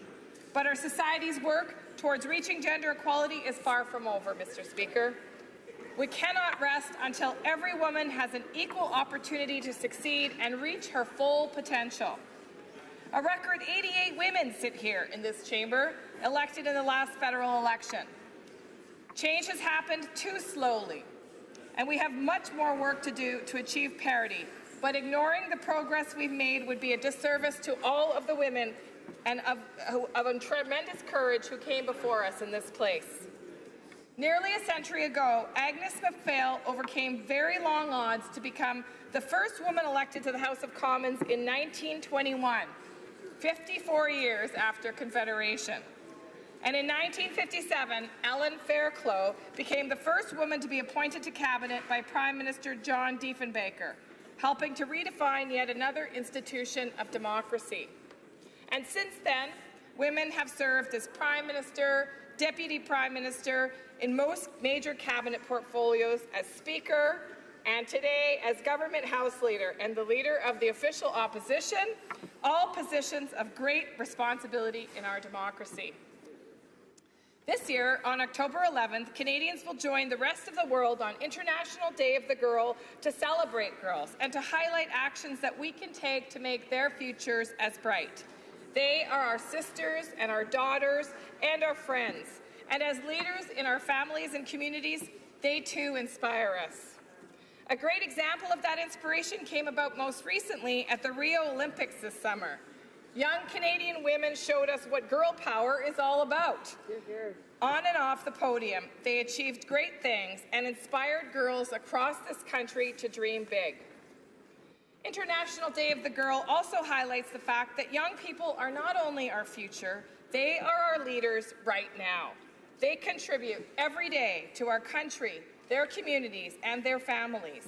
But our society's work towards reaching gender equality is far from over, Mr. Speaker. We cannot rest until every woman has an equal opportunity to succeed and reach her full potential. A record 88 women sit here in this chamber, elected in the last federal election. Change has happened too slowly, and we have much more work to do to achieve parity, but ignoring the progress we've made would be a disservice to all of the women and of tremendous courage who came before us in this place. Nearly a century ago, Agnes MacPhail overcame very long odds to become the first woman elected to the House of Commons in 1921, 54 years after Confederation. And in 1957, Ellen Fairclough became the first woman to be appointed to cabinet by Prime Minister John Diefenbaker, helping to redefine yet another institution of democracy. And since then, women have served as Prime Minister, Deputy Prime Minister, in most major cabinet portfolios, as Speaker, and today as Government House Leader and the Leader of the official opposition, all positions of great responsibility in our democracy. This year, on October 11th, Canadians will join the rest of the world on International Day of the Girl to celebrate girls and to highlight actions that we can take to make their futures as bright. They are our sisters and our daughters and our friends. And as leaders in our families and communities, they too inspire us. A great example of that inspiration came about most recently at the Rio Olympics this summer. Young Canadian women showed us what girl power is all about. On and off the podium, they achieved great things and inspired girls across this country to dream big. International Day of the Girl also highlights the fact that young people are not only our future, they are our leaders right now. They contribute every day to our country, their communities, and their families.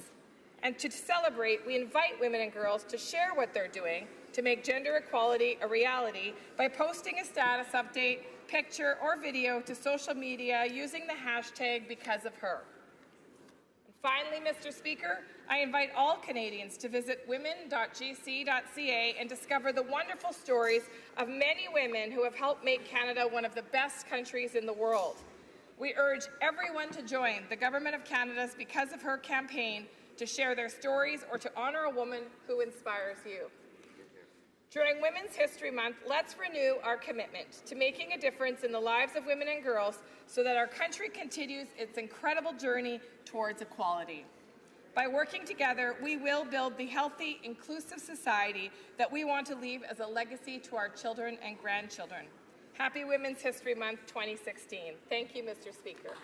And to celebrate, we invite women and girls to share what they're doing to make gender equality a reality by posting a status update, picture, or video to social media using the hashtag #BecauseOfHer. And finally, Mr. Speaker, I invite all Canadians to visit women.gc.ca and discover the wonderful stories of many women who have helped make Canada one of the best countries in the world. We urge everyone to join the Government of Canada's Because of Her campaign to share their stories or to honor a woman who inspires you. During Women's History Month, let's renew our commitment to making a difference in the lives of women and girls so that our country continues its incredible journey towards equality. By working together, we will build the healthy, inclusive society that we want to leave as a legacy to our children and grandchildren. Happy Women's History Month 2016. Thank you, Mr. Speaker.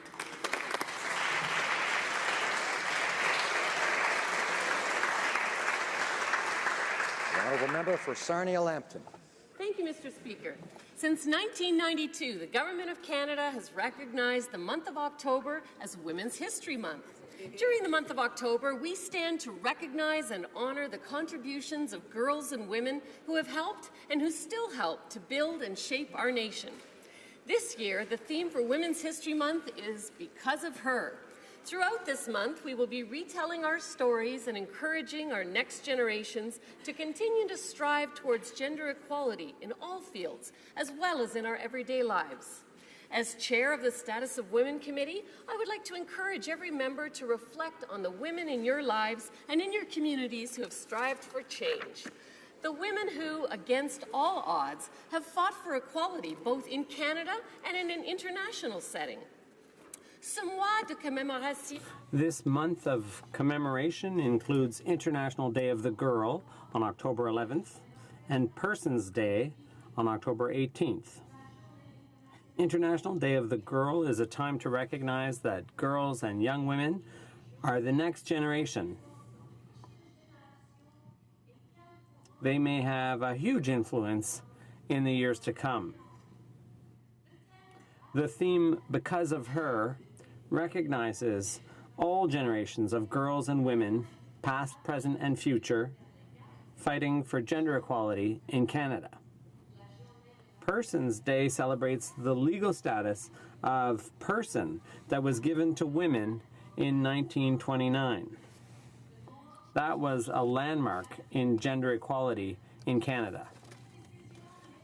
The honourable member for Sarnia-Lambton. Thank you, Mr. Speaker. Since 1992, the Government of Canada has recognized the month of October as Women's History Month. During the month of October, we stand to recognize and honor the contributions of girls and women who have helped and who still help to build and shape our nation. This year, the theme for Women's History Month is Because of Her. Throughout this month, we will be retelling our stories and encouraging our next generations to continue to strive towards gender equality in all fields, as well as in our everyday lives. As chair of the Status of Women Committee, I would like to encourage every member to reflect on the women in your lives and in your communities who have strived for change. The women who, against all odds, have fought for equality both in Canada and in an international setting. Ce mois de commémoration. This month of commemoration includes International Day of the Girl on October 11th and Persons Day on October 18th. International Day of the Girl is a time to recognize that girls and young women are the next generation. They may have a huge influence in the years to come. The theme, Because of Her, recognizes all generations of girls and women, past, present, and future, fighting for gender equality in Canada. Persons Day celebrates the legal status of person that was given to women in 1929. That was a landmark in gender equality in Canada.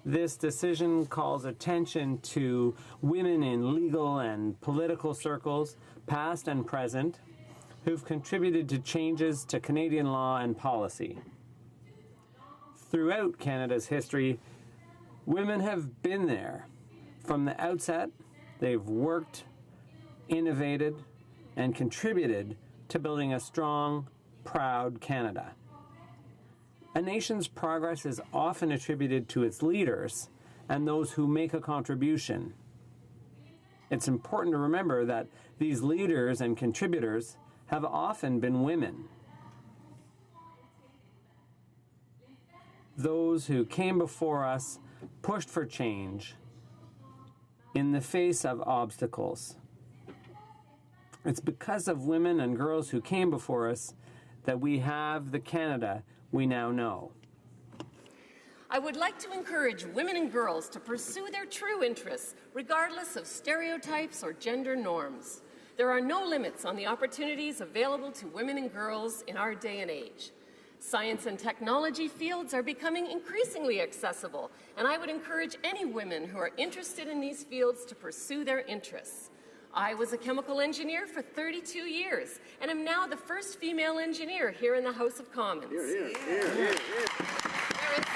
This decision calls attention to women in legal and political circles, past and present, who've contributed to changes to Canadian law and policy. Throughout Canada's history, women have been there. From the outset, they've worked, innovated, and contributed to building a strong, proud Canada. A nation's progress is often attributed to its leaders and those who make a contribution. It's important to remember that these leaders and contributors have often been women. Those who came before us pushed for change in the face of obstacles. It's because of women and girls who came before us that we have the Canada we now know. I would like to encourage women and girls to pursue their true interests, regardless of stereotypes or gender norms. There are no limits on the opportunities available to women and girls in our day and age. Science and technology fields are becoming increasingly accessible, and I would encourage any women who are interested in these fields to pursue their interests. I was a chemical engineer for 32 years, and am now the first female engineer here in the House of Commons. There is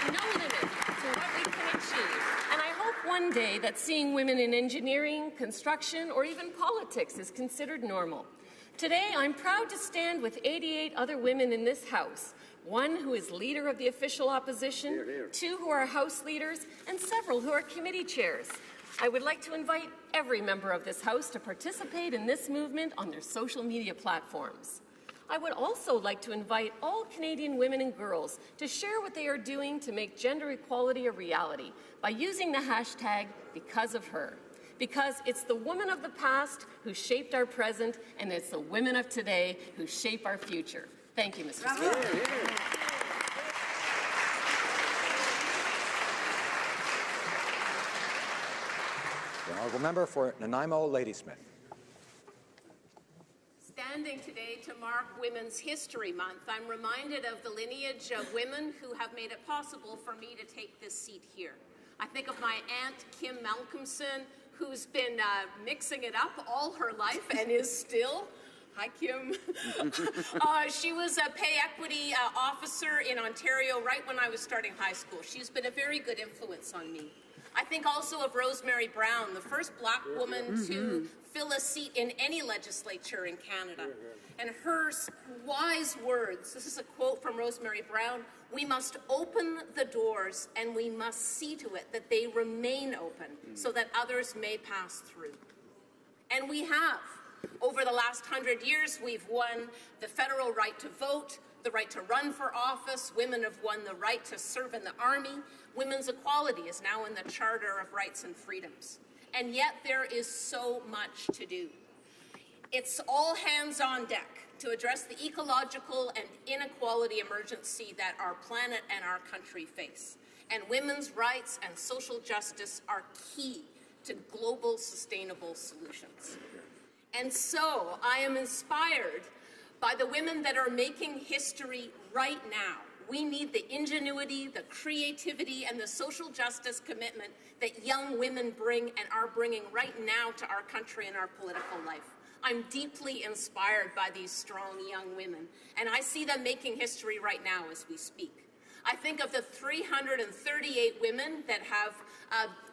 no limit to what we can achieve, and I hope one day that seeing women in engineering, construction, or even politics is considered normal. Today, I'm proud to stand with 88 other women in this House, one who is leader of the official opposition, 2 who are House leaders, and several who are committee chairs. I would like to invite every member of this House to participate in this movement on their social media platforms. I would also like to invite all Canadian women and girls to share what they are doing to make gender equality a reality by using the hashtag #BecauseOfHer. Because it's the women of the past who shaped our present, and it's the women of today who shape our future. Thank you, Mr. Speaker. The honourable member for Nanaimo Ladysmith. Standing today to mark Women's History Month, I'm reminded of the lineage of women who have made it possible for me to take this seat here. I think of my Aunt Kim Malcolmson, who's been mixing it up all her life and is still. Hi, Kim. She was a pay equity officer in Ontario right when I was starting high school. She's been a very good influence on me. I think also of Rosemary Brown, the first Black woman to fill a seat in any legislature in Canada. And her wise words, this is a quote from Rosemary Brown, "We must open the doors and we must see to it that they remain open so that others may pass through." And we have. Over the last 100 years, we've won the federal right to vote, the right to run for office. Women have won the right to serve in the army. Women's equality is now in the Charter of Rights and Freedoms. And yet there is so much to do. It's all hands on deck to address the ecological and inequality emergency that our planet and our country face. And women's rights and social justice are key to global sustainable solutions. And so I am inspired by the women that are making history right now. We need the ingenuity, the creativity, and the social justice commitment that young women bring and are bringing right now to our country and our political life. I'm deeply inspired by these strong young women, and I see them making history right now as we speak. I think of the 338 women that have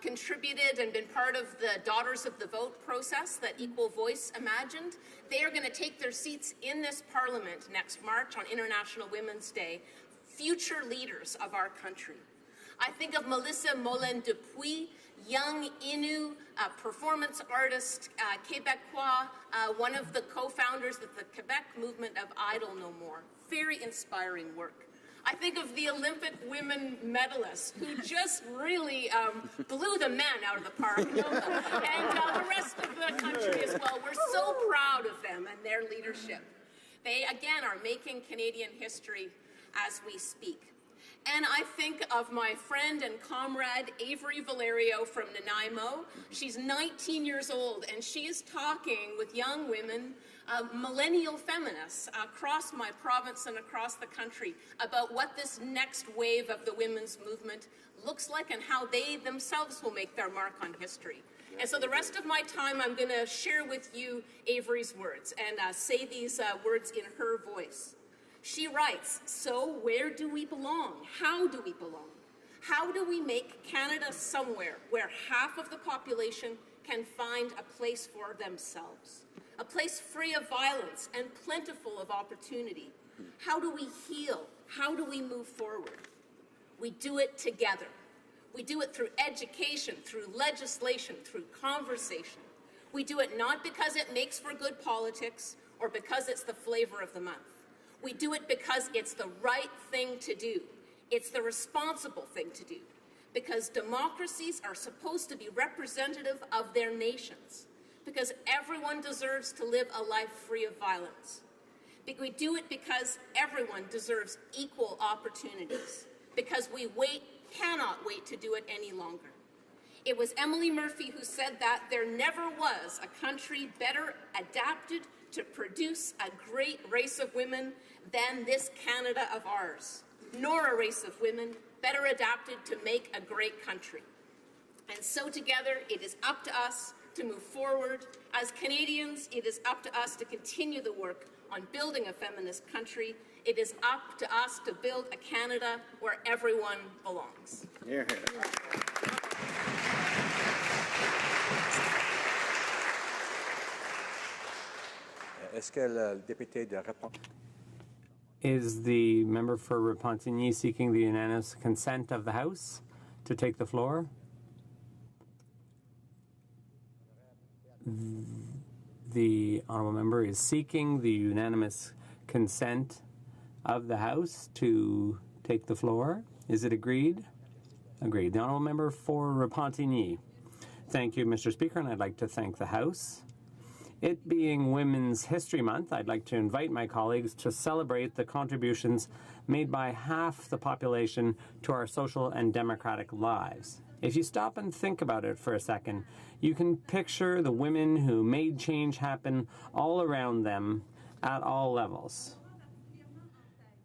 contributed and been part of the Daughters of the Vote process that Equal Voice imagined. They are going to take their seats in this Parliament next March on International Women's Day, future leaders of our country. I think of Melissa Mollin-Dupuis, young Innu performance artist, Quebecois, one of the co-founders of the Quebec movement of Idle No More. Very inspiring work. I think of the Olympic women medalists who just really blew the men out of the park, and the rest of the country as well. We're so proud of them and their leadership. They, again, are making Canadian history as we speak. And I think of my friend and comrade, Avery Valerio from Nanaimo. She's 19 years old, and she is talking with young women, millennial feminists across my province and across the country about what this next wave of the women's movement looks like and how they themselves will make their mark on history. And so the rest of my time, I'm going to share with you Avery's words and say these words in her voice. She writes, "So where do we belong? How do we belong? How do we make Canada somewhere where half of the population can find a place for themselves? A place free of violence and plentiful of opportunity? How do we heal? How do we move forward? We do it together. We do it through education, through legislation, through conversation. We do it not because it makes for good politics or because it's the flavor of the month. We do it because it's the right thing to do. It's the responsible thing to do. Because democracies are supposed to be representative of their nations. Because everyone deserves to live a life free of violence. We do it because everyone deserves equal opportunities. Because we cannot wait to do it any longer. It was Emily Murphy who said that there never was a country better adapted to produce a great race of women than this Canada of ours, nor a race of women better adapted to make a great country. And so together, it is up to us to move forward. As Canadians, it is up to us to continue the work on building a feminist country. It is up to us to build a Canada where everyone belongs. Here, here. Is the member for Repentigny seeking the unanimous consent of the House to take the floor? The honourable member is seeking the unanimous consent of the House to take the floor. Is it agreed? Agreed. The honourable member for Repentigny. Thank you, Mr. Speaker, and I'd like to thank the House. It being Women's History Month, I'd like to invite my colleagues to celebrate the contributions made by half the population to our social and democratic lives. If you stop and think about it for a second, you can picture the women who made change happen all around them at all levels.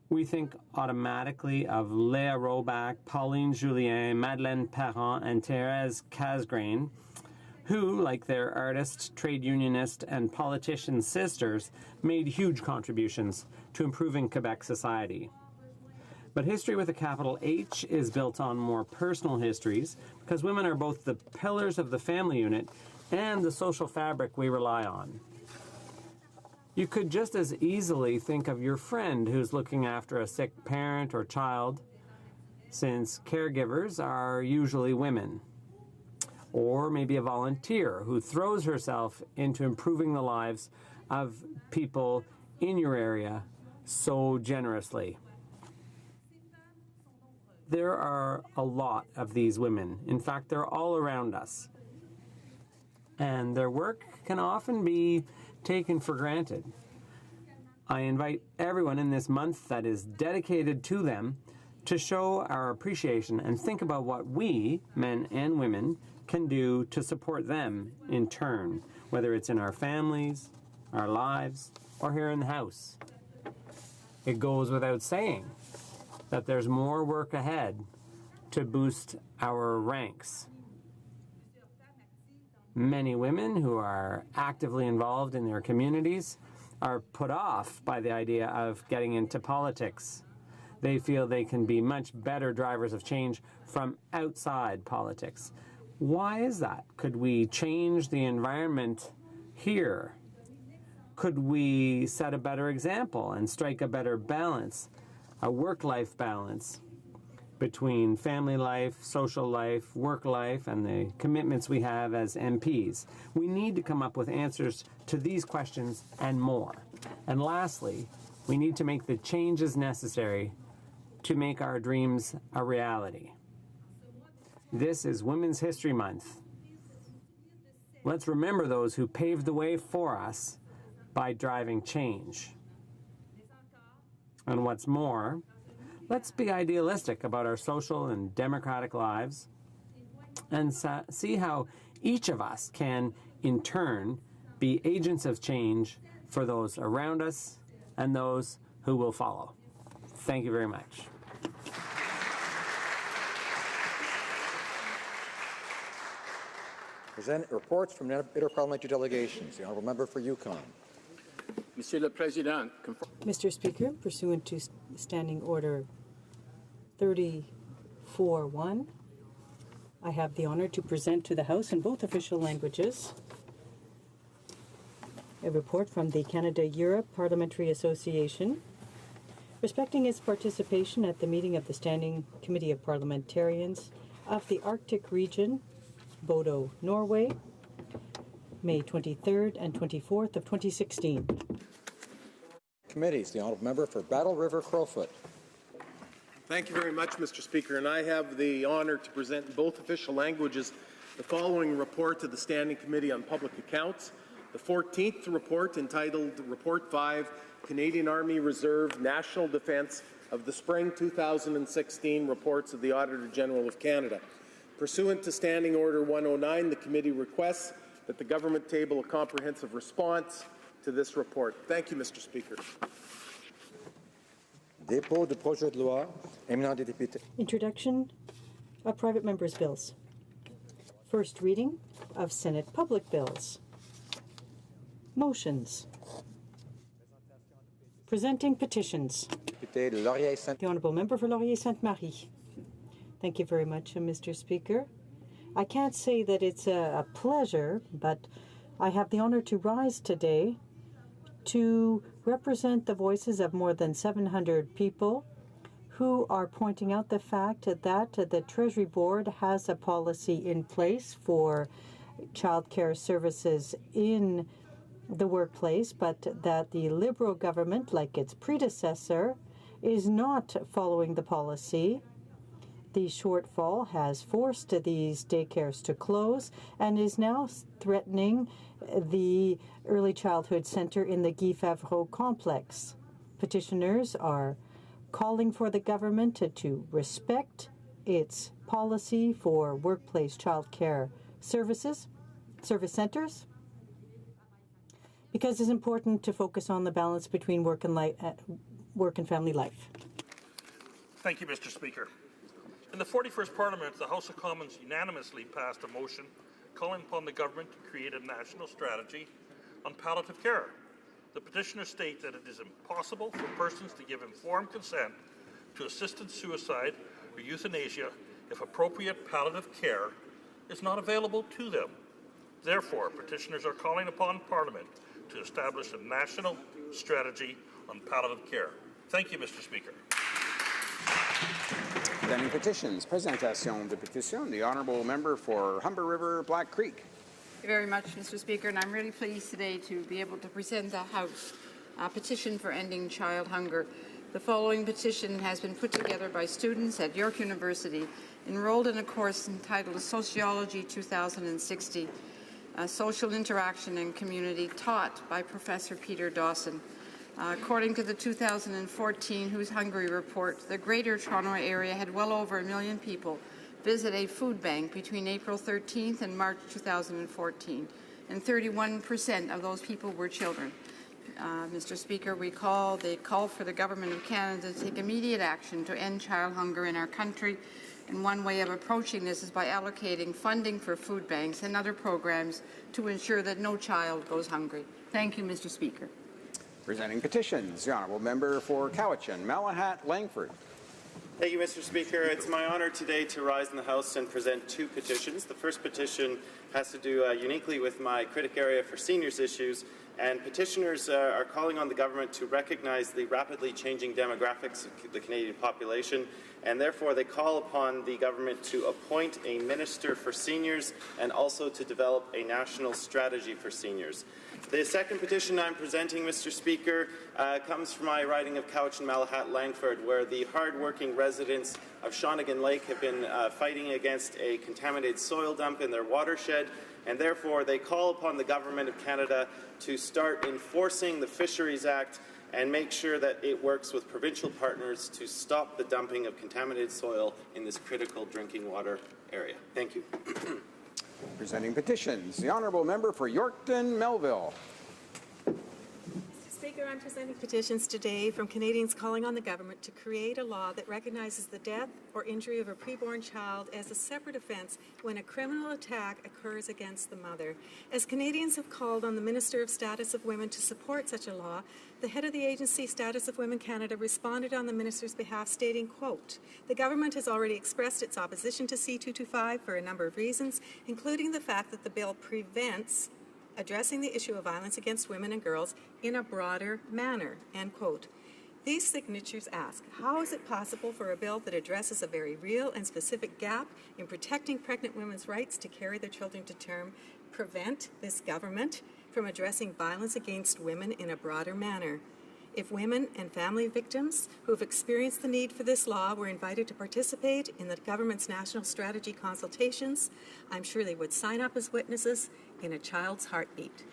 We think automatically of Léa Roback, Pauline Julien, Madeleine Perron, and Thérèse Casgrain, who, like their artist, trade unionist, and politician sisters, made huge contributions to improving Quebec society. But history with a capital H is built on more personal histories because women are both the pillars of the family unit and the social fabric we rely on. You could just as easily think of your friend who's looking after a sick parent or child, since caregivers are usually women. Or maybe a volunteer who throws herself into improving the lives of people in your area so generously. There are a lot of these women. In fact, they're all around us. And their work can often be taken for granted. I invite everyone in this month that is dedicated to them to show our appreciation and think about what we, men and women, can do to support them in turn, whether it's in our families, our lives, or here in the House. It goes without saying that there's more work ahead to boost our ranks. Many women who are actively involved in their communities are put off by the idea of getting into politics. They feel they can be much better drivers of change from outside politics. Why is that? Could we change the environment here? Could we set a better example and strike a better balance, a work-life balance between family life, social life, work life, and the commitments we have as MPs? We need to come up with answers to these questions and more. And lastly, we need to make the changes necessary to make our dreams a reality. This is Women's History Month. Let's remember those who paved the way for us by driving change. And what's more, let's be idealistic about our social and democratic lives and see how each of us can, in turn, be agents of change for those around us and those who will follow. Thank you very much. Present reports from interparliamentary delegations. The honourable member for Yukon. Monsieur le Président. Mr. Speaker, pursuant to Standing Order 34.1, I have the honour to present to the House in both official languages a report from the Canada-Europe Parliamentary Association respecting its participation at the meeting of the Standing Committee of Parliamentarians of the Arctic Region, Bodo, Norway, May 23rd and 24th of 2016. Committees. The Honourable Member for Battle River Crowfoot. Thank you very much, Mr. Speaker, and I have the honour to present in both official languages the following report to the Standing Committee on Public Accounts. The 14th report, entitled Report 5, Canadian Army Reserve National Defence of the Spring 2016 Reports of the Auditor General of Canada. Pursuant to Standing Order 109, the committee requests that the government table a comprehensive response to this report. Thank you, Mr. Speaker. Dépôt de projet de loi émanant des députés. Introduction of private members' bills. First reading of Senate public bills. Motions. Presenting petitions. The Honourable Member for Laurier-Sainte-Marie. Thank you very much, Mr. Speaker. I can't say that it's a pleasure, but I have the honour to rise today to represent the voices of more than 700 people who are pointing out the fact that the Treasury Board has a policy in place for child care services in the workplace, but that the Liberal government, like its predecessor, is not following the policy. The shortfall has forced these daycares to close and is now threatening the Early Childhood Center in the Guy Favreau complex. Petitioners are calling for the government to respect its policy for workplace child care service centers, because it's important to focus on the balance between work and family life. Thank you, Mr. Speaker. In the 41st Parliament, the House of Commons unanimously passed a motion calling upon the government to create a national strategy on palliative care. The petitioners state that it is impossible for persons to give informed consent to assisted suicide or euthanasia if appropriate palliative care is not available to them. Therefore, petitioners are calling upon Parliament to establish a national strategy on palliative care. Thank you, Mr. Speaker. Pending petitions. Presentation de petition. The Honourable Member for Humber River, Black Creek. Thank you very much, Mr. Speaker, and I'm really pleased today to be able to present the House a petition for ending child hunger. The following petition has been put together by students at York University enrolled in a course entitled Sociology 2060, Social Interaction and Community, taught by Professor Peter Dawson. According to the 2014 Who's Hungry report, the Greater Toronto Area had well over 1 million people visit a food bank between April 13th and March 2014, and 31% of those people were children. Mr. Speaker, they call for the Government of Canada to take immediate action to end child hunger in our country, and one way of approaching this is by allocating funding for food banks and other programs to ensure that no child goes hungry. Thank you, Mr. Speaker. Presenting petitions. The Honourable Member for Cowichan, Malahat, Langford. Thank you, Mr. Speaker. It's my honour today to rise in the House and present two petitions. The first petition has to do uniquely with my critic area for seniors issues, and petitioners are calling on the government to recognize the rapidly changing demographics of the Canadian population, and therefore they call upon the government to appoint a minister for seniors and also to develop a national strategy for seniors. The second petition I'm presenting, Mr. Speaker, comes from my riding of Cowichan, Malahat, Langford, where the hard-working residents of Shawnigan Lake have been fighting against a contaminated soil dump in their watershed, and therefore they call upon the Government of Canada to start enforcing the Fisheries Act and make sure that it works with provincial partners to stop the dumping of contaminated soil in this critical drinking water area. Thank you. Presenting petitions. The Honourable Member for Yorkton, Melville. Speaker, I'm presenting petitions today from Canadians calling on the government to create a law that recognizes the death or injury of a preborn child as a separate offence when a criminal attack occurs against the mother. As Canadians have called on the Minister of Status of Women to support such a law, the head of the agency, Status of Women Canada, responded on the Minister's behalf stating, quote, "The government has already expressed its opposition to C-225 for a number of reasons, including the fact that the bill prevents addressing the issue of violence against women and girls in a broader manner," end quote. These signatures ask, how is it possible for a bill that addresses a very real and specific gap in protecting pregnant women's rights to carry their children to term prevent this government from addressing violence against women in a broader manner. If women and family victims who have experienced the need for this law were invited to participate in the government's national strategy consultations, I'm sure they would sign up as witnesses in a child's heartbeat.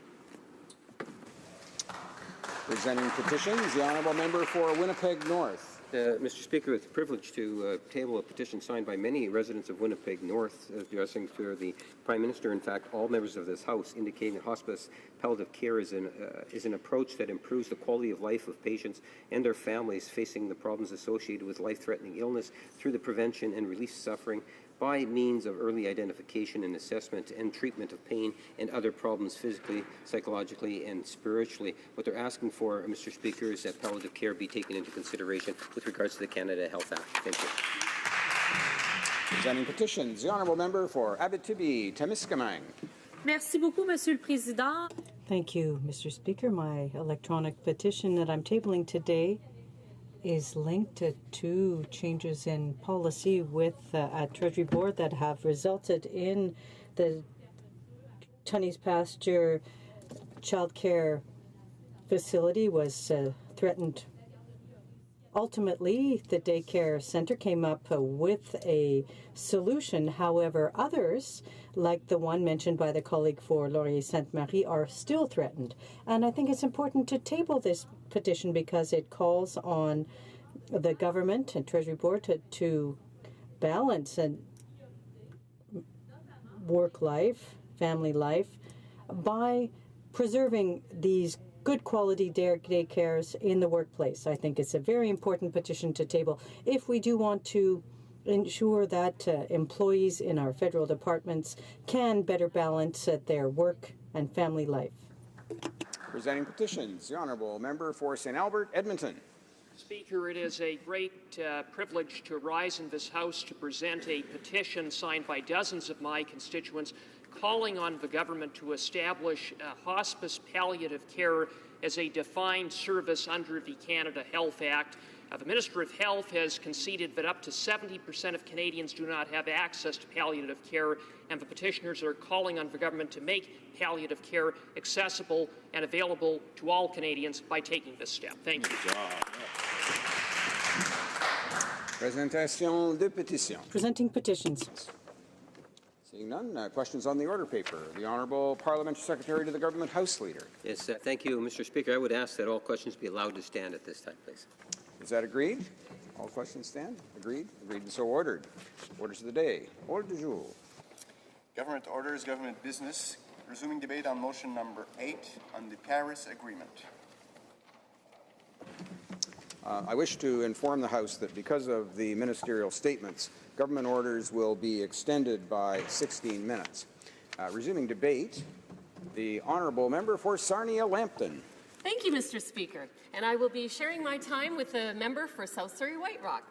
Presenting petitions, the honourable member for Winnipeg North. Mr. Speaker, it's a privilege to table a petition signed by many residents of Winnipeg North addressing to the Prime Minister, in fact, all members of this House, indicating that hospice palliative care is an approach that improves the quality of life of patients and their families facing the problems associated with life-threatening illness through the prevention and release of suffering by means of early identification and assessment and treatment of pain and other problems physically, psychologically, and spiritually. What they're asking for, Mr. Speaker, is that palliative care be taken into consideration with regards to the Canada Health Act. Thank you. Presenting petitions, the honourable member for Abitibi-Témiscamingue. Merci beaucoup, Monsieur le Président. Thank you, Mr. Speaker. My electronic petition that I'm tabling today is linked to changes in policy with at Treasury Board that have resulted in the Tunney's Pasture child care facility was threatened. Ultimately, the daycare center came up with a solution. However, others, like the one mentioned by the colleague for Laurier-Sainte-Marie, are still threatened. And I think it's important to table this petition because it calls on the government and Treasury Board to balance and work life, family life, by preserving these good quality daycares in the workplace. I think it's a very important petition to table if we do want to ensure that employees in our federal departments can better balance their work and family life. Presenting petitions, the honourable member for St. Albert, Edmonton. Speaker, it is a great privilege to rise in this House to present a petition signed by dozens of my constituents calling on the government to establish hospice palliative care as a defined service under the Canada Health Act. The Minister of Health has conceded that up to 70% of Canadians do not have access to palliative care, and the petitioners are calling on the government to make palliative care accessible and available to all Canadians by taking this step. Thank you. Présentation de pétitions. Presenting petitions. Seeing none, questions on the order paper. The Honourable Parliamentary Secretary to the Government House Leader. Yes, thank you, Mr. Speaker. I would ask that all questions be allowed to stand at this time, please. Is that agreed? All questions stand? Agreed? Agreed and so ordered. Orders of the day. Order du jour. Government orders, government business. Resuming debate on motion number 8 on the Paris Agreement. I wish to inform the House that because of the ministerial statements, government orders will be extended by 16 minutes. Resuming debate, the honourable member for Sarnia-Lambton. Thank you, Mr. Speaker. And I will be sharing my time with the member for South Surrey White Rock.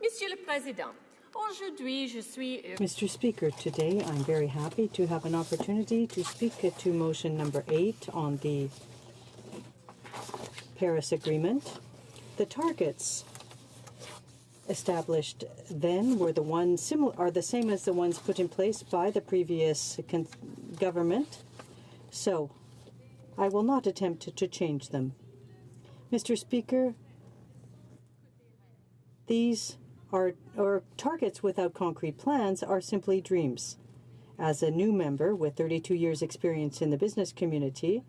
Monsieur le Président, aujourd'hui je suis... Mr. Speaker, today I'm very happy to have an opportunity to speak to motion number 8 on the Paris Agreement. The targets established then were are the same as the ones put in place by the previous government, so I will not attempt to change them. Mr. Speaker, these are targets without concrete plans are simply dreams. As a new member with 32 years' experience in the business community,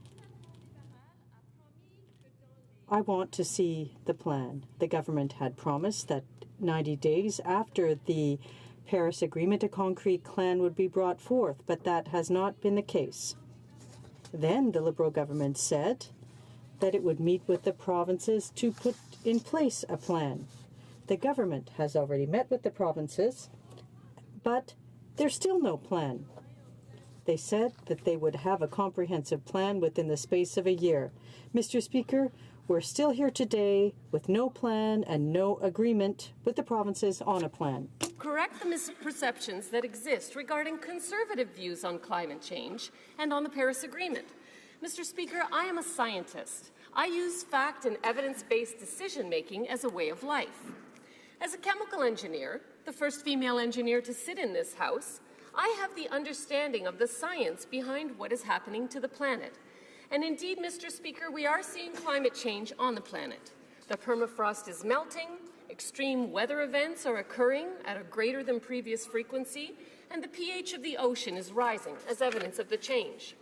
I want to see the plan. The government had promised that 90 days after the Paris Agreement, a concrete plan would be brought forth, but that has not been the case. Then the Liberal government said that it would meet with the provinces to put in place a plan. The government has already met with the provinces, but there's still no plan. They said that they would have a comprehensive plan within the space of a year. Mr. Speaker, we're still here today with no plan and no agreement with the provinces on a plan. Correct the misperceptions that exist regarding conservative views on climate change and on the Paris Agreement. Mr. Speaker, I am a scientist. I use fact and evidence-based decision-making as a way of life. As a chemical engineer, the first female engineer to sit in this House, I have the understanding of the science behind what is happening to the planet. And indeed, Mr. Speaker, we are seeing climate change on the planet. The permafrost is melting, extreme weather events are occurring at a greater than previous frequency, and the pH of the ocean is rising as evidence of the change.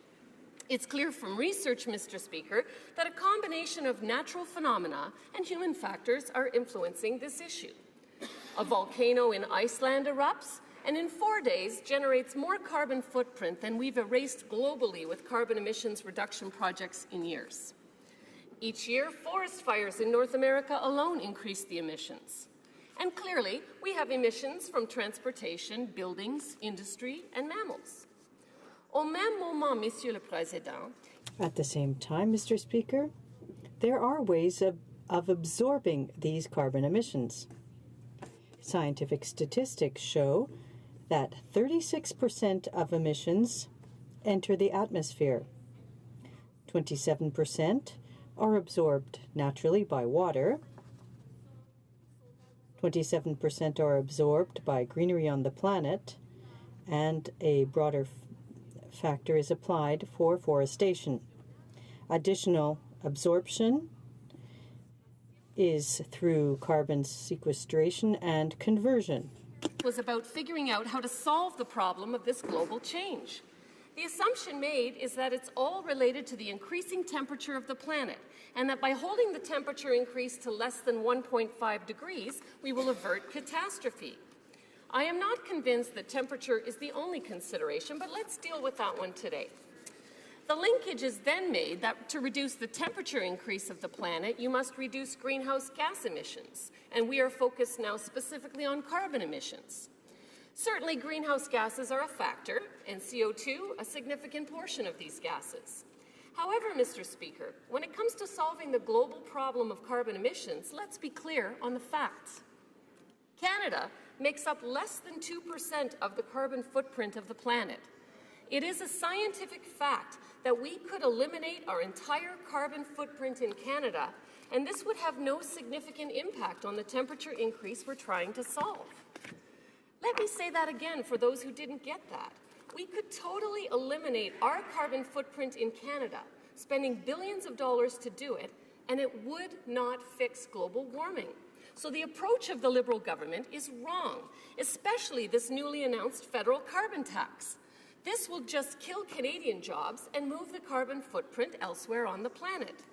It's clear from research, Mr. Speaker, that a combination of natural phenomena and human factors are influencing this issue. A volcano in Iceland erupts, and in 4 days generates more carbon footprint than we've erased globally with carbon emissions reduction projects in years. Each year, forest fires in North America alone increase the emissions. And clearly, we have emissions from transportation, buildings, industry, and mammals. Au même moment, Monsieur le Président, At the same time, Mr. Speaker, there are ways of absorbing these carbon emissions. Scientific statistics show that 36% of emissions enter the atmosphere. 27% are absorbed naturally by water. 27% are absorbed by greenery on the planet, and a broader factor is applied for forestation. Additional absorption is through carbon sequestration and conversion. was about figuring out how to solve the problem of this global change. The assumption made is that it's all related to the increasing temperature of the planet, and that by holding the temperature increase to less than 1.5 degrees, we will avert catastrophe. I am not convinced that temperature is the only consideration, but let's deal with that one today. The linkage is then made that to reduce the temperature increase of the planet, you must reduce greenhouse gas emissions, and we are focused now specifically on carbon emissions. Certainly, greenhouse gases are a factor, and CO2 a significant portion of these gases. However, Mr. Speaker, when it comes to solving the global problem of carbon emissions, let's be clear on the facts. Canada makes up less than 2% of the carbon footprint of the planet. It is a scientific fact that we could eliminate our entire carbon footprint in Canada, and this would have no significant impact on the temperature increase we're trying to solve. Let me say that again for those who didn't get that. We could totally eliminate our carbon footprint in Canada, spending billions of dollars to do it, and it would not fix global warming. So the approach of the Liberal government is wrong, especially this newly announced federal carbon tax. This will just kill Canadian jobs and move the carbon footprint elsewhere on the planet.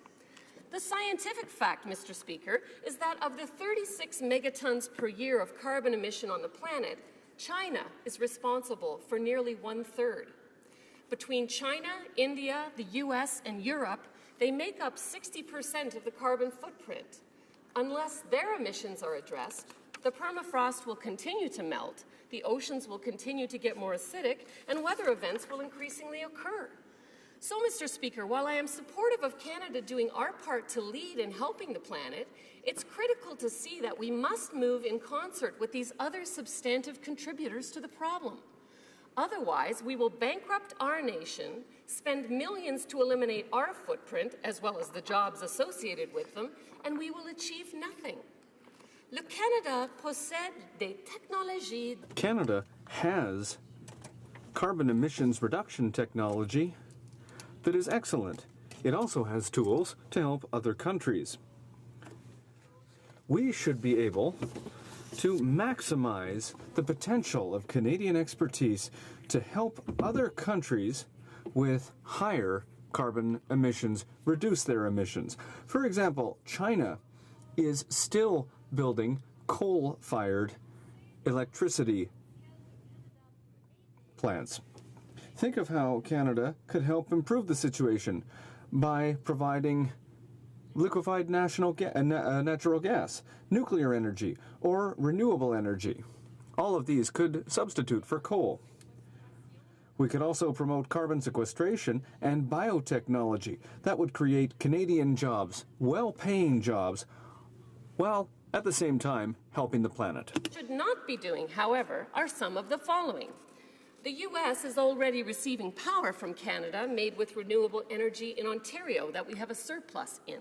The scientific fact, Mr. Speaker, is that of the 36 megatons per year of carbon emission on the planet, China is responsible for nearly 1/3. Between China, India, the US, and Europe, they make up 60% of the carbon footprint. Unless their emissions are addressed, the permafrost will continue to melt, the oceans will continue to get more acidic, and weather events will increasingly occur. So, Mr. Speaker, while I am supportive of Canada doing our part to lead in helping the planet, it's critical to see that we must move in concert with these other substantive contributors to the problem. Otherwise, we will bankrupt our nation, spend millions to eliminate our footprint, as well as the jobs associated with them, and we will achieve nothing. Le Canada possède des technologies. Canada has carbon emissions reduction technology that is excellent. It also has tools to help other countries. We should be able to maximize the potential of Canadian expertise to help other countries with higher carbon emissions reduce their emissions. For example, China is still building coal-fired electricity plants. Think of how Canada could help improve the situation by providing liquefied natural gas, nuclear energy, or renewable energy. All of these could substitute for coal. We could also promote carbon sequestration and biotechnology. That would create Canadian jobs, well-paying jobs, while at the same time helping the planet. Should not be doing, however, are some of the following. The U.S. is already receiving power from Canada made with renewable energy in Ontario that we have a surplus in.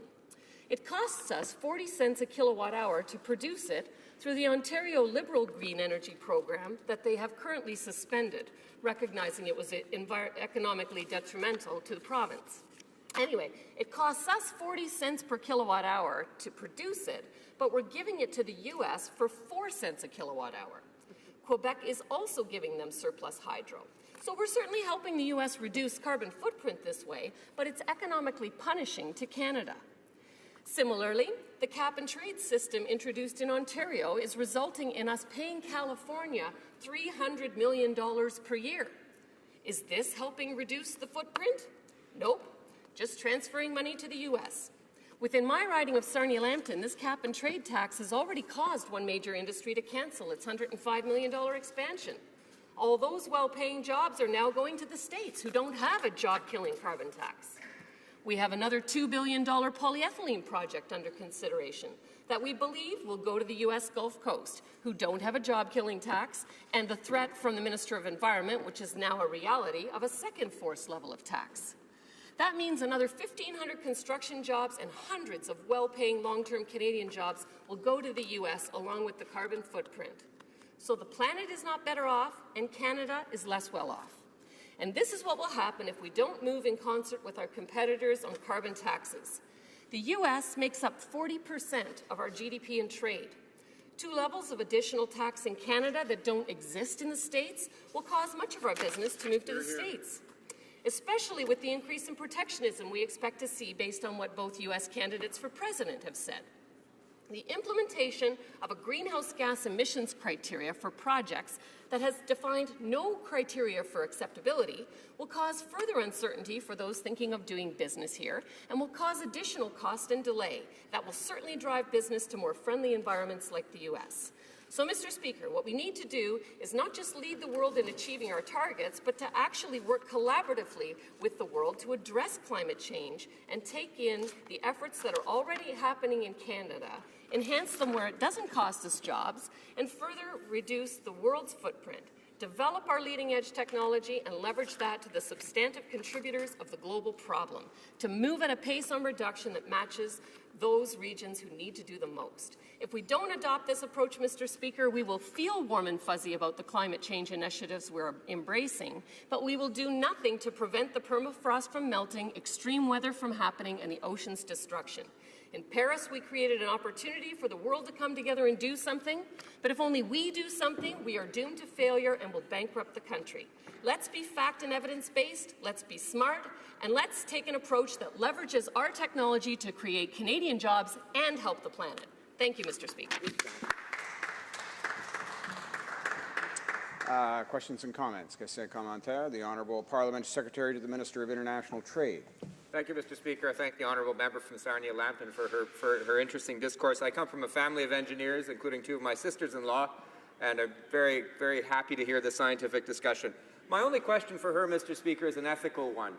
It costs us 40 cents a kilowatt hour to produce it through the Ontario Liberal Green Energy Program that they have currently suspended, recognizing it was economically detrimental to the province. Anyway, it costs us 40 cents per kilowatt hour to produce it, but we're giving it to the U.S. for 4 cents a kilowatt hour. Quebec is also giving them surplus hydro. So we're certainly helping the U.S. reduce carbon footprint this way, but it's economically punishing to Canada. Similarly, the cap-and-trade system introduced in Ontario is resulting in us paying California $300 million per year. Is this helping reduce the footprint? Nope, just transferring money to the U.S. Within my riding of Sarnia-Lambton, this cap-and-trade tax has already caused one major industry to cancel its $105 million expansion. All those well-paying jobs are now going to the States, who don't have a job-killing carbon tax. We have another $2 billion polyethylene project under consideration that we believe will go to the U.S. Gulf Coast, who don't have a job-killing tax, and the threat from the Minister of Environment, which is now a reality, of a second force level of tax. That means another 1,500 construction jobs and hundreds of well-paying long-term Canadian jobs will go to the U.S. along with the carbon footprint. So the planet is not better off, and Canada is less well off. And this is what will happen if we don't move in concert with our competitors on carbon taxes. The U.S. makes up 40% of our GDP in trade. 2 levels of additional tax in Canada that don't exist in the States will cause much of our business to move to the States, especially with the increase in protectionism we expect to see based on what both U.S. candidates for president have said. The implementation of a greenhouse gas emissions criteria for projects that has defined no criteria for acceptability will cause further uncertainty for those thinking of doing business here and will cause additional cost and delay that will certainly drive business to more friendly environments like the U.S. So, Mr. Speaker, what we need to do is not just lead the world in achieving our targets, but to actually work collaboratively with the world to address climate change and take in the efforts that are already happening in Canada, enhance them where it doesn't cost us jobs, and further reduce the world's footprint. Develop our leading-edge technology and leverage that to the substantive contributors of the global problem, to move at a pace on reduction that matches those regions who need to do the most. If we don't adopt this approach, Mr. Speaker, we will feel warm and fuzzy about the climate change initiatives we're embracing, but we will do nothing to prevent the permafrost from melting, extreme weather from happening, and the ocean's destruction. In Paris, we created an opportunity for the world to come together and do something, but if only we do something, we are doomed to failure and will bankrupt the country. Let's be fact and evidence-based, let's be smart, and let's take an approach that leverages our technology to create Canadian jobs and help the planet. Thank you, Mr. Speaker. Questions and comments. Question commentaire. The Honourable Parliamentary Secretary to the Minister of International Trade. Thank you, Mr. Speaker. I thank the honourable member from Sarnia-Lambton for her interesting discourse. I come from a family of engineers, including 2 of my sisters-in-law, and I'm very, very happy to hear the scientific discussion. My only question for her, Mr. Speaker, is an ethical one.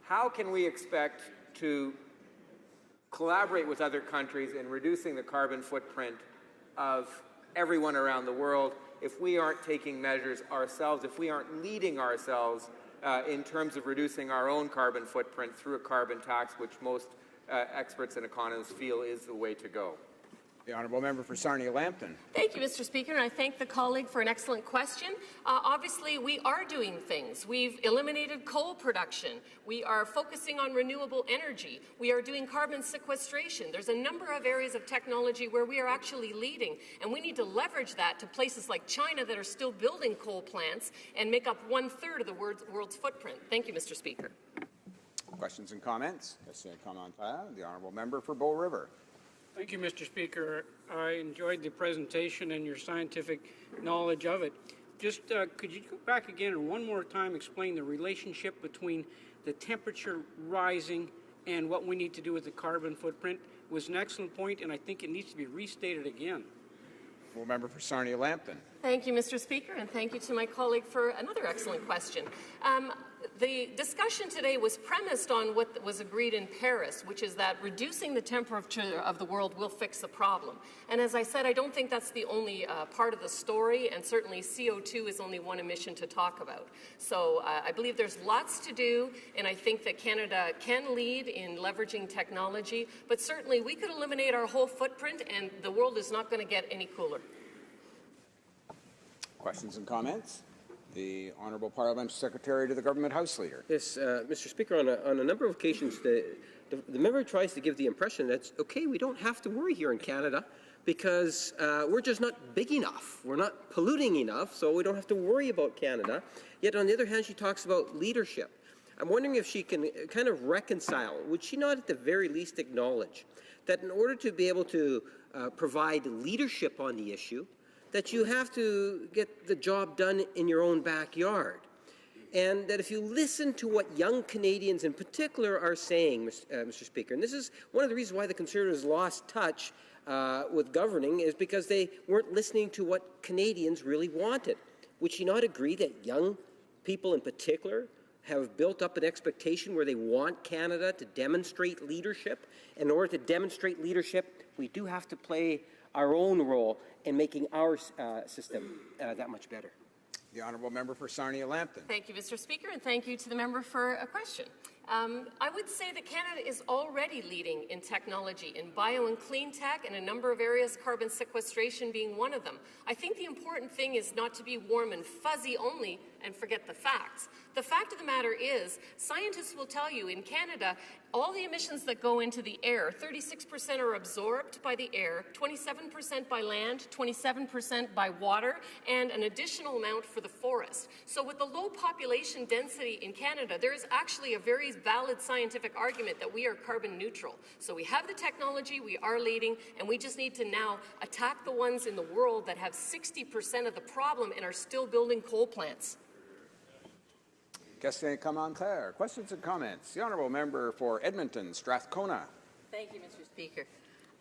How can we expect to collaborate with other countries in reducing the carbon footprint of everyone around the world if we aren't taking measures ourselves, if we aren't leading ourselves in terms of reducing our own carbon footprint through a carbon tax, which most experts and economists feel is the way to go? The Honourable Member for Sarnia-Lambton. Thank you, Mr. Speaker, and I thank the colleague for an excellent question. Obviously, we are doing things. We've eliminated coal production. We are focusing on renewable energy. We are doing carbon sequestration. There's a number of areas of technology where we are actually leading, and we need to leverage that to places like China that are still building coal plants and make up 1/3 of the world's footprint. Thank you, Mr. Speaker. Questions and comments. Question commentaire. The Honourable Member for Bull River. Thank you, Mr. Speaker. I enjoyed the presentation and your scientific knowledge of it. Just could you go back again and one more time explain the relationship between the temperature rising and what we need to do with the carbon footprint? It was an excellent point, and I think it needs to be restated again. Honourable Member for Sarnia-Lambton. Thank you, Mr. Speaker, and thank you to my colleague for another excellent question. The discussion today was premised on what was agreed in Paris, which is that reducing the temperature of the world will fix the problem. And as I said, I don't think that's the only part of the story, and certainly CO2 is only one emission to talk about. So I believe there's lots to do, and I think that Canada can lead in leveraging technology, but certainly we could eliminate our whole footprint and the world is not going to get any cooler. Questions and comments? The Honourable Parliamentary Secretary to the Government House Leader. Yes, Mr. Speaker, on a number of occasions, the member tries to give the impression that, okay, we don't have to worry here in Canada because we're just not big enough. We're not polluting enough, so we don't have to worry about Canada. Yet, on the other hand, she talks about leadership. I'm wondering if she can kind of reconcile, would she not at the very least acknowledge that in order to be able to provide leadership on the issue, that you have to get the job done in your own backyard. And that if you listen to what young Canadians in particular are saying, Mr. Speaker, and this is one of the reasons why the Conservatives lost touch with governing, is because they weren't listening to what Canadians really wanted. Would you not agree that young people in particular have built up an expectation where they want Canada to demonstrate leadership? In order to demonstrate leadership, we do have to play our own role in making our system that much better. The Honourable Member for Sarnia-Lambton. Thank you, Mr. Speaker, and thank you to the member for a question. I would say that Canada is already leading in technology, in bio and clean tech, and a number of areas, carbon sequestration being one of them. I think the important thing is not to be warm and fuzzy only and forget the facts. The fact of the matter is, scientists will tell you in Canada, all the emissions that go into the air, 36% are absorbed by the air, 27% by land, 27% by water, and an additional amount for the forest. So with the low population density in Canada, there is actually a very valid scientific argument that we are carbon neutral. So we have the technology, we are leading, and we just need to now attack the ones in the world that have 60% of the problem and are still building coal plants. Question commentaire. Questions and comments. The Honourable Member for Edmonton, Strathcona. Thank you, Mr. Speaker.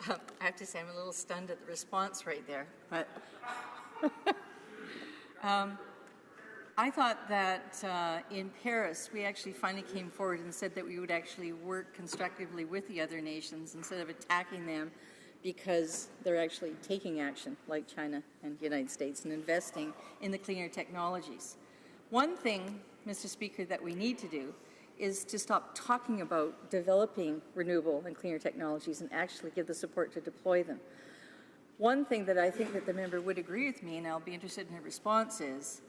I have to say I'm a little stunned at the response right there, but I thought that in Paris we actually finally came forward and said that we would actually work constructively with the other nations instead of attacking them because they're actually taking action, like China and the United States, and investing in the cleaner technologies. One thing, Mr. Speaker, that we need to do is to stop talking about developing renewable and cleaner technologies and actually give the support to deploy them. One thing that I think that the member would agree with me, and I'll be interested in her response, is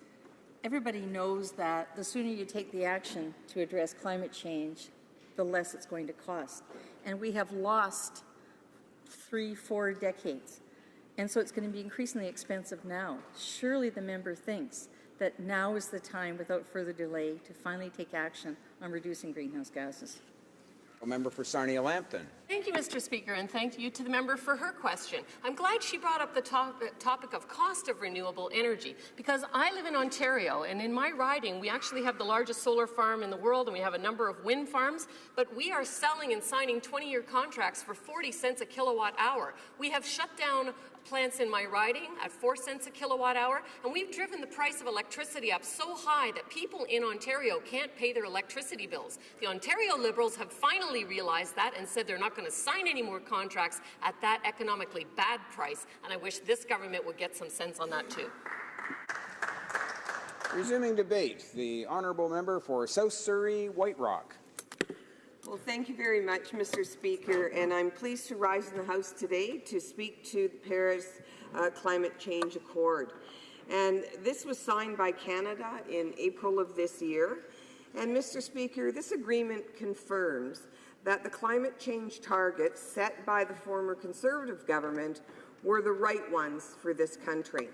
everybody knows that the sooner you take the action to address climate change, the less it's going to cost. And we have lost 3-4 decades. And so it's going to be increasingly expensive now. Surely the member thinks that now is the time, without further delay, to finally take action on reducing greenhouse gases. A member for Sarnia-Lambton. Thank you, Mr. Speaker, and thank you to the member for her question. I'm glad she brought up the topic of cost of renewable energy, because I live in Ontario, and in my riding, we actually have the largest solar farm in the world, and we have a number of wind farms, but we are selling and signing 20-year contracts for 40 cents a kilowatt hour. We have shut down plants in my riding at 4 cents a kilowatt hour, and we've driven the price of electricity up so high that people in Ontario can't pay their electricity bills. The Ontario Liberals have finally realized that and said they're not going to sign any more contracts at that economically bad price, and I wish this government would get some sense on that too. Resuming debate, the Honourable Member for South Surrey, White Rock. Well, thank you very much, Mr. Speaker, and I'm pleased to rise in the House today to speak to the Paris Climate Change Accord. And this was signed by Canada in April of this year. And, Mr. Speaker, this agreement confirms that the climate change targets set by the former Conservative government were the right ones for this country.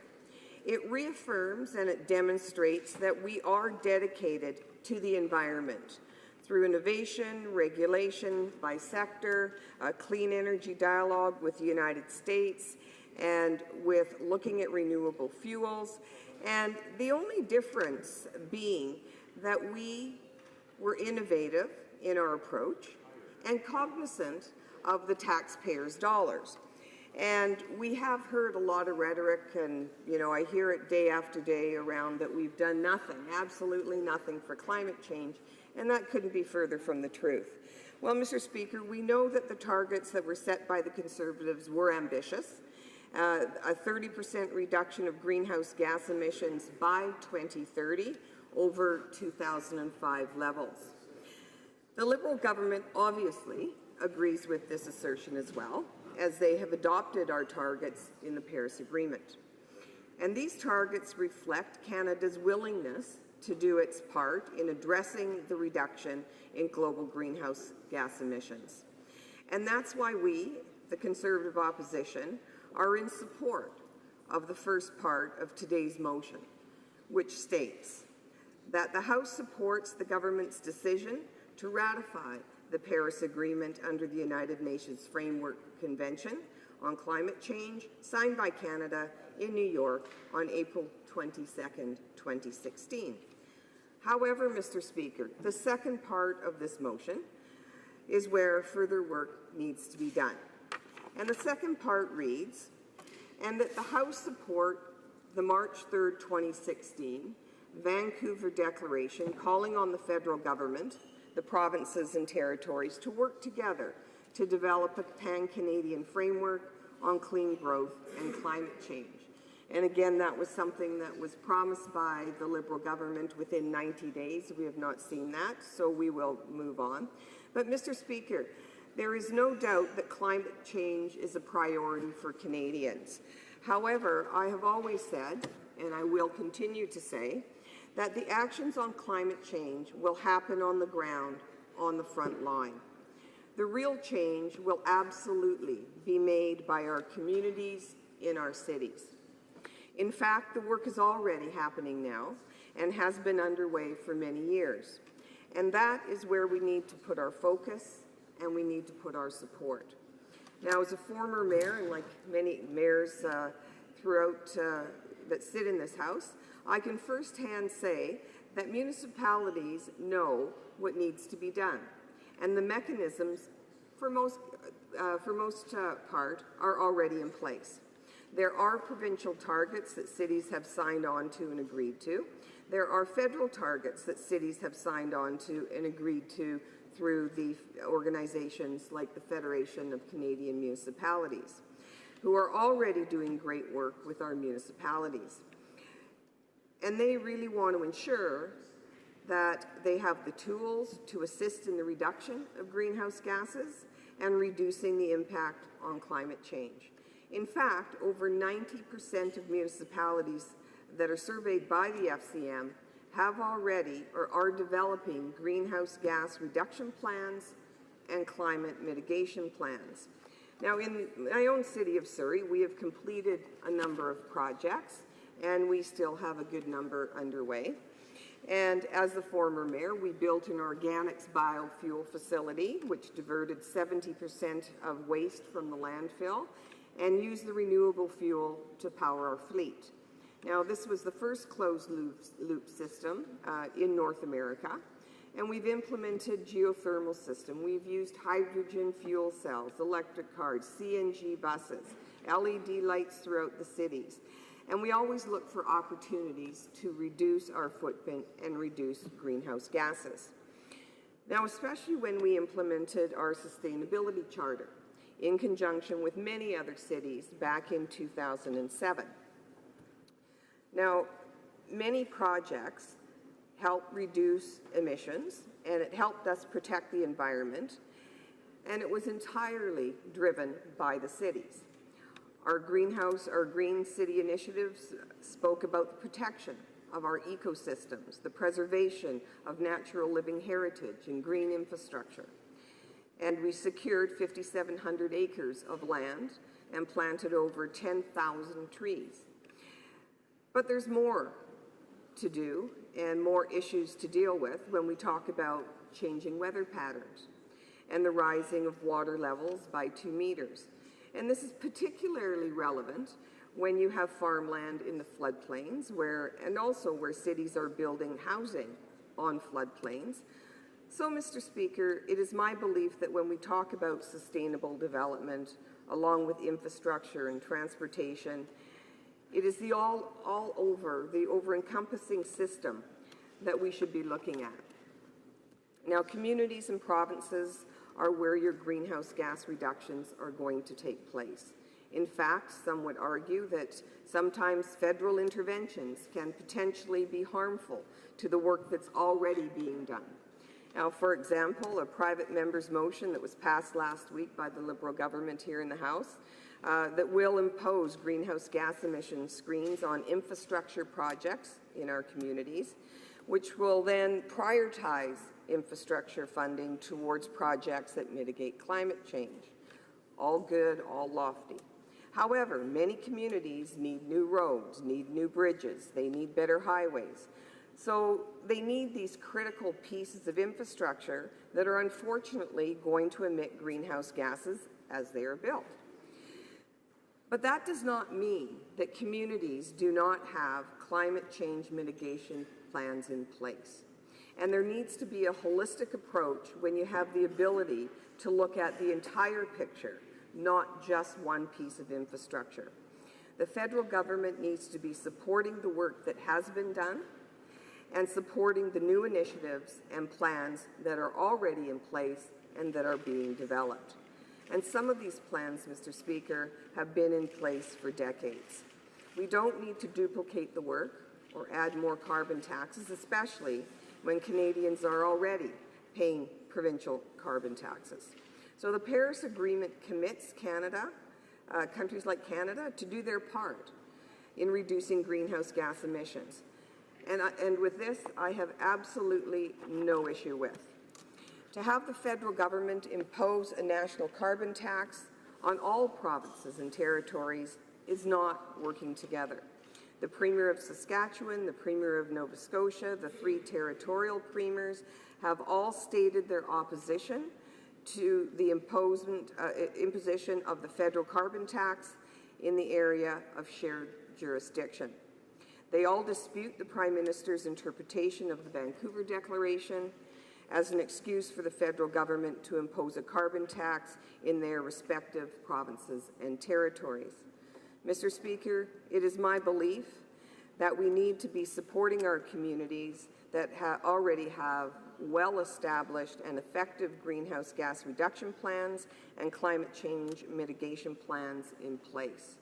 It reaffirms and it demonstrates that we are dedicated to the environment through innovation, regulation by sector, a clean energy dialogue with the United States, and with looking at renewable fuels. And the only difference being that we were innovative in our approach and cognizant of the taxpayers' dollars. And we have heard a lot of rhetoric, and I hear it day after day around that we've done nothing, absolutely nothing for climate change, and that couldn't be further from the truth. Well, Mr. Speaker, we know that the targets that were set by the Conservatives were ambitious. A 30% reduction of greenhouse gas emissions by 2030 over 2005 levels. The Liberal government obviously agrees with this assertion as well, as they have adopted our targets in the Paris Agreement. And these targets reflect Canada's willingness to do its part in addressing the reduction in global greenhouse gas emissions. And that's why we, the Conservative opposition, are in support of the first part of today's motion, which states that the House supports the government's decision to ratify the Paris Agreement under the United Nations Framework Convention on Climate Change, signed by Canada in New York on April 22nd, 2016. However, Mr. Speaker, the second part of this motion is where further work needs to be done. And the second part reads, and that the House support the March 3rd, 2016 Vancouver Declaration calling on the federal government, the provinces and territories to work together to develop a pan-Canadian framework on clean growth and climate change. And again, that was something that was promised by the Liberal government within 90 days. We have not seen that, so we will move on. But Mr. Speaker, there is no doubt that climate change is a priority for Canadians. However, I have always said, and I will continue to say, that the actions on climate change will happen on the ground, on the front line. The real change will absolutely be made by our communities in our cities. In fact, the work is already happening now and has been underway for many years. And that is where we need to put our focus and we need to put our support. Now, as a former mayor, and like many mayors throughout that sit in this House, I can firsthand say that municipalities know what needs to be done, and the mechanisms, for most part, are already in place. There are provincial targets that cities have signed on to and agreed to. There are federal targets that cities have signed on to and agreed to through the organizations like the Federation of Canadian Municipalities, who are already doing great work with our municipalities. And they really want to ensure that they have the tools to assist in the reduction of greenhouse gases and reducing the impact on climate change. In fact, over 90% of municipalities that are surveyed by the FCM have already or are developing greenhouse gas reduction plans and climate mitigation plans. Now, in my own city of Surrey, we have completed a number of projects, and we still have a good number underway. And as the former mayor, we built an organics biofuel facility, which diverted 70% of waste from the landfill and used the renewable fuel to power our fleet. Now, this was the first closed-loop system in North America, and we've implemented geothermal system. We've used hydrogen fuel cells, electric cars, CNG buses, LED lights throughout the cities. And we always look for opportunities to reduce our footprint and reduce greenhouse gases. Now, especially when we implemented our sustainability charter in conjunction with many other cities back in 2007. Now, many projects help reduce emissions, and it helped us protect the environment, and it was entirely driven by the cities. Our Green City initiatives spoke about the protection of our ecosystems, the preservation of natural living heritage and green infrastructure. And we secured 5,700 acres of land and planted over 10,000 trees. But there's more to do and more issues to deal with when we talk about changing weather patterns and the rising of water levels by 2 meters. And this is particularly relevant when you have farmland in the floodplains and also where cities are building housing on floodplains. So, Mr. Speaker, it is my belief that when we talk about sustainable development, along with infrastructure and transportation. It is the over-encompassing system that we should be looking at. Now, communities and provinces are where your greenhouse gas reductions are going to take place. In fact, some would argue that sometimes federal interventions can potentially be harmful to the work that's already being done. Now, for example, a private member's motion that was passed last week by the Liberal government here in the House that will impose greenhouse gas emission screens on infrastructure projects in our communities, which will then prioritize infrastructure funding towards projects that mitigate climate change. All good, all lofty. However, many communities need new roads, need new bridges, they need better highways. So they need these critical pieces of infrastructure that are unfortunately going to emit greenhouse gases as they are built. But that does not mean that communities do not have climate change mitigation plans in place. And there needs to be a holistic approach when you have the ability to look at the entire picture, not just one piece of infrastructure. The federal government needs to be supporting the work that has been done and supporting the new initiatives and plans that are already in place and that are being developed. And some of these plans, Mr. Speaker, have been in place for decades. We don't need to duplicate the work or add more carbon taxes, especially when Canadians are already paying provincial carbon taxes. So the Paris Agreement commits Canada, countries like Canada, to do their part in reducing greenhouse gas emissions. And with this, I have absolutely no issue with. To have the federal government impose a national carbon tax on all provinces and territories is not working together. The Premier of Saskatchewan, the Premier of Nova Scotia, the 3 territorial premiers have all stated their opposition to the imposition of the federal carbon tax in the area of shared jurisdiction. They all dispute the Prime Minister's interpretation of the Vancouver Declaration as an excuse for the federal government to impose a carbon tax in their respective provinces and territories. Mr. Speaker, it is my belief that we need to be supporting our communities that already have well-established and effective greenhouse gas reduction plans and climate change mitigation plans in place.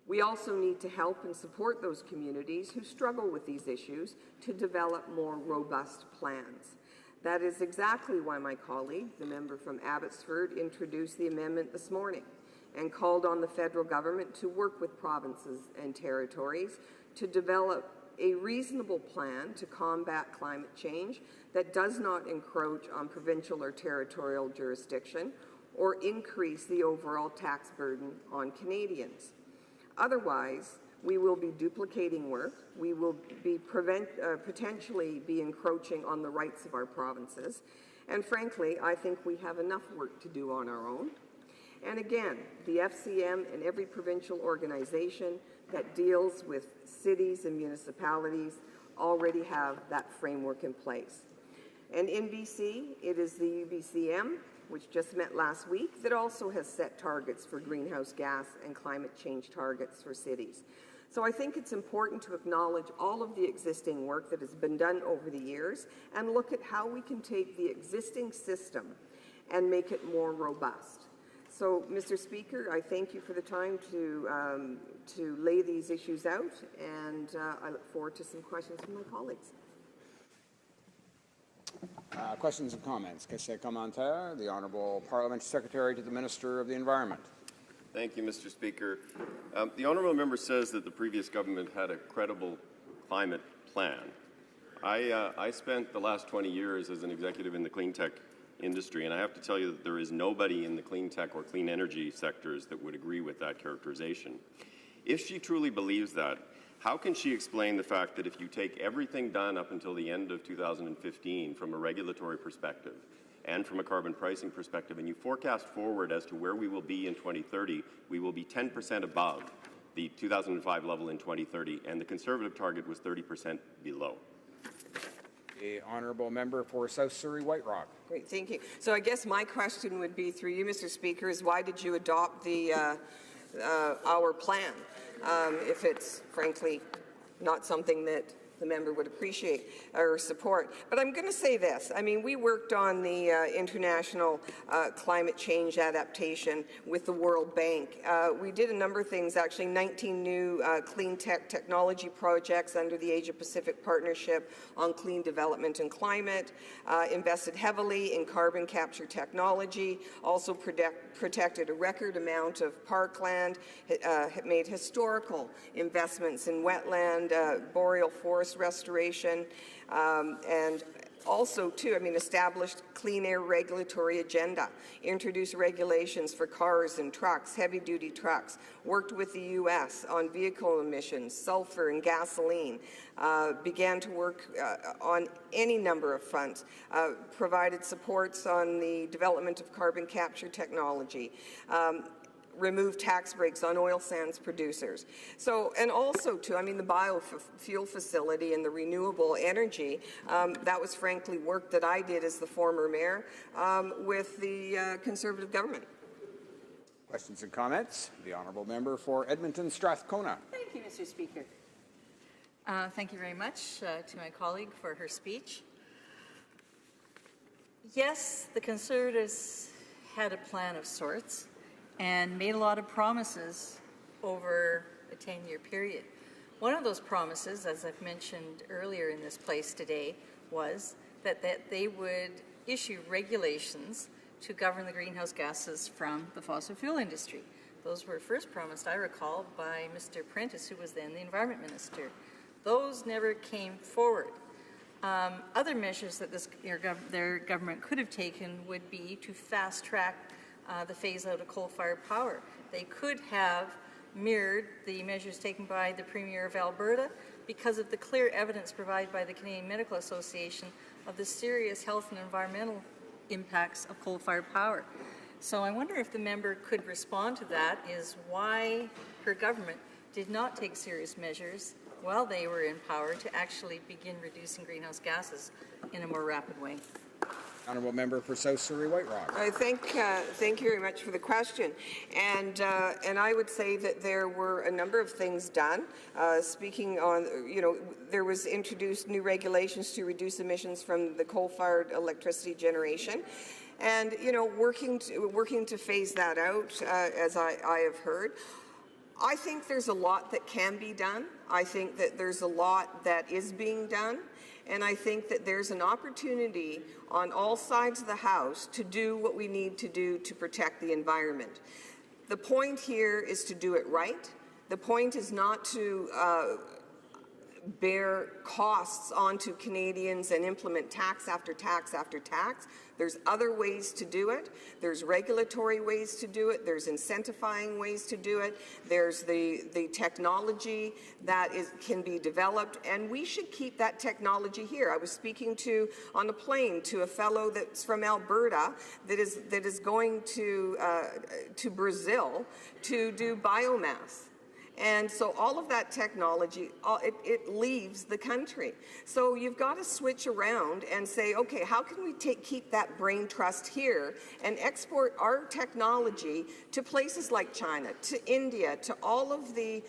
We also need to help and support those communities who struggle with these issues to develop more robust plans. That is exactly why my colleague, the member from Abbotsford, introduced the amendment this morning and called on the federal government to work with provinces and territories to develop a reasonable plan to combat climate change that does not encroach on provincial or territorial jurisdiction or increase the overall tax burden on Canadians. Otherwise, we will be duplicating work, we will be potentially be encroaching on the rights of our provinces, and frankly, I think we have enough work to do on our own. And again, the FCM and every provincial organization that deals with cities and municipalities already have that framework in place. And in BC, it is the UBCM, which just met last week, that also has set targets for greenhouse gas and climate change targets for cities. So I think it's important to acknowledge all of the existing work that has been done over the years and look at how we can take the existing system and make it more robust. So, Mr. Speaker, I thank you for the time to lay these issues out, and I look forward to some questions from my colleagues. Questions and comments. Question commentaire. The Honourable Parliamentary Secretary to the Minister of the Environment. Thank you, Mr. Speaker. The honourable member says that the previous government had a credible climate plan. I spent the last 20 years as an executive in the clean tech industry, and I have to tell you that there is nobody in the clean tech or clean energy sectors that would agree with that characterization. If she truly believes that, how can she explain the fact that if you take everything done up until the end of 2015 from a regulatory perspective and from a carbon pricing perspective, and you forecast forward as to where we will be in 2030, we will be 10% above the 2005 level in 2030, and the Conservative target was 30% below? The honourable member for South Surrey White Rock. Great, thank you. So I guess my question would be through you, Mr. Speaker, is why did you adopt the our plan if it's frankly not something that the member would appreciate or support? But I'm going to say this. I mean, we worked on the international climate change adaptation with the World Bank. We did a number of things, actually 19 new clean technology projects under the Asia-Pacific Partnership on Clean Development and Climate, invested heavily in carbon capture technology, also protected a record amount of parkland, made historical investments in wetland, boreal forest restoration, and also, too, I mean, established clean air regulatory agenda, introduced regulations for cars and trucks, heavy-duty trucks, worked with the U.S. on vehicle emissions, sulfur and gasoline, began to work on any number of fronts, provided supports on the development of carbon capture technology, remove tax breaks on oil sands producers. So, and also too, I mean, the biofuel facility and the renewable energy, that was frankly work that I did as the former mayor with the Conservative government. Questions and comments? The honourable member for Edmonton Strathcona. Thank you, Mr. Speaker. Thank you very much to my colleague for her speech. Yes, the Conservatives had a plan of sorts and made a lot of promises over a 10-year period. One of those promises, as I've mentioned earlier in this place today, was that they would issue regulations to govern the greenhouse gases from the fossil fuel industry. Those were first promised, I recall, by Mr. Prentice, who was then the Environment Minister. Those never came forward. Other measures that their government could have taken would be to fast-track the phase-out of coal-fired power. They could have mirrored the measures taken by the Premier of Alberta because of the clear evidence provided by the Canadian Medical Association of the serious health and environmental impacts of coal-fired power. So I wonder if the member could respond to that, is why her government did not take serious measures while they were in power to actually begin reducing greenhouse gases in a more rapid way. Honourable member for South Surrey White Rock. Thank you very much for the question. And I would say that there were a number of things done. Speaking on, there was introduced new regulations to reduce emissions from the coal-fired electricity generation. And, working to phase that out, as I have heard. I think there's a lot that can be done. I think that there's a lot that is being done. And I think that there's an opportunity on all sides of the House to do what we need to do to protect the environment. The point here is to do it right. The point is not to bear costs onto Canadians and implement tax after tax after tax. There's other ways to do it. There's regulatory ways to do it. There's incentivizing ways to do it. There's the technology that can be developed, and we should keep that technology here. I was speaking on a plane to a fellow that's from Alberta that is going to Brazil to do biomass. And so all of that technology, it leaves the country. So you've got to switch around and say, okay, how can we keep that brain trust here and export our technology to places like China, to India, to all of the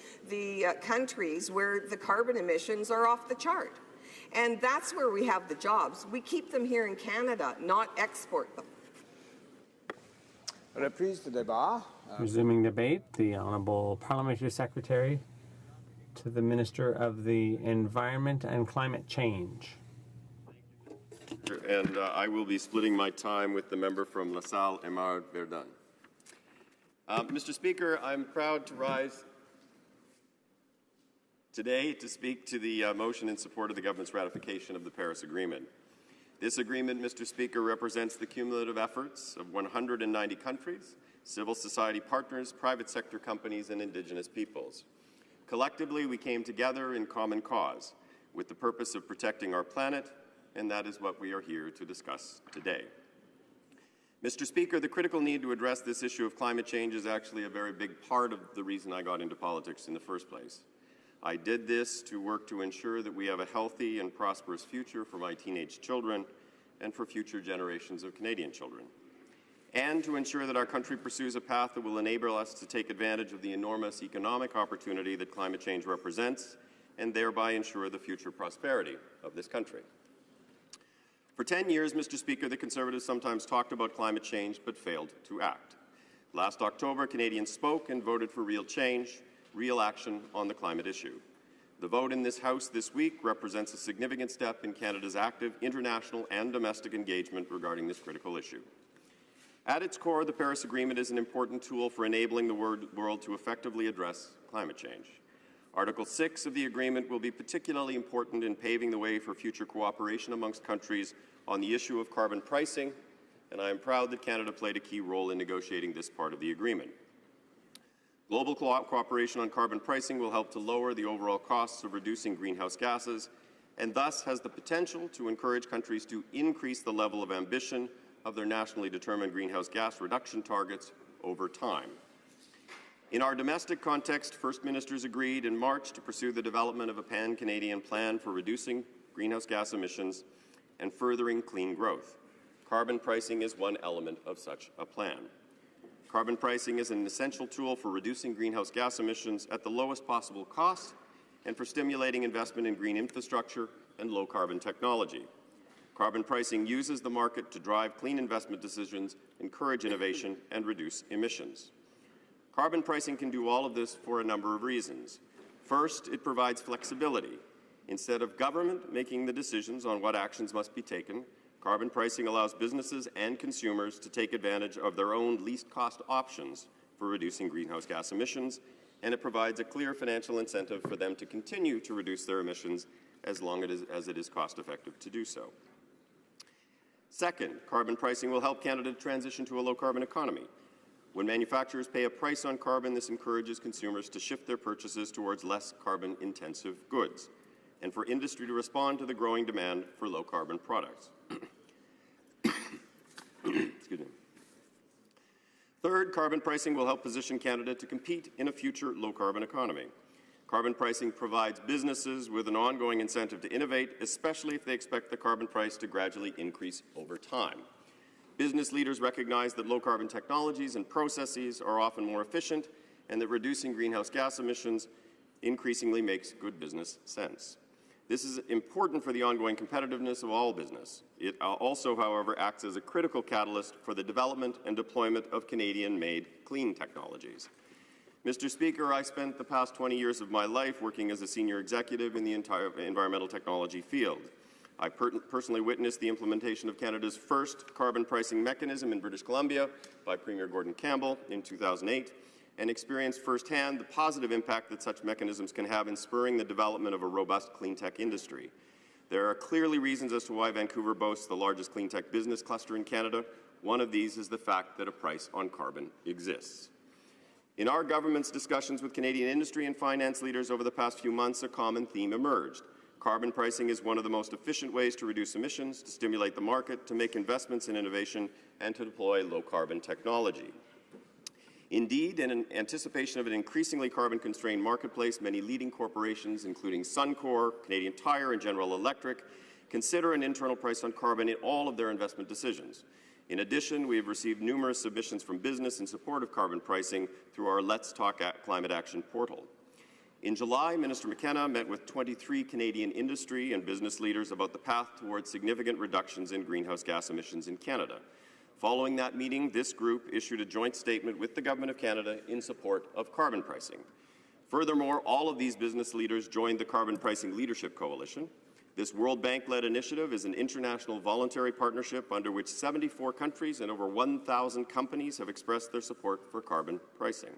countries where the carbon emissions are off the chart. And that's where we have the jobs. We keep them here in Canada, not export them. Reprise de débat. Resuming debate, the Honourable Parliamentary Secretary to the Minister of the Environment and Climate Change. And I will be splitting my time with the member from La Salle, Aymar Verdun. Mr. Speaker, I'm proud to rise today to speak to the motion in support of the government's ratification of the Paris Agreement. This agreement, Mr. Speaker, represents the cumulative efforts of 190 countries, civil society partners, private sector companies, and Indigenous peoples. Collectively, we came together in common cause with the purpose of protecting our planet, and that is what we are here to discuss today. Mr. Speaker, the critical need to address this issue of climate change is actually a very big part of the reason I got into politics in the first place. I did this to work to ensure that we have a healthy and prosperous future for my teenage children and for future generations of Canadian children, and to ensure that our country pursues a path that will enable us to take advantage of the enormous economic opportunity that climate change represents and thereby ensure the future prosperity of this country. For 10 years, Mr. Speaker, the Conservatives sometimes talked about climate change but failed to act. Last October, Canadians spoke and voted for real change, real action on the climate issue. The vote in this House this week represents a significant step in Canada's active international and domestic engagement regarding this critical issue. At its core, the Paris Agreement is an important tool for enabling the world to effectively address climate change. Article 6 of the agreement will be particularly important in paving the way for future cooperation amongst countries on the issue of carbon pricing, and I am proud that Canada played a key role in negotiating this part of the agreement. Global cooperation on carbon pricing will help to lower the overall costs of reducing greenhouse gases and thus has the potential to encourage countries to increase the level of ambition of their nationally determined greenhouse gas reduction targets over time. In our domestic context, First Ministers agreed in March to pursue the development of a pan-Canadian plan for reducing greenhouse gas emissions and furthering clean growth. Carbon pricing is one element of such a plan. Carbon pricing is an essential tool for reducing greenhouse gas emissions at the lowest possible cost and for stimulating investment in green infrastructure and low-carbon technology. Carbon pricing uses the market to drive clean investment decisions, encourage innovation, and reduce emissions. Carbon pricing can do all of this for a number of reasons. First, it provides flexibility. Instead of government making the decisions on what actions must be taken, carbon pricing allows businesses and consumers to take advantage of their own least-cost options for reducing greenhouse gas emissions, and it provides a clear financial incentive for them to continue to reduce their emissions as long as it is cost-effective to do so. Second, carbon pricing will help Canada transition to a low-carbon economy. When manufacturers pay a price on carbon, this encourages consumers to shift their purchases towards less carbon-intensive goods, and for industry to respond to the growing demand for low-carbon products. Excuse me. Third, carbon pricing will help position Canada to compete in a future low-carbon economy. Carbon pricing provides businesses with an ongoing incentive to innovate, especially if they expect the carbon price to gradually increase over time. Business leaders recognize that low-carbon technologies and processes are often more efficient and that reducing greenhouse gas emissions increasingly makes good business sense. This is important for the ongoing competitiveness of all business. It also, however, acts as a critical catalyst for the development and deployment of Canadian-made clean technologies. Mr. Speaker, I spent the past 20 years of my life working as a senior executive in the entire environmental technology field. I personally witnessed the implementation of Canada's first carbon pricing mechanism in British Columbia by Premier Gordon Campbell in 2008, and experienced firsthand the positive impact that such mechanisms can have in spurring the development of a robust clean tech industry. There are clearly reasons as to why Vancouver boasts the largest clean tech business cluster in Canada. One of these is the fact that a price on carbon exists. In our government's discussions with Canadian industry and finance leaders over the past few months, a common theme emerged. Carbon pricing is one of the most efficient ways to reduce emissions, to stimulate the market, to make investments in innovation, and to deploy low-carbon technology. Indeed, in anticipation of an increasingly carbon-constrained marketplace, many leading corporations, including Suncor, Canadian Tire, and General Electric, consider an internal price on carbon in all of their investment decisions. In addition, we have received numerous submissions from business in support of carbon pricing through our Let's Talk Climate Action portal. In July, Minister McKenna met with 23 Canadian industry and business leaders about the path towards significant reductions in greenhouse gas emissions in Canada. Following that meeting, this group issued a joint statement with the Government of Canada in support of carbon pricing. Furthermore, all of these business leaders joined the Carbon Pricing Leadership Coalition. This World Bank-led initiative is an international voluntary partnership under which 74 countries and over 1,000 companies have expressed their support for carbon pricing.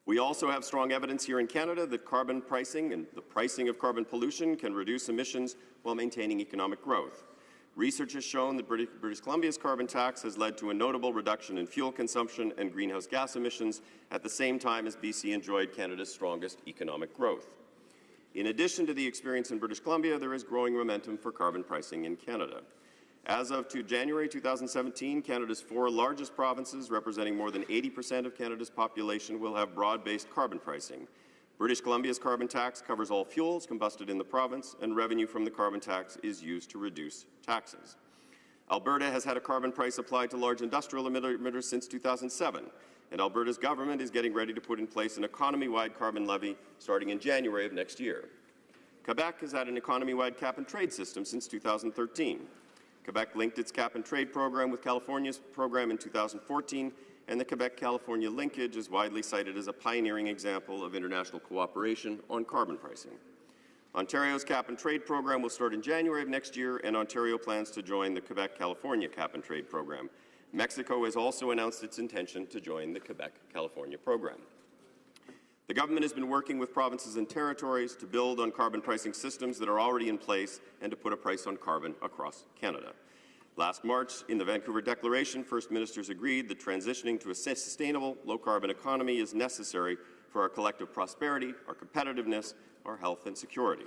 We also have strong evidence here in Canada that carbon pricing and the pricing of carbon pollution can reduce emissions while maintaining economic growth. Research has shown that British Columbia's carbon tax has led to a notable reduction in fuel consumption and greenhouse gas emissions at the same time as BC enjoyed Canada's strongest economic growth. In addition to the experience in British Columbia, there is growing momentum for carbon pricing in Canada. As of January 2017, Canada's 4 largest provinces, representing more than 80% of Canada's population, will have broad-based carbon pricing. British Columbia's carbon tax covers all fuels combusted in the province, and revenue from the carbon tax is used to reduce taxes. Alberta has had a carbon price applied to large industrial emitters since 2007, and Alberta's government is getting ready to put in place an economy-wide carbon levy starting in January of next year. Quebec has had an economy-wide cap-and-trade system since 2013. Quebec linked its cap-and-trade program with California's program in 2014, and the Quebec-California linkage is widely cited as a pioneering example of international cooperation on carbon pricing. Ontario's cap-and-trade program will start in January of next year, and Ontario plans to join the Quebec-California cap-and-trade program. Mexico has also announced its intention to join the Quebec-California program. The government has been working with provinces and territories to build on carbon pricing systems that are already in place and to put a price on carbon across Canada. Last March, in the Vancouver Declaration, First Ministers agreed that transitioning to a sustainable, low-carbon economy is necessary for our collective prosperity, our competitiveness, our health and security,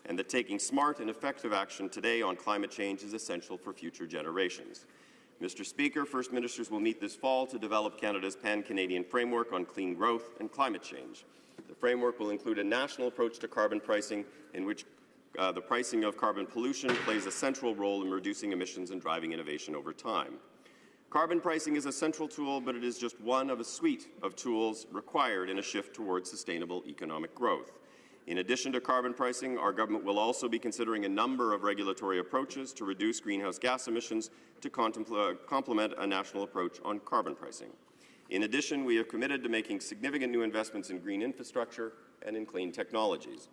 and that taking smart and effective action today on climate change is essential for future generations. Mr. Speaker, First Ministers will meet this fall to develop Canada's pan-Canadian framework on clean growth and climate change. The framework will include a national approach to carbon pricing in which the pricing of carbon pollution plays a central role in reducing emissions and driving innovation over time. Carbon pricing is a central tool, but it is just one of a suite of tools required in a shift towards sustainable economic growth. In addition to carbon pricing, our government will also be considering a number of regulatory approaches to reduce greenhouse gas emissions to complement a national approach on carbon pricing. In addition, we have committed to making significant new investments in green infrastructure and in clean technologies.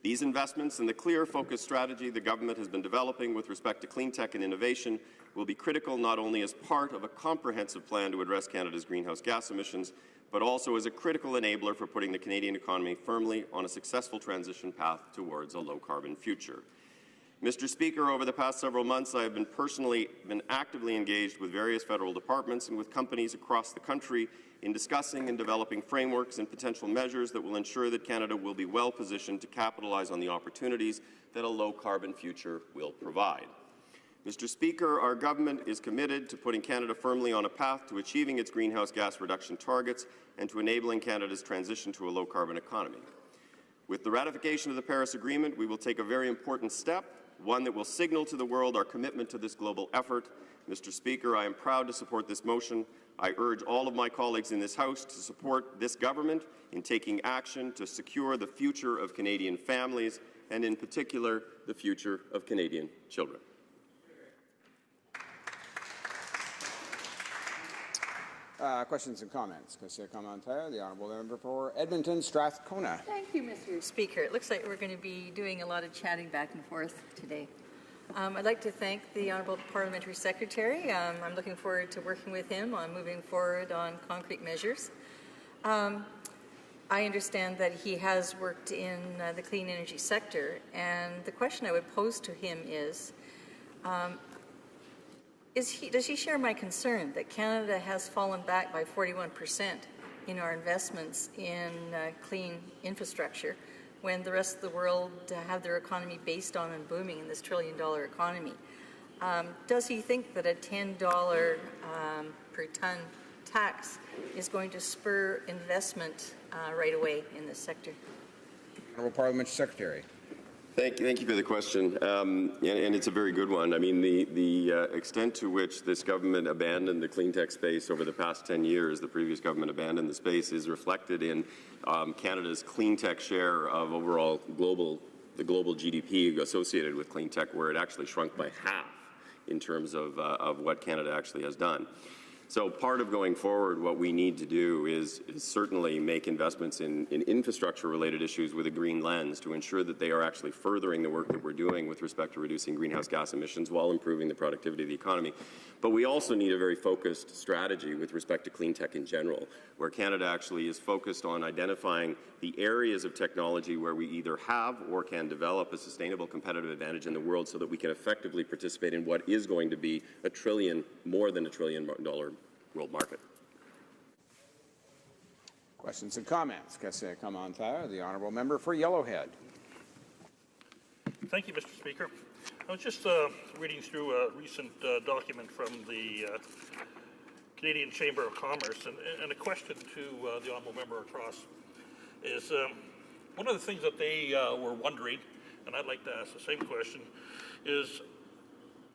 These investments and the clear, focused strategy the government has been developing with respect to clean tech and innovation will be critical not only as part of a comprehensive plan to address Canada's greenhouse gas emissions, but also as a critical enabler for putting the Canadian economy firmly on a successful transition path towards a low-carbon future. Mr. Speaker, over the past several months, I have been actively engaged with various federal departments and with companies across the country in discussing and developing frameworks and potential measures that will ensure that Canada will be well positioned to capitalize on the opportunities that a low-carbon future will provide. Mr. Speaker, our government is committed to putting Canada firmly on a path to achieving its greenhouse gas reduction targets and to enabling Canada's transition to a low-carbon economy. With the ratification of the Paris Agreement, we will take a very important step, one that will signal to the world our commitment to this global effort. Mr. Speaker, I am proud to support this motion. I urge all of my colleagues in this House to support this government in taking action to secure the future of Canadian families and, in particular, the future of Canadian children. Questions and comments. The Honourable Member for Edmonton Strathcona. Thank you, Mr. Speaker. It looks like we're going to be doing a lot of chatting back and forth today. I'd like to thank the Honourable Parliamentary Secretary. I'm looking forward to working with him on moving forward on concrete measures. I understand that he has worked in the clean energy sector, and the question I would pose to him is does he share my concern that Canada has fallen back by 41% in our investments in clean infrastructure when the rest of the world have their economy based on and booming in this trillion-dollar economy? Does he think that a $10 per ton tax is going to spur investment right away in this sector? Honourable Parliamentary Secretary. Thank you for the question, and it's a very good one. I mean, the extent to which this government abandoned the clean tech space over the past 10 years, the previous government abandoned the space, is reflected in Canada's clean tech share of overall the global GDP associated with clean tech, where it actually shrunk by half in terms of what Canada actually has done. So part of going forward, what we need to do is certainly make investments in infrastructure-related issues with a green lens to ensure that they are actually furthering the work that we're doing with respect to reducing greenhouse gas emissions while improving the productivity of the economy. But we also need a very focused strategy with respect to clean tech in general, where Canada actually is focused on identifying the areas of technology where we either have or can develop a sustainable competitive advantage in the world so that we can effectively participate in what is going to be more than $1 trillion world market. Questions and comments. The Honourable Member for Yellowhead. Thank you, Mr. Speaker. I was just reading through a recent document from the Canadian Chamber of Commerce, and a question to the Honourable Member across is one of the things that they were wondering, and I'd like to ask the same question, is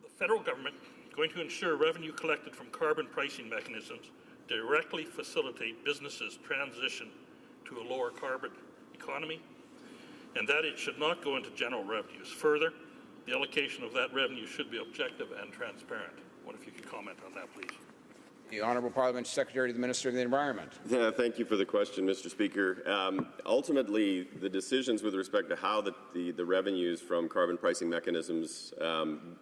the federal government going to ensure revenue collected from carbon pricing mechanisms directly facilitate businesses' transition to a lower carbon economy, and that it should not go into general revenues. Further, the allocation of that revenue should be objective and transparent. What if you could comment on that, please? The Honourable Parliamentary Secretary to the Minister of the Environment. Yeah, thank you for the question, Mr. Speaker. Ultimately, the decisions with respect to how the revenues from carbon pricing mechanisms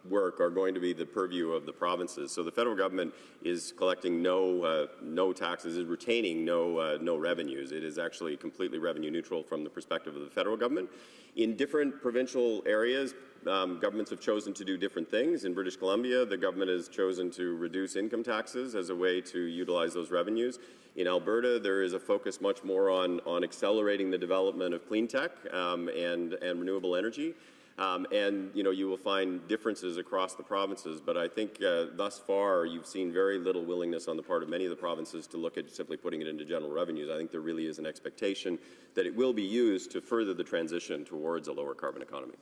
work are going to be the purview of the provinces. So the federal government is collecting no taxes, is retaining no revenues. It is actually completely revenue neutral from the perspective of the federal government. In different provincial areas, governments have chosen to do different things. In British Columbia, the government has chosen to reduce income taxes as a way to utilize those revenues. In Alberta, there is a focus much more on accelerating the development of clean tech and renewable energy. And you will find differences across the provinces, but I think thus far you've seen very little willingness on the part of many of the provinces to look at simply putting it into general revenues. I think there really is an expectation that it will be used to further the transition towards a lower carbon economy.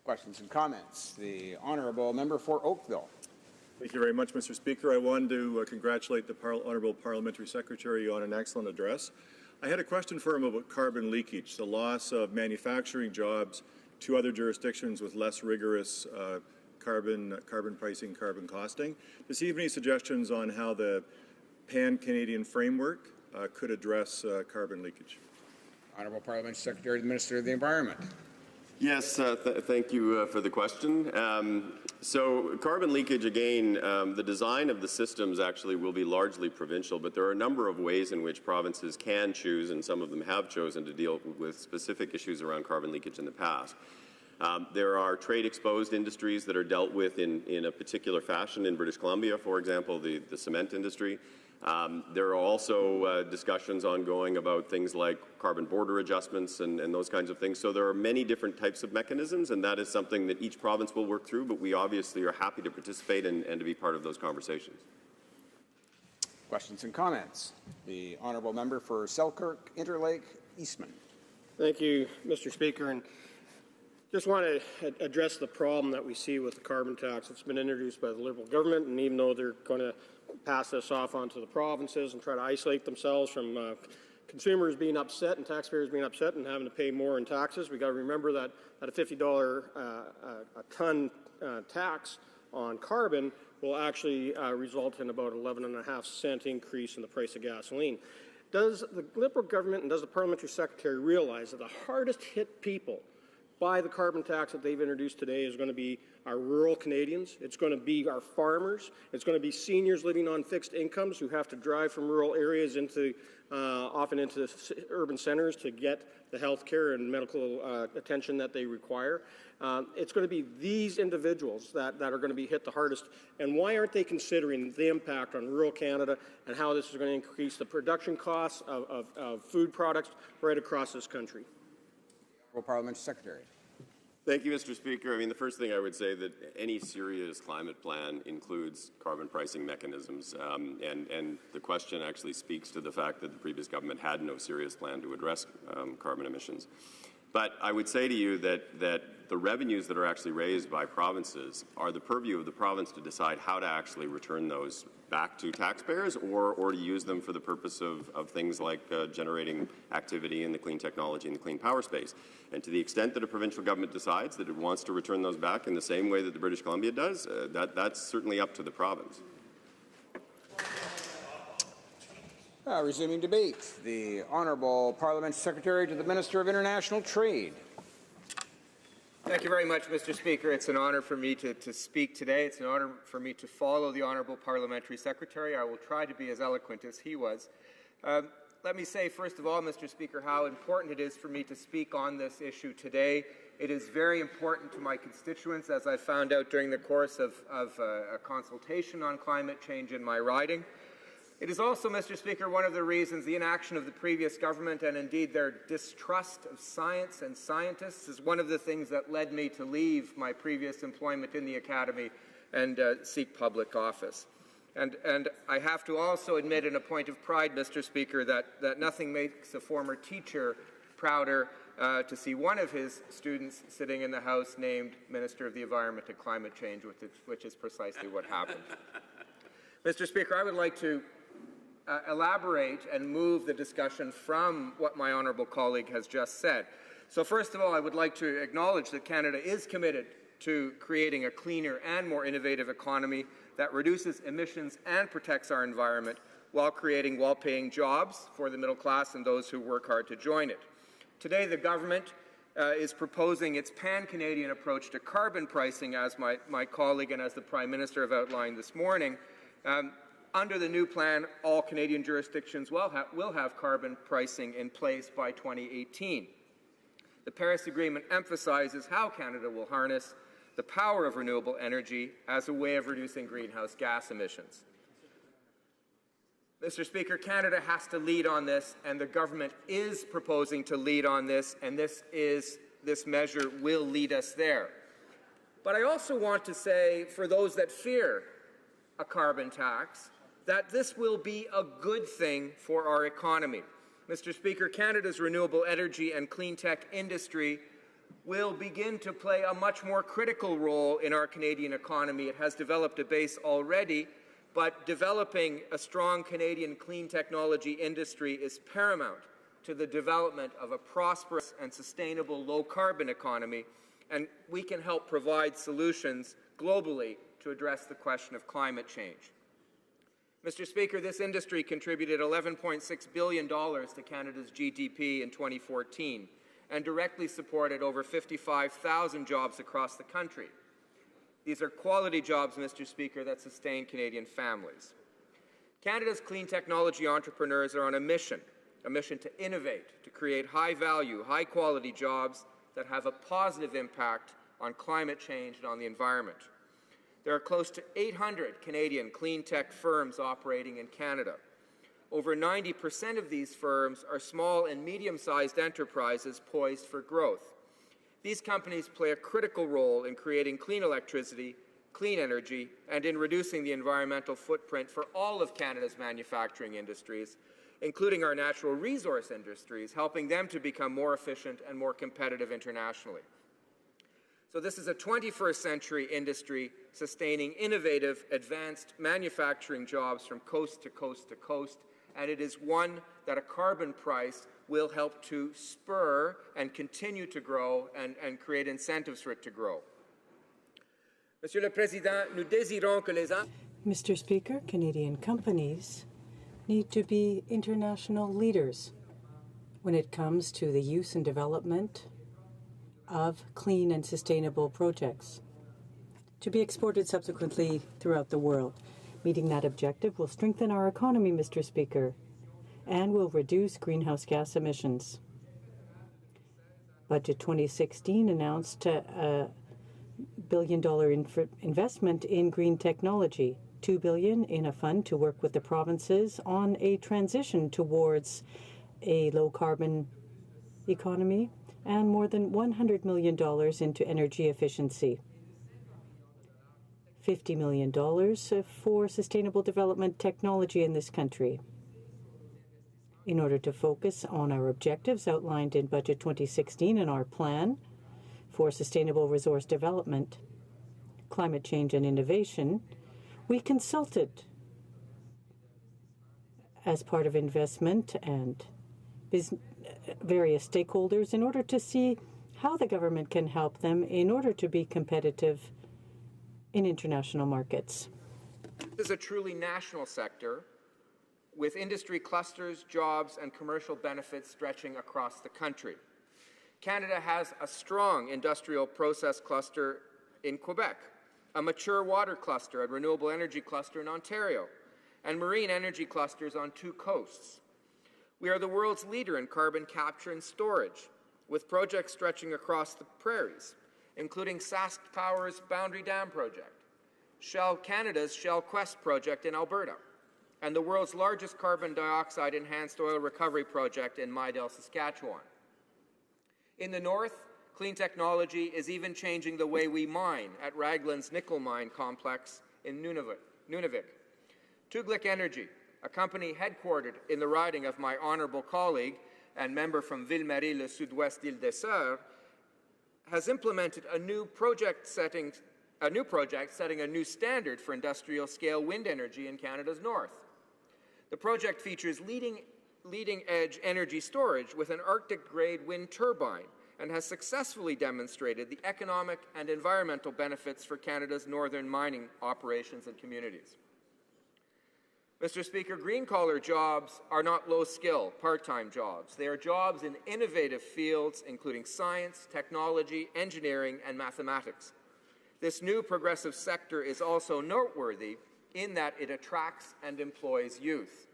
Questions and comments. The Honourable Member for Oakville. Thank you very much, Mr. Speaker. I wanted to congratulate the Honourable Parliamentary Secretary on an excellent address. I had a question for him about carbon leakage, the loss of manufacturing jobs to other jurisdictions with less rigorous carbon pricing, carbon costing. Does he have any suggestions on how the pan-Canadian framework could address carbon leakage? Honourable Parliamentary Secretary to the Minister of the Environment. Yes, thank you for the question. So carbon leakage, again, the design of the systems actually will be largely provincial, but there are a number of ways in which provinces can choose, and some of them have chosen to deal with specific issues around carbon leakage in the past. There are trade-exposed industries that are dealt with in a particular fashion. In British Columbia, for example, the cement industry. There are also discussions ongoing about things like carbon border adjustments and those kinds of things. So there are many different types of mechanisms, and that is something that each province will work through, but we obviously are happy to participate and to be part of those conversations. Questions and comments. The Honourable Member for Selkirk, Interlake, Eastman. Thank you, Mr. Speaker. And just want to address the problem that we see with the carbon tax. It's been introduced by the Liberal government, and even though they're going to pass this off onto the provinces and try to isolate themselves from consumers being upset and taxpayers being upset and having to pay more in taxes, we've got to remember that at a $50 a ton tax on carbon will actually result in about 11.5-cent increase in the price of gasoline. Does the Liberal government and does the Parliamentary Secretary realize that the hardest hit people by the carbon tax that they've introduced today is going to be our rural Canadians, it's going to be our farmers, it's going to be seniors living on fixed incomes who have to drive from rural areas into often into urban centres to get the health care and medical attention that they require. It's going to be these individuals that are going to be hit the hardest. And why aren't they considering the impact on rural Canada and how this is going to increase the production costs of food products right across this country? Parliamentary Secretary. Thank you, Mr. Speaker. I mean, the first thing I would say that any serious climate plan includes carbon pricing mechanisms, and the question actually speaks to the fact that the previous government had no serious plan to address carbon emissions. But I would say to you that the revenues that are actually raised by provinces are the purview of the province to decide how to actually return those back to taxpayers or to use them for the purpose of things like generating activity in the clean technology and the clean power space. And to the extent that a provincial government decides that it wants to return those back in the same way that the British Columbia does, that's certainly up to the province. Resuming debate, the Honourable Parliamentary Secretary to the Minister of International Trade. Thank you very much, Mr. Speaker. It's an honour for me to speak today. It's an honour for me to follow the Honourable Parliamentary Secretary. I will try to be as eloquent as he was. Let me say, first of all, Mr. Speaker, how important it is for me to speak on this issue today. It is very important to my constituents, as I found out during the course of a consultation on climate change in my riding. It is also, Mr. Speaker, one of the reasons the inaction of the previous government and indeed their distrust of science and scientists is one of the things that led me to leave my previous employment in the Academy and seek public office. And I have to also admit in a point of pride, Mr. Speaker, that nothing makes a former teacher prouder to see one of his students sitting in the House named Minister of the Environment and Climate Change, which is precisely what happened. Mr. Speaker, I would like to elaborate and move the discussion from what my honourable colleague has just said. So first of all, I would like to acknowledge that Canada is committed to creating a cleaner and more innovative economy that reduces emissions and protects our environment while creating well-paying jobs for the middle class and those who work hard to join it. Today, the government is proposing its pan-Canadian approach to carbon pricing, as my colleague and as the Prime Minister have outlined this morning. Under the new plan, all Canadian jurisdictions will have carbon pricing in place by 2018. The Paris Agreement emphasizes how Canada will harness the power of renewable energy as a way of reducing greenhouse gas emissions. Mr. Speaker, Canada has to lead on this, and the government is proposing to lead on this, and this measure will lead us there. But I also want to say, for those that fear a carbon tax, that this will be a good thing for our economy. Mr. Speaker, Canada's renewable energy and clean tech industry will begin to play a much more critical role in our Canadian economy. It has developed a base already, but developing a strong Canadian clean technology industry is paramount to the development of a prosperous and sustainable low-carbon economy, and we can help provide solutions globally to address the question of climate change. Mr. Speaker, this industry contributed $11.6 billion to Canada's GDP in 2014 and directly supported over 55,000 jobs across the country. These are quality jobs, Mr. Speaker, that sustain Canadian families. Canada's clean technology entrepreneurs are on a mission to innovate, to create high-value, high-quality jobs that have a positive impact on climate change and on the environment. There are close to 800 Canadian clean tech firms operating in Canada. Over 90% of these firms are small and medium-sized enterprises poised for growth. These companies play a critical role in creating clean electricity, clean energy, and in reducing the environmental footprint for all of Canada's manufacturing industries, including our natural resource industries, helping them to become more efficient and more competitive internationally. So this is a 21st century industry sustaining innovative, advanced manufacturing jobs from coast to coast to coast, and it is one that a carbon price will help to spur and continue to grow and create incentives for it to grow. Monsieur le Président, nous désirons que les... Mr. Speaker, Canadian companies need to be international leaders when it comes to the use and development of clean and sustainable projects to be exported subsequently throughout the world. Meeting that objective will strengthen our economy, Mr. Speaker, and will reduce greenhouse gas emissions. Budget 2016 announced a $1 billion investment in green technology, $2 billion in a fund to work with the provinces on a transition towards a low-carbon economy, and more than $100 million into energy efficiency. $50 million for sustainable development technology in this country. In order to focus on our objectives outlined in Budget 2016 and our plan for sustainable resource development, climate change and innovation, we consulted as part of investment and various stakeholders in order to see how the government can help them in order to be competitive in international markets. This is a truly national sector with industry clusters, jobs, and commercial benefits stretching across the country. Canada has a strong industrial process cluster in Quebec, a mature water cluster and renewable energy cluster in Ontario, and marine energy clusters on 2 coasts. We are the world's leader in carbon capture and storage, with projects stretching across the prairies, including Sask Power's Boundary Dam project, Canada's Shell Quest project in Alberta, and the world's largest carbon dioxide enhanced oil recovery project in Midale, Saskatchewan. In the north, clean technology is even changing the way we mine at Raglan's nickel mine complex in Nunavik. Tuglik Energy, a company headquartered in the riding of my honourable colleague and member from Ville-Marie-le-Sud-Ouest Île-des-Sœurs, has implemented a new project setting a new standard for industrial-scale wind energy in Canada's north. The project features leading-edge energy storage with an Arctic-grade wind turbine and has successfully demonstrated the economic and environmental benefits for Canada's northern mining operations and communities. Mr. Speaker, green-collar jobs are not low-skill, part-time jobs. They are jobs in innovative fields, including science, technology, engineering, and mathematics. This new progressive sector is also noteworthy in that it attracts and employs youth.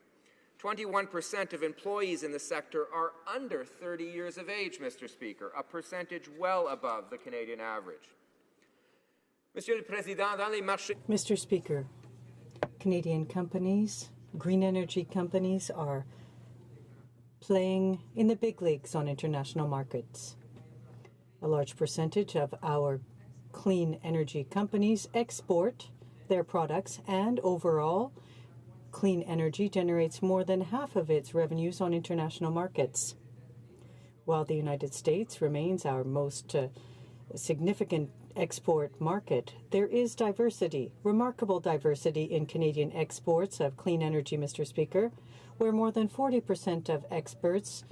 21% of employees in the sector are under 30 years of age, Mr. Speaker, a percentage well above the Canadian average. Mr. Speaker, Canadian companies, green energy companies, are playing in the big leagues on international markets. A large percentage of our clean energy companies export their products, and overall, clean energy generates more than half of its revenues on international markets. While the United States remains our most significant export market, there is diversity, remarkable diversity in Canadian exports of clean energy, Mr. Speaker, where more than 40% of exports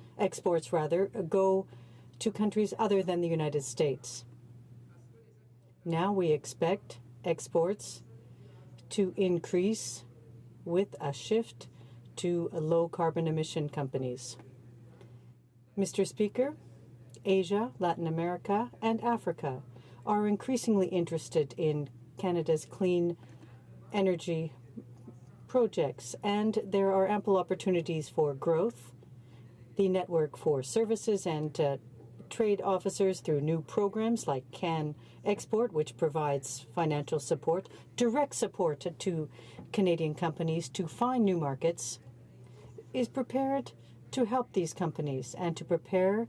go to countries other than the United States. Now we expect exports to increase with a shift to low carbon emission companies. Mr. Speaker, Asia, Latin America, and Africa are increasingly interested in Canada's clean energy projects, and there are ample opportunities for growth. The Network for Services and Trade Officers, through new programs like Can Export, which provides financial support, direct support to Canadian companies to find new markets, is prepared to help these companies and to prepare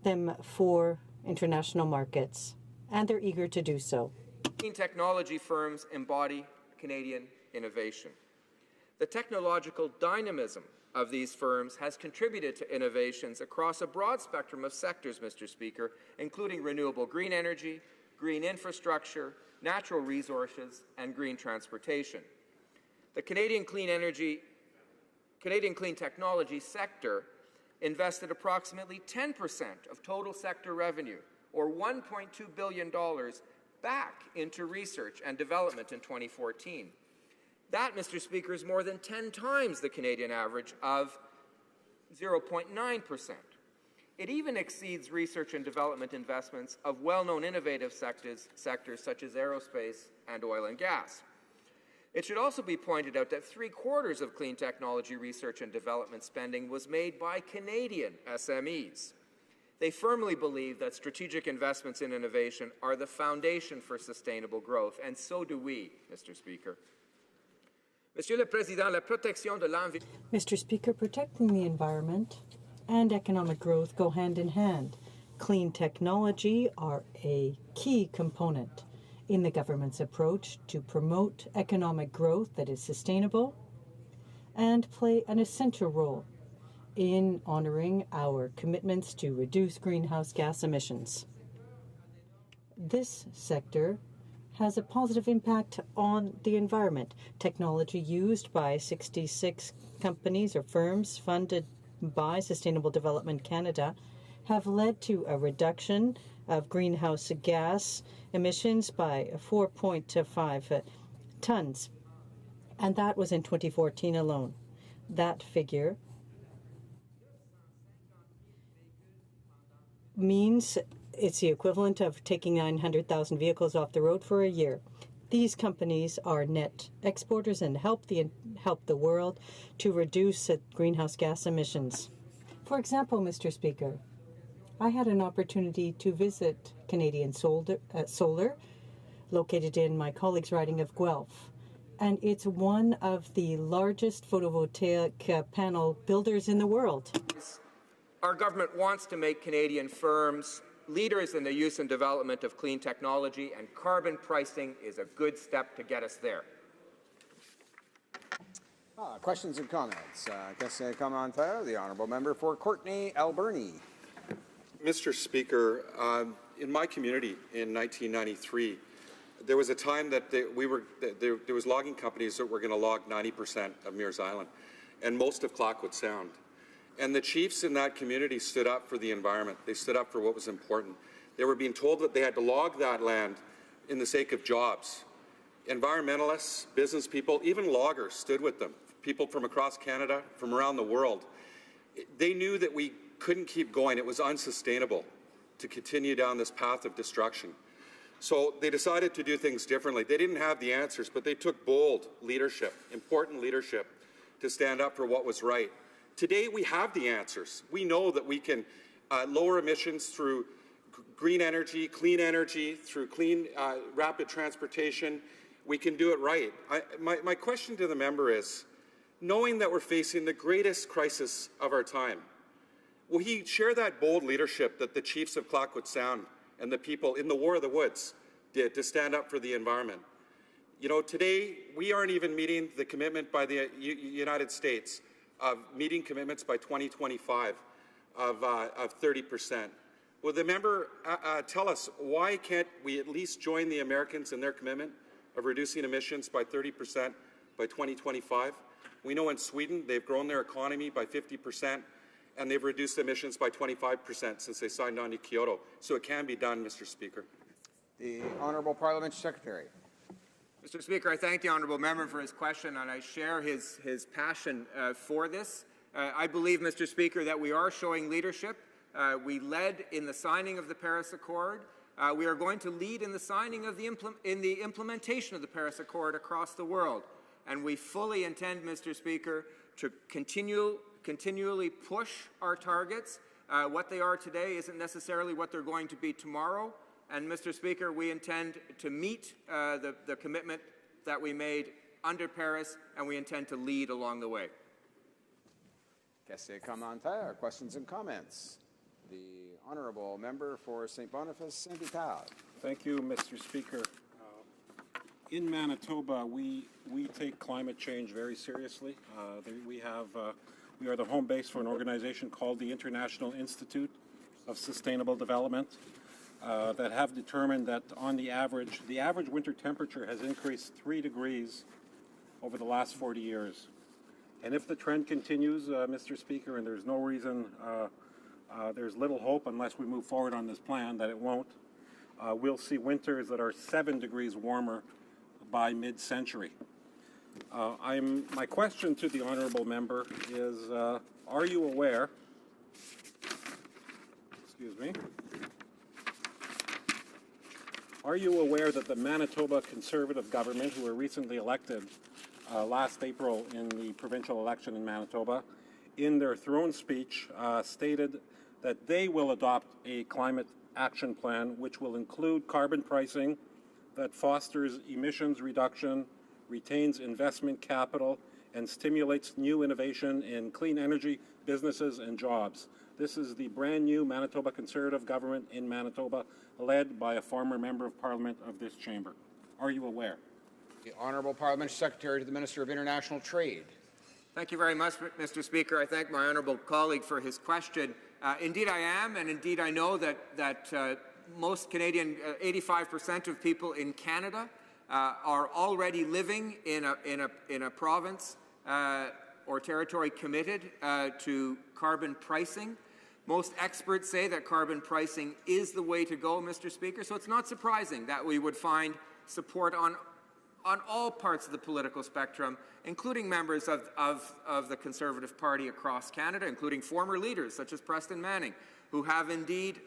them for international markets, and they're eager to do so. Clean technology firms embody Canadian innovation. The technological dynamism of these firms has contributed to innovations across a broad spectrum of sectors, Mr. Speaker, including renewable green energy, green infrastructure, natural resources, and green transportation. The Canadian clean technology sector invested approximately 10% of total sector revenue, or $1.2 billion, back into research and development in 2014. That, Mr. Speaker, is more than 10 times the Canadian average of 0.9%. It even exceeds research and development investments of well-known innovative sectors such as aerospace and oil and gas. It should also be pointed out that 3/4 of clean technology research and development spending was made by Canadian SMEs. They firmly believe that strategic investments in innovation are the foundation for sustainable growth, and so do we, Mr. Speaker. Mr. Speaker, protecting the environment and economic growth go hand in hand. Clean technology are a key component in the government's approach to promote economic growth that is sustainable and play an essential role in honoring our commitments to reduce greenhouse gas emissions. This sector has a positive impact on the environment. Technology used by 66 companies or firms funded by Sustainable Development Canada have led to a reduction of greenhouse gas emissions by 4.5 tons, and that was in 2014 alone. That figure means it's the equivalent of taking 900,000 vehicles off the road for a year. These companies are net exporters and help the world to reduce greenhouse gas emissions. For example, Mr. Speaker, I had an opportunity to visit Canadian Solar, located in my colleague's riding of Guelph, and it's one of the largest photovoltaic panel builders in the world. Our government wants to make Canadian firms leaders in the use and development of clean technology, and carbon pricing is a good step to get us there. Questions and comments. Question commentaire, the honourable member for Courtenay Alberni. Mr. Speaker, in my community in 1993, there was a time that there was logging companies that were going to log 90% of Mears Island and most of Clayoquot Sound. And the chiefs in that community stood up for the environment. They stood up for what was important. They were being told that they had to log that land in the sake of jobs. Environmentalists, business people, even loggers stood with them, people from across Canada, from around the world. They knew that we couldn't keep going. It was unsustainable to continue down this path of destruction. So they decided to do things differently. They didn't have the answers, but they took bold leadership, important leadership, to stand up for what was right. Today we have the answers. We know that we can lower emissions through green energy, through clean rapid transportation. We can do it right. My question to the member is, knowing that we're facing the greatest crisis of our time, will he share that bold leadership that the chiefs of Clayoquot Sound and the people in the War of the Woods did to stand up for the environment? You know, today we aren't even meeting the commitment by the United States of meeting commitments by 2025 of 30%. Will the member tell us why can't we at least join the Americans in their commitment of reducing emissions by 30% by 2025? We know in Sweden they've grown their economy by 50%, and they've reduced emissions by 25% since they signed on to Kyoto. So it can be done, Mr. Speaker. The Honourable Parliamentary Secretary. Mr. Speaker, I thank the honourable member for his question, and I share his passion for this. I believe, Mr. Speaker, that we are showing leadership. We led in the signing of the Paris Accord. We are going to lead in the signing of the implementation of the Paris Accord across the world. And we fully intend, Mr. Speaker, to continually push our targets. What they are today isn't necessarily what they're going to be tomorrow. And, Mr. Speaker, we intend to meet the commitment that we made under Paris, and we intend to lead along the way. Question commentaire. Questions and comments. The honourable member for St. Boniface St. Vital. Thank you, Mr. Speaker. In Manitoba, we take climate change very seriously. We are the home base for an organization called the International Institute of Sustainable Development that have determined that on the average winter temperature has increased 3 degrees over the last 40 years. And if the trend continues, Mr. Speaker, and there's no reason, there's little hope unless we move forward on this plan that it won't, we'll see winters that are 7 degrees warmer by mid-century. My question to the honourable member is, are you aware, are you aware that the Manitoba Conservative government, who were recently elected last April in the provincial election in Manitoba, in their throne speech stated that they will adopt a climate action plan which will include carbon pricing that fosters emissions reduction, retains investment capital, and stimulates new innovation in clean energy, businesses, and jobs. This is the brand new Manitoba Conservative government in Manitoba, led by a former member of Parliament of this chamber. Are you aware? The Honourable Parliamentary Secretary to the Minister of International Trade. Thank you very much, Mr. Speaker. I thank my honourable colleague for his question. Indeed I am, and indeed I know that most Canadian, 85% of people in Canada are already living in a province or territory committed to carbon pricing. Most experts say that carbon pricing is the way to go, Mr. Speaker, so it's not surprising that we would find support on all parts of the political spectrum, including members of the Conservative Party across Canada, including former leaders such as Preston Manning, who have indeed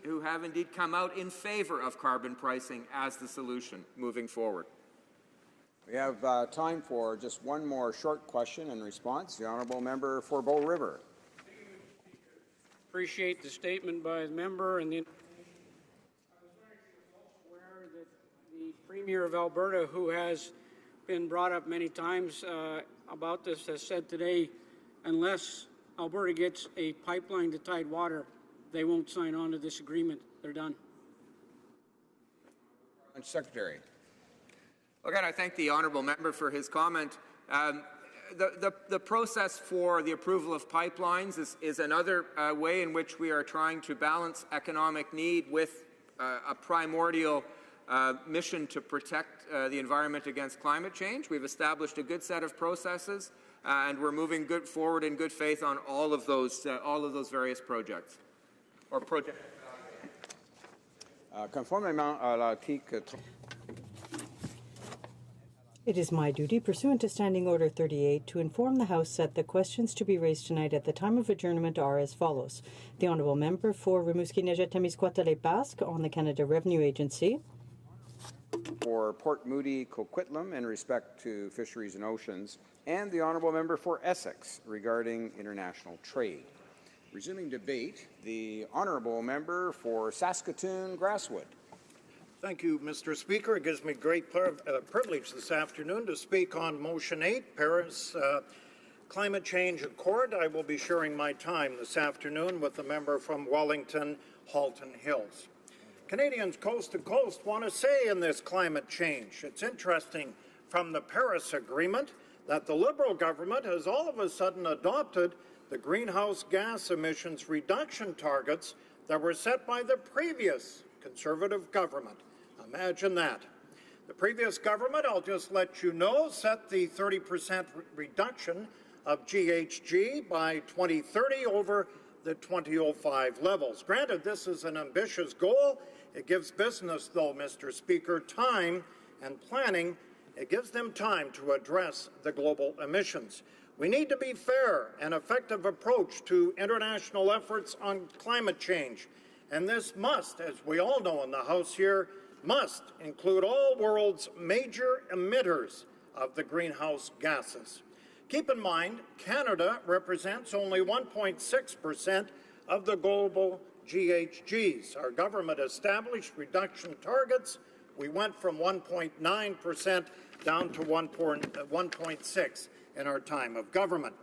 come out in favour of carbon pricing as the solution moving forward. We have time for just one more short question and response. The honourable member for Bow River. Appreciate the statement by the member and the. I was aware that the Premier of Alberta, who has been brought up many times about this, has said today, unless Alberta gets a pipeline to Tidewater, they won't sign on to this agreement. They're done. Secretary. Again, I thank the honourable member for his comment. the process for the approval of pipelines is another way in which we are trying to balance economic need with a primordial mission to protect the environment against climate change. We've established a good set of processes, and we're moving forward in good faith on all of those various projects. Conformément à l'article. It is my duty, pursuant to Standing Order 38, to inform the House that the questions to be raised tonight at the time of adjournment are as follows. The Honourable Member for Rimouski-Nejet-Témiscouata-Les-Basques on the Canada Revenue Agency. For Port Moody Coquitlam in respect to fisheries and oceans, and the Honourable Member for Essex regarding international trade. Resuming debate, the Honourable Member for Saskatoon-Grasswood. Thank you, Mr. Speaker. It gives me great privilege this afternoon to speak on Motion 8, Paris Climate Change Accord. I will be sharing my time this afternoon with the member from Wellington, Halton Hills. Canadians coast to coast want to say in this climate change. It's interesting from the Paris Agreement that the Liberal government has all of a sudden adopted the greenhouse gas emissions reduction targets that were set by the previous Conservative government. Imagine that. The previous government, I'll just let you know, set the 30% reduction of GHG by 2030 over the 2005 levels. Granted, this is an ambitious goal. It gives business, though, Mr. Speaker, time and planning. It gives them time to address the global emissions. We need to be fair and effective approach to international efforts on climate change. And this must, as we all know in the House here, must include all world's major emitters of the greenhouse gases. Keep in mind, Canada represents only 1.6% of the global GHGs. Our government established reduction targets. We went from 1.9% down to 1.6% in our time of government.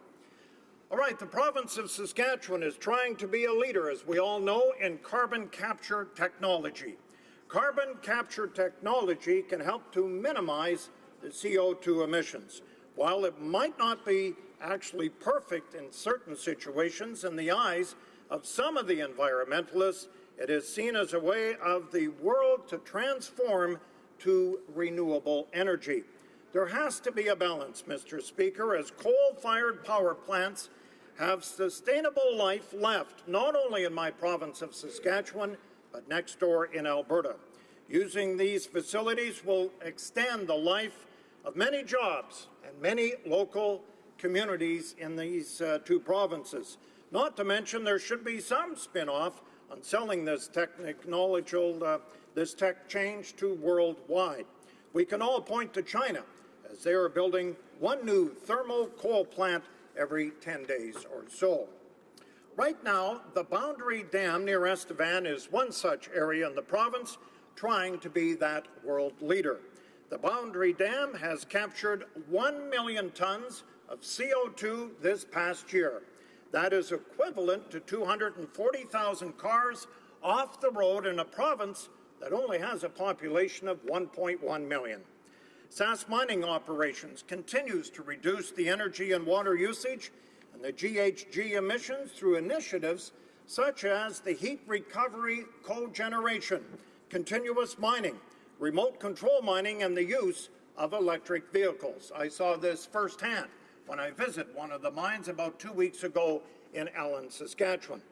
All right, the province of Saskatchewan is trying to be a leader, as we all know, in carbon capture technology. Carbon capture technology can help to minimize the CO2 emissions. While it might not be actually perfect in certain situations in the eyes of some of the environmentalists, it is seen as a way of the world to transform to renewable energy. There has to be a balance, Mr. Speaker, as coal-fired power plants have sustainable life left, not only in my province of Saskatchewan, but next door in Alberta. Using these facilities will extend the life of many jobs and many local communities in these two provinces. Not to mention there should be some spin-off on selling this tech change to worldwide. We can all point to China, as they are building one new thermal coal plant every 10 days or so. Right now, the Boundary Dam near Estevan is one such area in the province trying to be that world leader. The Boundary Dam has captured 1 million tons of CO2 this past year. That is equivalent to 240,000 cars off the road in a province that only has a population of 1.1 million. SAS mining operations continues to reduce the energy and water usage and the GHG emissions through initiatives such as the heat recovery cogeneration, continuous mining, remote control mining, and the use of electric vehicles. I saw this firsthand when I visited one of the mines about 2 weeks ago in Allen, Saskatchewan.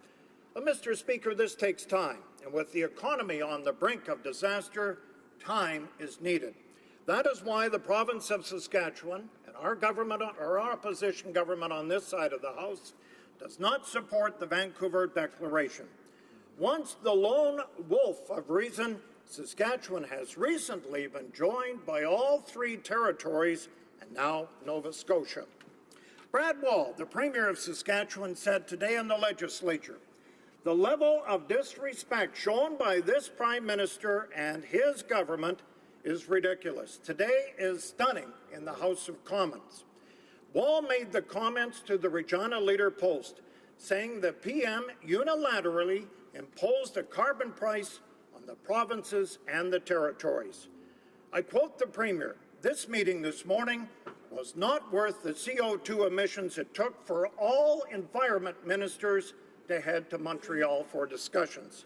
But, Mr. Speaker, this takes time, and with the economy on the brink of disaster, time is needed. That is why the province of Saskatchewan and our government, or our opposition government on this side of the House, does not support the Vancouver Declaration. Once the lone wolf of reason, Saskatchewan has recently been joined by all three territories and now Nova Scotia. Brad Wall, the Premier of Saskatchewan, said today in the legislature, the level of disrespect shown by this Prime Minister and his government is ridiculous. Today is stunning in the House of Commons. Wall made the comments to the Regina Leader-Post, saying the PM unilaterally imposed a carbon price on the provinces and the territories. I quote the Premier, "This meeting this morning was not worth the CO2 emissions it took for all environment ministers to head to Montreal for discussions.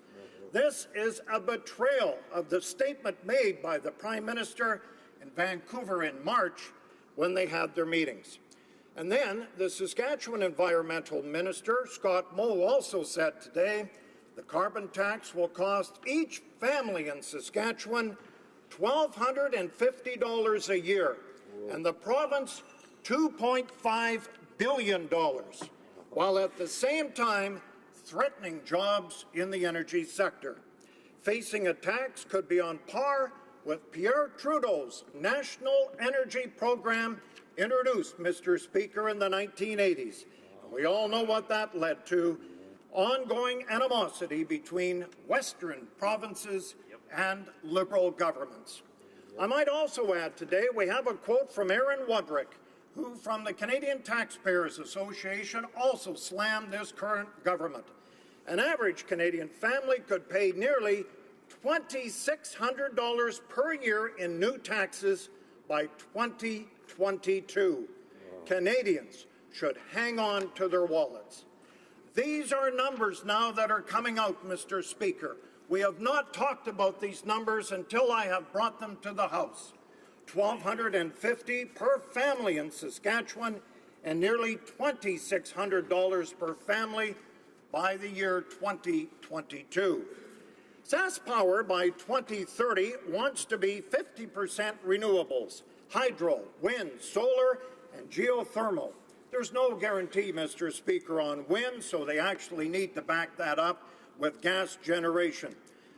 This is a betrayal of the statement made by the Prime Minister in Vancouver in March when they had their meetings. And then the Saskatchewan Environmental Minister, Scott Moe, also said today the carbon tax will cost each family in Saskatchewan $1,250 a year, and the province $2.5 billion, while at the same time threatening jobs in the energy sector. Facing a tax could be on par with Pierre Trudeau's National Energy Program introduced, Mr. Speaker, in the 1980s. We all know what that led to, ongoing animosity between Western provinces and Liberal governments. I might also add today we have a quote from Aaron Wudrick, who from the Canadian Taxpayers Association also slammed this current government. An average Canadian family could pay nearly $2,600 per year in new taxes by 2022. Canadians should hang on to their wallets. These are numbers now that are coming out, Mr. Speaker. We have not talked about these numbers until I have brought them to the House. $1,250 per family in Saskatchewan and nearly $2,600 per family by the year 2022. SaskPower by 2030 wants to be 50% renewables, hydro, wind, solar, and geothermal. There's no guarantee, Mr. Speaker, on wind, so they actually need to back that up with gas generation.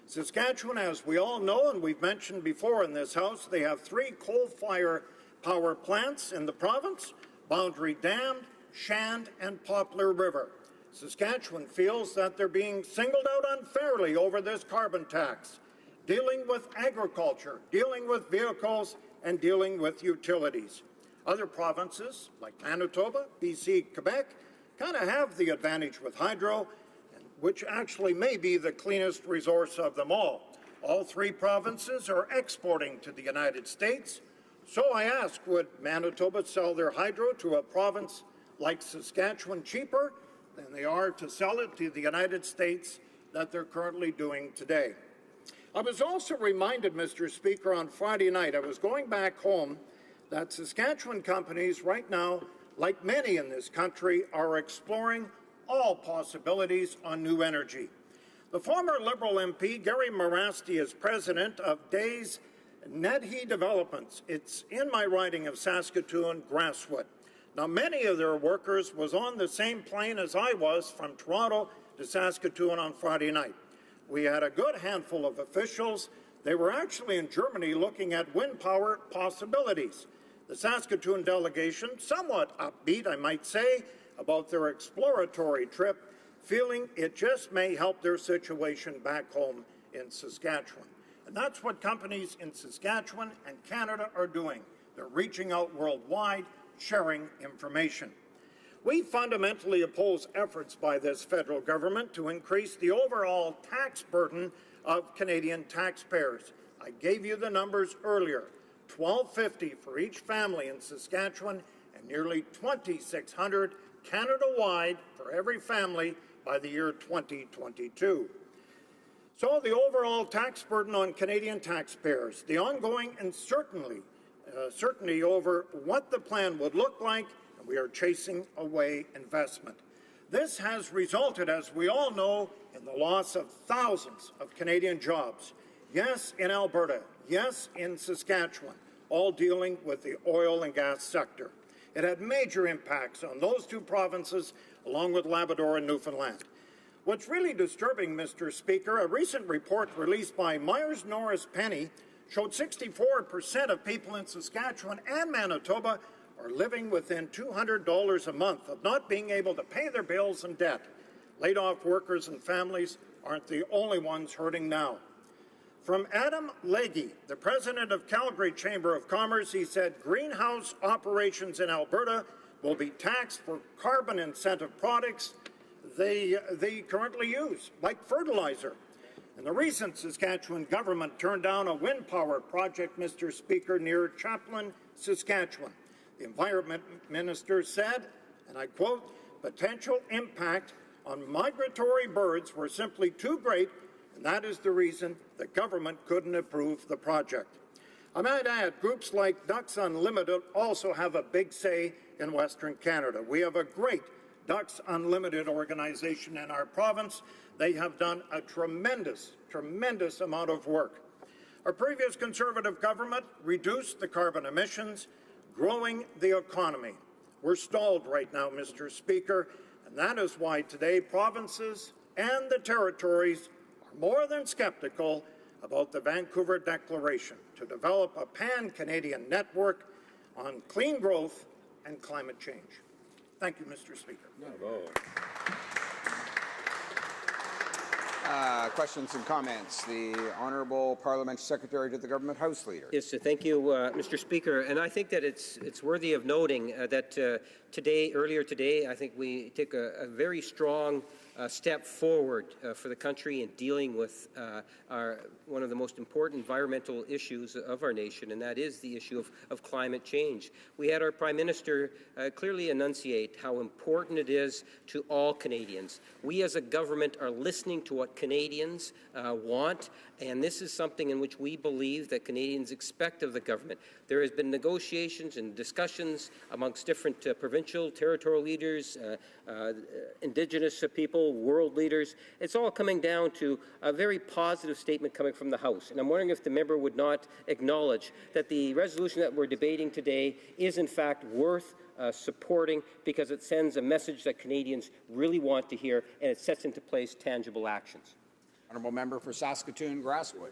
Saskatchewan, as we all know, and we've mentioned before in this House, they have 3 coal-fired power plants in the province, Boundary Dam, Shand, and Poplar River. Saskatchewan feels that they're being singled out unfairly over this carbon tax, dealing with agriculture, dealing with vehicles, and dealing with utilities. Other provinces, like Manitoba, BC, Quebec, kind of have the advantage with hydro, which actually may be the cleanest resource of them all. All 3 provinces are exporting to the United States. So I ask, would Manitoba sell their hydro to a province like Saskatchewan cheaper than they are to sell it to the United States that they're currently doing today? I was also reminded, Mr. Speaker, on Friday night, I was going back home, that Saskatchewan companies right now, like many in this country, are exploring all possibilities on new energy. The former Liberal MP, Gary Morasti, is president of Days Nedhi Developments. It's in my riding of Saskatoon, Grasswood. Now, many of their workers was on the same plane as I was from Toronto to Saskatoon on Friday night. We had a good handful of officials. They were actually in Germany looking at wind power possibilities. The Saskatoon delegation, somewhat upbeat, I might say, about their exploratory trip, feeling it just may help their situation back home in Saskatchewan. And that's what companies in Saskatchewan and Canada are doing. They're reaching out worldwide, sharing information. We fundamentally oppose efforts by this federal government to increase the overall tax burden of Canadian taxpayers. I gave you the numbers earlier. $1,250 for each family in Saskatchewan and nearly $2,600 Canada-wide for every family by the year 2022. So the overall tax burden on Canadian taxpayers, the ongoing uncertainty over what the plan would look like, and we are chasing away investment. This has resulted, as we all know, in the loss of thousands of Canadian jobs. Yes, in Alberta, yes, in Saskatchewan, all dealing with the oil and gas sector. It had major impacts on those 2 provinces, along with Labrador and Newfoundland. What's really disturbing, Mr. Speaker, a recent report released by Myers Norris Penny showed 64% of people in Saskatchewan and Manitoba are living within $200 a month of not being able to pay their bills and debt. Laid-off workers and families aren't the only ones hurting now. From Adam Legge, the president of Calgary Chamber of Commerce, he said greenhouse operations in Alberta will be taxed for carbon incentive products they currently use, like fertilizer. And the recent Saskatchewan government turned down a wind power project, Mr. Speaker, near Chaplin, Saskatchewan. The Environment Minister said, and I quote, "Potential impact on migratory birds were simply too great, and that is the reason the government couldn't approve the project." I might add, groups like Ducks Unlimited also have a big say in Western Canada. We have a great Ducks Unlimited organization in our province. They have done a tremendous amount of work. Our previous Conservative government reduced the carbon emissions, growing the economy. We're stalled right now, Mr. Speaker, and that is why today provinces and the territories are more than skeptical about the Vancouver Declaration to develop a pan-Canadian network on clean growth and climate change. Thank you, Mr. Speaker. Questions and comments. The Honourable Parliamentary Secretary to the Government House Leader. Yes, thank you, Mr. Speaker. And I think that it's worthy of noting that earlier today, I think we took a very strong step forward for the country in dealing with one of the most important environmental issues of our nation, and that is the issue of climate change. We had our Prime Minister clearly enunciate how important it is to all Canadians. We as a government are listening to what Canadians want, and this is something in which we believe that Canadians expect of the government. There has been negotiations and discussions amongst different provincial, territorial leaders, Indigenous people, world leaders. It's all coming down to a very positive statement coming from the House. And I'm wondering if the member would not acknowledge that the resolution that we're debating today is in fact worth supporting, because it sends a message that Canadians really want to hear, and it sets into place tangible actions. Honourable Member for Saskatoon, Grasswood.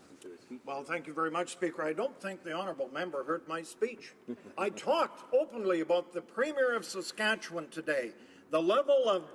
Well, thank you very much, Speaker. I don't think the Honourable Member heard my speech. I talked openly about the Premier of Saskatchewan today, the level of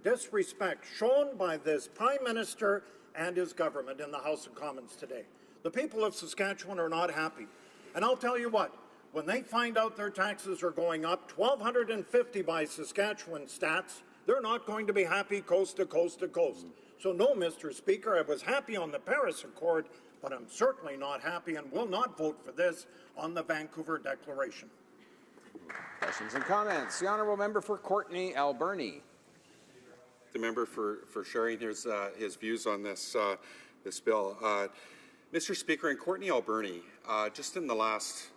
disrespect shown by this Prime Minister and his government in the House of Commons today. The people of Saskatchewan are not happy. And I'll tell you what, when they find out their taxes are going up, 1,250 by Saskatchewan stats, they're not going to be happy coast to coast to coast. So no, Mr. Speaker, I was happy on the Paris Accord, but I'm certainly not happy and will not vote for this on the Vancouver Declaration. Questions and comments. The Honourable Member for Courtenay, Alberni. The member for sharing his views on this bill. Mr. Speaker, in Courtenay, Alberni, just in the last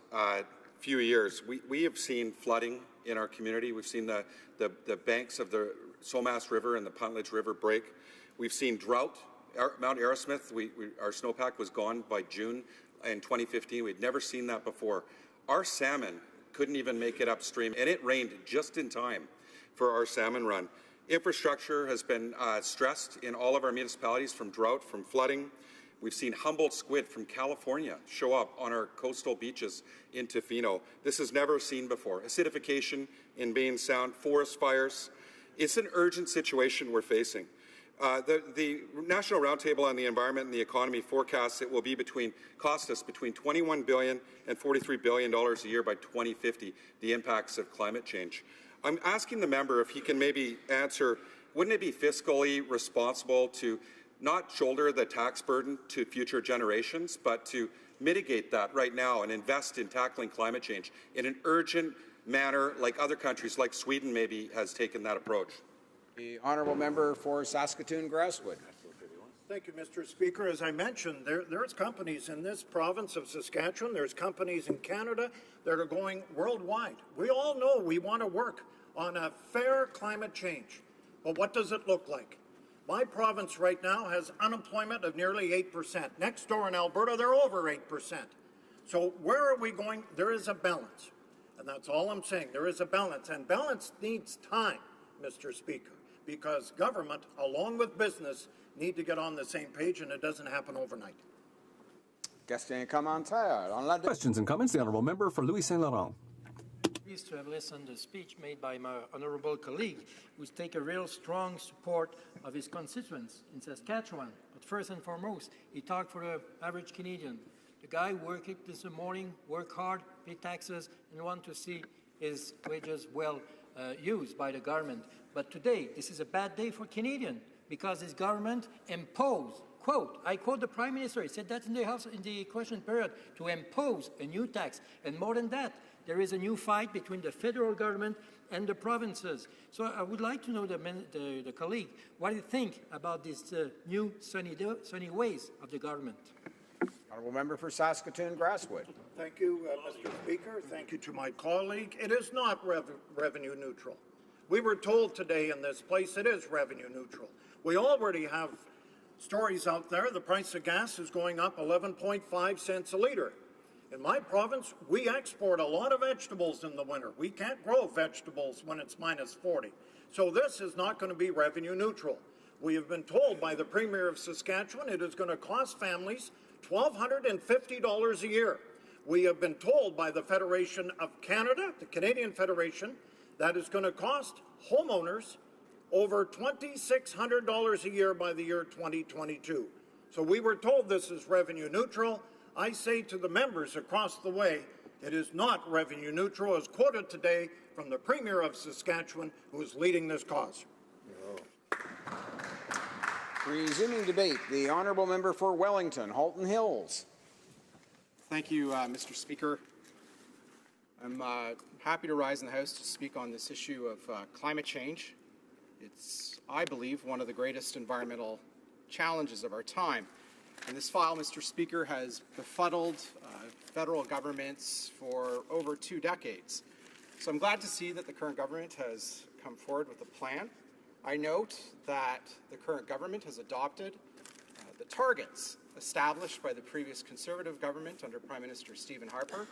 few years, we have seen flooding in our community. We've seen the banks of the Somas River and the Puntledge River break. We've seen drought. Mount Arrowsmith, our snowpack was gone by June in 2015. We'd never seen that before. Our salmon couldn't even make it upstream, and it rained just in time for our salmon run. Infrastructure has been stressed in all of our municipalities from drought, from flooding. We've seen Humboldt squid from California show up on our coastal beaches in Tofino. This is never seen before. Acidification in Bain Sound, forest fires. It's an urgent situation we're facing. The National Roundtable on the Environment and the Economy forecasts it will cost us between $21 billion and $43 billion a year by 2050, the impacts of climate change. I'm asking the member if he can maybe answer, wouldn't it be fiscally responsible to not shoulder the tax burden to future generations, but to mitigate that right now and invest in tackling climate change in an urgent manner, like other countries, like Sweden maybe has taken that approach? The Honourable Member for Saskatoon, Grasswood. Thank you, Mr. Speaker. As I mentioned, there's companies in this province of Saskatchewan, there's companies in Canada that are going worldwide. We all know we want to work on a fair climate change, but what does it look like? My province right now has unemployment of nearly 8%. Next door in Alberta, they're over 8%. So where are we going? There is a balance, and that's all I'm saying. There is a balance, and balance needs time, Mr. Speaker, because government, along with business, need to get on the same page, and it doesn't happen overnight. Questions and comments. The Honourable Member for Louis Saint Laurent. Pleased to have listened to the speech made by my honourable colleague, who takes a real strong support of his constituents in Saskatchewan. But first and foremost, he talked for the average Canadian. The guy work it this morning, work hard, pay taxes, and want to see his wages well used by the government. But today, this is a bad day for Canadian because this government imposed, quote, I quote the Prime Minister, he said that in the House in the question period, to impose a new tax. And more than that, there is a new fight between the federal government and the provinces. So I would like to know the colleague, what do you think about these new sunny ways of the government? Honourable Member for Saskatoon Grasswood. Thank you, Mr. Speaker. Thank you to my colleague. It is not revenue neutral. We were told today in this place it is revenue neutral. We already have stories out there. The price of gas is going up 11.5 cents a litre. In my province, we export a lot of vegetables in the winter. We can't grow vegetables when it's minus 40. So this is not going to be revenue neutral. We have been told by the Premier of Saskatchewan it is going to cost families $1,250 a year. We have been told by the Federation of Canada, the Canadian Federation, that is going to cost homeowners over $2,600 a year by the year 2022. So we were told this is revenue neutral. I say to the members across the way, it is not revenue neutral, as quoted today from the Premier of Saskatchewan, who is leading this cause. Resuming debate, the Honourable Member for Wellington, Halton Hills. Thank you, Mr. Speaker. I'm happy to rise in the House to speak on this issue of climate change. It's, I believe, one of the greatest environmental challenges of our time. And this file, Mr. Speaker, has befuddled federal governments for over 2 decades. So I'm glad to see that the current government has come forward with a plan. I note that the current government has adopted the targets established by the previous Conservative government under Prime Minister Stephen Harper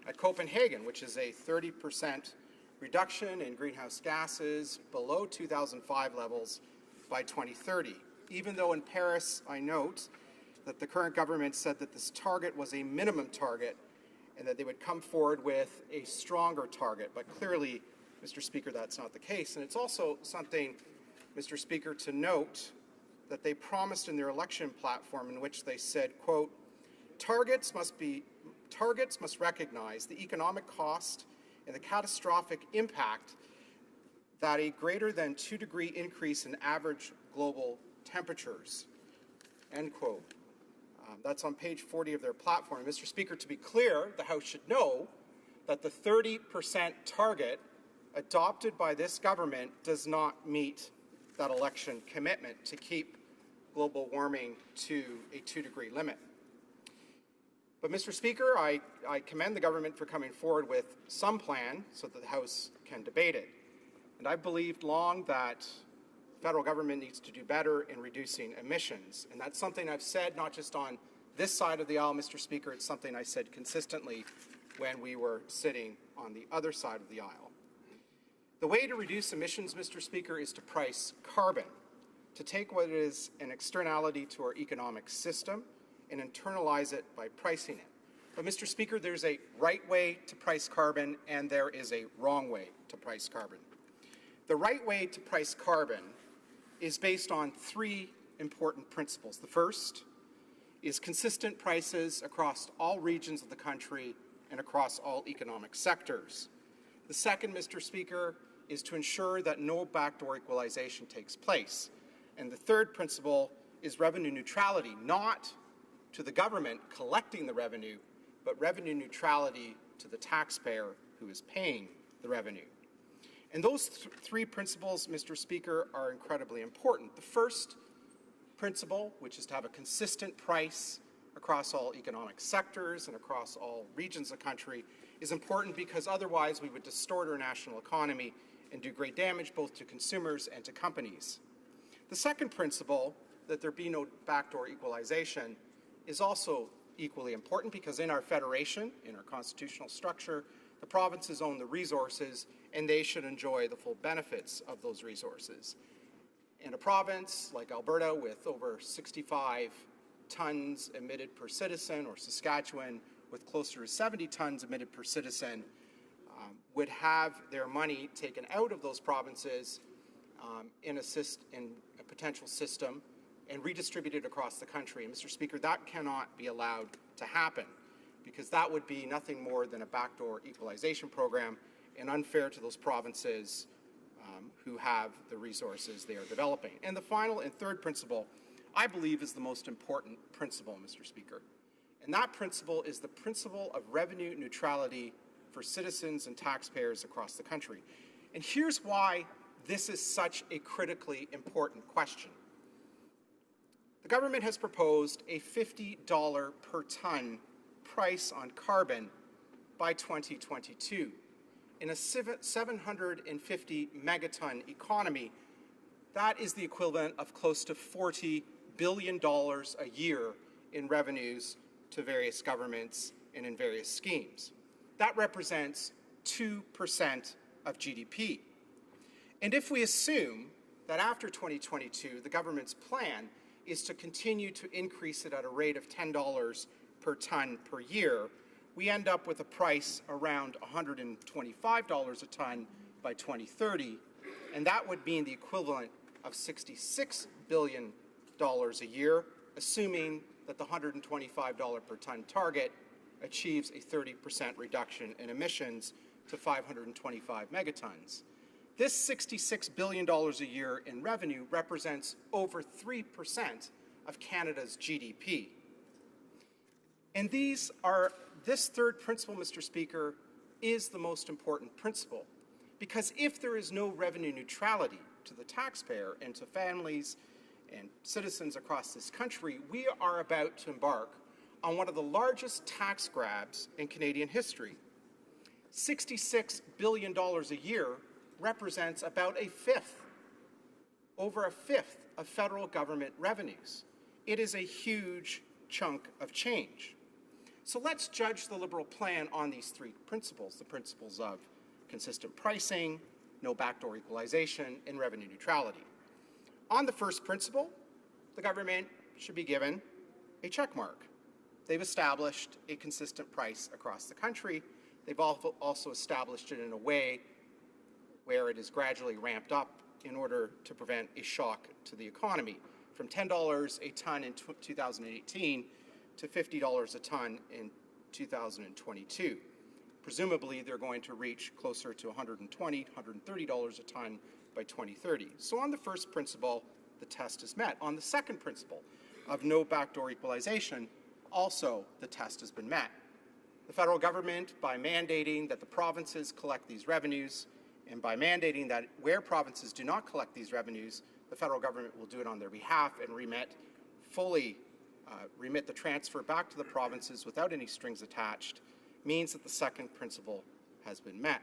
at Copenhagen, which is a 30% reduction in greenhouse gases below 2005 levels by 2030. Even though in Paris, I note that the current government said that this target was a minimum target and that they would come forward with a stronger target. But clearly, Mr. Speaker, that's not the case. And it's also something, Mr. Speaker, to note that they promised in their election platform in which they said, quote, targets must recognize the economic cost and the catastrophic impact that a greater than 2-degree increase in average global temperatures, end quote. That's on page 40 of their platform. Mr. Speaker, to be clear, the House should know that the 30% target adopted by this government does not meet that election commitment to keep global warming to a 2-degree limit. But, Mr. Speaker, I commend the government for coming forward with some plan so that the House can debate it. And I've believed long that the federal government needs to do better in reducing emissions. And that's something I've said not just on this side of the aisle, Mr. Speaker, it's something I said consistently when we were sitting on the other side of the aisle. The way to reduce emissions, Mr. Speaker, is to price carbon, to take what is an externality to our economic system and internalize it by pricing it. But, Mr. Speaker, there's a right way to price carbon and there is a wrong way to price carbon. The right way to price carbon is based on 3 important principles. The first is consistent prices across all regions of the country and across all economic sectors. The second, Mr. Speaker, is to ensure that no backdoor equalization takes place. And the third principle is revenue neutrality, not to the government collecting the revenue, but revenue neutrality to the taxpayer who is paying the revenue. And those 3 principles, Mr. Speaker, are incredibly important. The first principle, which is to have a consistent price across all economic sectors and across all regions of the country, is important because otherwise we would distort our national economy and do great damage both to consumers and to companies. The second principle, that there be no backdoor equalization, is also equally important because in our federation, in our constitutional structure, the provinces own the resources and they should enjoy the full benefits of those resources. In a province like Alberta with over 65 tons emitted per citizen, or Saskatchewan with closer to 70 tons emitted per citizen, would have their money taken out of those provinces in a potential system and redistributed across the country. And Mr. Speaker, that cannot be allowed to happen because that would be nothing more than a backdoor equalization program and unfair to those provinces who have the resources they are developing. And the final and third principle, I believe, is the most important principle, Mr. Speaker. And that principle is the principle of revenue neutrality for citizens and taxpayers across the country. And here's why this is such a critically important question. The government has proposed a $50 per ton price on carbon by 2022. In a 750 megaton economy, that is the equivalent of close to $40 billion a year in revenues to various governments and in various schemes. That represents 2% of GDP. And if we assume that after 2022, the government's plan is to continue to increase it at a rate of $10 per ton per year, we end up with a price around $125 a ton by 2030, and that would mean the equivalent of $66 billion a year, assuming that the $125 per ton target achieves a 30% reduction in emissions to 525 megatons. This $66 billion a year in revenue represents over 3% of Canada's GDP. And this third principle, Mr. Speaker, is the most important principle, because if there is no revenue neutrality to the taxpayer and to families and citizens across this country, we are about to embark on one of the largest tax grabs in Canadian history. $66 billion a year represents about over a fifth of federal government revenues. It is a huge chunk of change. So let's judge the Liberal plan on these three principles, the principles of consistent pricing, no backdoor equalization, and revenue neutrality. On the first principle, the government should be given a check mark. They've established a consistent price across the country. They've also established it in a way where it is gradually ramped up in order to prevent a shock to the economy, from $10 a ton in 2018 to $50 a ton in 2022. Presumably, they're going to reach closer to $120, $130 a ton by 2030. So on the first principle, the test is met. On the second principle of no backdoor equalization, also the test has been met. The federal government, by mandating that the provinces collect these revenues, and by mandating that where provinces do not collect these revenues, the federal government will do it on their behalf and remit the transfer back to the provinces without any strings attached, means that the second principle has been met.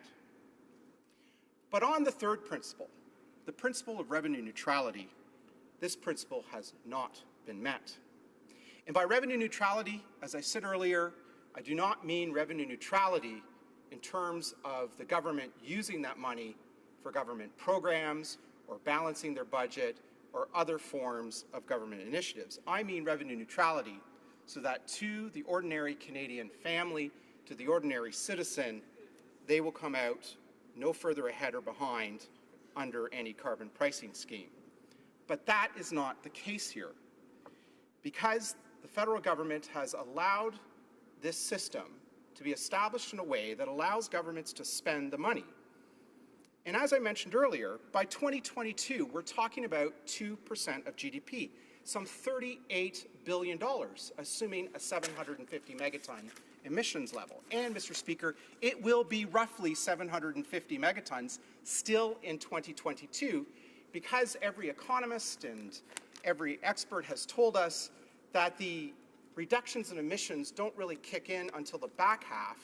But on the third principle, the principle of revenue neutrality, this principle has not been met. And by revenue neutrality, as I said earlier, I do not mean revenue neutrality in terms of the government using that money for government programs or balancing their budget or other forms of government initiatives. I mean revenue neutrality so that to the ordinary Canadian family, to the ordinary citizen, they will come out no further ahead or behind under any carbon pricing scheme. But that is not the case here, because the federal government has allowed this system to be established in a way that allows governments to spend the money. And as I mentioned earlier, by 2022, we're talking about 2% of GDP, some $38 billion, assuming a 750 megaton emissions level. And, Mr. Speaker, it will be roughly 750 megatons still in 2022, because every economist and every expert has told us that the reductions in emissions don't really kick in until the back half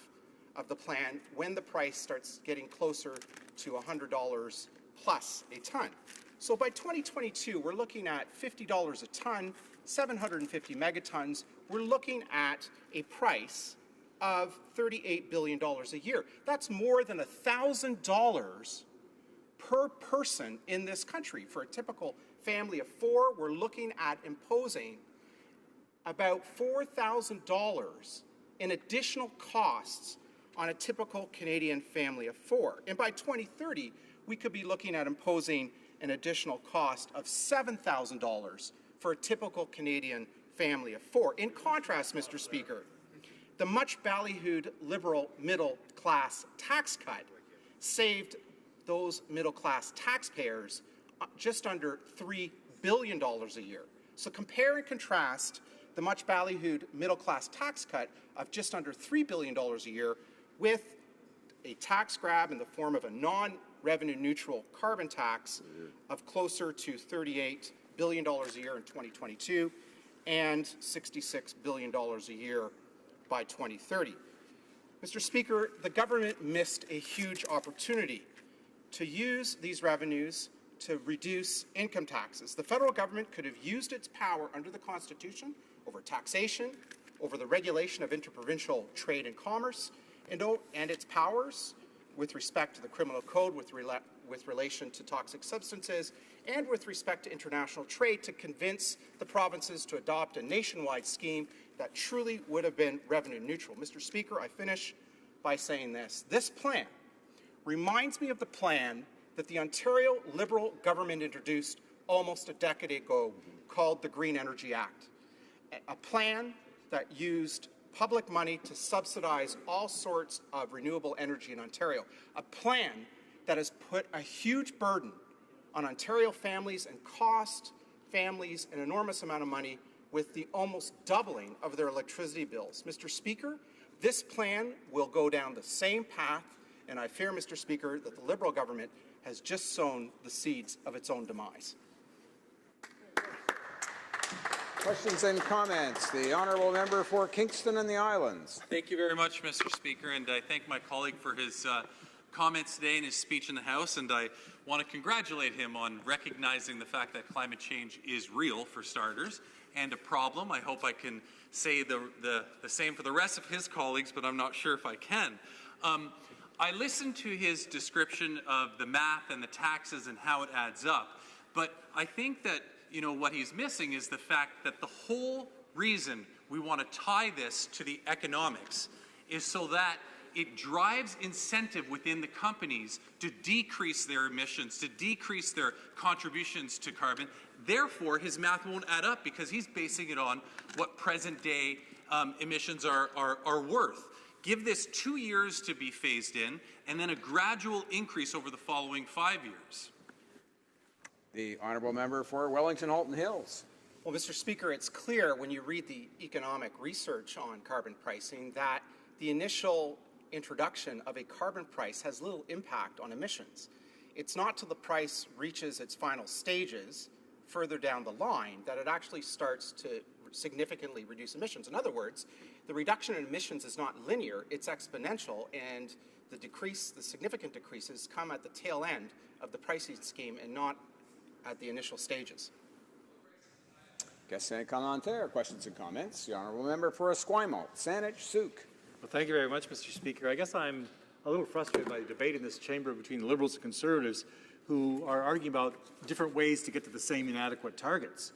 of the plan, when the price starts getting closer to $100 plus a ton. So by 2022, we're looking at $50 a ton, 750 megatons. We're looking at a price of $38 billion a year. That's more than $1,000 per person in this country. For a typical family of four, we're looking at imposing about $4,000 in additional costs on a typical Canadian family of four. And by 2030, we could be looking at imposing an additional cost of $7,000 for a typical Canadian family of four. In contrast, Mr. Speaker, the much ballyhooed Liberal middle-class tax cut saved those middle-class taxpayers just under $3 billion a year. So compare and contrast the much ballyhooed middle-class tax cut of just under $3 billion a year with a tax grab in the form of a non-revenue neutral carbon tax of closer to $38 billion a year in 2022 and $66 billion a year by 2030. Mr. Speaker, the government missed a huge opportunity to use these revenues to reduce income taxes. The federal government could have used its power under the Constitution over taxation, over the regulation of interprovincial trade and commerce, and its powers with respect to the criminal code with relation to toxic substances and with respect to international trade to convince the provinces to adopt a nationwide scheme that truly would have been revenue neutral. Mr. Speaker, I finish by saying this. This plan reminds me of the plan that the Ontario Liberal government introduced almost a decade ago called the Green Energy Act, a plan that used public money to subsidize all sorts of renewable energy in Ontario, a plan that has put a huge burden on Ontario families and cost families an enormous amount of money with the almost doubling of their electricity bills. Mr. Speaker, this plan will go down the same path, and I fear, Mr. Speaker, that the Liberal government has just sown the seeds of its own demise. Questions and comments. The honourable member for Kingston and the Islands. Thank you very much, Mr. Speaker, and I thank my colleague for his comments today and his speech in the House, and I want to congratulate him on recognizing the fact that climate change is real, for starters, and a problem. I hope I can say the same for the rest of his colleagues, but I'm not sure if I can. I listened to his description of the math and the taxes and how it adds up, but I think that what he's missing is the fact that the whole reason we want to tie this to the economics is so that it drives incentive within the companies to decrease their emissions, to decrease their contributions to carbon. Therefore, his math won't add up because he's basing it on what present-day emissions are worth. Give this 2 years to be phased in, and then a gradual increase over the following 5 years. The honourable member for Wellington-Halton Hills. Well, Mr. Speaker, it's clear when you read the economic research on carbon pricing that the initial introduction of a carbon price has little impact on emissions. It's not till the price reaches its final stages further down the line that it actually starts to significantly reduce emissions. In other words, the reduction in emissions is not linear, it's exponential, and the significant decreases come at the tail end of the pricing scheme and not at the initial stages. Question commentaire. Questions and comments. The honourable member for Esquimalt, Saanich Sooke. Well, thank you very much, Mr. Speaker. I guess I'm a little frustrated by the debate in this chamber between Liberals and Conservatives who are arguing about different ways to get to the same inadequate targets.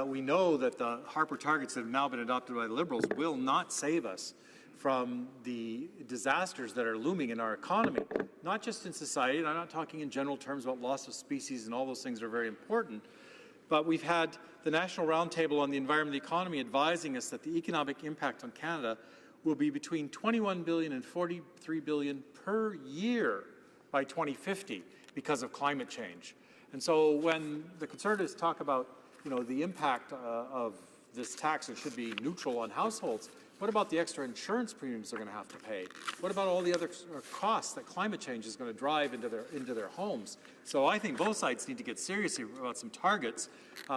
We know that the Harper targets that have now been adopted by the Liberals will not save us from the disasters that are looming in our economy, not just in society, and I'm not talking in general terms about loss of species and all those things are very important, but we've had the National Roundtable on the Environment and the Economy advising us that the economic impact on Canada will be between $21 billion and $43 billion per year by 2050 because of climate change. And so when the Conservatives talk about, the impact of this tax, it should be neutral on households, what about the extra insurance premiums they're going to have to pay? What about all the other costs that climate change is going to drive into their homes? So I think both sides need to get serious about some targets,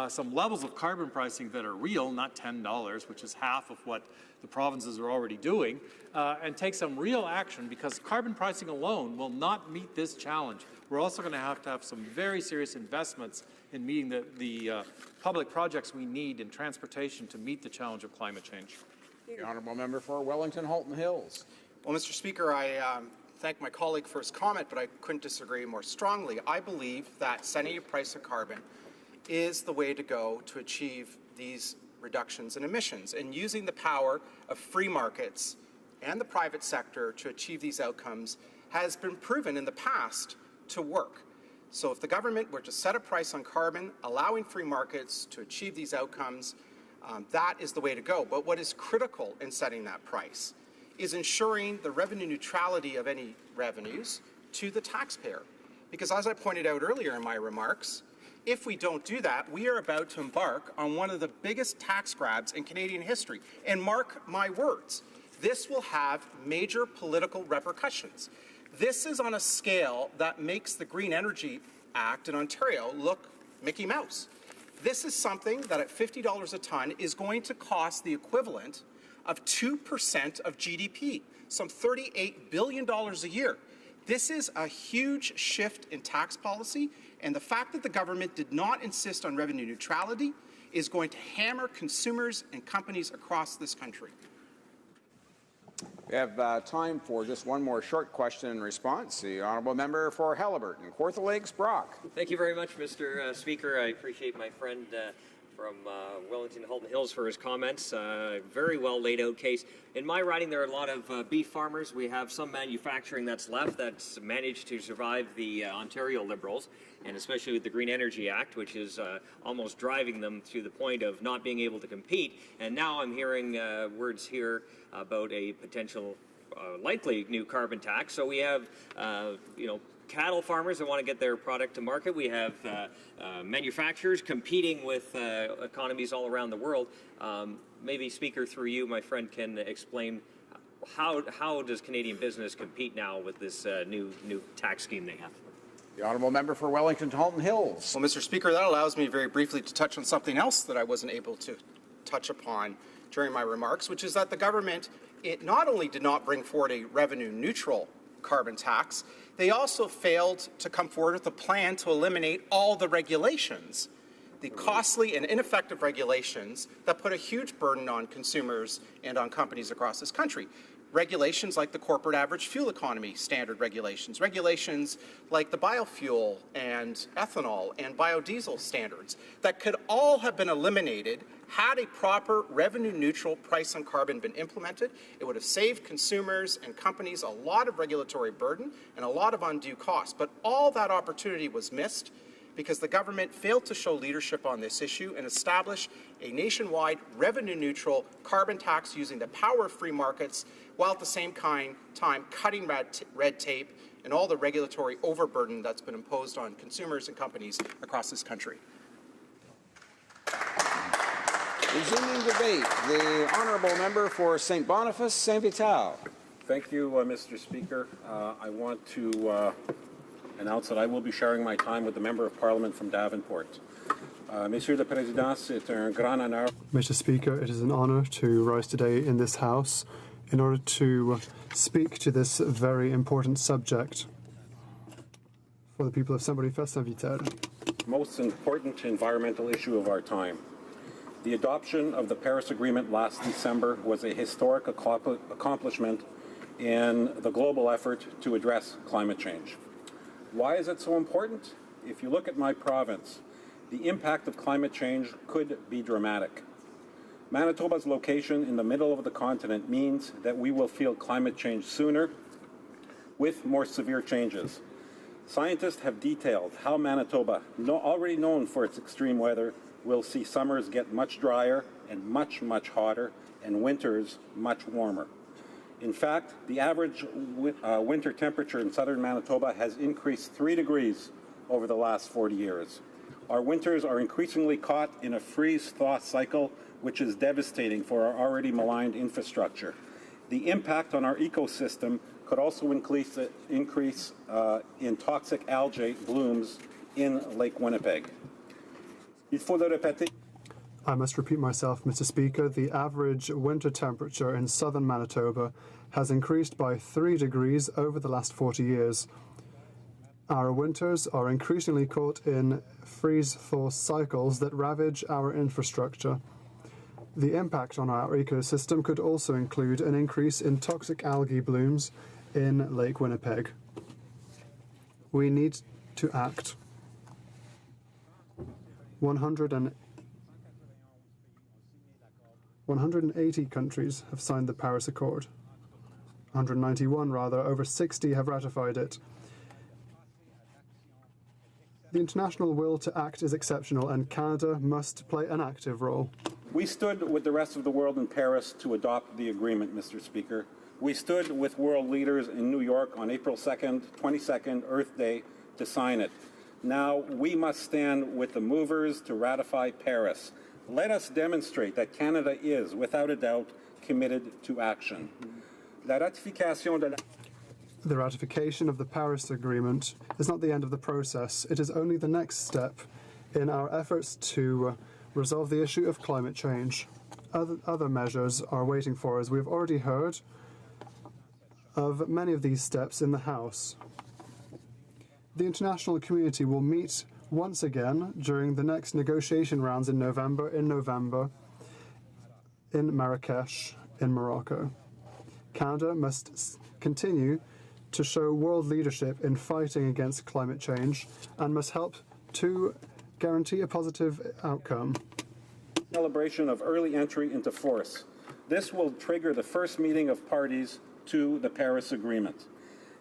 some levels of carbon pricing that are real, not $10, which is half of what the provinces are already doing, and take some real action because carbon pricing alone will not meet this challenge. We're also going to have some very serious investments in meeting the public projects we need in transportation to meet the challenge of climate change. The honourable member for Wellington-Halton Hills. Well, Mr. Speaker, I thank my colleague for his comment, but I couldn't disagree more strongly. I believe that setting a price of carbon is the way to go to achieve these reductions in emissions, and using the power of free markets and the private sector to achieve these outcomes has been proven in the past to work. So if the government were to set a price on carbon, allowing free markets to achieve these outcomes, that is the way to go. But what is critical in setting that price is ensuring the revenue neutrality of any revenues to the taxpayer. Because as I pointed out earlier in my remarks, if we don't do that, we are about to embark on one of the biggest tax grabs in Canadian history. And mark my words, this will have major political repercussions. This is on a scale that makes the Green Energy Act in Ontario look Mickey Mouse. This is something that at $50 a ton is going to cost the equivalent of 2% of GDP, some $38 billion a year. This is a huge shift in tax policy, and the fact that the government did not insist on revenue neutrality is going to hammer consumers and companies across this country. We have time for just one more short question and response. The honourable member for Haliburton, Kawartha Lakes, Brock. Thank you very much, Mr. Speaker. I appreciate my friend from Wellington Halton Hills for his comments. Very well laid out case. In my riding, there are a lot of beef farmers. We have some manufacturing that's left that's managed to survive the Ontario Liberals, and especially with the Green Energy Act, which is almost driving them to the point of not being able to compete. And now I'm hearing words here about a potential likely new carbon tax. So we have, cattle farmers that want to get their product to market. We have manufacturers competing with economies all around the world. Maybe, Speaker, through you, my friend can explain how does Canadian business compete now with this new tax scheme they have? The honourable member for Wellington Halton Hills. Well, Mr. Speaker, that allows me very briefly to touch on something else that I wasn't able to touch upon during my remarks, which is that the government, it not only did not bring forward a revenue-neutral carbon tax, they also failed to come forward with a plan to eliminate all the regulations, the costly and ineffective regulations that put a huge burden on consumers and on companies across this country. Regulations like the corporate average fuel economy standard regulations, regulations like the biofuel and ethanol and biodiesel standards that could all have been eliminated had a proper revenue-neutral price on carbon been implemented. It would have saved consumers and companies a lot of regulatory burden and a lot of undue cost. But all that opportunity was missed because the government failed to show leadership on this issue and establish a nationwide revenue-neutral carbon tax using the power of free markets, while at the same time cutting red tape and all the regulatory overburden that's been imposed on consumers and companies across this country. Resuming debate, the honourable member for St. Boniface, St. Vital. Thank you, Mr. Speaker. I want to announce that I will be sharing my time with the Member of Parliament from Davenport. Monsieur le Président, c'est un grand honneur. Mr. Speaker, it is an honour to rise today in this House in order to speak to this very important subject for the people of St. Boniface, St. Vital. Most important environmental issue of our time. The adoption of the Paris Agreement last December was a historic accomplishment in the global effort to address climate change. Why is it so important? If you look at my province, the impact of climate change could be dramatic. Manitoba's location in the middle of the continent means that we will feel climate change sooner with more severe changes. Scientists have detailed how Manitoba, already known for its extreme weather, will see summers get much drier and much, much hotter, and winters much warmer. In fact, the average winter temperature in southern Manitoba has increased 3 degrees over the last 40 years. Our winters are increasingly caught in a freeze-thaw cycle, which is devastating for our already maligned infrastructure. The impact on our ecosystem could also increase in toxic algae blooms in Lake Winnipeg. I must repeat myself, Mr. Speaker. The average winter temperature in southern Manitoba has increased by 3 degrees over the last 40 years. Our winters are increasingly caught in freeze-thaw cycles that ravage our infrastructure. The impact on our ecosystem could also include an increase in toxic algae blooms in Lake Winnipeg. We need to act. 180 countries have signed the Paris Accord. 191 rather, over 60 have ratified it. The international will to act is exceptional, and Canada must play an active role. We stood with the rest of the world in Paris to adopt the agreement, Mr. Speaker. We stood with world leaders in New York on April 2nd, 22nd, Earth Day, to sign it. Now we must stand with the movers to ratify Paris. Let us demonstrate that Canada is, without a doubt, committed to action. La ratification de la The ratification of the Paris Agreement is not the end of the process. It is only the next step in our efforts to resolve the issue of climate change. Other measures are waiting for us. We have already heard of many of these steps in the House. The international community will meet once again during the next negotiation rounds in November in Marrakesh in Morocco. Canada must continue to show world leadership in fighting against climate change and must help to guarantee a positive outcome. Celebration of early entry into force. This will trigger the first meeting of parties to the Paris Agreement.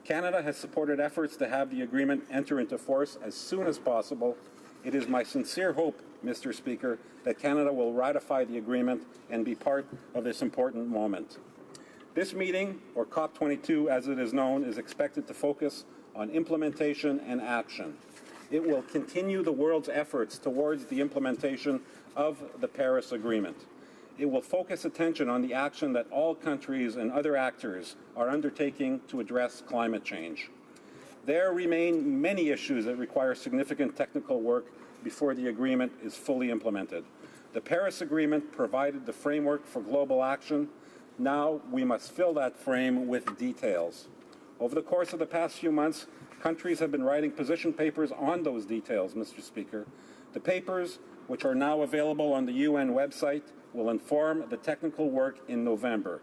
Canada has supported efforts to have the agreement enter into force as soon as possible. It is my sincere hope, Mr. Speaker, that Canada will ratify the agreement and be part of this important moment. This meeting, or COP22 as it is known, is expected to focus on implementation and action. It will continue the world's efforts towards the implementation of the Paris Agreement. It will focus attention on the action that all countries and other actors are undertaking to address climate change. There remain many issues that require significant technical work before the agreement is fully implemented. The Paris Agreement provided the framework for global action. Now we must fill that frame with details. Over the course of the past few months, countries have been writing position papers on those details, Mr. Speaker. The papers, which are now available on the UN website, will inform the technical work in November.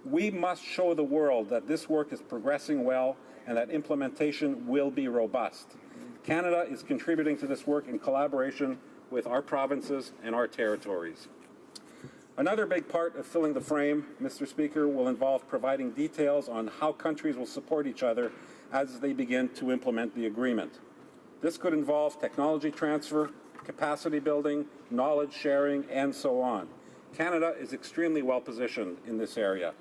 We must show the world that this work is progressing well and that implementation will be robust. Canada is contributing to this work in collaboration with our provinces and our territories. Another big part of filling the frame, Mr. Speaker, will involve providing details on how countries will support each other as they begin to implement the agreement. This could involve technology transfer, capacity building, knowledge sharing, and so on. Canada is extremely well positioned in this area.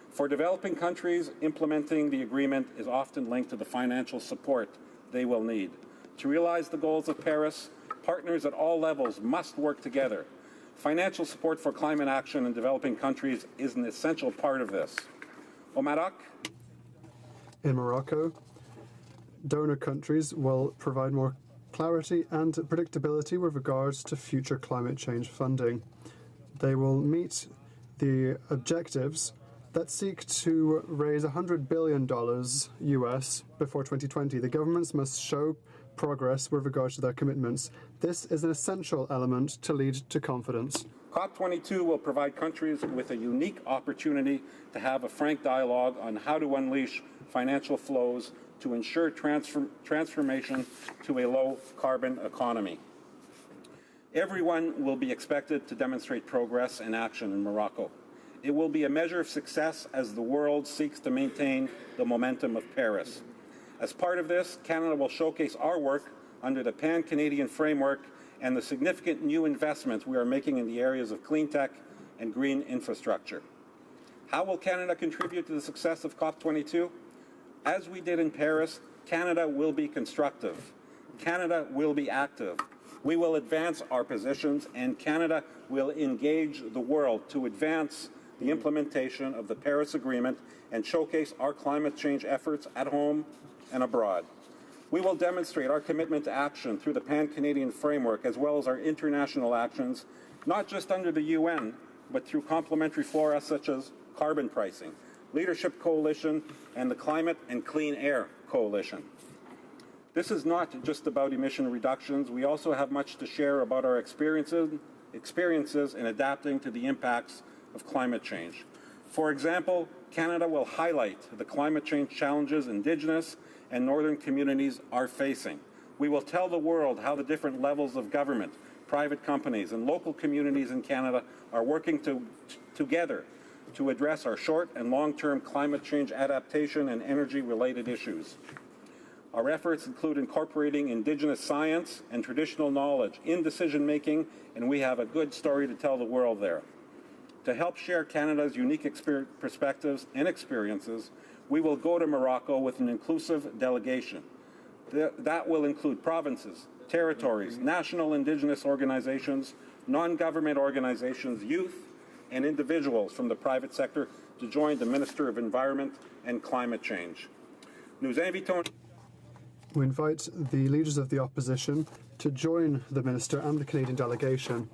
For developing countries, implementing the agreement is often linked to the financial support they will need. To realize the goals of Paris, partners at all levels must work together. Financial support for climate action in developing countries is an essential part of this. Au Maroc, in Morocco, donor countries will provide more clarity and predictability with regards to future climate change funding. They will meet the objectives that seek to raise $100 billion US before 2020. The governments must show progress with regards to their commitments. This is an essential element to lead to confidence. COP22 will provide countries with a unique opportunity to have a frank dialogue on how to unleash financial flows to ensure transformation to a low-carbon economy. Everyone will be expected to demonstrate progress and action in Morocco. It will be a measure of success as the world seeks to maintain the momentum of Paris. As part of this, Canada will showcase our work under the Pan-Canadian framework and the significant new investments we are making in the areas of clean tech and green infrastructure. How will Canada contribute to the success of COP22? As we did in Paris, Canada will be constructive. Canada will be active. We will advance our positions, and Canada will engage the world to advance the implementation of the Paris Agreement and showcase our climate change efforts at home and abroad. We will demonstrate our commitment to action through the Pan-Canadian framework as well as our international actions, not just under the UN, but through complementary fora such as carbon pricing, Leadership Coalition, and the Climate and Clean Air Coalition. This is not just about emission reductions. We also have much to share about our experiences in adapting to the impacts of climate change. For example, Canada will highlight the climate change challenges Indigenous and Northern communities are facing. We will tell the world how the different levels of government, private companies, and local communities in Canada are working together to address our short and long-term climate change adaptation and energy-related issues. Our efforts include incorporating Indigenous science and traditional knowledge in decision-making, and we have a good story to tell the world there. To help share Canada's unique perspectives and experiences, we will go to Morocco with an inclusive delegation. That will include provinces, territories, national Indigenous organizations, non-government organizations, youth, and individuals from the private sector to join the Minister of Environment and Climate Change. Nous invitons... We invite the leaders of the opposition to join the Minister and the Canadian delegation.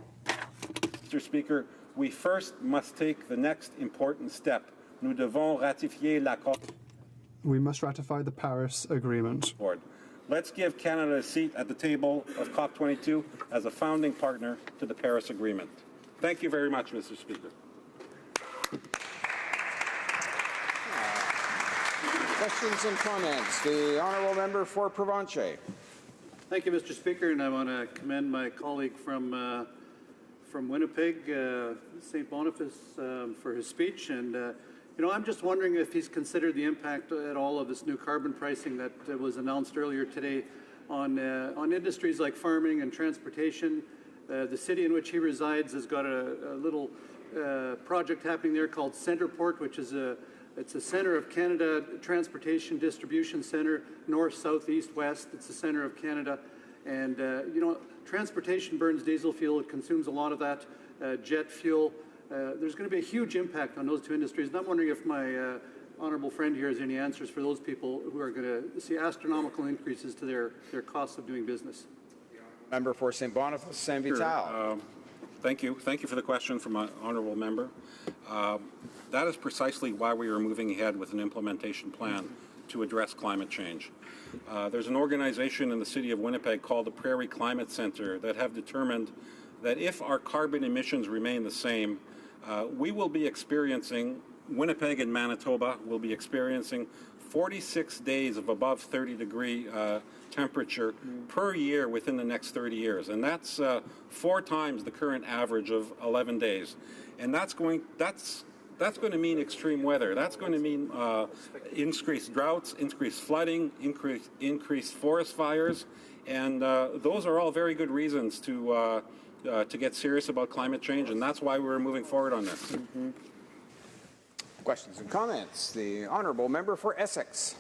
Mr. Speaker, we first must take the next important step. Nous devons ratifier l'accord. We must ratify the Paris Agreement. Let's give Canada a seat at the table of COP22 as a founding partner to the Paris Agreement. Thank you very much, Mr. Speaker. Questions and comments. The honourable member for Provencher. Thank you, Mr. Speaker, and I want to commend my colleague from Winnipeg, St. Boniface, for his speech. And I'm just wondering if he's considered the impact at all of this new carbon pricing that was announced earlier today on industries like farming and transportation. The city in which he resides has got a little project happening there called Centerport, which is it's a center of Canada transportation distribution center, north, south, east, west. It's the center of Canada. And, transportation burns diesel fuel. It consumes a lot of that jet fuel. There's going to be a huge impact on those two industries. And I'm wondering if my honourable friend here has any answers for those people who are going to see astronomical increases to their costs of doing business. Member for St. Boniface, Saint Vital. Sure. Thank you. Thank you for the question from my honourable member. That is precisely why we are moving ahead with an implementation plan to address climate change. There's an organization in the city of Winnipeg called the Prairie Climate Centre that have determined that if our carbon emissions remain the same, we will be experiencing, Winnipeg and Manitoba will be experiencing 46 days of above 30-degree temperature per year within the next 30 years. And that's 4 times the current average of 11 days. And that's going to mean extreme weather. That's going to mean increased droughts, increased flooding, increased forest fires. And those are all very good reasons to get serious about climate change. And that's why we're moving forward on this. Questions and comments. The honourable member for Essex.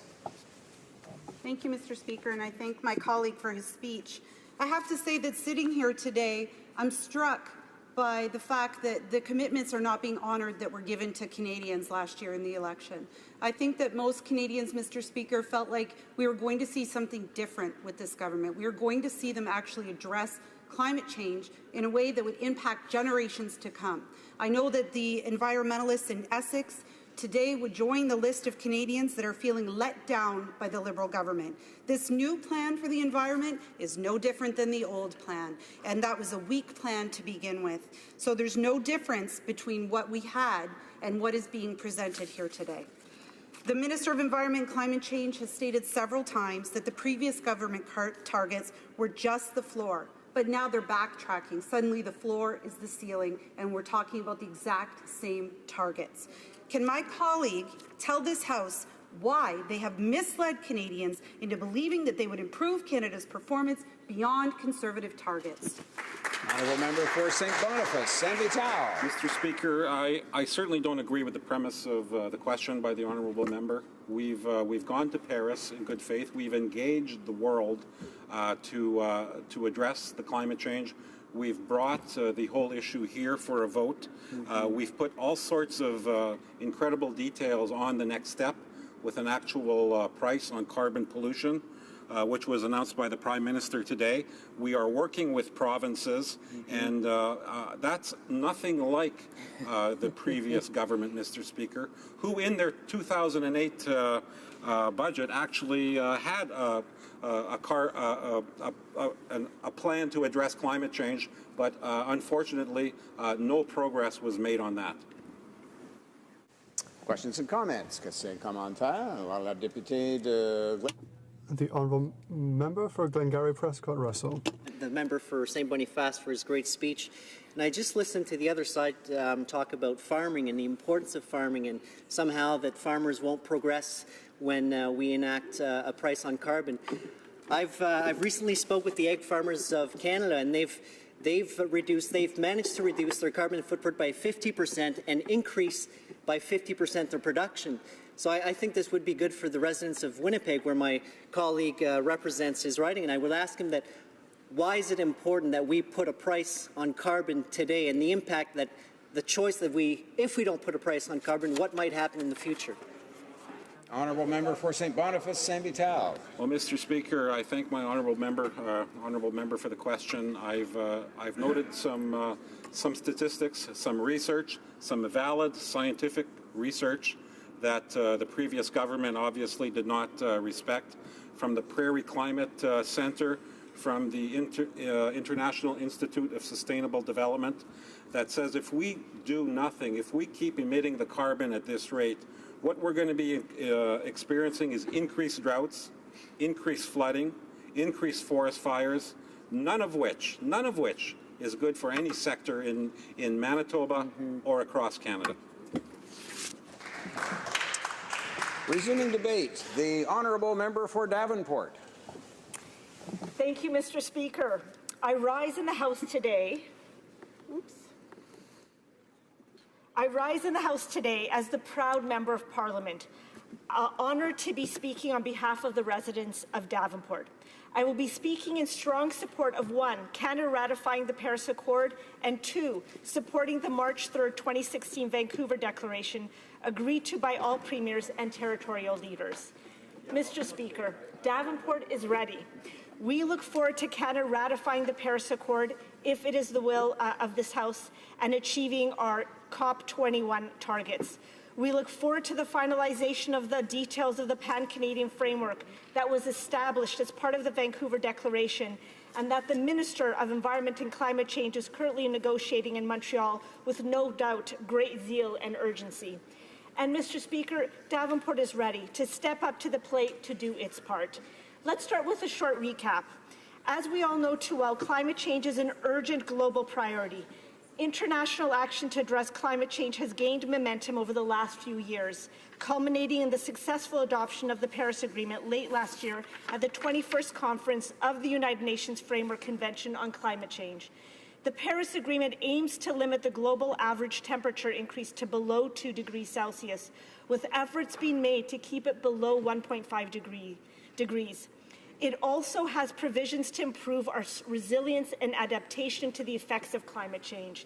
Thank you, Mr. Speaker, and I thank my colleague for his speech. I have to say that sitting here today, I'm struck by the fact that the commitments are not being honoured that were given to Canadians last year in the election. I think that most Canadians, Mr. Speaker, felt like we were going to see something different with this government. We were going to see them actually address climate change in a way that would impact generations to come. I know that the environmentalists in Essex today would join the list of Canadians that are feeling let down by the Liberal government. This new plan for the environment is no different than the old plan, and that was a weak plan to begin with. So there's no difference between what we had and what is being presented here today. The Minister of Environment and Climate Change has stated several times that the previous government targets were just the floor. But now they're backtracking. Suddenly the floor is the ceiling, and we're talking about the exact same targets. Can my colleague tell this House why they have misled Canadians into believing that they would improve Canada's performance beyond conservative targets? Honourable member for St. Boniface, Saint Vital. Mr. Speaker, I certainly don't agree with the premise of the question by the honourable member. We've gone to Paris in good faith. We've engaged the world to address the climate change. We've brought the whole issue here for a vote. We've put all sorts of incredible details on the next step with an actual price on carbon pollution, which was announced by the Prime Minister today. We are working with provinces, and that's nothing like the previous government, Mr. Speaker, who in their 2008 budget actually had a plan to address climate change, but unfortunately, no progress was made on that. Questions and comments. Question commentaire. La députée de... The honourable member for Glengarry Prescott Russell. The member for St. Boniface for his great speech. And I just listened to the other side talk about farming and the importance of farming, and somehow that farmers won't progress when we enact a price on carbon. I've recently spoke with the egg farmers of Canada, and they've managed to reduce their carbon footprint by 50% and increase by 50% their production. So I think this would be good for the residents of Winnipeg, where my colleague represents his riding, and I would ask him that why is it important that we put a price on carbon today and the impact that the choice that if we don't put a price on carbon, what might happen in the future? Honourable member for St. Boniface, St. Vital. Well, Mr. Speaker, I thank my honourable member for the question. I've noted some statistics, some research, some valid scientific research that the previous government obviously did not respect, from the Prairie Climate Center, from the International Institute of Sustainable Development, that says if we do nothing, if we keep emitting the carbon at this rate, what we're going to be experiencing is increased droughts, increased flooding, increased forest fires, none of which is good for any sector in Manitoba or across Canada. Resuming debate, the honourable member for Davenport. Thank you, Mr. Speaker. I rise in the House today. I rise in the House today as the proud member of Parliament, honoured to be speaking on behalf of the residents of Davenport. I will be speaking in strong support of 1, Canada ratifying the Paris Accord, and 2, supporting the March 3, 2016 Vancouver Declaration, agreed to by all premiers and territorial leaders. Mr. Speaker, Davenport is ready. We look forward to Canada ratifying the Paris Accord, if it is the will of this House, and achieving our COP21 targets. We look forward to the finalization of the details of the Pan-Canadian framework that was established as part of the Vancouver Declaration, and that the Minister of Environment and Climate Change is currently negotiating in Montreal with no doubt great zeal and urgency. And Mr. Speaker, Davenport is ready to step up to the plate to do its part. Let's start with a short recap. As we all know too well, climate change is an urgent global priority. International action to address climate change has gained momentum over the last few years, culminating in the successful adoption of the Paris Agreement late last year at the 21st Conference of the United Nations Framework Convention on Climate Change. The Paris Agreement aims to limit the global average temperature increase to below 2 degrees Celsius, with efforts being made to keep it below 1.5 degrees. It also has provisions to improve our resilience and adaptation to the effects of climate change.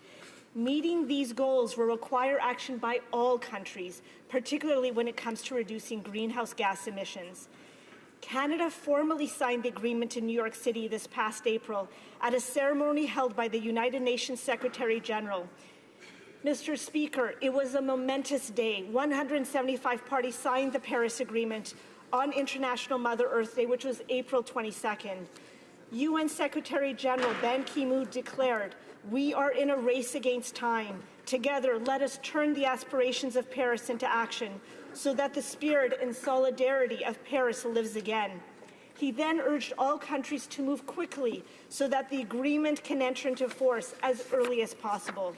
Meeting these goals will require action by all countries, particularly when it comes to reducing greenhouse gas emissions. Canada formally signed the agreement in New York City this past April at a ceremony held by the United Nations Secretary General. Mr. Speaker, it was a momentous day. 175 parties signed the Paris Agreement on International Mother Earth Day, which was April 22nd. UN Secretary General Ban Ki-moon declared, "We are in a race against time. Together, let us turn the aspirations of Paris into action so that the spirit and solidarity of Paris lives again." He then urged all countries to move quickly so that the agreement can enter into force as early as possible.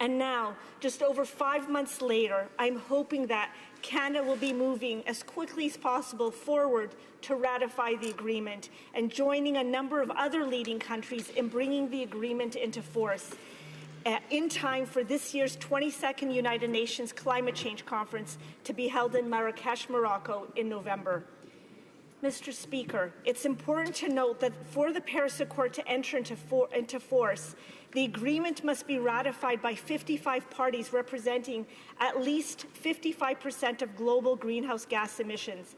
And now, just over 5 months later, I'm hoping that Canada will be moving as quickly as possible forward to ratify the agreement and joining a number of other leading countries in bringing the agreement into force in time for this year's 22nd United Nations Climate Change Conference to be held in Marrakesh, Morocco in November. Mr. Speaker, it's important to note that for the Paris Accord to enter into force, the agreement must be ratified by 55 parties representing at least 55% of global greenhouse gas emissions.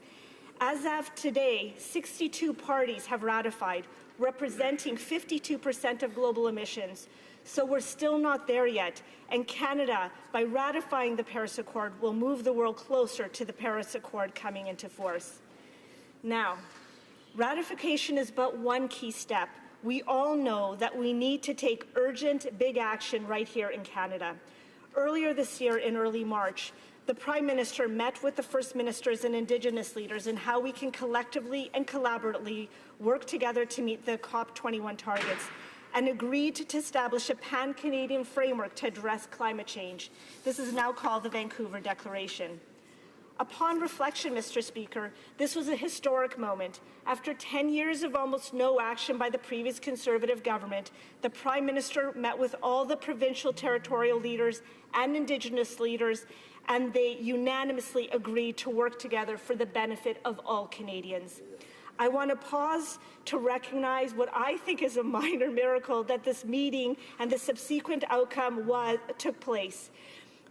As of today, 62 parties have ratified, representing 52% of global emissions. So we're still not there yet, and Canada, by ratifying the Paris Accord, will move the world closer to the Paris Accord coming into force. Now, ratification is but one key step. We all know that we need to take urgent, big action right here in Canada. Earlier this year, in early March, the Prime Minister met with the First Ministers and Indigenous leaders in how we can collectively and collaboratively work together to meet the COP21 targets, and agreed to establish a pan-Canadian framework to address climate change. This is now called the Vancouver Declaration. Upon reflection, Mr. Speaker, this was a historic moment. After 10 years of almost no action by the previous Conservative government, the Prime Minister met with all the provincial territorial leaders and Indigenous leaders, and they unanimously agreed to work together for the benefit of all Canadians. I want to pause to recognize what I think is a minor miracle that this meeting and the subsequent outcome took place.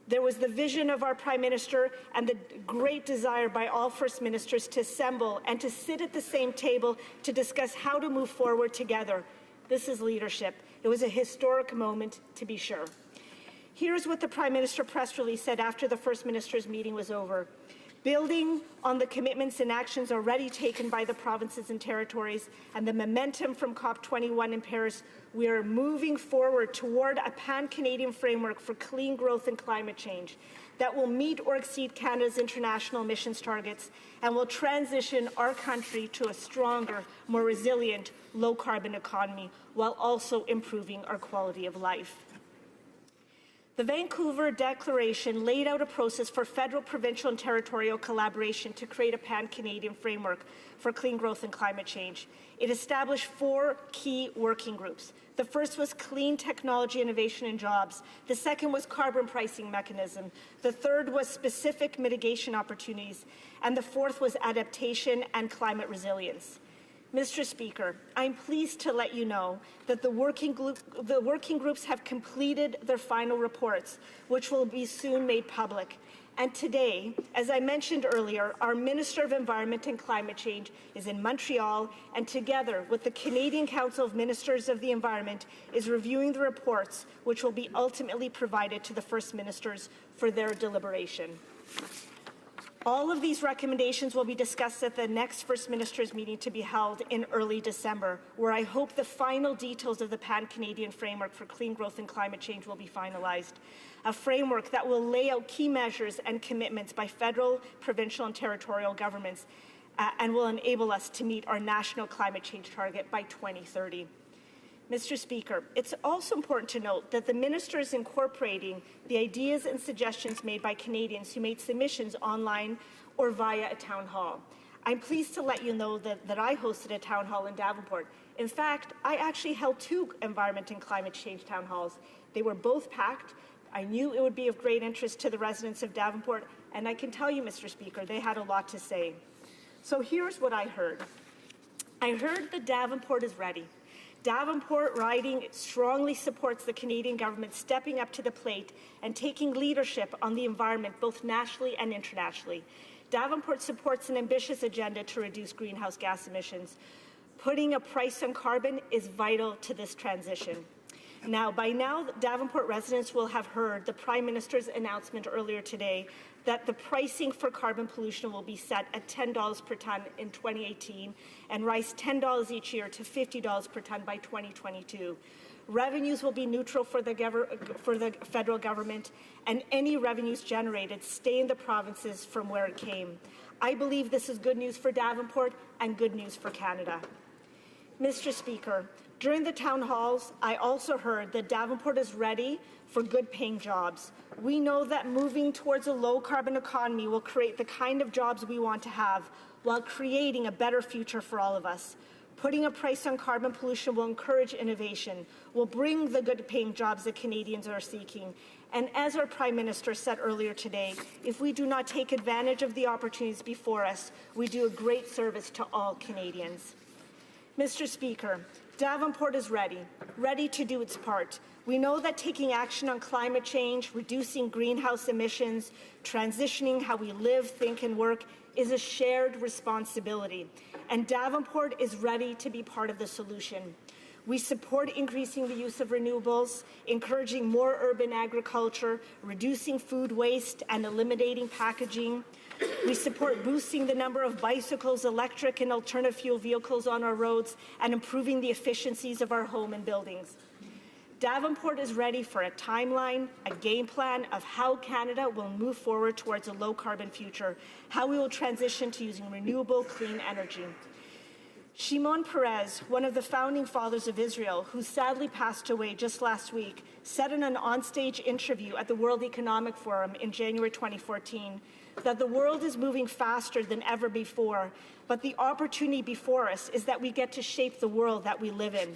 There was the vision of our Prime Minister and the great desire by all First Ministers to assemble and to sit at the same table to discuss how to move forward together. This is leadership. It was a historic moment, to be sure. Here's what the Prime Minister press release said after the First Minister's meeting was over. Building on the commitments and actions already taken by the provinces and territories and the momentum from COP21 in Paris, we are moving forward toward a pan-Canadian framework for clean growth and climate change that will meet or exceed Canada's international emissions targets and will transition our country to a stronger, more resilient, low-carbon economy while also improving our quality of life. The Vancouver Declaration laid out a process for federal, provincial, and territorial collaboration to create a pan-Canadian framework for clean growth and climate change. It established 4 key working groups. The first was clean technology, innovation, and jobs. The second was carbon pricing mechanism. The third was specific mitigation opportunities. And the fourth was adaptation and climate resilience. Mr. Speaker, I'm pleased to let you know that the working groups have completed their final reports, which will be soon made public. And today, as I mentioned earlier, our Minister of Environment and Climate Change is in Montreal, and together with the Canadian Council of Ministers of the Environment is reviewing the reports, which will be ultimately provided to the First Ministers for their deliberation. All of these recommendations will be discussed at the next First Ministers' meeting to be held in early December, where I hope the final details of the pan-Canadian framework for clean growth and climate change will be finalized. A framework that will lay out key measures and commitments by federal, provincial, and territorial governments and will enable us to meet our national climate change target by 2030. Mr. Speaker, it's also important to note that the Minister is incorporating the ideas and suggestions made by Canadians who made submissions online or via a town hall. I'm pleased to let you know that I hosted a town hall in Davenport. In fact, I actually held 2 environment and climate change town halls. They were both packed. I knew it would be of great interest to the residents of Davenport, and I can tell you, Mr. Speaker, they had a lot to say. So here's what I heard. I heard that Davenport is ready. Davenport riding strongly supports the Canadian government stepping up to the plate and taking leadership on the environment both nationally and internationally. Davenport supports an ambitious agenda to reduce greenhouse gas emissions. Putting a price on carbon is vital to this transition. By now, Davenport residents will have heard the Prime Minister's announcement earlier today that the pricing for carbon pollution will be set at $10 per tonne in 2018 and rise $10 each year to $50 per tonne by 2022. Revenues will be neutral for the federal government, and any revenues generated stay in the provinces from where it came. I believe this is good news for Davenport and good news for Canada. Mr. Speaker, during the town halls, I also heard that Davenport is ready for good-paying jobs. We know that moving towards a low-carbon economy will create the kind of jobs we want to have while creating a better future for all of us. Putting a price on carbon pollution will encourage innovation, will bring the good-paying jobs that Canadians are seeking. And as our Prime Minister said earlier today, if we do not take advantage of the opportunities before us, we do a great service to all Canadians. Mr. Speaker, Davenport is ready to do its part. We know that taking action on climate change, reducing greenhouse emissions, transitioning how we live, think, and work is a shared responsibility, and Davenport is ready to be part of the solution. We support increasing the use of renewables, encouraging more urban agriculture, reducing food waste, and eliminating packaging. We support boosting the number of bicycles, electric and alternative fuel vehicles on our roads, and improving the efficiencies of our home and buildings. Davenport is ready for a timeline, a game plan of how Canada will move forward towards a low-carbon future, how we will transition to using renewable, clean energy. Shimon Peres, one of the founding fathers of Israel, who sadly passed away just last week, said in an onstage interview at the World Economic Forum in January 2014 that the world is moving faster than ever before, but the opportunity before us is that we get to shape the world that we live in.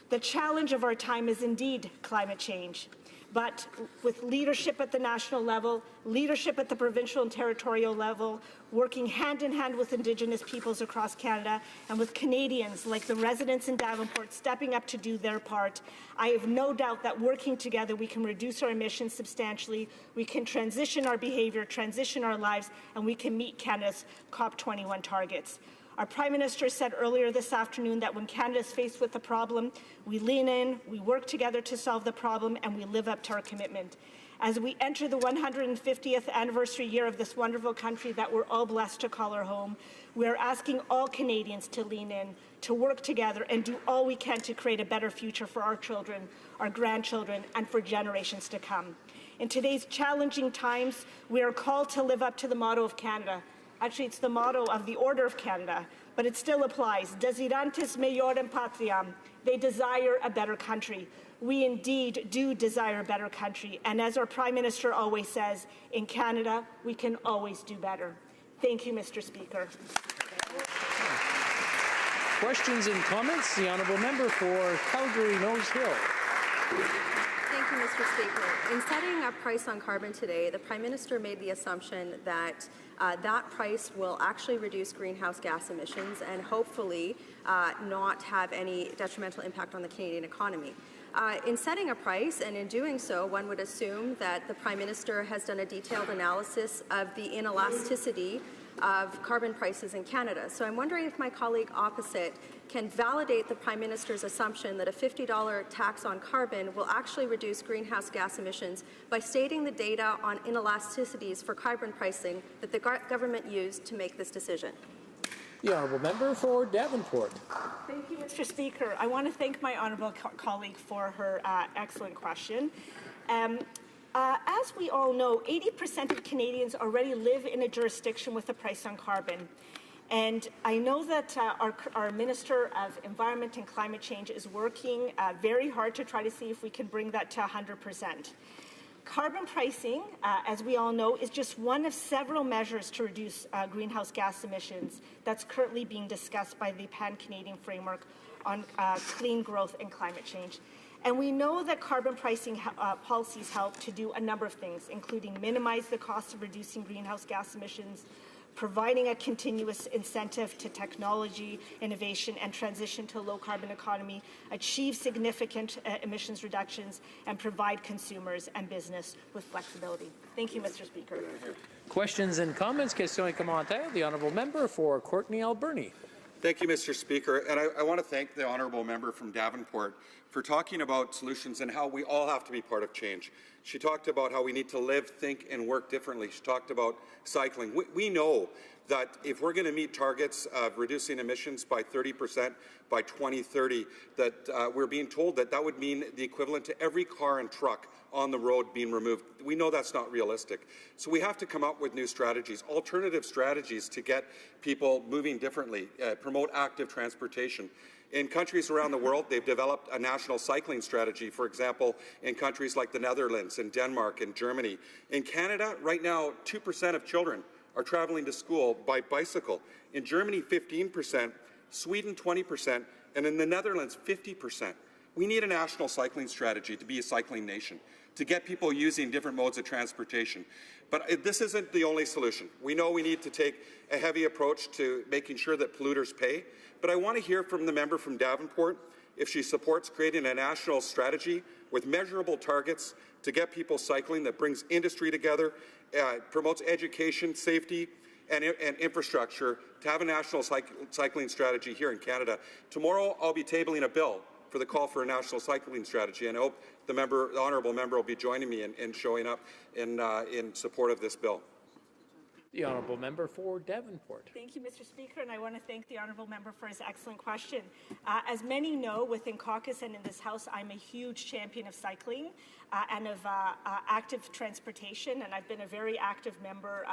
The challenge of our time is indeed climate change. but with leadership at the national level, leadership at the provincial and territorial level, working hand in hand with Indigenous peoples across Canada, and with Canadians like the residents in Davenport stepping up to do their part, I have no doubt that working together we can reduce our emissions substantially, we can transition our behaviour, transition our lives, and we can meet Canada's COP21 targets. Our Prime Minister said earlier this afternoon that when Canada is faced with a problem, we lean in, we work together to solve the problem, and we live up to our commitment. As we enter the 150th anniversary year of this wonderful country that we're all blessed to call our home, we are asking all Canadians to lean in, to work together, and do all we can to create a better future for our children, our grandchildren, and for generations to come. In today's challenging times, we are called to live up to the motto of Canada. Actually, it's the motto of the Order of Canada, but it still applies. Desiderantis meiorem patriam. They desire a better country. We indeed do desire a better country. And as our Prime Minister always says, in Canada, we can always do better. Thank you, Mr. Speaker. Questions and comments? The Honourable Member for Calgary-Nose Hill. Thank you, Mr. Speaker. In setting a price on carbon today, the Prime Minister made the assumption that that price will actually reduce greenhouse gas emissions and hopefully not have any detrimental impact on the Canadian economy. In setting a price, and in doing so, one would assume that the Prime Minister has done a detailed analysis of the inelasticity of carbon prices in Canada. So I'm wondering if my colleague opposite can validate the Prime Minister's assumption that a $50 tax on carbon will actually reduce greenhouse gas emissions by stating the data on inelasticities for carbon pricing that the government used to make this decision. The Honourable Member for Davenport. Thank you, Mr. Speaker. I want to thank my honourable colleague for her excellent question. As we all know, 80% of Canadians already live in a jurisdiction with a price on carbon. And I know that our Minister of Environment and Climate Change is working very hard to try to see if we can bring that to 100%. Carbon pricing, as we all know, is just one of several measures to reduce greenhouse gas emissions that's currently being discussed by the Pan-Canadian Framework on Clean Growth and Climate Change. And we know that carbon pricing policies help to do a number of things, including minimize the cost of reducing greenhouse gas emissions, providing a continuous incentive to technology, innovation, and transition to a low-carbon economy, achieve significant emissions reductions, and provide consumers and business with flexibility. Thank you, Mr. Speaker. Questions and comments? Question et commentaires. The Honourable Member for Courtenay Alberni. Thank you, Mr. Speaker. And I want to thank the Honourable Member from Davenport for talking about solutions and how we all have to be part of change. She talked about how we need to live, think, and work differently. She talked about cycling. We know that if we're going to meet targets of reducing emissions by 30% by 2030, that we're being told that that would mean the equivalent to every car and truck on the road being removed. We know that's not realistic. So we have to come up with new strategies, alternative strategies to get people moving differently, promote active transportation. In countries around the world, they've developed a national cycling strategy, for example, in countries like the Netherlands and Denmark and Germany. In Canada, right now, 2% of children are traveling to school by bicycle. In Germany, 15%, Sweden, 20%, and in the Netherlands, 50%. We need a national cycling strategy to be a cycling nation, to get people using different modes of transportation. But this isn't the only solution. We know we need to take a heavy approach to making sure that polluters pay. But I want to hear from the member from Davenport if she supports creating a national strategy with measurable targets to get people cycling that brings industry together, promotes education, safety, and infrastructure to have a national cycling strategy here in Canada. Tomorrow, I'll be tabling a bill for the call for a national cycling strategy, and I hope the honourable member will be joining me in showing up in support of this bill. The Honourable Member for Davenport. Thank you, Mr. Speaker, and I want to thank the Honourable Member for his excellent question. As many know, within caucus and in this House, I'm a huge champion of cycling and of active transportation, and I've been a very active member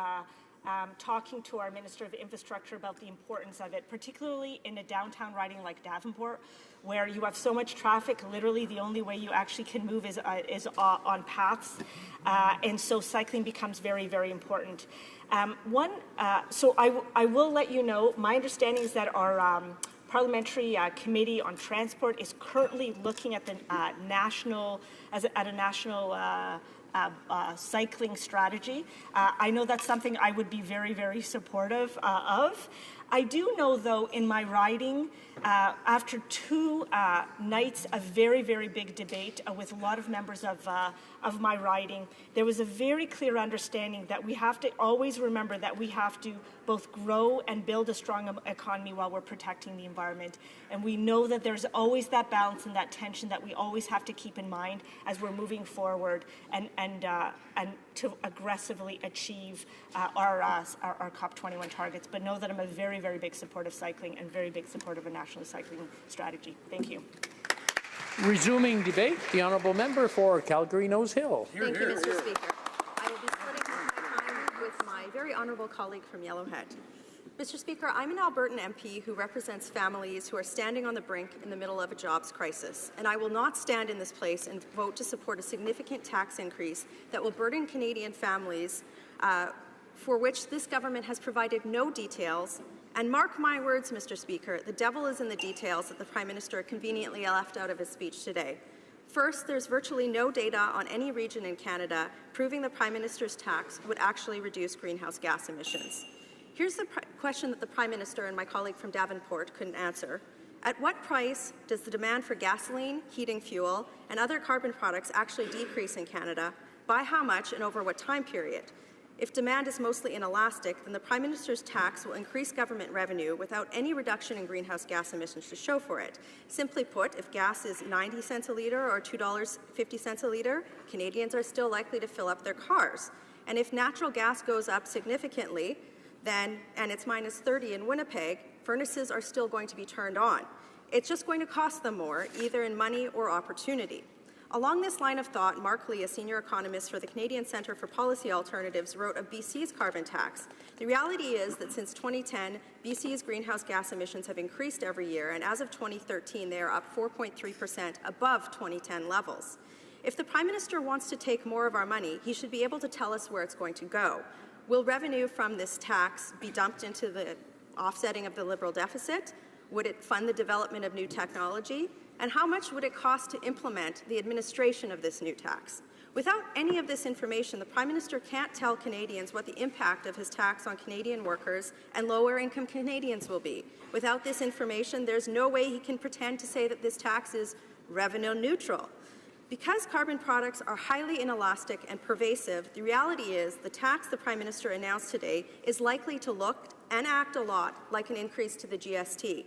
talking to our Minister of Infrastructure about the importance of it, particularly in a downtown riding like Davenport, where you have so much traffic, literally the only way you actually can move is on paths, and so cycling becomes very, very important. So I will let you know, my understanding is that our Parliamentary Committee on Transport is currently looking at the national cycling strategy. I know that's something I would be very, very supportive of. I do know, though, in my riding, after 2 nights of very, very big debate with a lot of members of my riding, there was a very clear understanding that we have to always remember that we have to both grow and build a strong economy while we're protecting the environment. And we know that there's always that balance and that tension that we always have to keep in mind as we're moving forward and to aggressively achieve our COP21 targets. But know that I'm a very, very big supporter of cycling and very big supporter of a national cycling strategy. Thank you. Resuming debate, the honourable member for Calgary-Nose Hill. Thank you, Mr. Speaker. I will be splitting my time with my very honourable colleague from Yellowhead. Mr. Speaker, I'm an Albertan MP who represents families who are standing on the brink in the middle of a jobs crisis, and I will not stand in this place and vote to support a significant tax increase that will burden Canadian families for which this government has provided no details. And mark my words, Mr. Speaker, the devil is in the details that the Prime Minister conveniently left out of his speech today. First, there's virtually no data on any region in Canada proving the Prime Minister's tax would actually reduce greenhouse gas emissions. Here's the question that the Prime Minister and my colleague from Davenport couldn't answer. At what price does the demand for gasoline, heating fuel, and other carbon products actually decrease in Canada? By how much and over what time period? If demand is mostly inelastic, then the Prime Minister's tax will increase government revenue without any reduction in greenhouse gas emissions to show for it. Simply put, if gas is 90 cents a litre or $2.50 a litre, Canadians are still likely to fill up their cars. And if natural gas goes up significantly, and it's minus 30 in Winnipeg, furnaces are still going to be turned on. It's just going to cost them more, either in money or opportunity. Along this line of thought, Mark Lee, a senior economist for the Canadian Centre for Policy Alternatives, wrote of BC's carbon tax. The reality is that since 2010, BC's greenhouse gas emissions have increased every year, and as of 2013, they are up 4.3% above 2010 levels. If the Prime Minister wants to take more of our money, he should be able to tell us where it's going to go. Will revenue from this tax be dumped into the offsetting of the Liberal deficit? Would it fund the development of new technology? And how much would it cost to implement the administration of this new tax? Without any of this information, the Prime Minister can't tell Canadians what the impact of his tax on Canadian workers and lower-income Canadians will be. Without this information, there's no way he can pretend to say that this tax is revenue neutral. Because carbon products are highly inelastic and pervasive, the reality is the tax the Prime Minister announced today is likely to look and act a lot like an increase to the GST.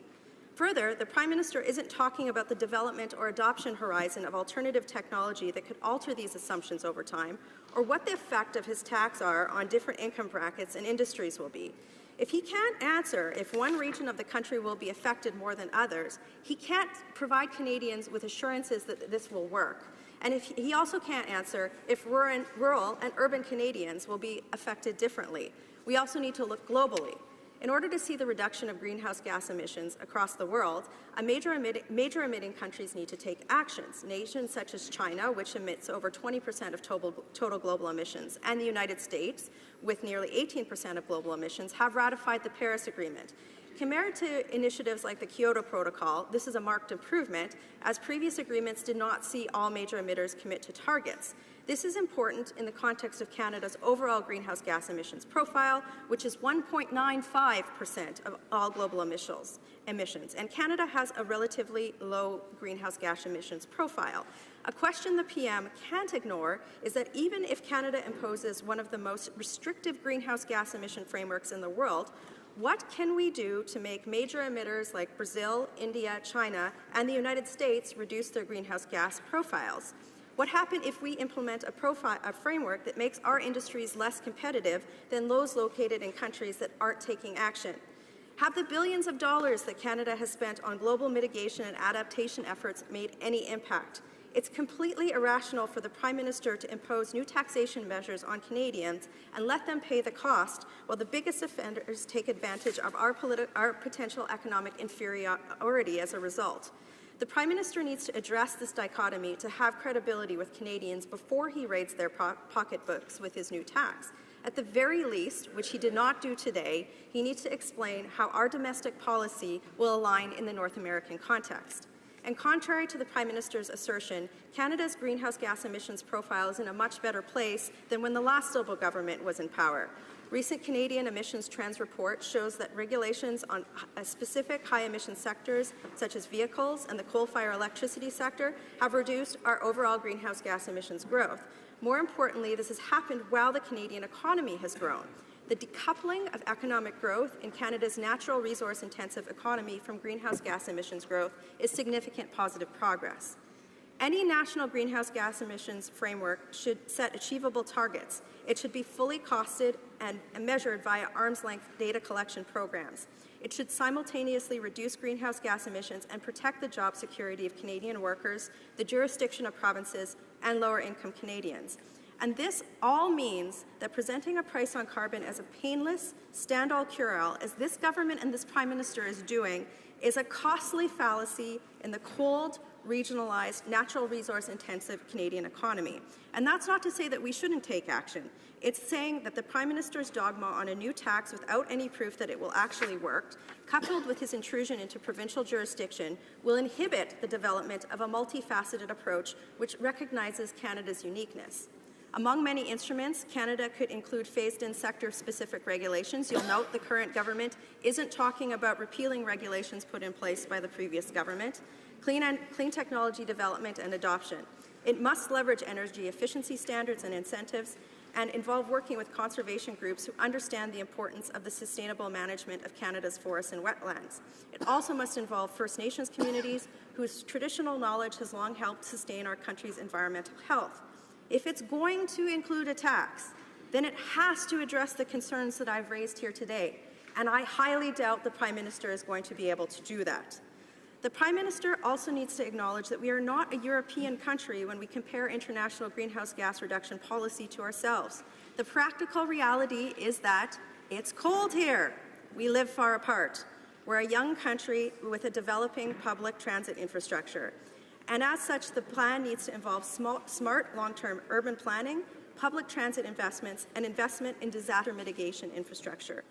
Further, the Prime Minister isn't talking about the development or adoption horizon of alternative technology that could alter these assumptions over time, or what the effect of his tax are on different income brackets and industries will be. If he can't answer if one region of the country will be affected more than others, he can't provide Canadians with assurances that this will work. And he also can't answer if rural and urban Canadians will be affected differently. We also need to look globally. In order to see the reduction of greenhouse gas emissions across the world, major emitting countries need to take actions. Nations such as China, which emits over 20% of total global emissions, and the United States, with nearly 18% of global emissions, have ratified the Paris Agreement. Compared to initiatives like the Kyoto Protocol, this is a marked improvement, as previous agreements did not see all major emitters commit to targets. This is important in the context of Canada's overall greenhouse gas emissions profile, which is 1.95% of all global emissions, and Canada has a relatively low greenhouse gas emissions profile. A question the PM can't ignore is that even if Canada imposes one of the most restrictive greenhouse gas emission frameworks in the world, what can we do to make major emitters like Brazil, India, China, and the United States reduce their greenhouse gas profiles? What happens if we implement a framework that makes our industries less competitive than those located in countries that aren't taking action? Have the billions of dollars that Canada has spent on global mitigation and adaptation efforts made any impact? It's completely irrational for the Prime Minister to impose new taxation measures on Canadians and let them pay the cost, while the biggest offenders take advantage of our potential economic inferiority as a result. The Prime Minister needs to address this dichotomy to have credibility with Canadians before he raids their pocketbooks with his new tax. At the very least, which he did not do today, he needs to explain how our domestic policy will align in the North American context. And contrary to the Prime Minister's assertion, Canada's greenhouse gas emissions profile is in a much better place than when the last Liberal government was in power. Recent Canadian emissions trends report shows that regulations on specific high-emission sectors, such as vehicles and the coal-fired electricity sector, have reduced our overall greenhouse gas emissions growth. More importantly, this has happened while the Canadian economy has grown. The decoupling of economic growth in Canada's natural resource-intensive economy from greenhouse gas emissions growth is significant positive progress. Any national greenhouse gas emissions framework should set achievable targets. It should be fully costed and measured via arm's-length data collection programs. It should simultaneously reduce greenhouse gas emissions and protect the job security of Canadian workers, the jurisdiction of provinces, and lower-income Canadians. And this all means that presenting a price on carbon as a painless, stand-all cure-all, as this government and this Prime Minister is doing, is a costly fallacy in the cold, regionalized, natural resource-intensive Canadian economy. And that's not to say that we shouldn't take action. It's saying that the Prime Minister's dogma on a new tax without any proof that it will actually work, coupled with his intrusion into provincial jurisdiction, will inhibit the development of a multifaceted approach which recognizes Canada's uniqueness. Among many instruments, Canada could include phased-in sector-specific regulations. You'll note the current government isn't talking about repealing regulations put in place by the previous government. Clean technology development and adoption. It must leverage energy efficiency standards and incentives and involve working with conservation groups who understand the importance of the sustainable management of Canada's forests and wetlands. It also must involve First Nations communities whose traditional knowledge has long helped sustain our country's environmental health. If it's going to include a tax, then it has to address the concerns that I've raised here today, and I highly doubt the Prime Minister is going to be able to do that. The Prime Minister also needs to acknowledge that we are not a European country when we compare international greenhouse gas reduction policy to ourselves. The practical reality is that it's cold here. We live far apart. We're a young country with a developing public transit infrastructure. And as such, the plan needs to involve smart long-term urban planning, public transit investments, and investment in disaster mitigation infrastructure.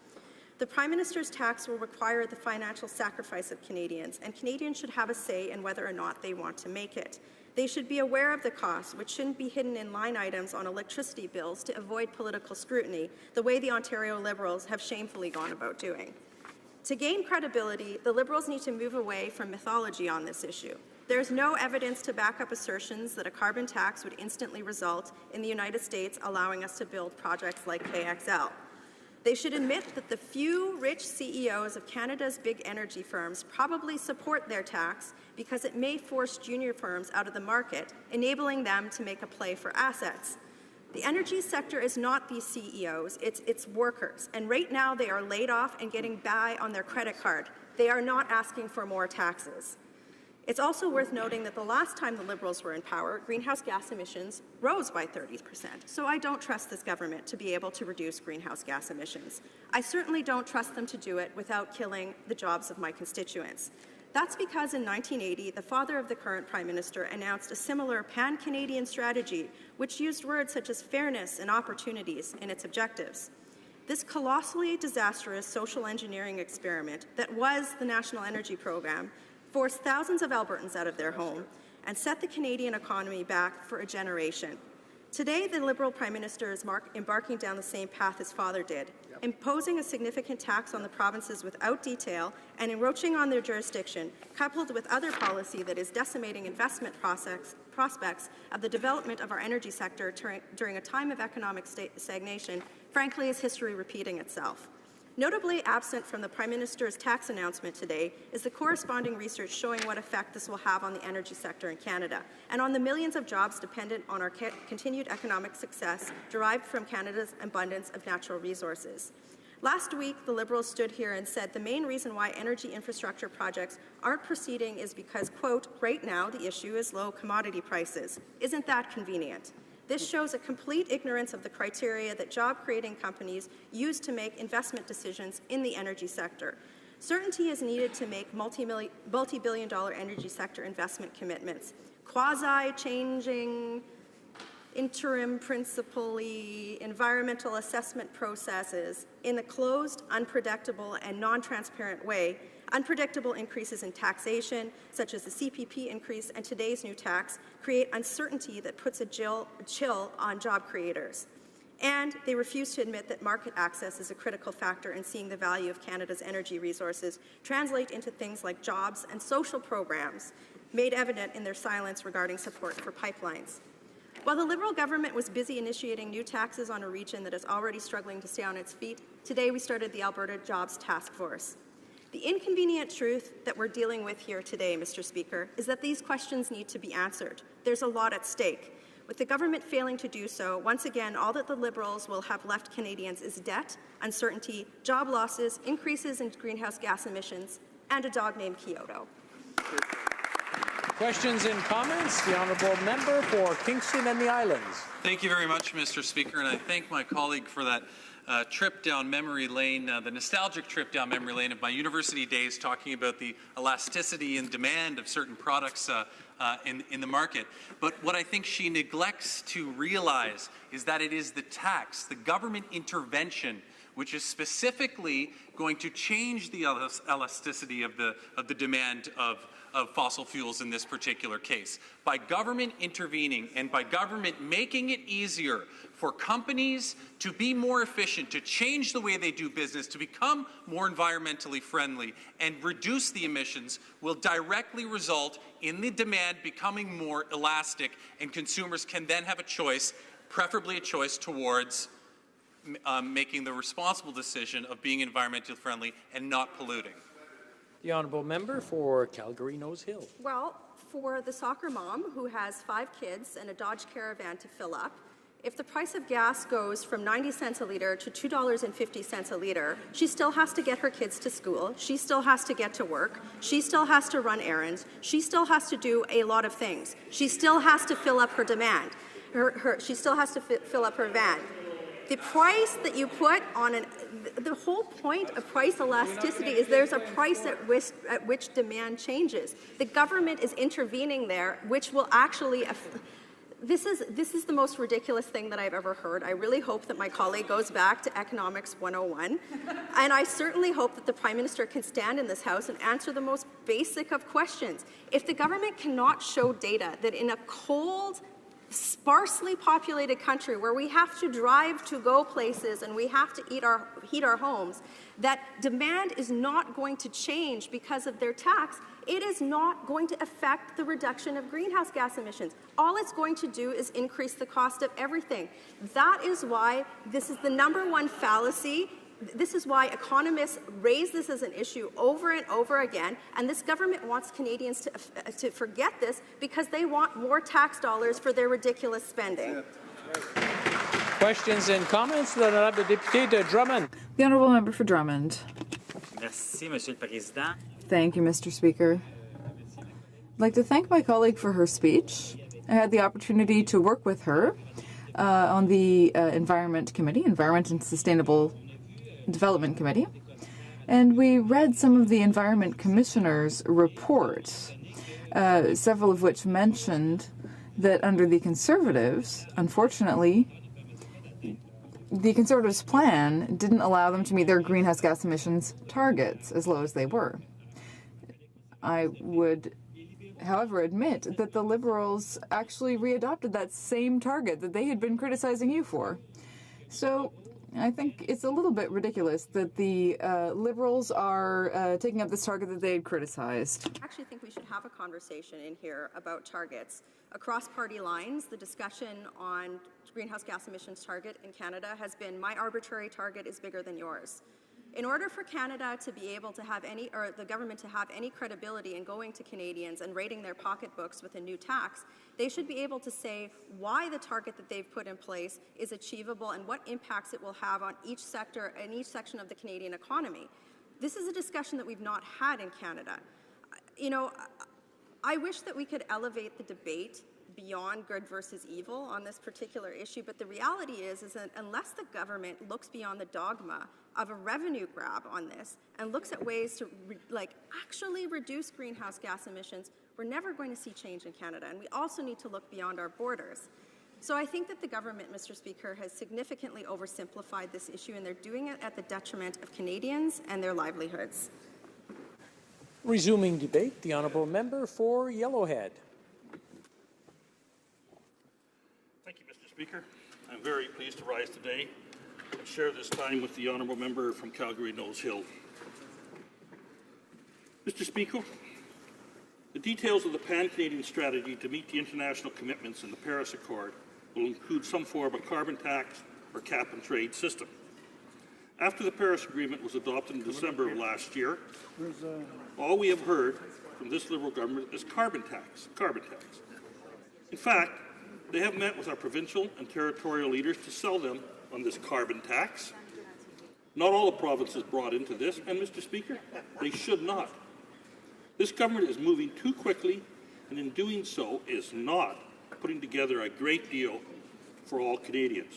The Prime Minister's tax will require the financial sacrifice of Canadians, and Canadians should have a say in whether or not they want to make it. They should be aware of the costs, which shouldn't be hidden in line items on electricity bills to avoid political scrutiny, the way the Ontario Liberals have shamefully gone about doing. To gain credibility, the Liberals need to move away from mythology on this issue. There is no evidence to back up assertions that a carbon tax would instantly result in the United States allowing us to build projects like KXL. They should admit that the few rich CEOs of Canada's big energy firms probably support their tax because it may force junior firms out of the market, enabling them to make a play for assets. The energy sector is not these CEOs, it's workers. And right now they are laid off and getting by on their credit card. They are not asking for more taxes. It's also worth noting that the last time the Liberals were in power, greenhouse gas emissions rose by 30%. So I don't trust this government to be able to reduce greenhouse gas emissions. I certainly don't trust them to do it without killing the jobs of my constituents. That's because in 1980, the father of the current Prime Minister announced a similar pan-Canadian strategy which used words such as fairness and opportunities in its objectives. This colossally disastrous social engineering experiment that was the National Energy Program forced thousands of Albertans out of their home and set the Canadian economy back for a generation. Today, the Liberal Prime Minister is embarking down the same path his father did, imposing a significant tax on the provinces without detail and encroaching on their jurisdiction, coupled with other policy that is decimating investment prospects of the development of our energy sector during a time of economic stagnation, frankly, is history repeating itself. Notably absent from the Prime Minister's tax announcement today is the corresponding research showing what effect this will have on the energy sector in Canada and on the millions of jobs dependent on our continued economic success derived from Canada's abundance of natural resources. Last week, the Liberals stood here and said the main reason why energy infrastructure projects aren't proceeding is because, quote, right now the issue is low commodity prices. Isn't that convenient? This shows a complete ignorance of the criteria that job-creating companies use to make investment decisions in the energy sector. Certainty is needed to make multi-billion-dollar energy sector investment commitments. Quasi-changing interim principally environmental assessment processes in a closed, unpredictable, and non-transparent way, unpredictable increases in taxation, such as the CPP increase and today's new tax, create uncertainty that puts a chill on job creators. And they refuse to admit that market access is a critical factor in seeing the value of Canada's energy resources translate into things like jobs and social programs, made evident in their silence regarding support for pipelines. While the Liberal government was busy initiating new taxes on a region that is already struggling to stay on its feet, today we started the Alberta Jobs Task Force. The inconvenient truth that we're dealing with here today, Mr. Speaker, is that these questions need to be answered. There's a lot at stake. With the government failing to do so, once again, all that the Liberals will have left Canadians is debt, uncertainty, job losses, increases in greenhouse gas emissions, and a dog named Kyoto. Questions and comments? The honourable member for Kingston and the Islands. Thank you very much, Mr. Speaker, and I thank my colleague for that trip down memory lane, the nostalgic trip down memory lane of my university days, talking about the elasticity and demand of certain products in the market. But what I think she neglects to realize is that it is the tax, the government intervention, which is specifically going to change the elasticity of the demand of fossil fuels in this particular case. By government intervening and by government making it easier for companies to be more efficient, to change the way they do business, to become more environmentally friendly and reduce the emissions will directly result in the demand becoming more elastic, and consumers can then have a choice, preferably a choice towards making the responsible decision of being environmentally friendly and not polluting. The honourable member for Calgary Nose Hill. Well, for the soccer mom who has 5 kids and a Dodge Caravan to fill up, if the price of gas goes from 90 cents a litre to $2.50 a litre, she still has to get her kids to school, she still has to get to work, she still has to run errands, she still has to do a lot of things. She still has to fill up her demand. She still has to fill up her van. The price that you put on the whole point of price elasticity is there's a price at which demand changes. The government is intervening there, which will actually. This is the most ridiculous thing that I've ever heard. I really hope that my colleague goes back to Economics 101. And I certainly hope that the Prime Minister can stand in this House and answer the most basic of questions. If the government cannot show data that in a cold, sparsely populated country where we have to drive to go places and we have to heat our homes, that demand is not going to change because of their tax, it is not going to affect the reduction of greenhouse gas emissions. All it's going to do is increase the cost of everything. That is why this is the #1 fallacy. This is why economists raise this as an issue over and over again, and this government wants Canadians to forget this because they want more tax dollars for their ridiculous spending. Questions and comments? L'honorable député de Drummond. The honourable member for Drummond. Merci, Monsieur le Président. Thank you, Mr. Speaker. I'd like to thank my colleague for her speech. I had the opportunity to work with her on the Environment and Sustainable Development Committee, and we read some of the Environment Commissioner's reports, several of which mentioned that under the Conservatives, unfortunately, the Conservatives' plan didn't allow them to meet their greenhouse gas emissions targets, as low as they were. I would, however, admit that the Liberals actually readopted that same target that they had been criticizing you for. So I think it's a little bit ridiculous that the Liberals are taking up this target that they had criticized. I actually think we should have a conversation in here about targets. Across party lines, the discussion on greenhouse gas emissions target in Canada has been my arbitrary target is bigger than yours. In order for Canada to be able to have any, or the government to have any credibility in going to Canadians and raiding their pocketbooks with a new tax, they should be able to say why the target that they've put in place is achievable and what impacts it will have on each sector and each section of the Canadian economy. This is a discussion that we've not had in Canada. You know, I wish that we could elevate the debate beyond good versus evil on this particular issue, but the reality is that unless the government looks beyond the dogma of a revenue grab on this and looks at ways to actually reduce greenhouse gas emissions, we're never going to see change in Canada. And we also need to look beyond our borders. So I think that the government, Mr. Speaker, has significantly oversimplified this issue, and they're doing it at the detriment of Canadians and their livelihoods. Resuming debate, the honourable member for Yellowhead. Thank you, Mr. Speaker. I'm very pleased to rise today and share this time with the honourable member from Calgary Nose Hill. Mr. Speaker, the details of the Pan-Canadian strategy to meet the international commitments in the Paris Accord will include some form of carbon tax or cap-and-trade system. After the Paris Agreement was adopted in December of last year, all we have heard from this Liberal government is carbon tax. In fact, they have met with our provincial and territorial leaders to sell them on this carbon tax. Not all the provinces brought into this, and Mr. Speaker, they should not. This government is moving too quickly, and in doing so is not putting together a great deal for all Canadians.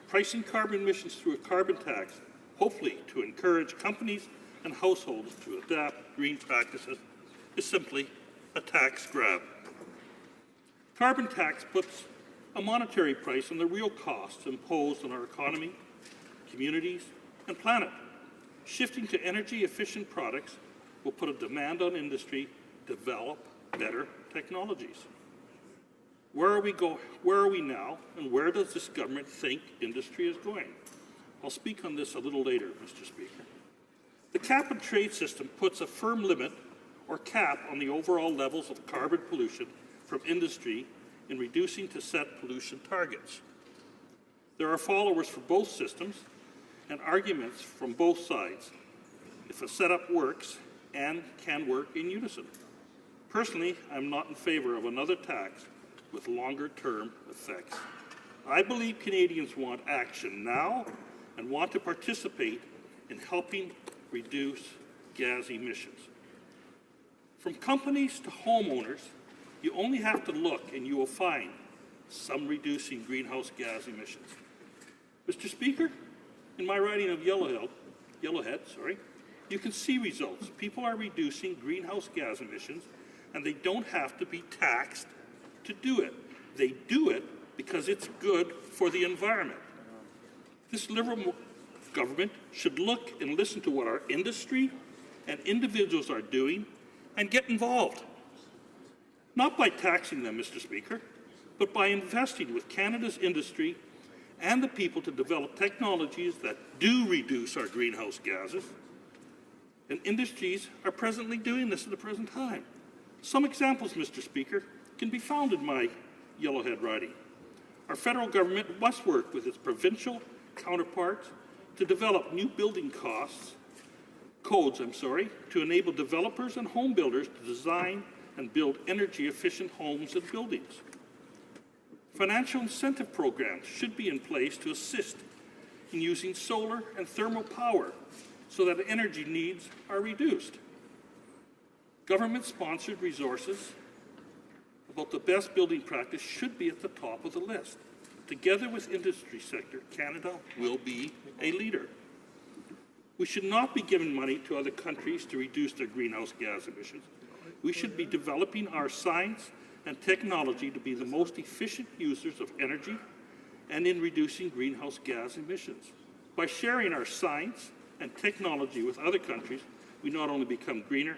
Pricing carbon emissions through a carbon tax, hopefully to encourage companies and households to adapt green practices, is simply a tax grab. Carbon tax puts a monetary price on the real costs imposed on our economy, communities, and planet. Shifting to energy-efficient products will put a demand on industry to develop better technologies. Where are we now, and where does this government think industry is going? I'll speak on this a little later, Mr. Speaker. The cap-and-trade system puts a firm limit or cap on the overall levels of carbon pollution from industry in reducing to set pollution targets. There are followers for both systems and arguments from both sides if a setup works and can work in unison. Personally, I'm not in favor of another tax with longer-term effects. I believe Canadians want action now and want to participate in helping reduce gas emissions. From companies to homeowners, you only have to look and you will find some reducing greenhouse gas emissions. Mr. Speaker, in my riding of Yellowhead, you can see results. People are reducing greenhouse gas emissions, and they don't have to be taxed to do it. They do it because it's good for the environment. This Liberal government should look and listen to what our industry and individuals are doing and get involved. Not by taxing them, Mr. Speaker, but by investing with Canada's industry and the people to develop technologies that do reduce our greenhouse gases. And industries are presently doing this at the present time. Some examples, Mr. Speaker, can be found in my Yellowhead riding. Our federal government must work with its provincial counterparts to develop new building codes to enable developers and home builders to design and build energy-efficient homes and buildings. Financial incentive programs should be in place to assist in using solar and thermal power so that energy needs are reduced. Government-sponsored resources about the best building practice should be at the top of the list. Together with industry sector, Canada will be a leader. We should not be giving money to other countries to reduce their greenhouse gas emissions. We should be developing our science and technology to be the most efficient users of energy and in reducing greenhouse gas emissions. By sharing our science and technology with other countries, we not only become greener,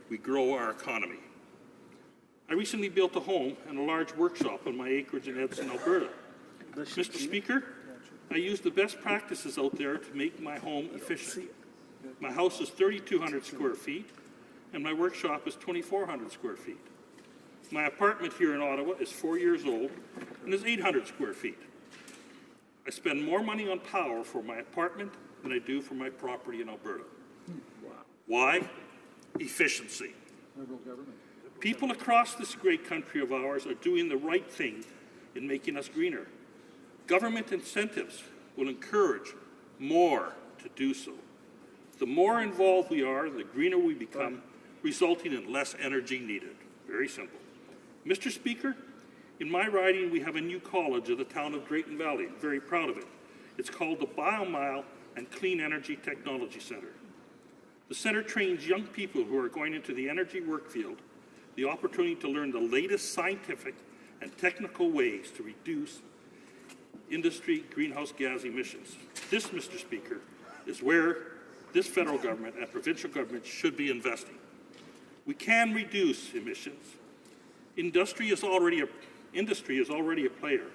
we grow our economy. I recently built a home and a large workshop on my acreage in Edson, Alberta. Mr. Speaker, I use the best practices out there to make my home efficient. My house is 3,200 square feet, and my workshop is 2,400 square feet. My apartment here in Ottawa is 4 years old and is 800 square feet. I spend more money on power for my apartment than I do for my property in Alberta. Why? Efficiency. People across this great country of ours are doing the right thing in making us greener. Government incentives will encourage more to do so. The more involved we are, the greener we become, resulting in less energy needed. Very simple. Mr. Speaker, in my riding, we have a new college at the town of Drayton Valley. I'm very proud of it. It's called the BioMile and Clean Energy Technology Centre. The centre trains young people who are going into the energy work field the opportunity to learn the latest scientific and technical ways to reduce industry greenhouse gas emissions. This, Mr. Speaker, is where this federal government and provincial government should be investing. We can reduce emissions. Industry is already a player.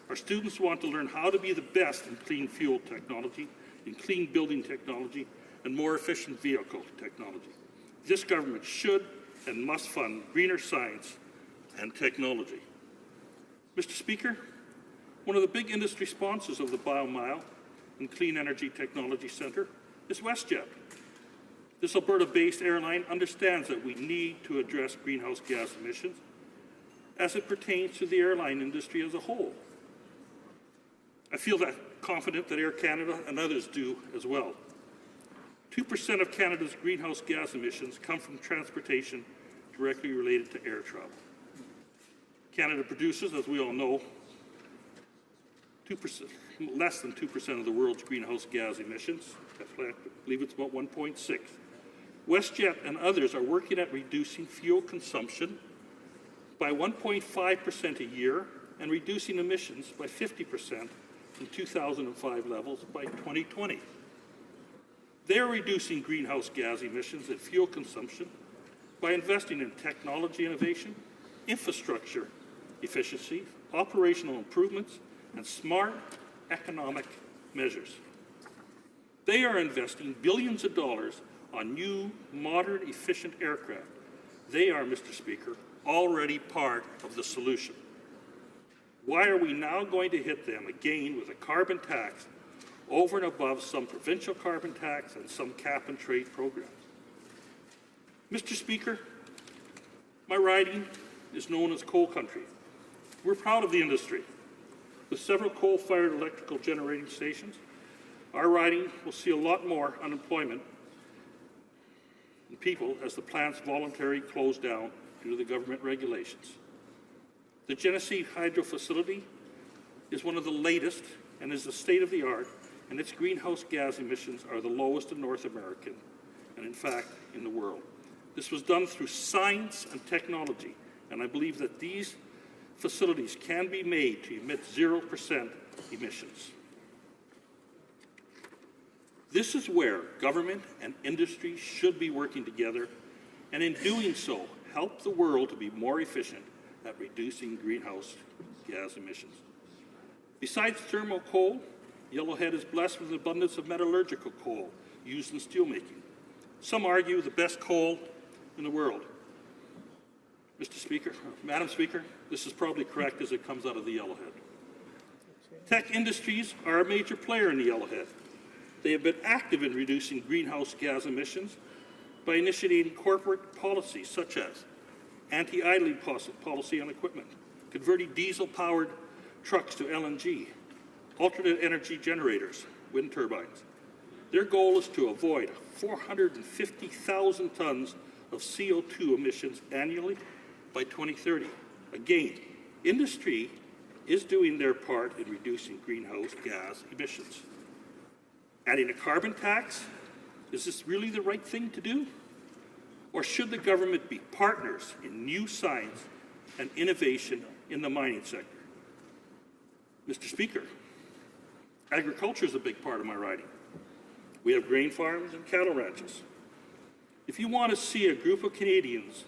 Our students want to learn how to be the best in clean fuel technology, in clean building technology, and more efficient vehicle technology. This government should and must fund greener science and technology. Mr. Speaker, one of the big industry sponsors of the BioMile and Clean Energy Technology Centre is WestJet. This Alberta-based airline understands that we need to address greenhouse gas emissions as it pertains to the airline industry as a whole. I feel that confident that Air Canada and others do as well. 2% of Canada's greenhouse gas emissions come from transportation directly related to air travel. Canada produces, as we all know, less than 2% of the world's greenhouse gas emissions. I believe it's about 1.6. WestJet and others are working at reducing fuel consumption by 1.5% a year and reducing emissions by 50% from 2005 levels by 2020. They're reducing greenhouse gas emissions and fuel consumption by investing in technology innovation, infrastructure efficiency, operational improvements, and smart economic measures. They are investing billions of dollars on new, modern, efficient aircraft. They are, Mr. Speaker, already part of the solution. Why are we now going to hit them again with a carbon tax over and above some provincial carbon tax and some cap-and-trade programs? Mr. Speaker, my riding is known as coal country. We're proud of the industry. With several coal-fired electrical generating stations, our riding will see a lot more unemployment in people as the plants voluntarily close down due to the government regulations. The Genesee Hydro facility is one of the latest and is the state-of-the-art, and its greenhouse gas emissions are the lowest in North America and, in fact, in the world. This was done through science and technology, and I believe that these facilities can be made to emit 0% emissions. This is where government and industry should be working together, and in doing so, help the world to be more efficient at reducing greenhouse gas emissions. Besides thermal coal, Yellowhead is blessed with an abundance of metallurgical coal used in steelmaking. Some argue the best coal in the world. Mr. Speaker, Madam Speaker, this is probably correct as it comes out of the Yellowhead. Tech industries are a major player in the Yellowhead. They have been active in reducing greenhouse gas emissions by initiating corporate policies such as anti-idling policy on equipment, converting diesel-powered trucks to LNG, alternate energy generators, wind turbines. Their goal is to avoid 450,000 tons of CO2 emissions annually by 2030. Again, industry is doing their part in reducing greenhouse gas emissions. Adding a carbon tax, is this really the right thing to do? Or should the government be partners in new science and innovation in the mining sector? Mr. Speaker, agriculture is a big part of my riding. We have grain farms and cattle ranches. If you want to see a group of Canadians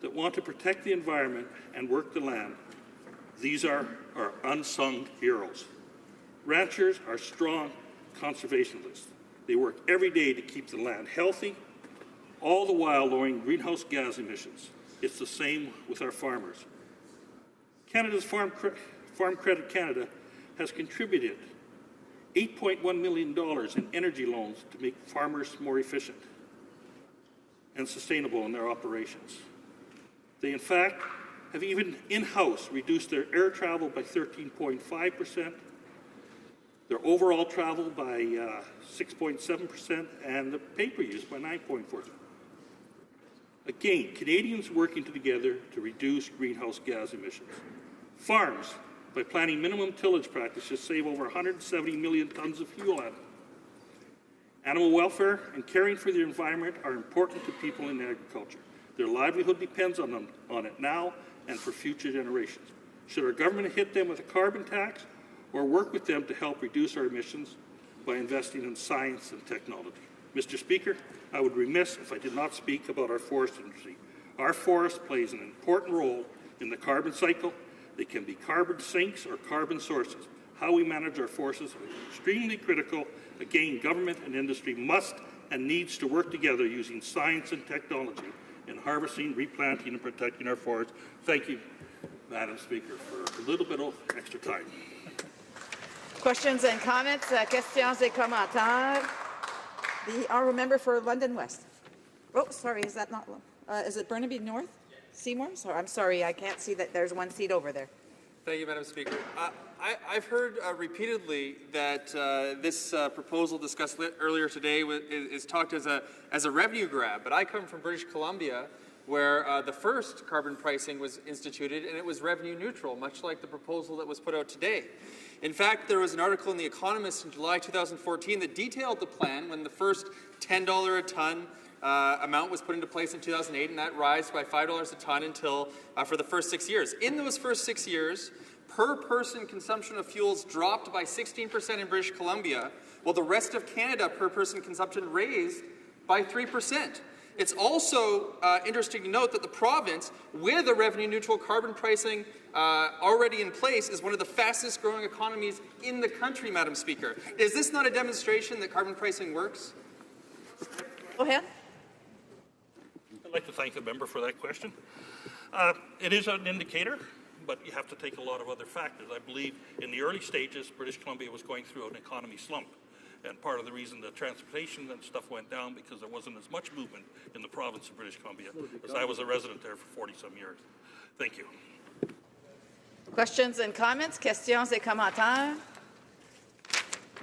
that want to protect the environment and work the land, these are our unsung heroes. Ranchers are strong conservationists. They work every day to keep the land healthy, all the while lowering greenhouse gas emissions. It's the same with our farmers. Canada's Farm Credit Canada has contributed $8.1 million in energy loans to make farmers more efficient and sustainable in their operations. They, in fact, have even in-house reduced their air travel by 13.5%, their overall travel by 6.7%, and the paper use by 9.4%. Again, Canadians working together to reduce greenhouse gas emissions. Farms, by planning minimum tillage practices, save over 170 million tons of fuel annually. Animal welfare and caring for the environment are important to people in agriculture. Their livelihood depends on it now and for future generations. Should our government hit them with a carbon tax or work with them to help reduce our emissions by investing in science and technology. Mr. Speaker, I would be remiss if I did not speak about our forest industry. Our forest plays an important role in the carbon cycle. They can be carbon sinks or carbon sources. How we manage our forests is extremely critical. Again, government and industry must and needs to work together using science and technology in harvesting, replanting, and protecting our forests. Thank you, Madam Speaker, for a little bit of extra time. Questions and comments, questions et commentaires. The honourable member for London West. Oh, sorry, is that not? Is it Burnaby North? Seymour? So I'm sorry, I can't see that there's one seat over there. Thank you, Madam Speaker. I've heard repeatedly that this proposal discussed earlier today is talked as a revenue grab, but I come from British Columbia, where the first carbon pricing was instituted, and it was revenue neutral, much like the proposal that was put out today. In fact, there was an article in The Economist in July 2014 that detailed the plan when the first $10 a ton amount was put into place in 2008, and that rise by $5 a ton until for the first 6 years. In those first 6 years, per person consumption of fuels dropped by 16% in British Columbia, while the rest of Canada per person consumption raised by 3%. It's also interesting to note that the province, with a revenue-neutral carbon pricing already in place, is one of the fastest-growing economies in the country, Madam Speaker. Is this not a demonstration that carbon pricing works? Go ahead. I'd like to thank the member for that question. It is an indicator, but you have to take a lot of other factors. I believe in the early stages, British Columbia was going through an economy slump. And part of the reason the transportation and stuff went down because there wasn't as much movement in the province of British Columbia, as I was a resident there for 40-some years. Thank you. Questions and comments, questions et commentaires.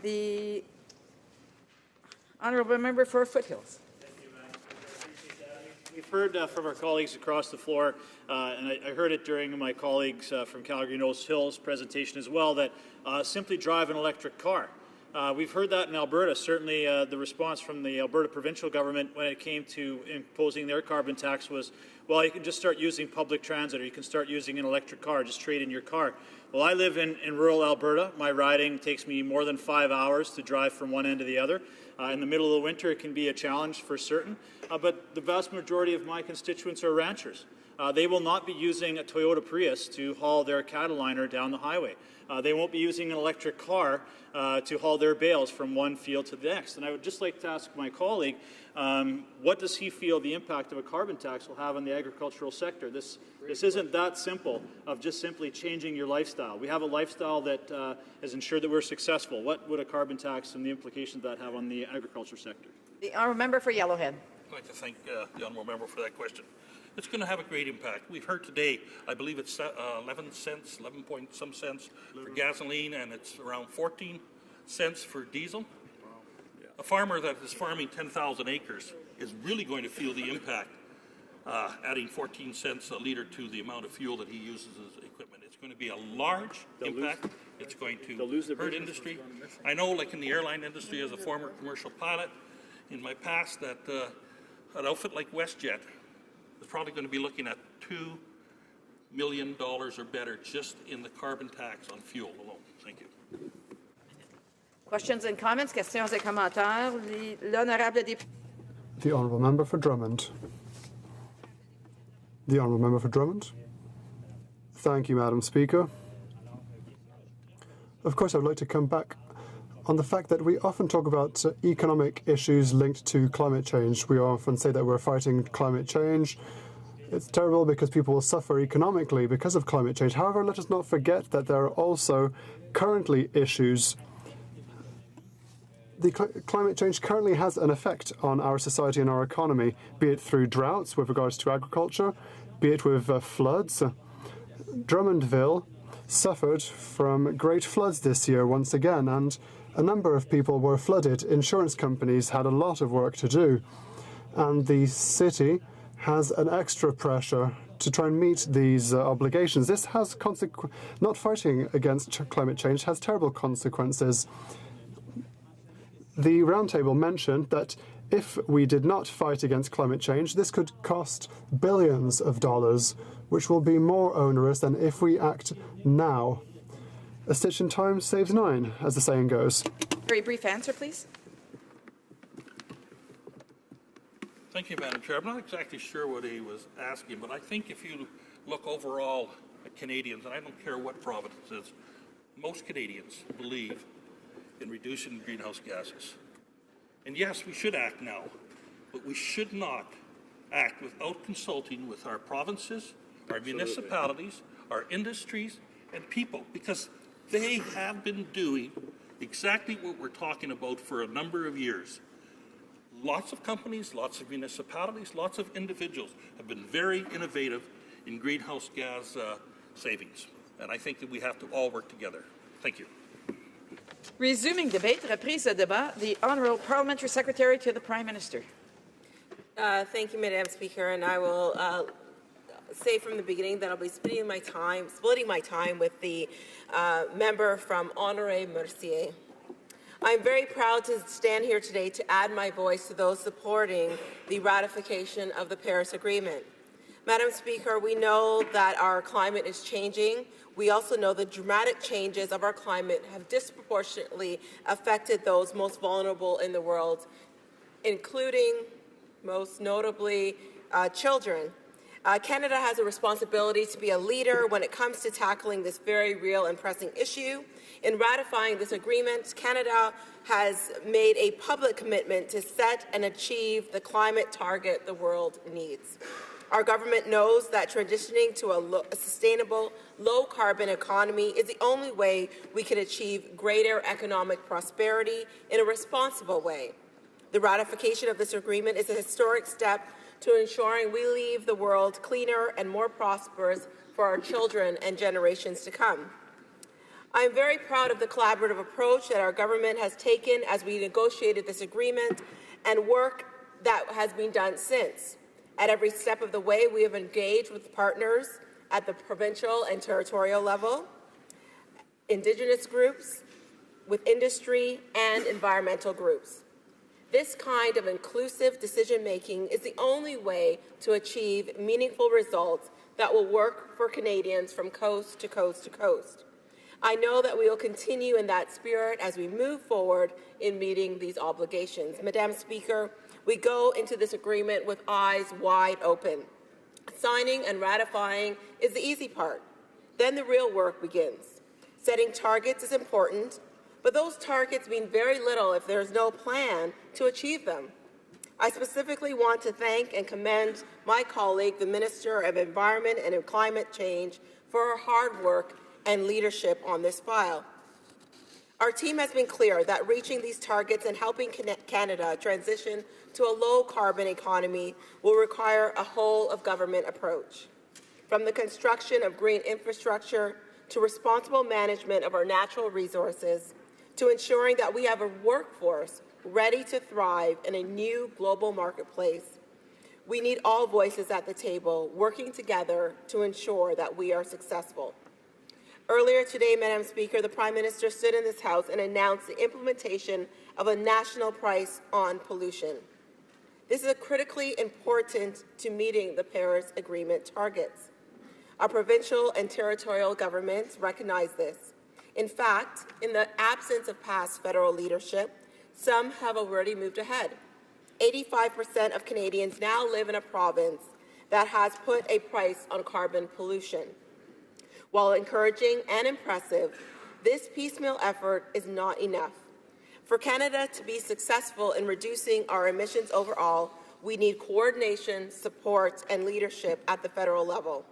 The honourable member for Foothills. We've heard from our colleagues across the floor, and I heard it during my colleagues from Calgary Nose Hill's presentation as well, that simply drive an electric car. We've heard that in Alberta. Certainly the response from the Alberta provincial government when it came to imposing their carbon tax was, well, you can just start using public transit, or you can start using an electric car, just trade in your car. Well, I live in rural Alberta. My riding takes me more than 5 hours to drive from one end to the other. In the middle of the winter, it can be a challenge for certain, but the vast majority of my constituents are ranchers. They will not be using a Toyota Prius to haul their Cataliner down the highway. They won't be using an electric car to haul their bales from one field to the next. And I would just like to ask my colleague, what does he feel the impact of a carbon tax will have on the agricultural sector? This isn't that simple of just simply changing your lifestyle. We have a lifestyle that has ensured that we're successful. What would a carbon tax and the implications of that have on the agriculture sector? The honourable member for Yellowhead. I'd like to thank the honourable member for that question. It's going to have a great impact. We've heard today, I believe it's 11 cents, 11 point some cents for gasoline, and it's around 14 cents for diesel. A farmer that is farming 10,000 acres is really going to feel the impact, adding 14 cents a litre to the amount of fuel that he uses as equipment. It's going to be a large impact. It's going to hurt industry. I know, like in the airline industry, as a former commercial pilot, in my past, that an outfit like WestJet is probably going to be looking at $2 million or better just in the carbon tax on fuel alone. Thank you. Questions and comments, questions et commentaires. L'honorable député. The honourable member for Drummond. The honourable member for Drummond. Thank you, Madam Speaker. Of course, I'd like to come back on the fact that we often talk about economic issues linked to climate change. We often say that we're fighting climate change. It's terrible because people will suffer economically because of climate change. However, let us not forget that there are also currently issues. The climate change currently has an effect on our society and our economy, be it through droughts with regards to agriculture, be it with floods. Drummondville suffered from great floods this year once again, and a number of people were flooded. Insurance companies had a lot of work to do, and the city has an extra pressure to try and meet these obligations. This has not fighting against climate change has terrible consequences. The roundtable mentioned that if we did not fight against climate change, this could cost billions of dollars, which will be more onerous than if we act now. A stitch in time saves 9, as the saying goes. Very brief answer, please. Thank you, Madam Chair. I'm not exactly sure what he was asking, but I think if you look overall at Canadians, and I don't care what province it is, most Canadians believe in reducing greenhouse gases. And yes, we should act now, but we should not act without consulting with our provinces, our municipalities, our industries, and people, because they have been doing exactly what we're talking about for a number of years. Lots of companies, lots of municipalities, lots of individuals have been very innovative in greenhouse gas savings. And I think that we have to all work together. Thank you. Resuming debate, reprise de débat, the Honourable Parliamentary Secretary to the Prime Minister. Thank you, Madam Speaker, and I will say from the beginning that I'll be splitting my time with the member from Honoré Mercier. I'm very proud to stand here today to add my voice to those supporting the ratification of the Paris Agreement. Madam Speaker, we know that our climate is changing. We also know the dramatic changes of our climate have disproportionately affected those most vulnerable in the world, including, most notably, children. Canada has a responsibility to be a leader when it comes to tackling this very real and pressing issue. In ratifying this agreement, Canada has made a public commitment to set and achieve the climate target the world needs. Our government knows that transitioning to a sustainable, low-carbon economy is the only way we can achieve greater economic prosperity in a responsible way. The ratification of this agreement is a historic step to ensuring we leave the world cleaner and more prosperous for our children and generations to come. I am very proud of the collaborative approach that our government has taken as we negotiated this agreement and work that has been done since. At every step of the way, we have engaged with partners at the provincial and territorial level, Indigenous groups, with industry and environmental groups. This kind of inclusive decision-making is the only way to achieve meaningful results that will work for Canadians from coast to coast to coast. I know that we will continue in that spirit as we move forward in meeting these obligations. Madam Speaker, we go into this agreement with eyes wide open. Signing and ratifying is the easy part. Then the real work begins. Setting targets is important, but those targets mean very little if there is no plan to achieve them. I specifically want to thank and commend my colleague, the Minister of Environment and Climate Change, for her hard work and leadership on this file. Our team has been clear that reaching these targets and helping Canada transition to a low-carbon economy will require a whole-of-government approach. From the construction of green infrastructure to responsible management of our natural resources, to ensuring that we have a workforce ready to thrive in a new global marketplace. We need all voices at the table working together to ensure that we are successful. Earlier today, Madam Speaker, the Prime Minister stood in this House and announced the implementation of a national price on pollution. This is critically important to meeting the Paris Agreement targets. Our provincial and territorial governments recognize this. In fact, in the absence of past federal leadership, some have already moved ahead. 85% of Canadians now live in a province that has put a price on carbon pollution. While encouraging and impressive, this piecemeal effort is not enough. For Canada to be successful in reducing our emissions overall, we need coordination, support, and leadership at the federal level.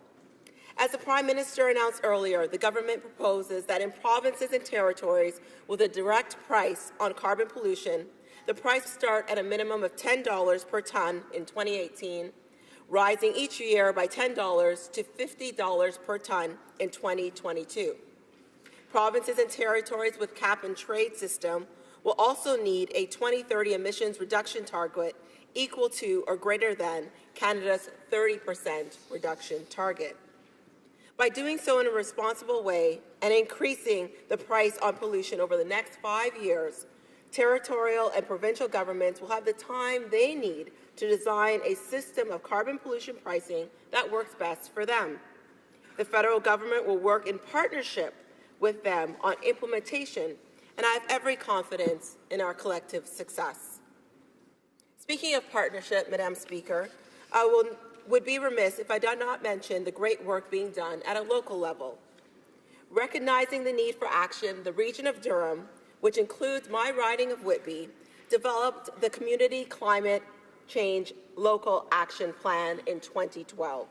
As the Prime Minister announced earlier, the government proposes that in provinces and territories with a direct price on carbon pollution, the price start at a minimum of $10 per tonne in 2018, rising each year by $10 to $50 per tonne in 2022. Provinces and territories with cap-and-trade system will also need a 2030 emissions reduction target equal to or greater than Canada's 30% reduction target. By doing so in a responsible way and increasing the price on pollution over the next 5 years, territorial and provincial governments will have the time they need to design a system of carbon pollution pricing that works best for them. The federal government will work in partnership with them on implementation, and I have every confidence in our collective success. Speaking of partnership, Madam Speaker, I would be remiss if I did not mention the great work being done at a local level. Recognizing the need for action, the region of Durham, which includes my riding of Whitby, developed the Community Climate Change Local Action Plan in 2012.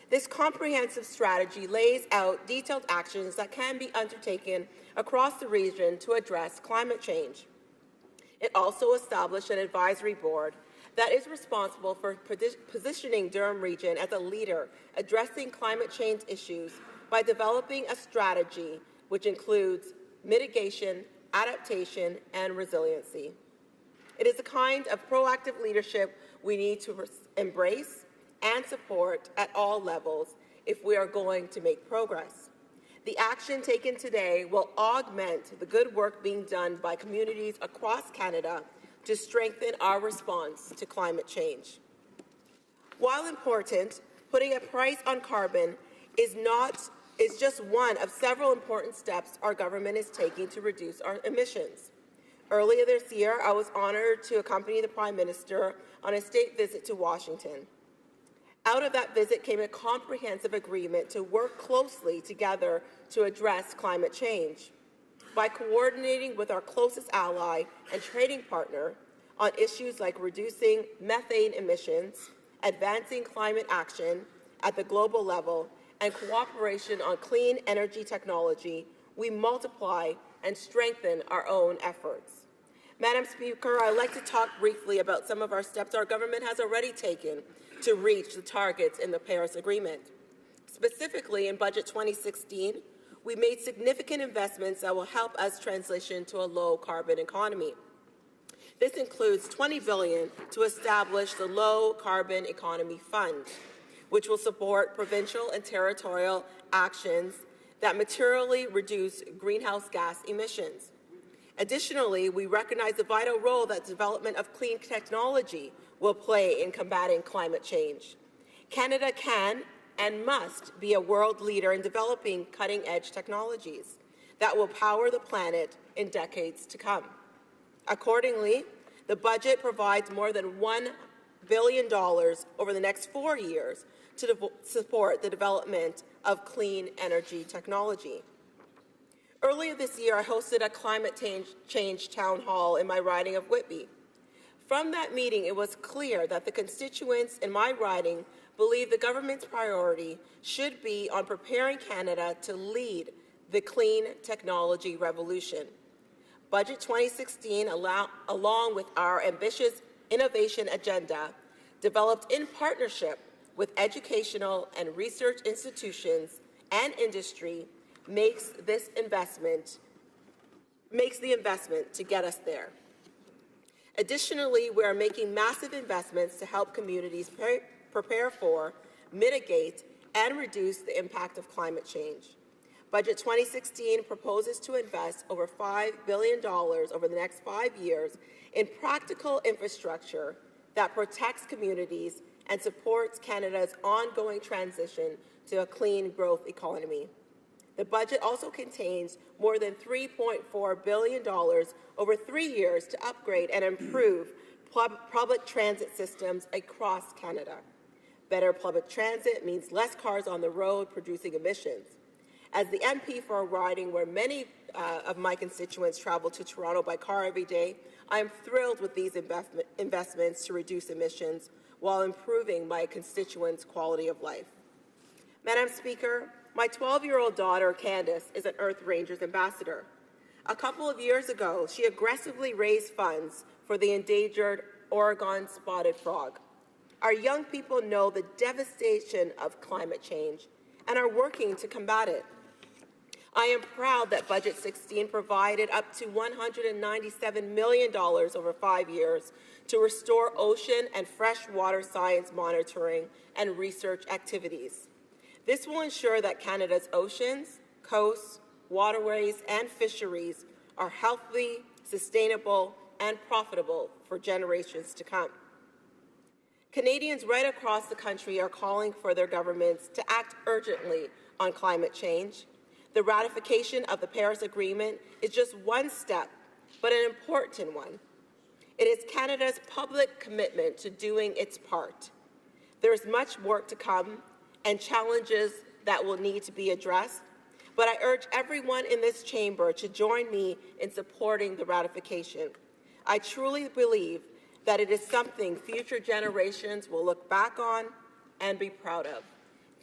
This comprehensive strategy lays out detailed actions that can be undertaken across the region to address climate change. It also established an advisory board that is responsible for positioning Durham Region as a leader addressing climate change issues by developing a strategy which includes mitigation, adaptation, and resiliency. It is the kind of proactive leadership we need to embrace and support at all levels if we are going to make progress. The action taken today will augment the good work being done by communities across Canada to strengthen our response to climate change. While important, putting a price on carbon is just one of several important steps our government is taking to reduce our emissions. Earlier this year, I was honored to accompany the Prime Minister on a state visit to Washington. Out of that visit came a comprehensive agreement to work closely together to address climate change. By coordinating with our closest ally and trading partner on issues like reducing methane emissions, advancing climate action at the global level, and cooperation on clean energy technology, we multiply and strengthen our own efforts. Madam Speaker, I'd like to talk briefly about some of our steps our government has already taken to reach the targets in the Paris Agreement. Specifically, in Budget 2016, we made significant investments that will help us transition to a low-carbon economy. This includes $20 billion to establish the Low Carbon Economy Fund, which will support provincial and territorial actions that materially reduce greenhouse gas emissions. Additionally, we recognize the vital role that development of clean technology will play in combating climate change. Canada can and must be a world leader in developing cutting-edge technologies that will power the planet in decades to come. Accordingly, the budget provides more than $1 billion over the next 4 years to support the development of clean energy technology. Earlier this year, I hosted a climate change town hall in my riding of Whitby. From that meeting, it was clear that the constituents in my riding believe the government's priority should be on preparing Canada to lead the clean technology revolution. Budget 2016, along with our ambitious innovation agenda, developed in partnership with educational and research institutions and industry, makes the investment to get us there. Additionally, we are making massive investments to help communities prepare for, mitigate, and reduce the impact of climate change. Budget 2016 proposes to invest over $5 billion over the next 5 years in practical infrastructure that protects communities and supports Canada's ongoing transition to a clean growth economy. The budget also contains more than $3.4 billion over 3 years to upgrade and improve public transit systems across Canada. Better public transit means less cars on the road producing emissions. As the MP for a riding where many of my constituents travel to Toronto by car every day, I am thrilled with these investments to reduce emissions while improving my constituents' quality of life. Madam Speaker, my 12-year-old daughter, Candace, is an Earth Rangers ambassador. A couple of years ago, she aggressively raised funds for the endangered Oregon spotted frog. Our young people know the devastation of climate change and are working to combat it. I am proud that Budget 16 provided up to $197 million over 5 years to restore ocean and freshwater science monitoring and research activities. This will ensure that Canada's oceans, coasts, waterways, and fisheries are healthy, sustainable, and profitable for generations to come. Canadians right across the country are calling for their governments to act urgently on climate change. The ratification of the Paris Agreement is just one step, but an important one. It is Canada's public commitment to doing its part. There is much work to come and challenges that will need to be addressed, but I urge everyone in this chamber to join me in supporting the ratification. I truly believe that it is something future generations will look back on and be proud of.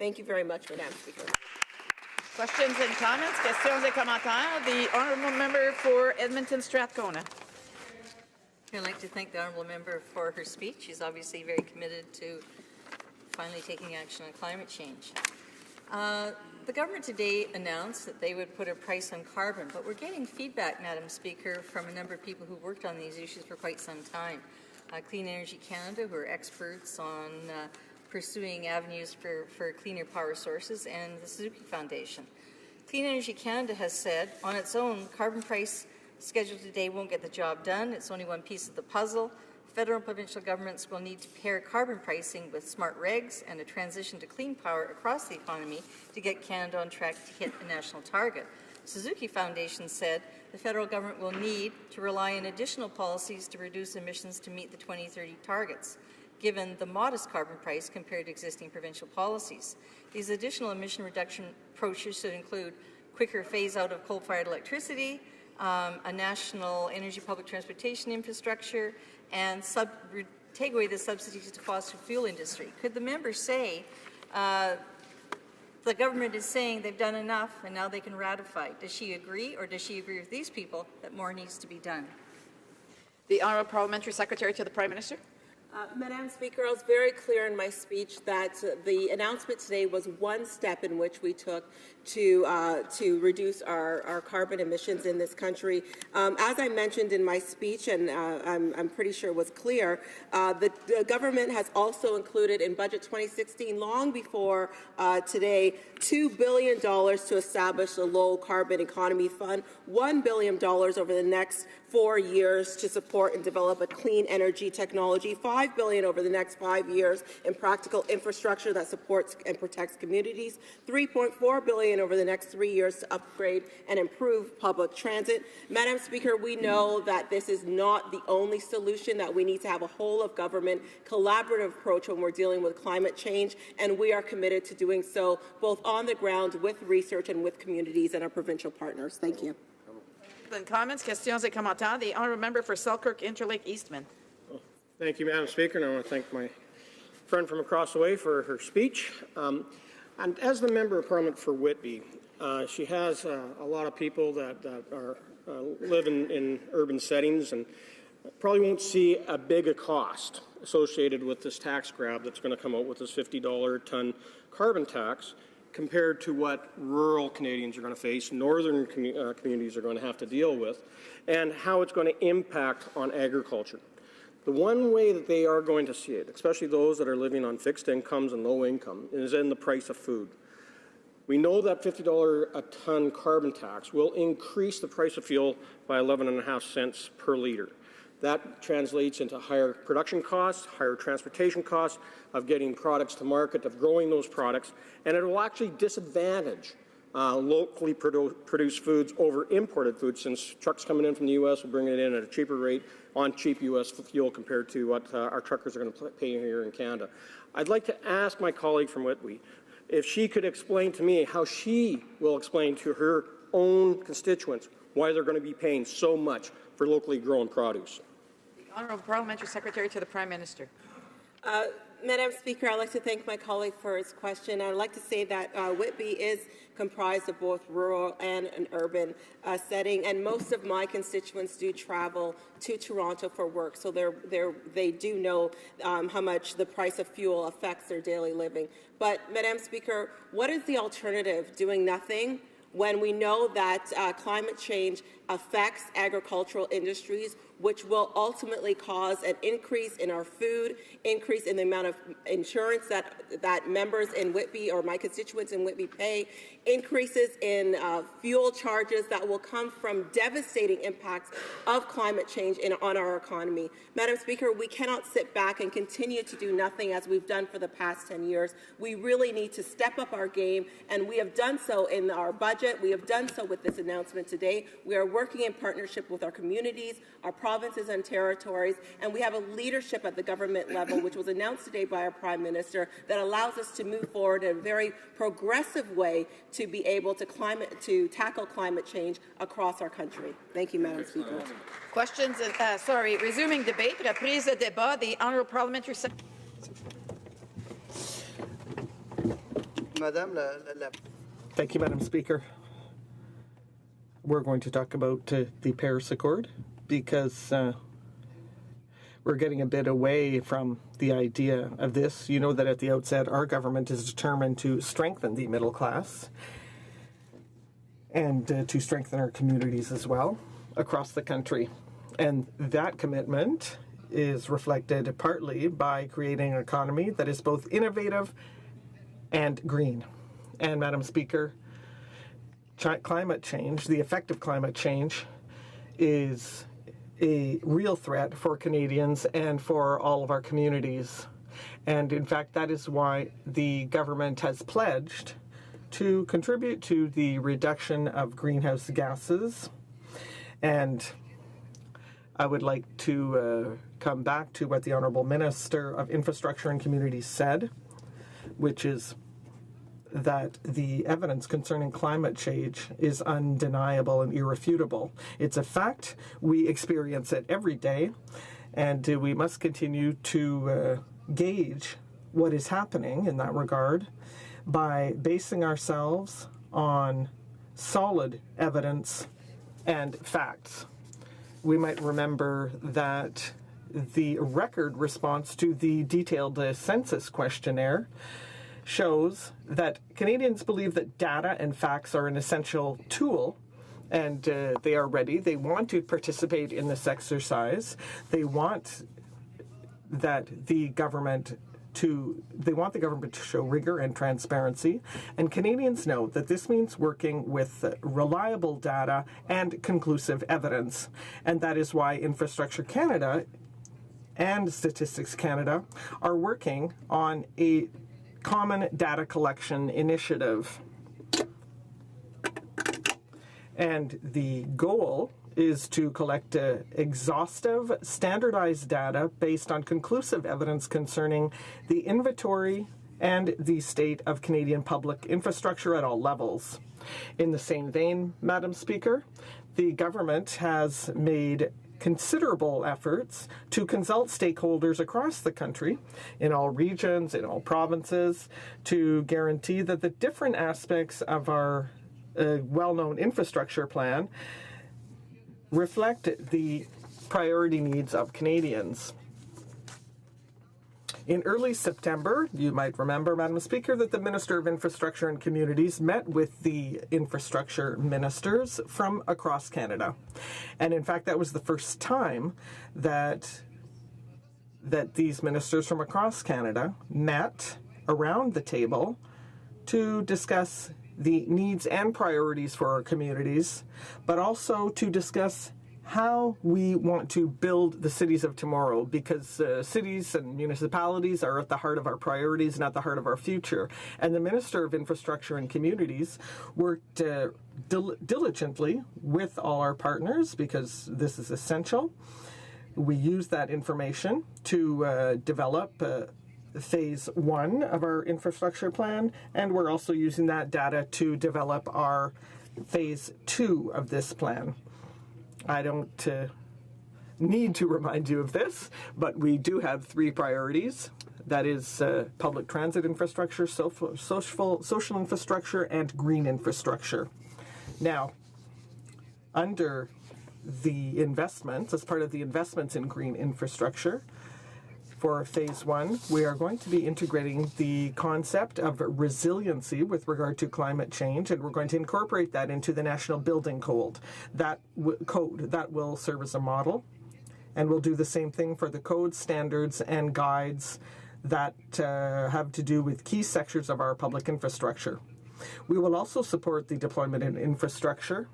Thank you very much, Madam Speaker. Questions and comments? Questions et commentaires. The honourable member for Edmonton Strathcona. I'd like to thank the honourable member for her speech. She's obviously very committed to finally taking action on climate change. The government today announced that they would put a price on carbon, but we're getting feedback, Madam Speaker, from a number of people who worked on these issues for quite some time. Clean Energy Canada, who are experts on pursuing avenues for cleaner power sources, and the Suzuki Foundation. Clean Energy Canada has said, on its own, carbon price scheduled today won't get the job done. It's only one piece of the puzzle. Federal and provincial governments will need to pair carbon pricing with smart regs and a transition to clean power across the economy to get Canada on track to hit a national target. Suzuki Foundation said the federal government will need to rely on additional policies to reduce emissions to meet the 2030 targets, given the modest carbon price compared to existing provincial policies. These additional emission reduction approaches should include quicker phase-out of coal-fired electricity, a national energy public transportation infrastructure, and take away the subsidies to fossil fuel industry. Could the member say the government is saying they've done enough and now they can ratify? Does she agree, or does she agree with these people that more needs to be done? The Honourable Parliamentary Secretary to the Prime Minister. Madam Speaker, I was very clear in my speech that the announcement today was one step in which we took to reduce our carbon emissions in this country. As I mentioned in my speech, and I'm pretty sure was clear, the government has also included in Budget 2016, long before today, $2 billion to establish a low carbon economy fund, $1 billion over the next 4 years to support and develop a clean energy technology, $5 billion over the next 5 years in practical infrastructure that supports and protects communities, $3.4 billion over the next 3 years to upgrade and improve public transit. Madam Speaker, we know that this is not the only solution, that we need to have a whole of government collaborative approach when we're dealing with climate change, and we are committed to doing so both on the ground with research and with communities and our provincial partners. Thank you. Comments, questions et commentaires. The honourable member for Selkirk Interlake Eastman. Thank you, Madam Speaker, and I want to thank my friend from across the way for her speech. And as the member of Parliament for Whitby, she has a lot of people that are live in urban settings and probably won't see a big a cost associated with this tax grab that's going to come out with this $50 a ton carbon tax, compared to what rural Canadians are going to face, northern communities are going to have to deal with, and how it's going to impact on agriculture. The one way that they are going to see it, especially those that are living on fixed incomes and low income, is in the price of food. We know that $50 a ton carbon tax will increase the price of fuel by 11.5 cents per litre. That translates into higher production costs, higher transportation costs of getting products to market, of growing those products, and it will actually disadvantage locally produced foods over imported foods, since trucks coming in from the U.S. will bring it in at a cheaper rate on cheap U.S. fuel compared to what our truckers are going to pay here in Canada. I'd like to ask my colleague from Whitby if she could explain to me how she will explain to her own constituents why they're going to be paying so much for locally grown produce. The Honourable Parliamentary Secretary to the Prime Minister. Madam Speaker, I'd like to thank my colleague for his question. I'd like to say that Whitby is comprised of both rural and an urban setting, and most of my constituents do travel to Toronto for work, so they do know how much the price of fuel affects their daily living. But, Madam Speaker, what is the alternative? Doing nothing? When we know that climate change affects agricultural industries, which will ultimately cause an increase in our food, increase in the amount of insurance that members in Whitby or my constituents in Whitby pay, increases in fuel charges that will come from devastating impacts of climate change on our economy. Madam Speaker, we cannot sit back and continue to do nothing as we've done for the past 10 years. We really need to step up our game, and we have done so in our budget. We have done so with this announcement today. We are working in partnership with our communities, our provinces and territories, and we have a leadership at the government level, which was announced today by our Prime Minister, that allows us to move forward in a very progressive way to be able to tackle climate change across our country. Thank you, Madam Speaker. Questions? Resuming debate. Reprise de débat. The Honourable Parliamentary Secretary. Thank you, Madam Speaker. We're going to talk about the Paris Accord because we're getting a bit away from the idea of this. You know that at the outset, our government is determined to strengthen the middle class and to strengthen our communities as well across the country. And that commitment is reflected partly by creating an economy that is both innovative and green. And, Madam Speaker, climate change, the effect of climate change, is a real threat for Canadians and for all of our communities. And, in fact, that is why the government has pledged to contribute to the reduction of greenhouse gases. And I would like to come back to what the Honourable Minister of Infrastructure and Communities said, which is that the evidence concerning climate change is undeniable and irrefutable. It's a fact. We experience it every day, and we must continue to gauge what is happening in that regard by basing ourselves on solid evidence and facts. We might remember that the record response to the detailed census questionnaire shows that Canadians believe that data and facts are an essential tool, and they are ready. They want to participate in this exercise. They want the government to show rigor and transparency, and Canadians know that this means working with reliable data and conclusive evidence, and that is why Infrastructure Canada and Statistics Canada are working on a common data collection initiative. And the goal is to collect exhaustive, standardized data based on conclusive evidence concerning the inventory and the state of Canadian public infrastructure at all levels. In the same vein, Madam Speaker, the government has made considerable efforts to consult stakeholders across the country, in all regions, in all provinces, to guarantee that the different aspects of our well-known infrastructure plan reflect the priority needs of Canadians. In early September, you might remember, Madam Speaker, that the Minister of Infrastructure and Communities met with the infrastructure ministers from across Canada. And in fact, that was the first time that these ministers from across Canada met around the table to discuss the needs and priorities for our communities, but also to discuss how we want to build the cities of tomorrow, because cities and municipalities are at the heart of our priorities and at the heart of our future. And the Minister of Infrastructure and Communities worked diligently with all our partners, because this is essential. We use that information to develop Phase 1 of our infrastructure plan, and we're also using that data to develop our Phase 2 of this plan. I don't need to remind you of this, but we do have 3 priorities. That is public transit infrastructure, social infrastructure, and green infrastructure. Now, under the investments, as part of the investments in green infrastructure, For Phase 1, we are going to be integrating the concept of resiliency with regard to climate change, and we're going to incorporate that into the National Building Code. That will serve as a model, and we'll do the same thing for the code, standards, and guides that have to do with key sectors of our public infrastructure. We will also support the deployment of infrastructure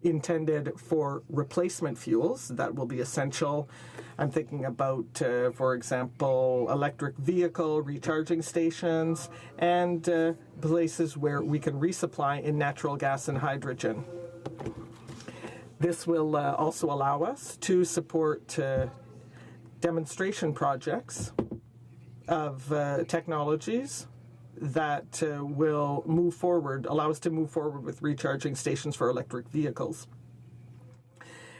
intended for replacement fuels that will be essential. I'm thinking about, for example, electric vehicle recharging stations and places where we can resupply in natural gas and hydrogen. This will also allow us to support demonstration projects of technologies that will move forward, allow us to move forward with recharging stations for electric vehicles.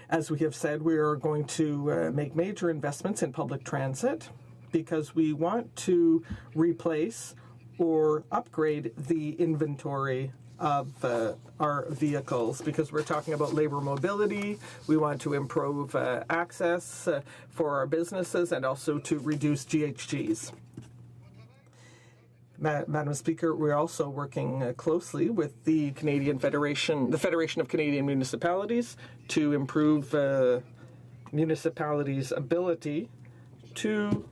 As we have said, we are going to make major investments in public transit because we want to replace or upgrade the inventory of our vehicles, because we're talking about labor mobility. We want to improve access for our businesses and also to reduce GHGs. Madam Speaker, we're also working closely with the Federation of Canadian Municipalities to improve municipalities' ability to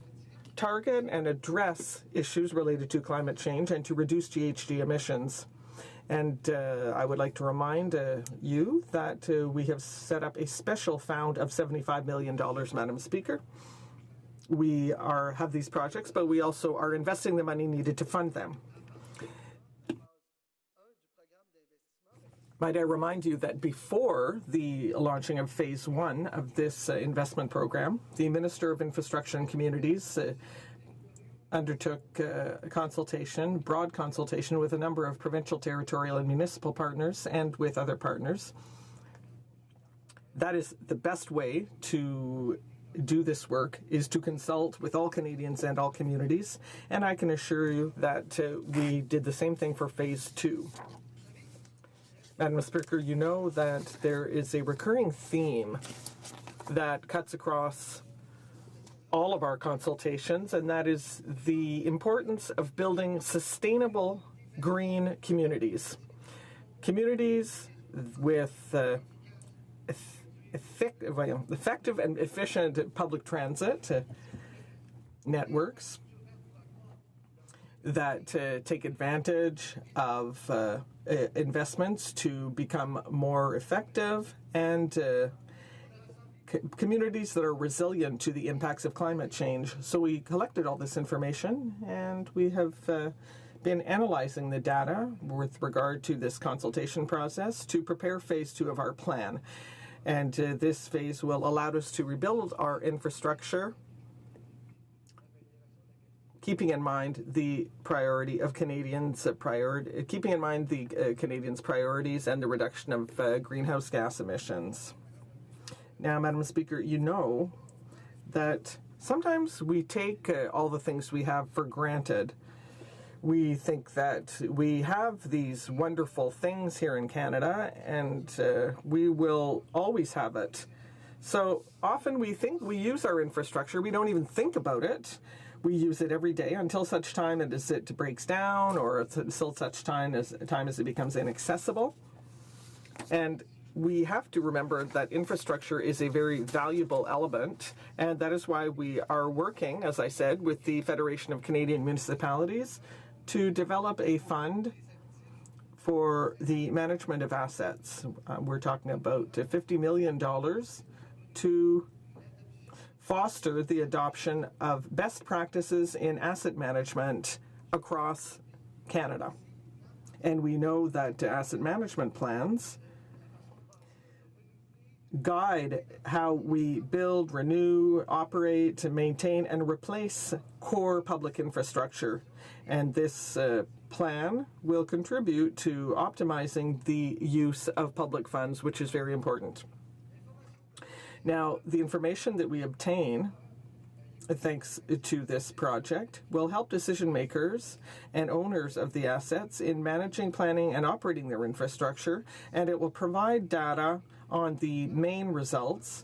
target and address issues related to climate change and to reduce GHG emissions. And I would like to remind you that we have set up a special fund of $75 million, Madam Speaker. We have these projects, but we also are investing the money needed to fund them. Might I remind you that before the launching of Phase 1 of this investment program, the Minister of Infrastructure and Communities undertook broad consultation with a number of provincial, territorial, and municipal partners and with other partners. That is the best way to do this work, is to consult with all Canadians and all communities, and I can assure you that we did the same thing for Phase 2. Madam Speaker, you know that there is a recurring theme that cuts across all of our consultations, and that is the importance of building sustainable green communities. Communities with effective and efficient public transit networks that take advantage of investments to become more effective, and communities that are resilient to the impacts of climate change. So we collected all this information, and we have been analyzing the data with regard to this consultation process to prepare Phase 2 of our plan. And this phase will allow us to rebuild our infrastructure, keeping in mind the priority of Canadians' keeping in mind the Canadians' priorities and the reduction of greenhouse gas emissions. Now, Madam Speaker, you know that sometimes we take all the things we have for granted. We think that we have these wonderful things here in Canada, and we will always have it. So often we think we use our infrastructure. We don't even think about it. We use it every day until such time as it breaks down, or until such time as it becomes inaccessible. And we have to remember that infrastructure is a very valuable element, and that is why we are working, as I said, with the Federation of Canadian Municipalities to develop a fund for the management of assets. We're talking about $50 million to foster the adoption of best practices in asset management across Canada. And we know that asset management plans guide how we build, renew, operate, maintain, and replace core public infrastructure. And this plan will contribute to optimizing the use of public funds, which is very important. Now, the information that we obtain, thanks to this project, will help decision makers and owners of the assets in managing, planning, and operating their infrastructure, and it will provide data on the main results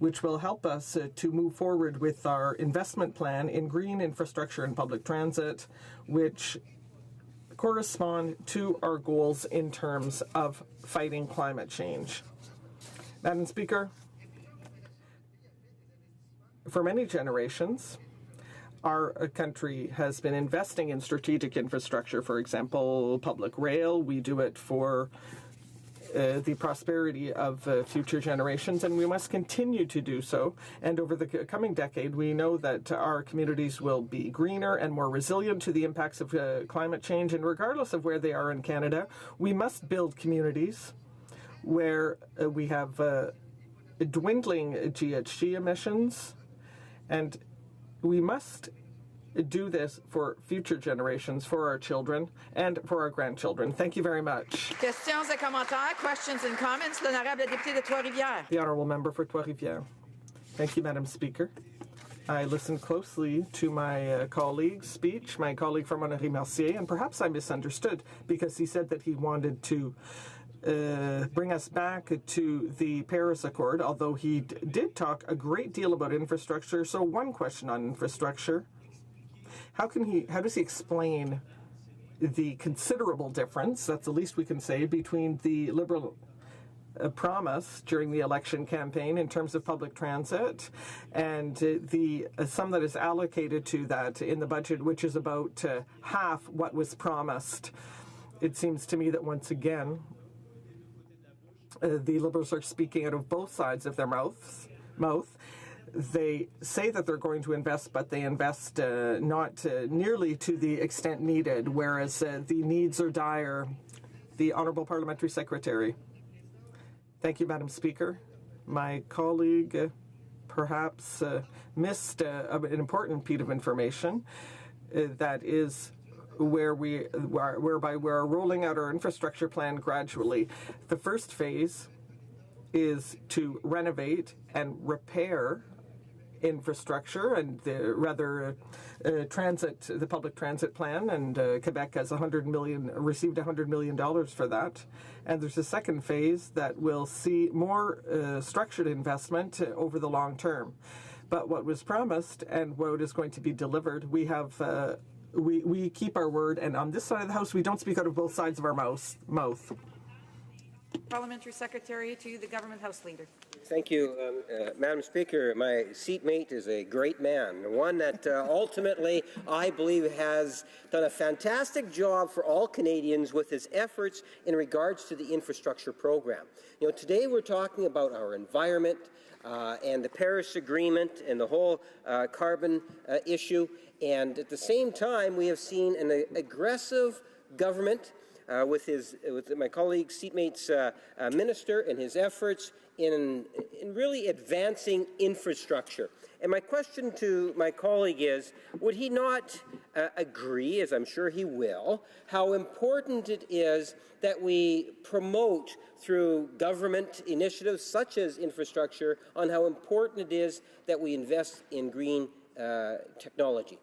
which will help us to move forward with our investment plan in green infrastructure and public transit, which correspond to our goals in terms of fighting climate change. Madam Speaker, for many generations, our country has been investing in strategic infrastructure, for example, public rail. We do it for the prosperity of future generations, and we must continue to do so. And over the coming decade, we know that our communities will be greener and more resilient to the impacts of climate change. And regardless of where they are in Canada, we must build communities where we have dwindling GHG emissions, and we must do this for future generations, for our children, and for our grandchildren. Thank you very much. Questions et commentaires, questions and comments. L'honorable député de Trois-Rivières. The Honourable Member for Trois-Rivières. Thank you, Madam Speaker. I listened closely to my colleague's speech, my colleague from Honoré-Mercier, and perhaps I misunderstood because he said that he wanted to bring us back to the Paris Accord, although he did talk a great deal about infrastructure. So one question on infrastructure. How does he explain the considerable difference, that's the least we can say, between the Liberal promise during the election campaign in terms of public transit and the sum that is allocated to that in the budget, which is about half what was promised? It seems to me that once again, the Liberals are speaking out of both sides of their mouth. They say that they're going to invest, but they invest not nearly to the extent needed, whereas the needs are dire. The Honourable Parliamentary Secretary. Thank you, Madam Speaker. My colleague perhaps missed an important piece of information that is whereby we're rolling out our infrastructure plan gradually. The first phase is to renovate and repair infrastructure and the public transit plan, and Quebec has received $100 million for that. And there's a second phase that will see more structured investment over the long term. But what was promised and what is going to be delivered, we have we keep our word, and on this side of the House, we don't speak out of both sides of our mouth. Parliamentary Secretary to the Government House Leader. Thank you, Madam Speaker. My seatmate is a great man, one that ultimately I believe has done a fantastic job for all Canadians with his efforts in regards to the infrastructure program. You know, today we're talking about our environment and the Paris Agreement and the whole carbon issue, and at the same time we have seen an aggressive government with my colleague seatmate's minister and his efforts in really advancing infrastructure. And my question to my colleague is, would he not agree, as I'm sure he will, how important it is that we promote through government initiatives such as infrastructure on how important it is that we invest in green technology?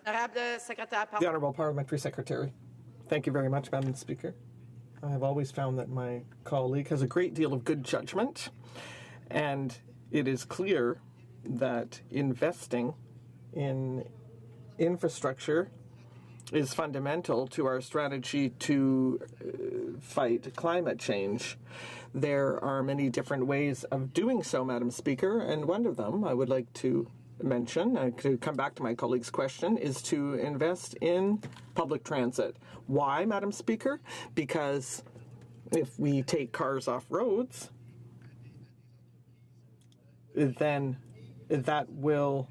The Honourable Parliamentary Secretary. Thank you very much, Madam Speaker. I have always found that my colleague has a great deal of good judgment, and it is clear that investing in infrastructure is fundamental to our strategy to fight climate change. There are many different ways of doing so, Madam Speaker, and one of them I would like to mention, to come back to my colleague's question, is to invest in public transit. Why, Madam Speaker? Because if we take cars off roads, then that will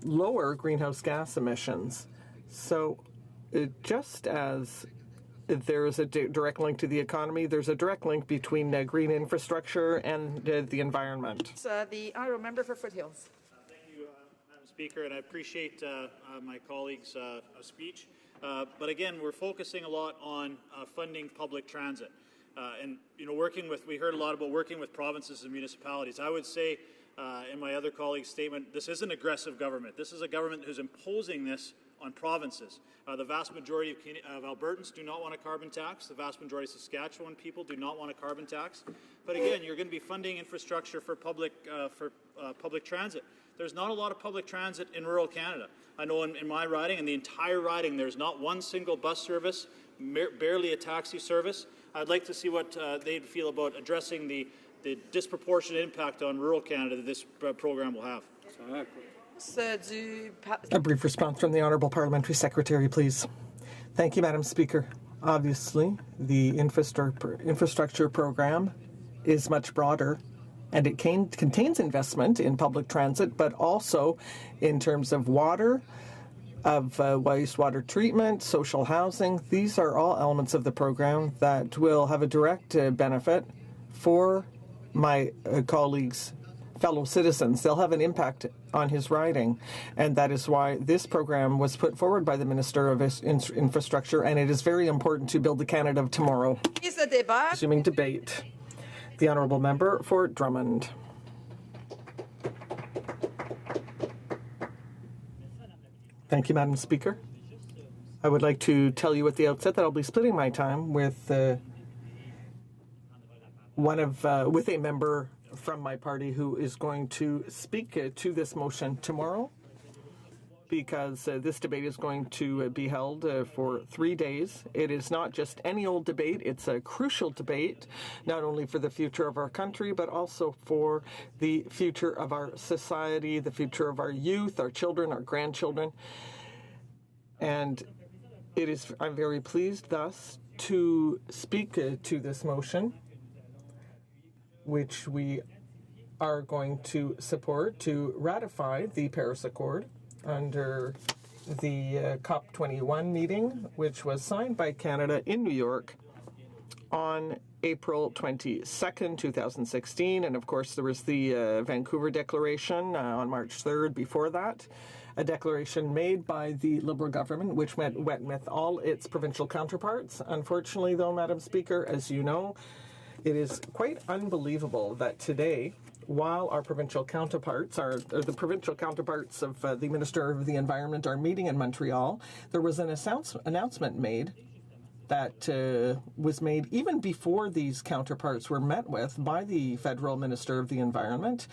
lower greenhouse gas emissions. So just as there is a direct link to the economy, there's a direct link between green infrastructure and the environment. The Honourable Member for Foothills. Thank you, Madam Speaker, and I appreciate my colleague's speech. But again, we're focusing a lot on funding public transit. And, you know, we heard a lot about working with provinces and municipalities. I would say in my other colleague's statement, this isn't aggressive government. This is a government who's imposing this on provinces. The vast majority of Albertans do not want a carbon tax. The vast majority of Saskatchewan people do not want a carbon tax. But again, you're going to be funding infrastructure for public transit. There's not a lot of public transit in rural Canada. I know in my riding, in the entire riding, there's not one single bus service, barely a taxi service. I'd like to see what they'd feel about addressing the disproportionate impact on rural Canada that this program will have. A brief response from the Honourable Parliamentary Secretary, please. Thank you, Madam Speaker. Obviously, the infrastructure program is much broader, and it contains investment in public transit, but also in terms of water, of wastewater treatment, social housing. These are all elements of the program that will have a direct benefit for my colleagues' fellow citizens. They'll have an impact on his riding, and that is why this program was put forward by the Minister of Infrastructure, and it is very important to build the Canada of tomorrow. Resuming debate. The Honourable Member for Drummond. Thank you, Madam Speaker. I would like to tell you at the outset that I'll be splitting my time with with a member from my party who is going to speak to this motion tomorrow, because this debate is going to be held for 3 days. It is not just any old debate. It's a crucial debate, not only for the future of our country, but also for the future of our society, the future of our youth, our children, our grandchildren. And I'm very pleased, thus, to speak to this motion, which we are going to support to ratify the Paris Accord under the COP21 meeting, which was signed by Canada in New York on April 22nd, 2016. And of course, there was the Vancouver Declaration on March 3rd before that, a declaration made by the Liberal government, which went with all its provincial counterparts. Unfortunately, though, Madam Speaker, as you know, it is quite unbelievable that today, while our provincial counterparts the provincial counterparts of the Minister of the Environment are meeting in Montreal, there was an announcement made that was made even before these counterparts were met with by the Federal Minister of the Environment.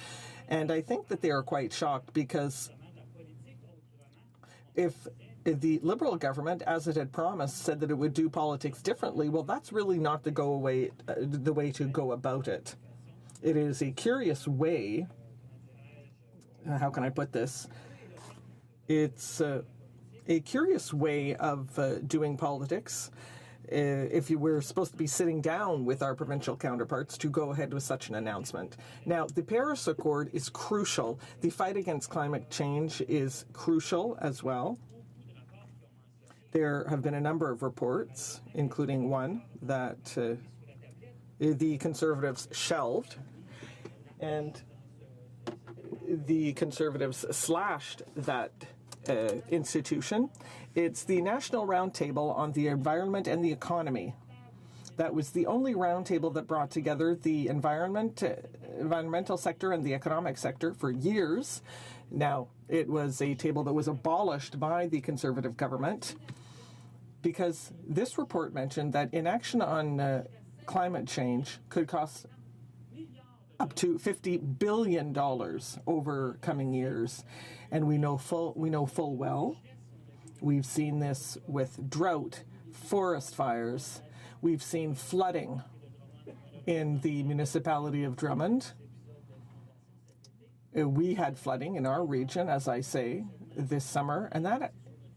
And I think that they are quite shocked, because if the Liberal government, as it had promised, said that it would do politics differently, well, that's really not the way to go about it. It is a curious way, how can I put this? It's a curious way of doing politics. If you were supposed to be sitting down with our provincial counterparts to go ahead with such an announcement. Now, the Paris Accord is crucial. The fight against climate change is crucial as well. There have been a number of reports, including one that the Conservatives shelved, and the Conservatives slashed that institution. It's the National Roundtable on the Environment and the Economy. That was the only roundtable that brought together the environmental sector and the economic sector for years. Now, it was a table that was abolished by the Conservative government, because this report mentioned that inaction on climate change could cost up to $50 billion over coming years. And we know full well, we've seen this with drought, forest fires, we've seen flooding in the municipality of Drummond. We had flooding in our region, as I say, this summer, and that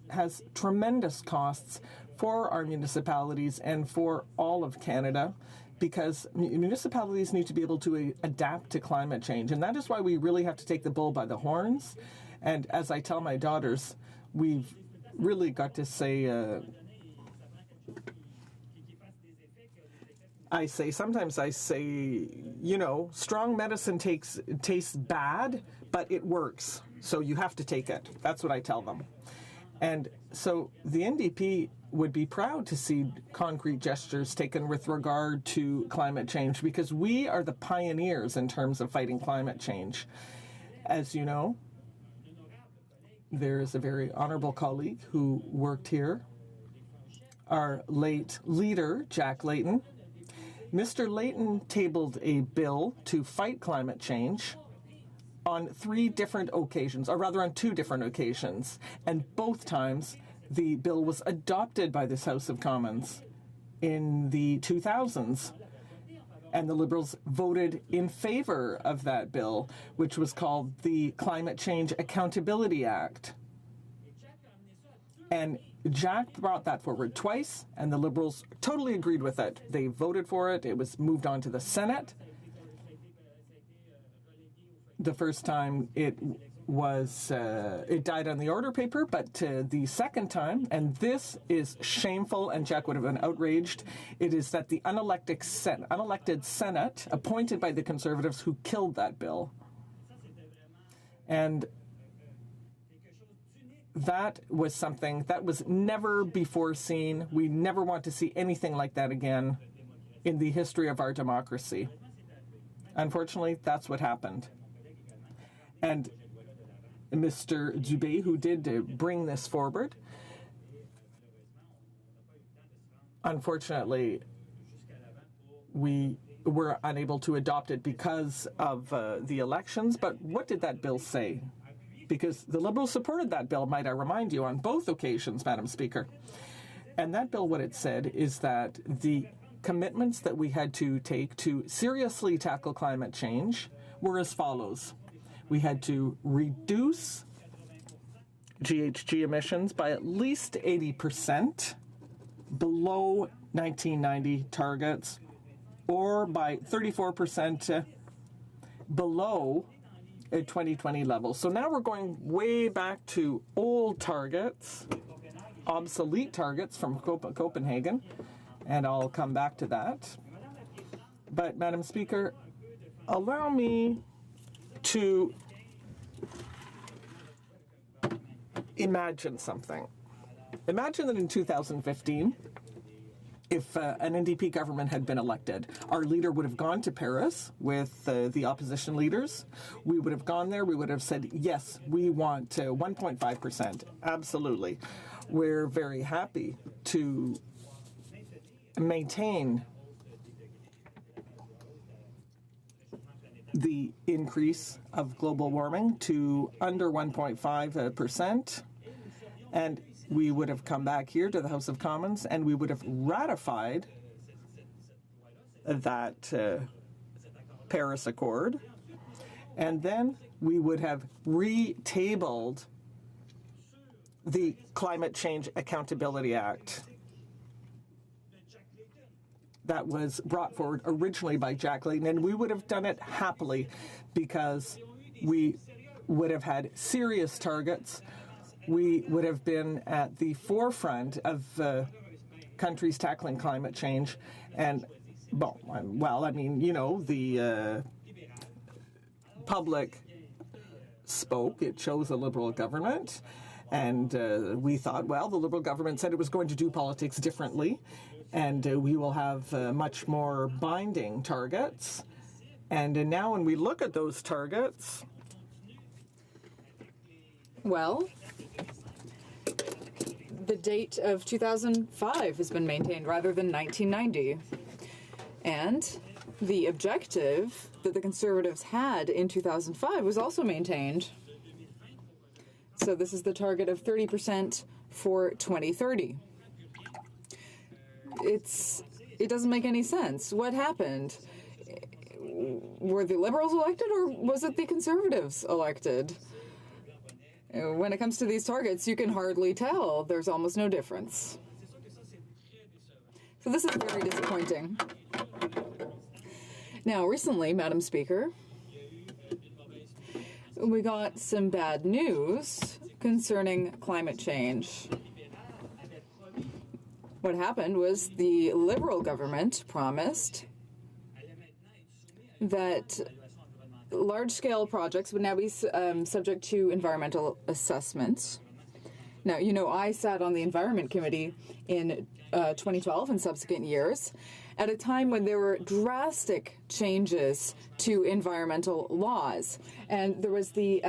has tremendous costs for our municipalities and for all of Canada, because municipalities need to be able to adapt to climate change. And that is why we really have to take the bull by the horns. And as I tell my daughters, we've really got to say, sometimes I say, you know, strong medicine tastes bad, but it works. So you have to take it. That's what I tell them. And so the NDP would be proud to see concrete gestures taken with regard to climate change, because we are the pioneers in terms of fighting climate change. As you know, there is a very honorable colleague who worked here, our late leader, Jack Layton. Mr. Layton tabled a bill to fight climate change on 3 different occasions, or rather on 2 different occasions, and both times the bill was adopted by this House of Commons in the 2000s. And the Liberals voted in favor of that bill, which was called the Climate Change Accountability Act. And Jack brought that forward twice, and the Liberals totally agreed with it. They voted for it. It was moved on to the Senate. The first time it died on the order paper, but the second time, and this is shameful, and Jack would have been outraged, it is that the unelected Senate, appointed by the Conservatives, who killed that bill. And that was something that was never before seen. We never want to see anything like that again in the history of our democracy. Unfortunately, that's what happened. And Mr. Dubé, who did bring this forward, unfortunately, we were unable to adopt it because of the elections. But what did that bill say? Because the Liberals supported that bill, might I remind you, on both occasions, Madam Speaker. And that bill, what it said is that the commitments that we had to take to seriously tackle climate change were as follows. We had to reduce GHG emissions by at least 80% below 1990 targets, or by 34% below a 2020 level. So now we're going way back to old targets, obsolete targets from Copenhagen, and I'll come back to that. But, Madam Speaker, allow me to imagine something. Imagine that in 2015, if an NDP government had been elected, our leader would have gone to Paris with the opposition leaders. We would have gone there. We would have said, yes, we want 1.5%. Absolutely. We're very happy to maintain the increase of global warming to under 1.5%. And we would have come back here to the House of Commons and we would have ratified that Paris Accord. And then we would have retabled the Climate Change Accountability Act that was brought forward originally by Jack Layton, and we would have done it happily because we would have had serious targets. We would have been at the forefront of countries tackling climate change. And, well, I mean, you know, the public spoke. It chose a Liberal government. And we thought, well, the Liberal government said it was going to do politics differently. And we will have much more binding targets. And now when we look at those targets... Well, the date of 2005 has been maintained rather than 1990. And the objective that the Conservatives had in 2005 was also maintained. So this is the target of 30% for 2030. It doesn't make any sense. What happened? Were the Liberals elected or was it the Conservatives elected? When it comes to these targets, you can hardly tell. There's almost no difference. So this is very disappointing. Now, recently, Madam Speaker, we got some bad news concerning climate change. What happened was the Liberal government promised that large-scale projects would now be subject to environmental assessments, Now, you know, I sat on the Environment Committee in 2012 and subsequent years at a time when there were drastic changes to environmental laws. And there was the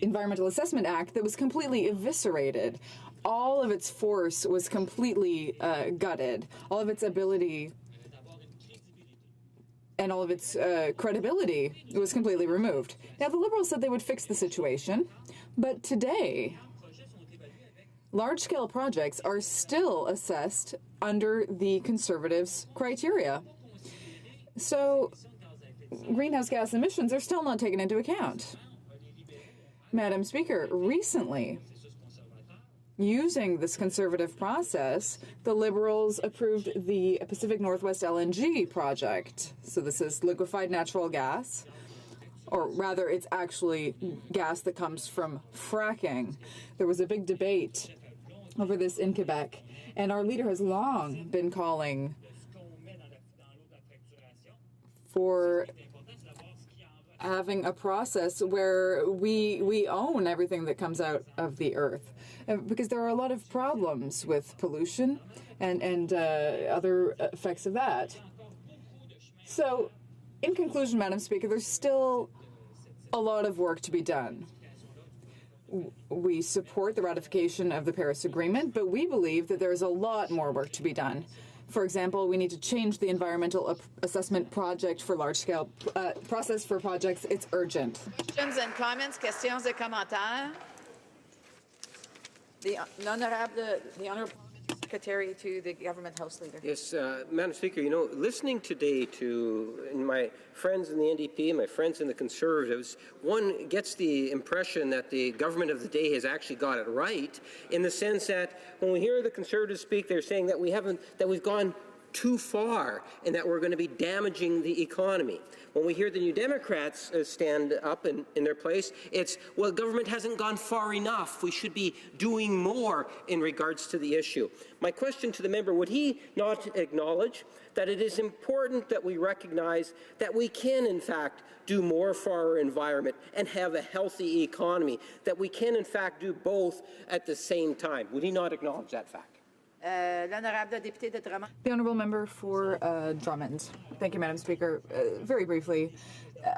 Environmental Assessment Act that was completely eviscerated. All of its force was completely gutted. All of its ability and all of its credibility was completely removed. Now, the Liberals said they would fix the situation, but today, large-scale projects are still assessed under the Conservatives' criteria. So, greenhouse gas emissions are still not taken into account. Madam Speaker, recently, using this Conservative process, the Liberals approved the Pacific Northwest LNG project. So this is liquefied natural gas, or rather it's actually gas that comes from fracking. There was a big debate over this in Quebec, and our leader has long been calling for having a process where we own everything that comes out of the earth, because there are a lot of problems with pollution and other effects of that. So, in conclusion, Madam Speaker, there's still a lot of work to be done. We support the ratification of the Paris Agreement, but we believe that there's a lot more work to be done. For example, we need to change the environmental assessment project for large-scale process for projects. It's urgent. Questions and comments, questions et commentaires. The Honourable Secretary to the Government House Leader. Yes, Madam Speaker, you know, listening today to my friends in the NDP and my friends in the Conservatives, one gets the impression that the government of the day has actually got it right, in the sense that when we hear the Conservatives speak, they're saying that we've gone too far and that we're going to be damaging the economy. When we hear the New Democrats stand up in their place, it's, well, government hasn't gone far enough. We should be doing more in regards to the issue. My question to the member, would he not acknowledge that it is important that we recognize that we can, in fact, do more for our environment and have a healthy economy, that we can, in fact, do both at the same time? Would he not acknowledge that fact? The Honourable Member for Drummond. Thank you, Madam Speaker. Very briefly,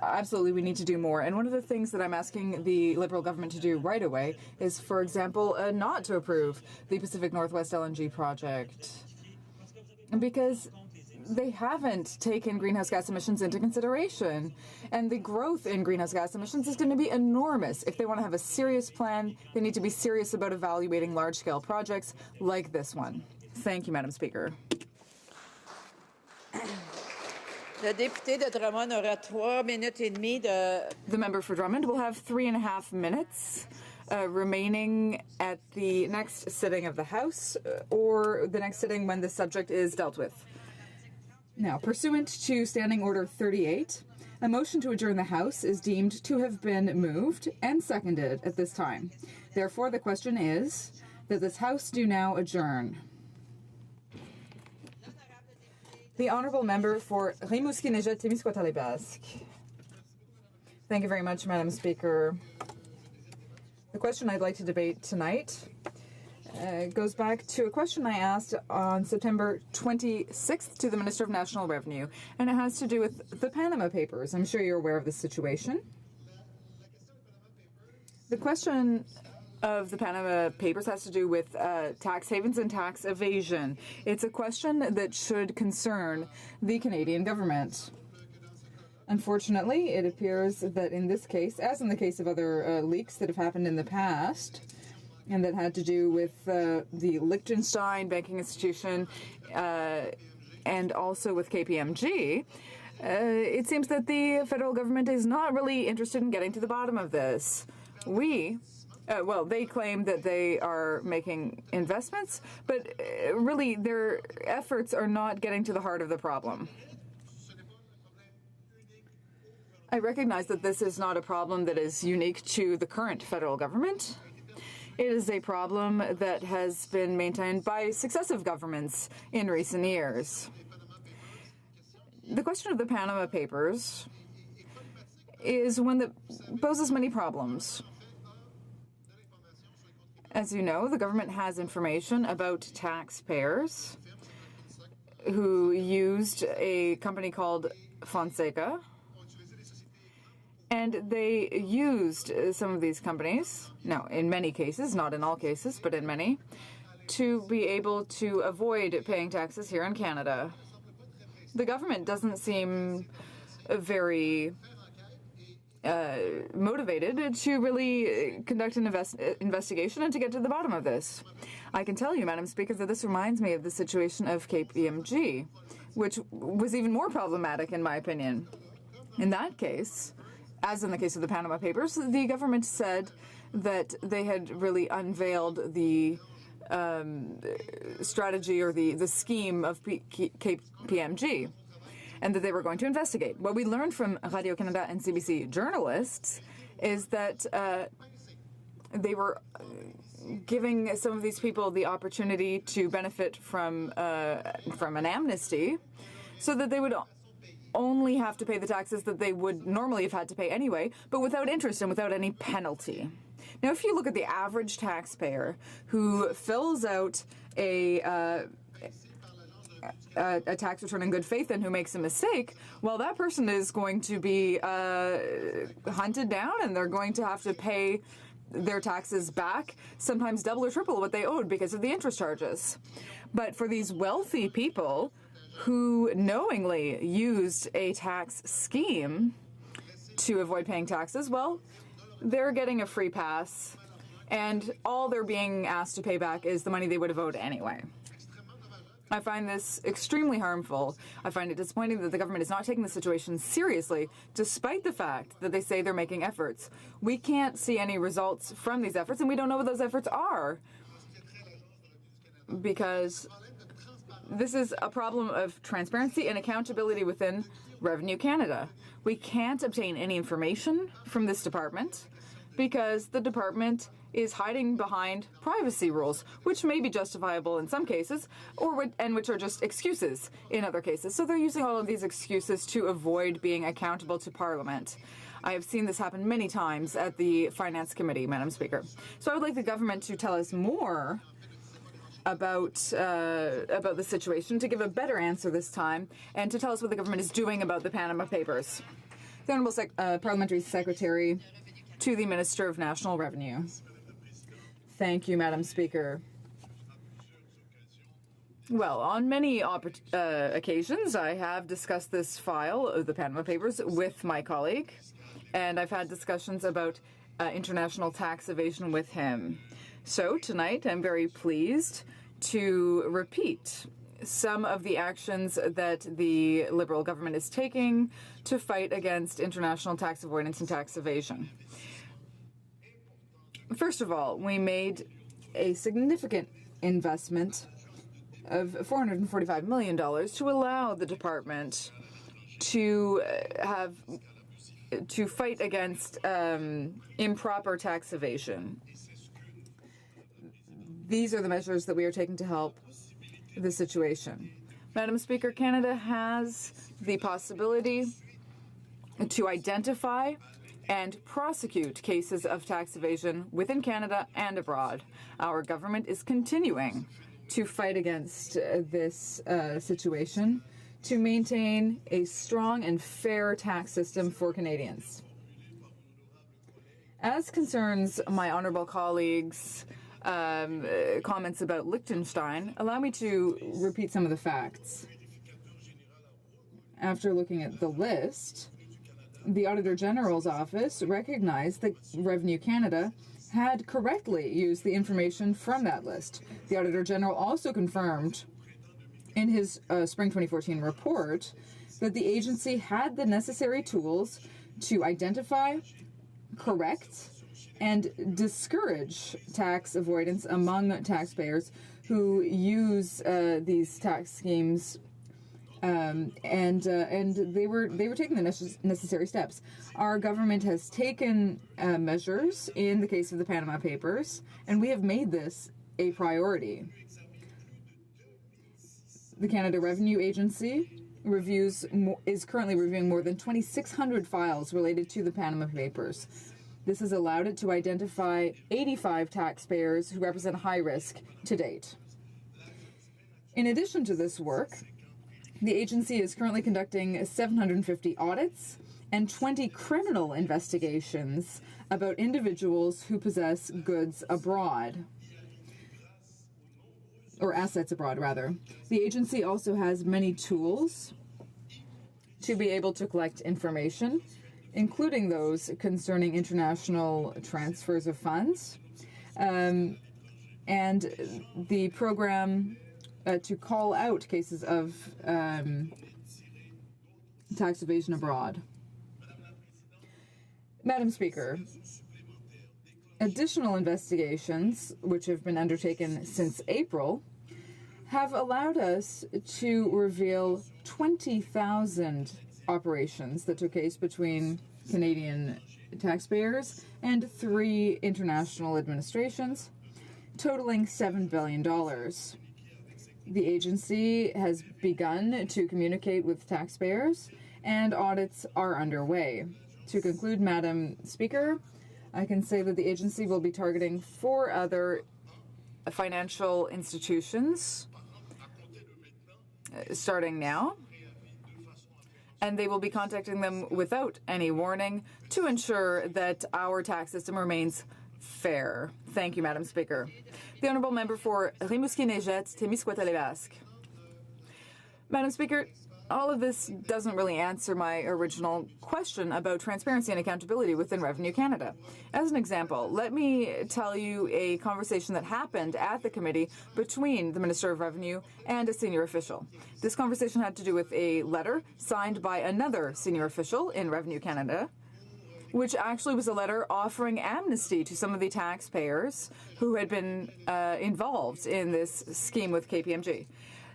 absolutely we need to do more. And one of the things that I'm asking the Liberal government to do right away is, for example, not to approve the Pacific Northwest LNG project. Because they haven't taken greenhouse gas emissions into consideration. And the growth in greenhouse gas emissions is going to be enormous. If they want to have a serious plan, they need to be serious about evaluating large-scale projects like this one. Thank you, Madam Speaker. The député de Drummond aura 3 minutes et demie de... The member for Drummond will have 3.5 minutes remaining at the next sitting of the House or the next sitting when the subject is dealt with. Now, pursuant to Standing Order 38, a motion to adjourn the House is deemed to have been moved and seconded at this time. Therefore, the question is that this House do now adjourn. The Honourable Member for Rimouski-Nejet-Témiscouata-les-Basques. Thank you very much, Madam Speaker. The question I'd like to debate tonight goes back to a question I asked on September 26th to the Minister of National Revenue, and it has to do with the Panama Papers. I'm sure you're aware of this situation. The question of the Panama Papers has to do with tax havens and tax evasion. It's a question that should concern the Canadian government. Unfortunately, it appears that in this case, as in the case of other leaks that have happened in the past, and that had to do with the Liechtenstein banking institution and also with KPMG, it seems that the federal government is not really interested in getting to the bottom of this. They claim that they are making investments, but really their efforts are not getting to the heart of the problem. I recognize that this is not a problem that is unique to the current federal government. It is a problem that has been maintained by successive governments in recent years. The question of the Panama Papers is one that poses many problems. As you know, the government has information about taxpayers who used a company called Fonseca, and they used some of these companies, no, in many cases, not in all cases, but in many, to be able to avoid paying taxes here in Canada. The government doesn't seem very motivated to really conduct an investigation and to get to the bottom of this. I can tell you, Madam Speaker, that this reminds me of the situation of KPMG, which was even more problematic in my opinion. In that case, as in the case of the Panama Papers, the government said that they had really unveiled the strategy or the scheme of KPMG, and that they were going to investigate. What we learned from Radio-Canada and CBC journalists is that they were giving some of these people the opportunity to benefit from an amnesty, so that they would only have to pay the taxes that they would normally have had to pay anyway, but without interest and without any penalty. Now, if you look at the average taxpayer who fills out a tax return in good faith and who makes a mistake, well, that person is going to be hunted down, and they're going to have to pay their taxes back, sometimes double or triple what they owed because of the interest charges. But for these wealthy people who knowingly used a tax scheme to avoid paying taxes, well, they're getting a free pass, and all they're being asked to pay back is the money they would have owed anyway. I find this extremely harmful. I find it disappointing that the government is not taking the situation seriously, despite the fact that they say they're making efforts. We can't see any results from these efforts, and we don't know what those efforts are, because this is a problem of transparency and accountability within Revenue Canada. We can't obtain any information from this department because the department is hiding behind privacy rules, which may be justifiable in some cases, and which are just excuses in other cases. So they're using all of these excuses to avoid being accountable to Parliament. I have seen this happen many times at the Finance Committee, Madam Speaker. So I would like the government to tell us more about the situation, to give a better answer this time, and to tell us what the government is doing about the Panama Papers. The Honourable Parliamentary Secretary to the Minister of National Revenue. Thank you, Madam Speaker. Well, on many occasions, I have discussed this file of the Panama Papers with my colleague, and I've had discussions about international tax evasion with him. So tonight, I'm very pleased to repeat some of the actions that the Liberal government is taking to fight against international tax avoidance and tax evasion. First of all, we made a significant investment of $445 million to allow the department to fight against improper tax evasion. These are the measures that we are taking to help the situation. Madam Speaker, Canada has the possibility to identify and prosecute cases of tax evasion within Canada and abroad. Our government is continuing to fight against this situation to maintain a strong and fair tax system for Canadians. As concerns my honourable colleagues' comments about Liechtenstein, allow me to repeat some of the facts. After looking at the list, the Auditor General's office recognized that Revenue Canada had correctly used the information from that list. The Auditor General also confirmed in his spring 2014 report that the agency had the necessary tools to identify, correct, and discourage tax avoidance among taxpayers who use these tax schemes, and they were taking the necessary steps. Our government has taken measures in the case of the Panama Papers, and we have made this a priority. The Canada Revenue Agency is currently reviewing more than 2,600 files related to the Panama Papers. This has allowed it to identify 85 taxpayers who represent high risk to date. In addition to this work, the agency is currently conducting 750 audits and 20 criminal investigations about individuals who possess goods abroad, or assets abroad, rather. The agency also has many tools to be able to collect information, including those concerning international transfers of funds, and the program to call out cases of tax evasion abroad. Madam Speaker, additional investigations, which have been undertaken since April, have allowed us to reveal 20,000 operations that took place between Canadian taxpayers and 3 international administrations, totaling $7 billion. The agency has begun to communicate with taxpayers, and audits are underway. To conclude, Madam Speaker, I can say that the agency will be targeting 4 other financial institutions starting now, and they will be contacting them without any warning to ensure that our tax system remains fair. Thank you, Madam Speaker. The Honourable Member for Rimouski-Neigette-Témiscouata-Lévesque. Madam Speaker, all of this doesn't really answer my original question about transparency and accountability within Revenue Canada. As an example, let me tell you a conversation that happened at the committee between the Minister of Revenue and a senior official. This conversation had to do with a letter signed by another senior official in Revenue Canada, which actually was a letter offering amnesty to some of the taxpayers who had been involved in this scheme with KPMG.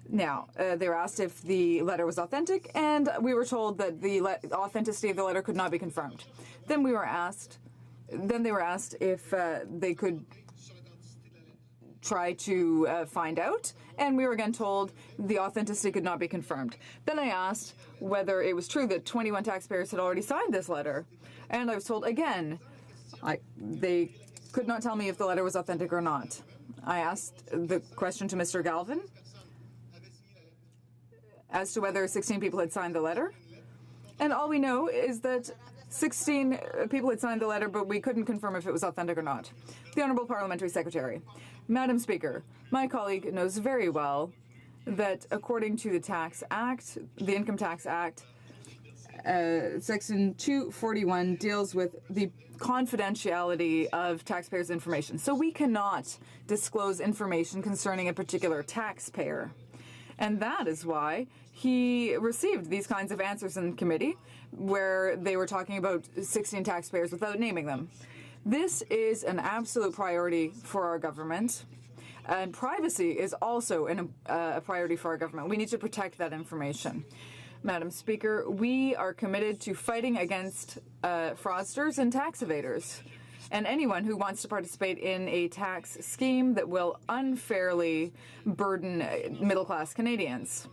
Now, they were asked if the letter was authentic, and we were told that the authenticity of the letter could not be confirmed. Then they were asked if they could try to find out, and we were again told the authenticity could not be confirmed. Then I asked whether it was true that 21 taxpayers had already signed this letter, and I was told again they could not tell me if the letter was authentic or not. I asked the question to Mr. Galvin as to whether 16 people had signed the letter, and all we know is that 16 people had signed the letter, but we couldn't confirm if it was authentic or not. The Honourable Parliamentary Secretary. Madam Speaker, my colleague knows very well that according to the Tax Act, the Income Tax Act, Section 241 deals with the confidentiality of taxpayers' information. So we cannot disclose information concerning a particular taxpayer. And that is why he received these kinds of answers in committee where they were talking about 16 taxpayers without naming them. This is an absolute priority for our government, and privacy is also a priority for our government. We need to protect that information. Madam Speaker, we are committed to fighting against fraudsters and tax evaders, and anyone who wants to participate in a tax scheme that will unfairly burden middle-class Canadians.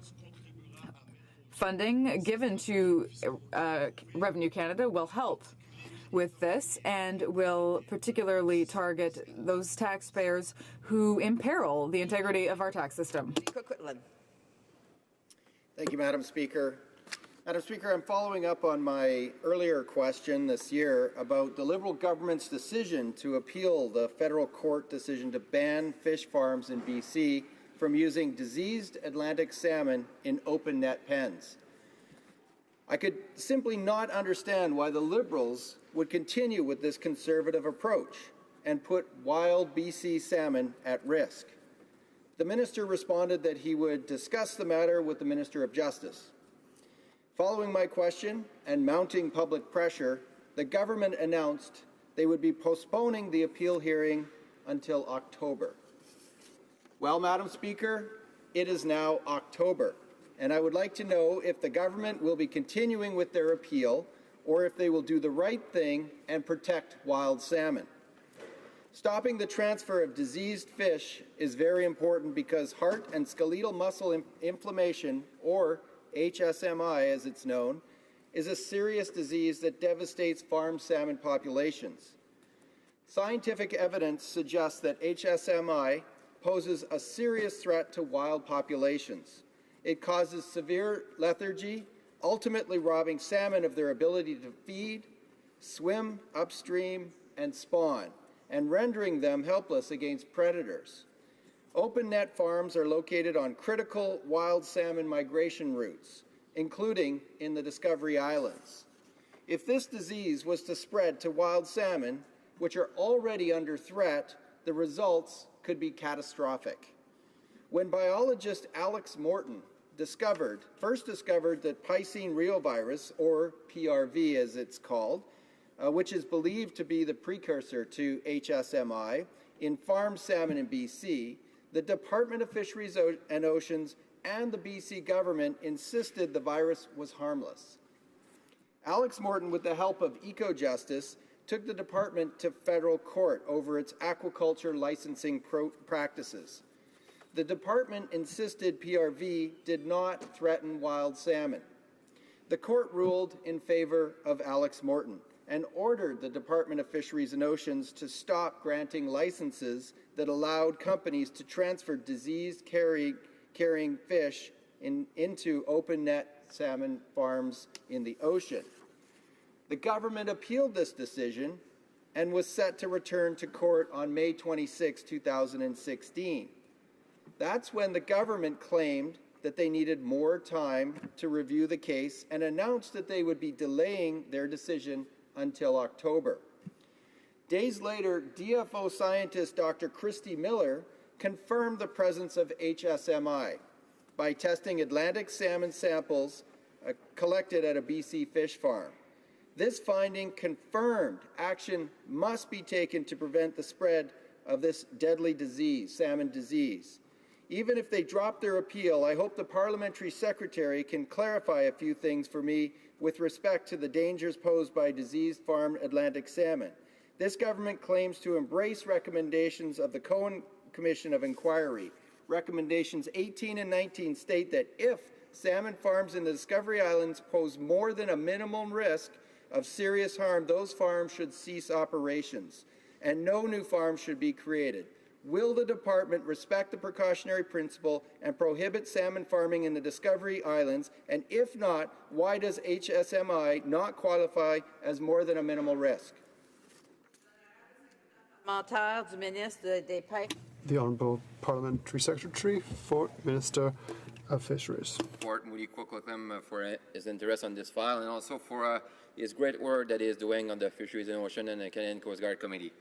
Funding given to Revenue Canada will help with this and will particularly target those taxpayers who imperil the integrity of our tax system. Thank you, Madam Speaker. Madam Speaker, I'm following up on my earlier question this year about the Liberal government's decision to appeal the federal court decision to ban fish farms in BC from using diseased Atlantic salmon in open net pens. I could simply not understand why the Liberals would continue with this conservative approach and put wild BC salmon at risk. The minister responded that he would discuss the matter with the Minister of Justice. Following my question and mounting public pressure, the government announced they would be postponing the appeal hearing until October. Well, Madam Speaker, it is now October, and I would like to know if the government will be continuing with their appeal or if they will do the right thing and protect wild salmon. Stopping the transfer of diseased fish is very important because heart and skeletal muscle inflammation, or HSMI as it's known, is a serious disease that devastates farm salmon populations. Scientific evidence suggests that HSMI poses a serious threat to wild populations. It causes severe lethargy, ultimately robbing salmon of their ability to feed, swim upstream, and spawn, and rendering them helpless against predators. Open net farms are located on critical wild salmon migration routes, including in the Discovery Islands. If this disease was to spread to wild salmon, which are already under threat, the results could be catastrophic. When biologist Alex Morton first discovered that Piscine reovirus, or PRV as it's called, which is believed to be the precursor to HSMI, in farmed salmon in BC, the Department of Fisheries and Oceans and the BC government insisted the virus was harmless. Alex Morton, with the help of EcoJustice, took the department to federal court over its aquaculture licensing practices. The department insisted PRV did not threaten wild salmon. The court ruled in favor of Alex Morton and ordered the Department of Fisheries and Oceans to stop granting licenses that allowed companies to transfer disease-carrying fish into open net salmon farms in the ocean. The government appealed this decision and was set to return to court on May 26, 2016. That's when the government claimed that they needed more time to review the case and announced that they would be delaying their decision until October. Days later, DFO scientist Dr. Christy Miller confirmed the presence of HSMI by testing Atlantic salmon samples collected at a BC fish farm. This finding confirmed action must be taken to prevent the spread of this deadly disease, salmon disease. Even if they drop their appeal, I hope the parliamentary secretary can clarify a few things for me with respect to the dangers posed by diseased farmed Atlantic salmon. This government claims to embrace recommendations of the Cohen Commission of Inquiry. Recommendations 18 and 19 state that if salmon farms in the Discovery Islands pose more than a minimum risk of serious harm, those farms should cease operations, and no new farms should be created. Will the department respect the precautionary principle and prohibit salmon farming in the Discovery Islands? And if not, why does HSMI not qualify as more than a minimal risk? The Honourable Parliamentary Secretary for Minister of Fisheries. Support Moody Quickleham for his interest on this file and also for his great work that he is doing on the Fisheries and Ocean and the Canadian Coast Guard Committee.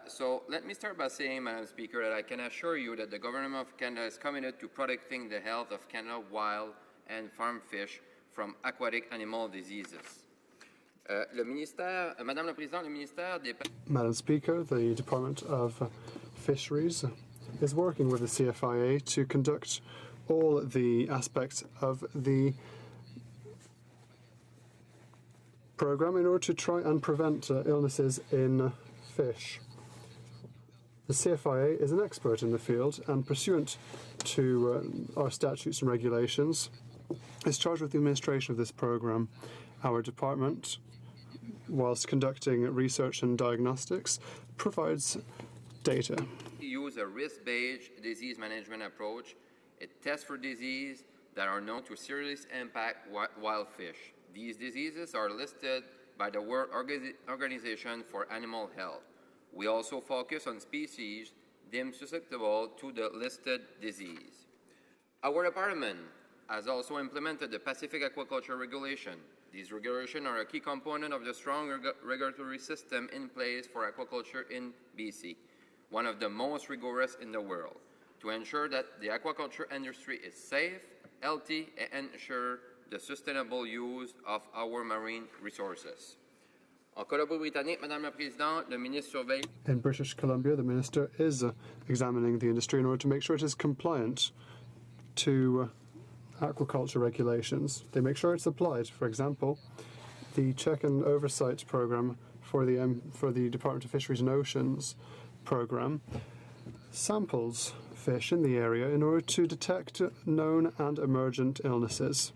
So let me start by saying, Madam Speaker, that I can assure you that the Government of Canada is committed to protecting the health of Canada wild and farm fish from aquatic animal diseases. Madam Speaker, the Department of Fisheries is working with the CFIA to conduct all the aspects of the program in order to try and prevent illnesses in fish. The CFIA is an expert in the field and pursuant to our statutes and regulations is charged with the administration of this program. Our department, whilst conducting research and diagnostics, provides data. Use a risk-based disease management approach. It tests for diseases that are known to seriously impact wild fish. These diseases are listed by the World Organization for Animal Health. We also focus on species deemed susceptible to the listed disease. Our department has also implemented the Pacific Aquaculture Regulation. These regulations are a key component of the strong regulatory system in place for aquaculture in BC, one of the most rigorous in the world, to ensure that the aquaculture industry is safe, healthy, and ensure the sustainable use of our marine resources. En Colombie-Britannique, Madame la Présidente, le ministre surveille. In British Columbia, the minister is examining the industry in order to make sure it is compliant to aquaculture regulations. They make sure it's applied. For example, the check and oversight program for the Department of Fisheries and Oceans program samples fish in the area in order to detect known and emergent illnesses.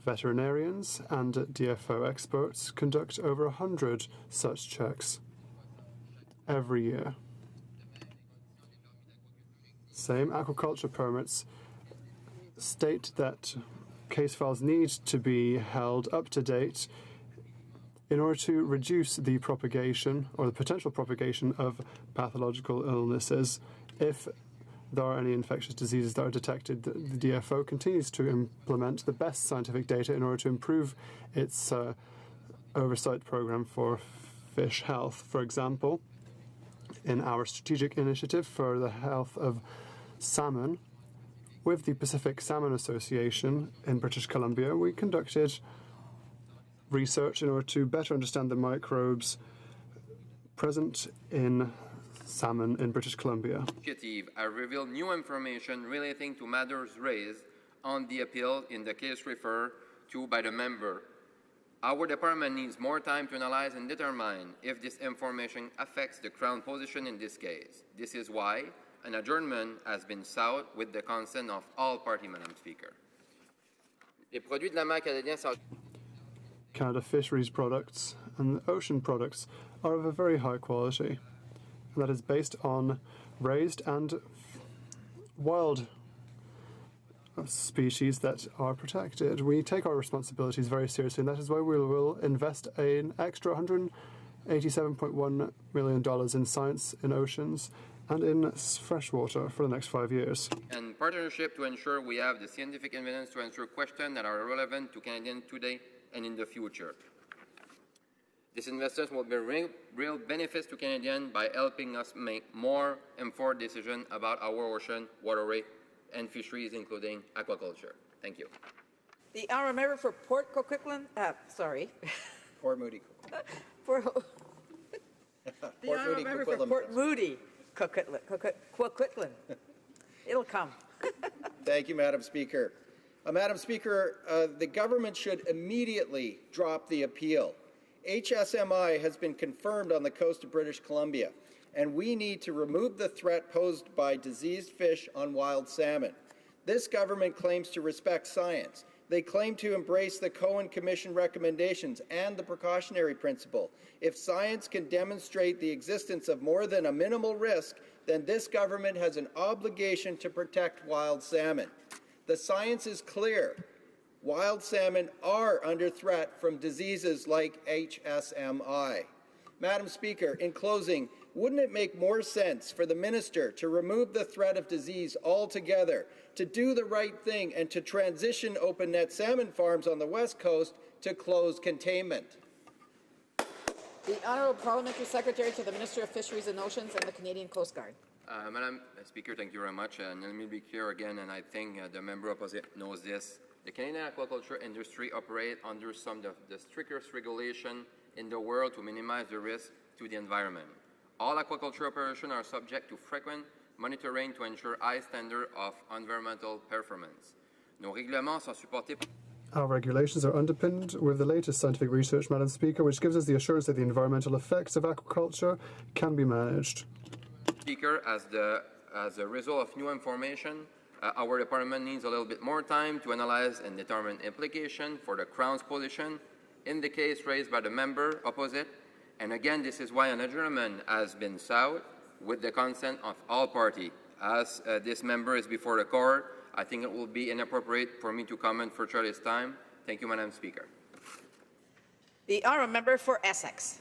Veterinarians and DFO experts conduct over 100 such checks. every year. Same aquaculture permits state that case files need to be held up to date in order to reduce the propagation or the potential propagation of pathological illnesses. If there are any infectious diseases that are detected, the DFO continues to implement the best scientific data in order to improve its oversight program for fish health. For example, in our strategic initiative for the health of salmon, with the Pacific Salmon Association in British Columbia, we conducted research in order to better understand the microbes present in salmon in British Columbia. Initiative have revealed new information relating to matters raised on the appeal in the case referred to by the member. Our department needs more time to analyze and determine if this information affects the Crown position in this case. This is why an adjournment has been sought with the consent of all parties, Madam Speaker. Les produits de la mer canadienne sont Canada fisheries products and ocean products are of a very high quality, and that is based on raised and wild species that are protected. We take our responsibilities very seriously, and that is why we will invest an extra $187.1 million in science in oceans and in freshwater for the next 5 years. And partnership to ensure we have the scientific evidence to answer questions that are relevant to Canadians today and in the future. These investments will bring real benefits to Canadians by helping us make more informed decisions about our ocean, waterway, and fisheries, including aquaculture. Thank you. The honourable member for Port Coquitlam, Port Moody. The honourable member for Port Moody, Coquitlam. It'll come. Thank you, Madam Speaker. Madam Speaker, the government should immediately drop the appeal. HSMI has been confirmed on the coast of British Columbia, and we need to remove the threat posed by diseased fish on wild salmon. This government claims to respect science. They claim to embrace the Cohen Commission recommendations and the precautionary principle. If science can demonstrate the existence of more than a minimal risk, then this government has an obligation to protect wild salmon. The science is clear. Wild salmon are under threat from diseases like HSMI. Madam Speaker, in closing, wouldn't it make more sense for the minister to remove the threat of disease altogether, to do the right thing, and to transition open net salmon farms on the West Coast to closed containment? The Honourable Parliamentary Secretary to the Minister of Fisheries and Oceans and the Canadian Coast Guard. Madam Speaker, thank you very much. And let me be clear again, and I think the member opposite knows this. The Canadian aquaculture industry operates under some of the strictest regulation in the world to minimize the risk to the environment. All aquaculture operations are subject to frequent monitoring to ensure high standard of environmental performance. Nos règlements sont supportés. Our regulations are underpinned with the latest scientific research, Madam Speaker, which gives us the assurance that the environmental effects of aquaculture can be managed. Speaker, as a result of new information, our department needs a little bit more time to analyze and determine implication for the Crown's position in the case raised by the member opposite. And again, this is why an adjournment has been sought with the consent of all parties. As this member is before the court, I think it will be inappropriate for me to comment further this time. Thank you, Madam Speaker. The honourable member for Essex.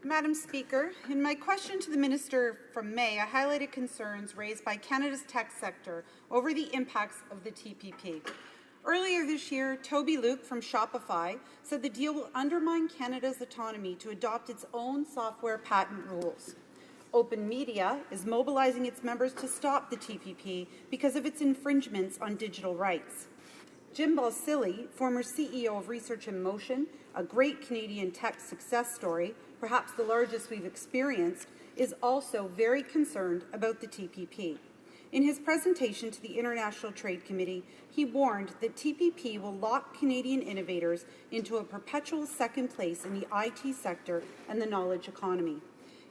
Madam Speaker, in my question to the Minister from May, I highlighted concerns raised by Canada's tech sector over the impacts of the TPP. Earlier this year, Toby Luke from Shopify said the deal will undermine Canada's autonomy to adopt its own software patent rules. Open Media is mobilizing its members to stop the TPP because of its infringements on digital rights. Jim Balsillie, former CEO of Research in Motion, a great Canadian tech success story, perhaps the largest we've experienced, is also very concerned about the TPP. In his presentation to the International Trade Committee, he warned that TPP will lock Canadian innovators into a perpetual second place in the IT sector and the knowledge economy.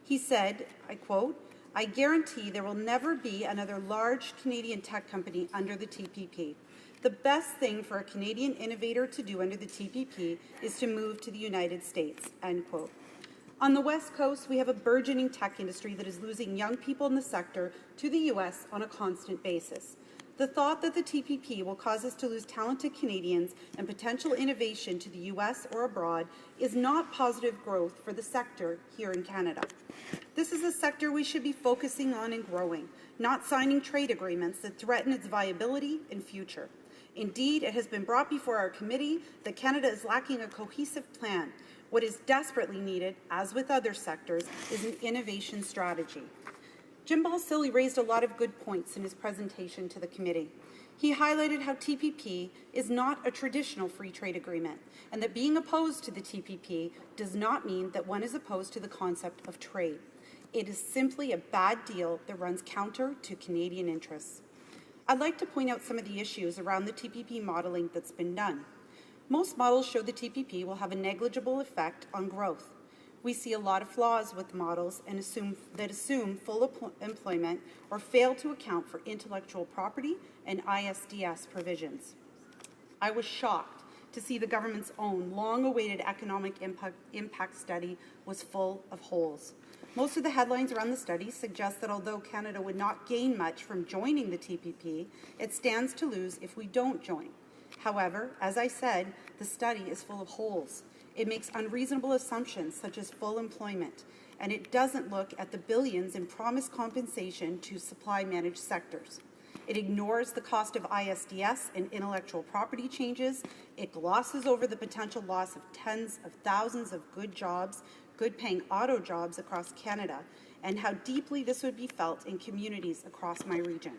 He said, I quote, "I guarantee there will never be another large Canadian tech company under the TPP. The best thing for a Canadian innovator to do under the TPP is to move to the United States," end quote. On the West Coast, we have a burgeoning tech industry that is losing young people in the sector to the U.S. on a constant basis. The thought that the TPP will cause us to lose talented Canadians and potential innovation to the U.S. or abroad is not positive growth for the sector here in Canada. This is a sector we should be focusing on and growing, not signing trade agreements that threaten its viability and future. Indeed, it has been brought before our committee that Canada is lacking a cohesive plan. What is desperately needed, as with other sectors, is an innovation strategy. Jim Balsillie raised a lot of good points in his presentation to the committee. He highlighted how TPP is not a traditional free trade agreement, and that being opposed to the TPP does not mean that one is opposed to the concept of trade. It is simply a bad deal that runs counter to Canadian interests. I'd like to point out some of the issues around the TPP modelling that's been done. Most models show the TPP will have a negligible effect on growth. We see a lot of flaws with models and assume full employment or fail to account for intellectual property and ISDS provisions. I was shocked to see the government's own long-awaited economic impact study was full of holes. Most of the headlines around the study suggest that although Canada would not gain much from joining the TPP, it stands to lose if we don't join. However, as I said, the study is full of holes. It makes unreasonable assumptions such as full employment, and it doesn't look at the billions in promised compensation to supply-managed sectors. It ignores the cost of ISDS and intellectual property changes. It glosses over the potential loss of tens of thousands of good jobs, good-paying auto jobs across Canada, and how deeply this would be felt in communities across my region.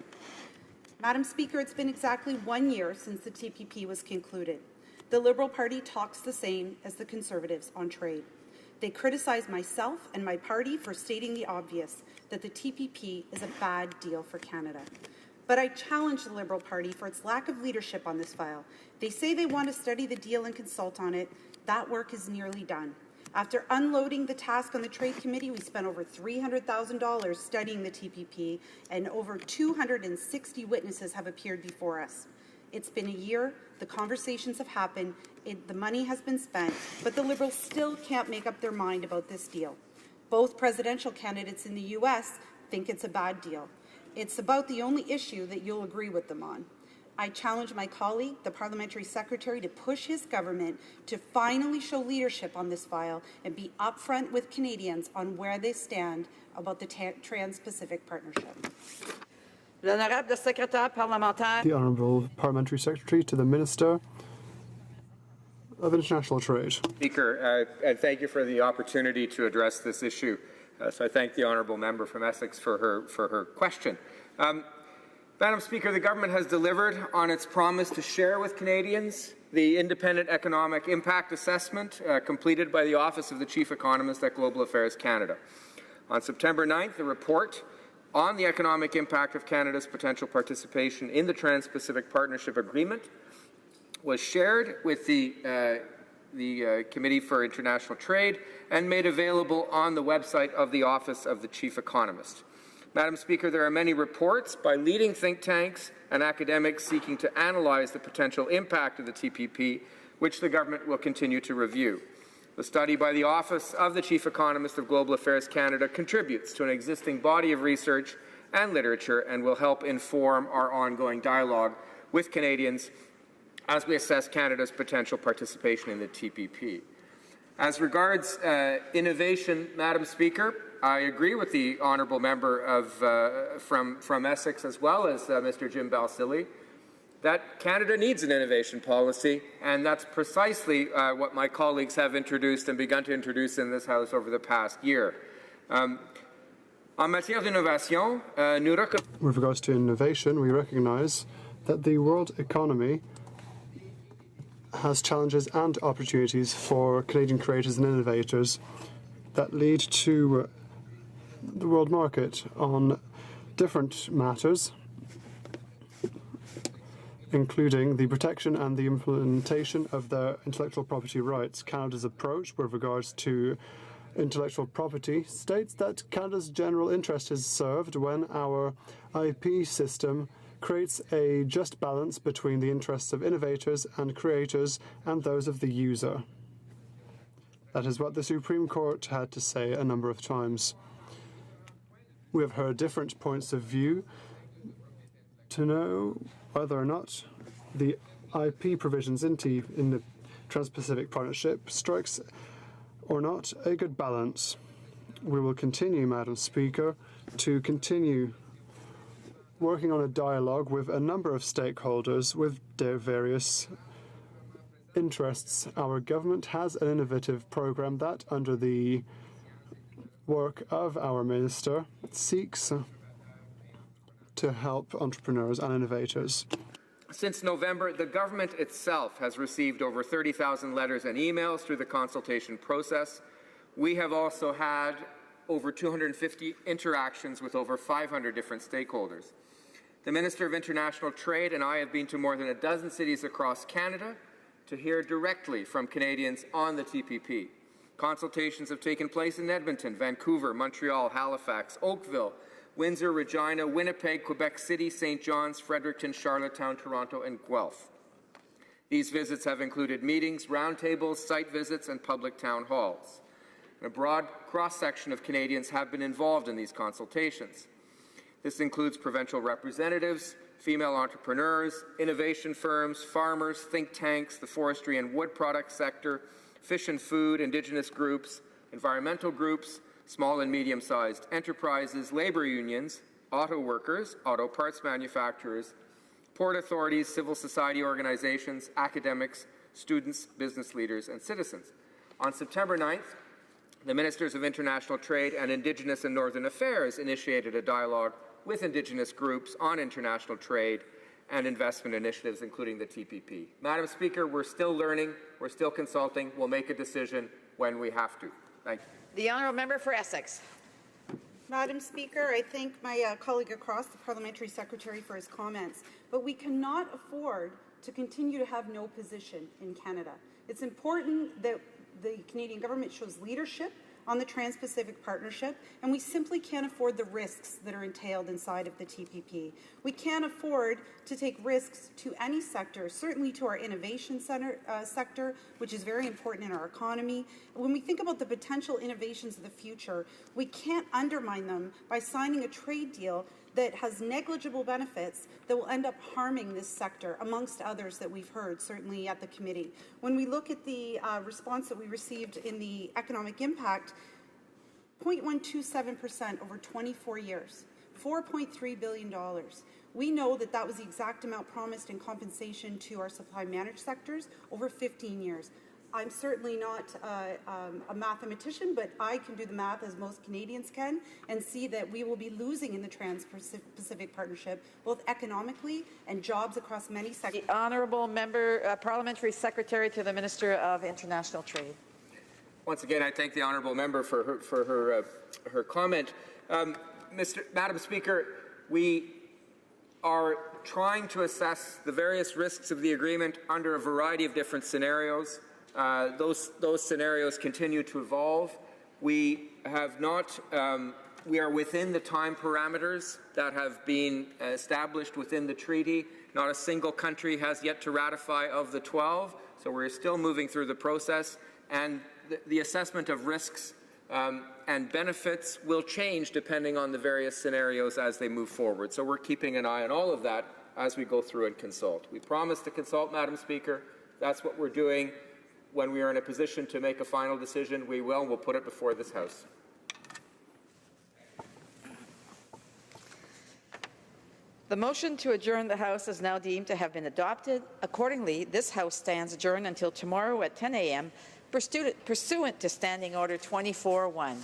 Madam Speaker, it's been exactly 1 year since the TPP was concluded. The Liberal Party talks the same as the Conservatives on trade. They criticize myself and my party for stating the obvious, that the TPP is a bad deal for Canada. But I challenge the Liberal Party for its lack of leadership on this file. They say they want to study the deal and consult on it. That work is nearly done. After unloading the task on the Trade Committee, we spent over $300,000 studying the TPP, and over 260 witnesses have appeared before us. It's been a year, the conversations have happened, the money has been spent, but the Liberals still can't make up their mind about this deal. Both presidential candidates in the U.S. think it's a bad deal. It's about the only issue that you'll agree with them on. I challenge my colleague, the Parliamentary Secretary, to push his government to finally show leadership on this file and be upfront with Canadians on where they stand about the Trans-Pacific Partnership. L'honorable secrétaire parlementaire. The Honourable Parliamentary Secretary to the Minister of International Trade. Speaker, and thank you for the opportunity to address this issue. So I thank the Honourable Member from Essex for her question. Madam Speaker, the government has delivered on its promise to share with Canadians the independent economic impact assessment completed by the Office of the Chief Economist at Global Affairs Canada. On September 9th, the report on the economic impact of Canada's potential participation in the Trans-Pacific Partnership Agreement was shared with the Committee for International Trade and made available on the website of the Office of the Chief Economist. Madam Speaker, there are many reports by leading think tanks and academics seeking to analyze the potential impact of the TPP, which the government will continue to review. The study by the Office of the Chief Economist of Global Affairs Canada contributes to an existing body of research and literature and will help inform our ongoing dialogue with Canadians as we assess Canada's potential participation in the TPP. As regards innovation, Madam Speaker, I agree with the honourable member from Essex, as well as Mr. Jim Balsillie, that Canada needs an innovation policy, and that's precisely what my colleagues have introduced and begun to introduce in this House over the past year. En matière d'innovation, with regards to innovation, we recognise that the world economy has challenges and opportunities for Canadian creators and innovators that lead to the world market on different matters, including the protection and the implementation of their intellectual property rights. Canada's approach with regards to intellectual property states that Canada's general interest is served when our IP system creates a just balance between the interests of innovators and creators and those of the user. That is what the Supreme Court had to say a number of times. We have heard different points of view to know whether or not the IP provisions in the Trans-Pacific Partnership strikes or not a good balance. We will continue, Madam Speaker, to continue working on a dialogue with a number of stakeholders with their various interests. Our government has an innovative program that, under the work of our minister, seeks to help entrepreneurs and innovators. Since November, the government itself has received over 30,000 letters and emails through the consultation process. We have also had over 250 interactions with over 500 different stakeholders. The Minister of International Trade and I have been to more than a dozen cities across Canada to hear directly from Canadians on the TPP. Consultations have taken place in Edmonton, Vancouver, Montreal, Halifax, Oakville, Windsor, Regina, Winnipeg, Quebec City, St. John's, Fredericton, Charlottetown, Toronto, and Guelph. These visits have included meetings, roundtables, site visits, and public town halls. A broad cross-section of Canadians have been involved in these consultations. This includes provincial representatives, female entrepreneurs, innovation firms, farmers, think tanks, the forestry and wood product sector, fish and food, Indigenous groups, environmental groups, small and medium-sized enterprises, labor unions, auto workers, auto parts manufacturers, port authorities, civil society organizations, academics, students, business leaders, and citizens. On September 9th, the Ministers of International Trade and Indigenous and Northern Affairs initiated a dialogue with Indigenous groups on international trade and investment initiatives, including the TPP. Madam Speaker, we're still learning, we're still consulting, we'll make a decision when we have to. Thank you. The honourable member for Essex. Madam Speaker, I thank my colleague across the Parliamentary Secretary for his comments, but we cannot afford to continue to have no position in Canada. It's important that the Canadian government shows leadership on the Trans-Pacific Partnership, and we simply can't afford the risks that are entailed inside of the TPP. We can't afford to take risks to any sector, certainly to our innovation sector, which is very important in our economy. When we think about the potential innovations of the future, we can't undermine them by signing a trade deal that has negligible benefits that will end up harming this sector, amongst others that we've heard, certainly at the committee. When we look at the response that we received in the economic impact, 0.127% over 24 years, $4.3 billion. We know that that was the exact amount promised in compensation to our supply managed sectors over 15 years. I'm certainly not a mathematician, but I can do the math as most Canadians can and see that we will be losing in the Trans-Pacific Partnership, both economically and jobs across many sectors. The honourable member, Parliamentary Secretary to the Minister of International Trade. Once again, I thank the honourable member for her comment. Madam Speaker, we are trying to assess the various risks of the agreement under a variety of different scenarios. Those scenarios continue to evolve. We have not. We are within the time parameters that have been established within the treaty. Not a single country has yet to ratify of the 12, so we're still moving through the process. And the assessment of risks and benefits will change depending on the various scenarios as they move forward. So we're keeping an eye on all of that as we go through and consult. We promised to consult, Madam Speaker. That's what we're doing. When we are in a position to make a final decision, we will, and we'll put it before this House. The motion to adjourn the House is now deemed to have been adopted. Accordingly, this House stands adjourned until tomorrow at 10 a.m. pursuant to Standing Order 24-1.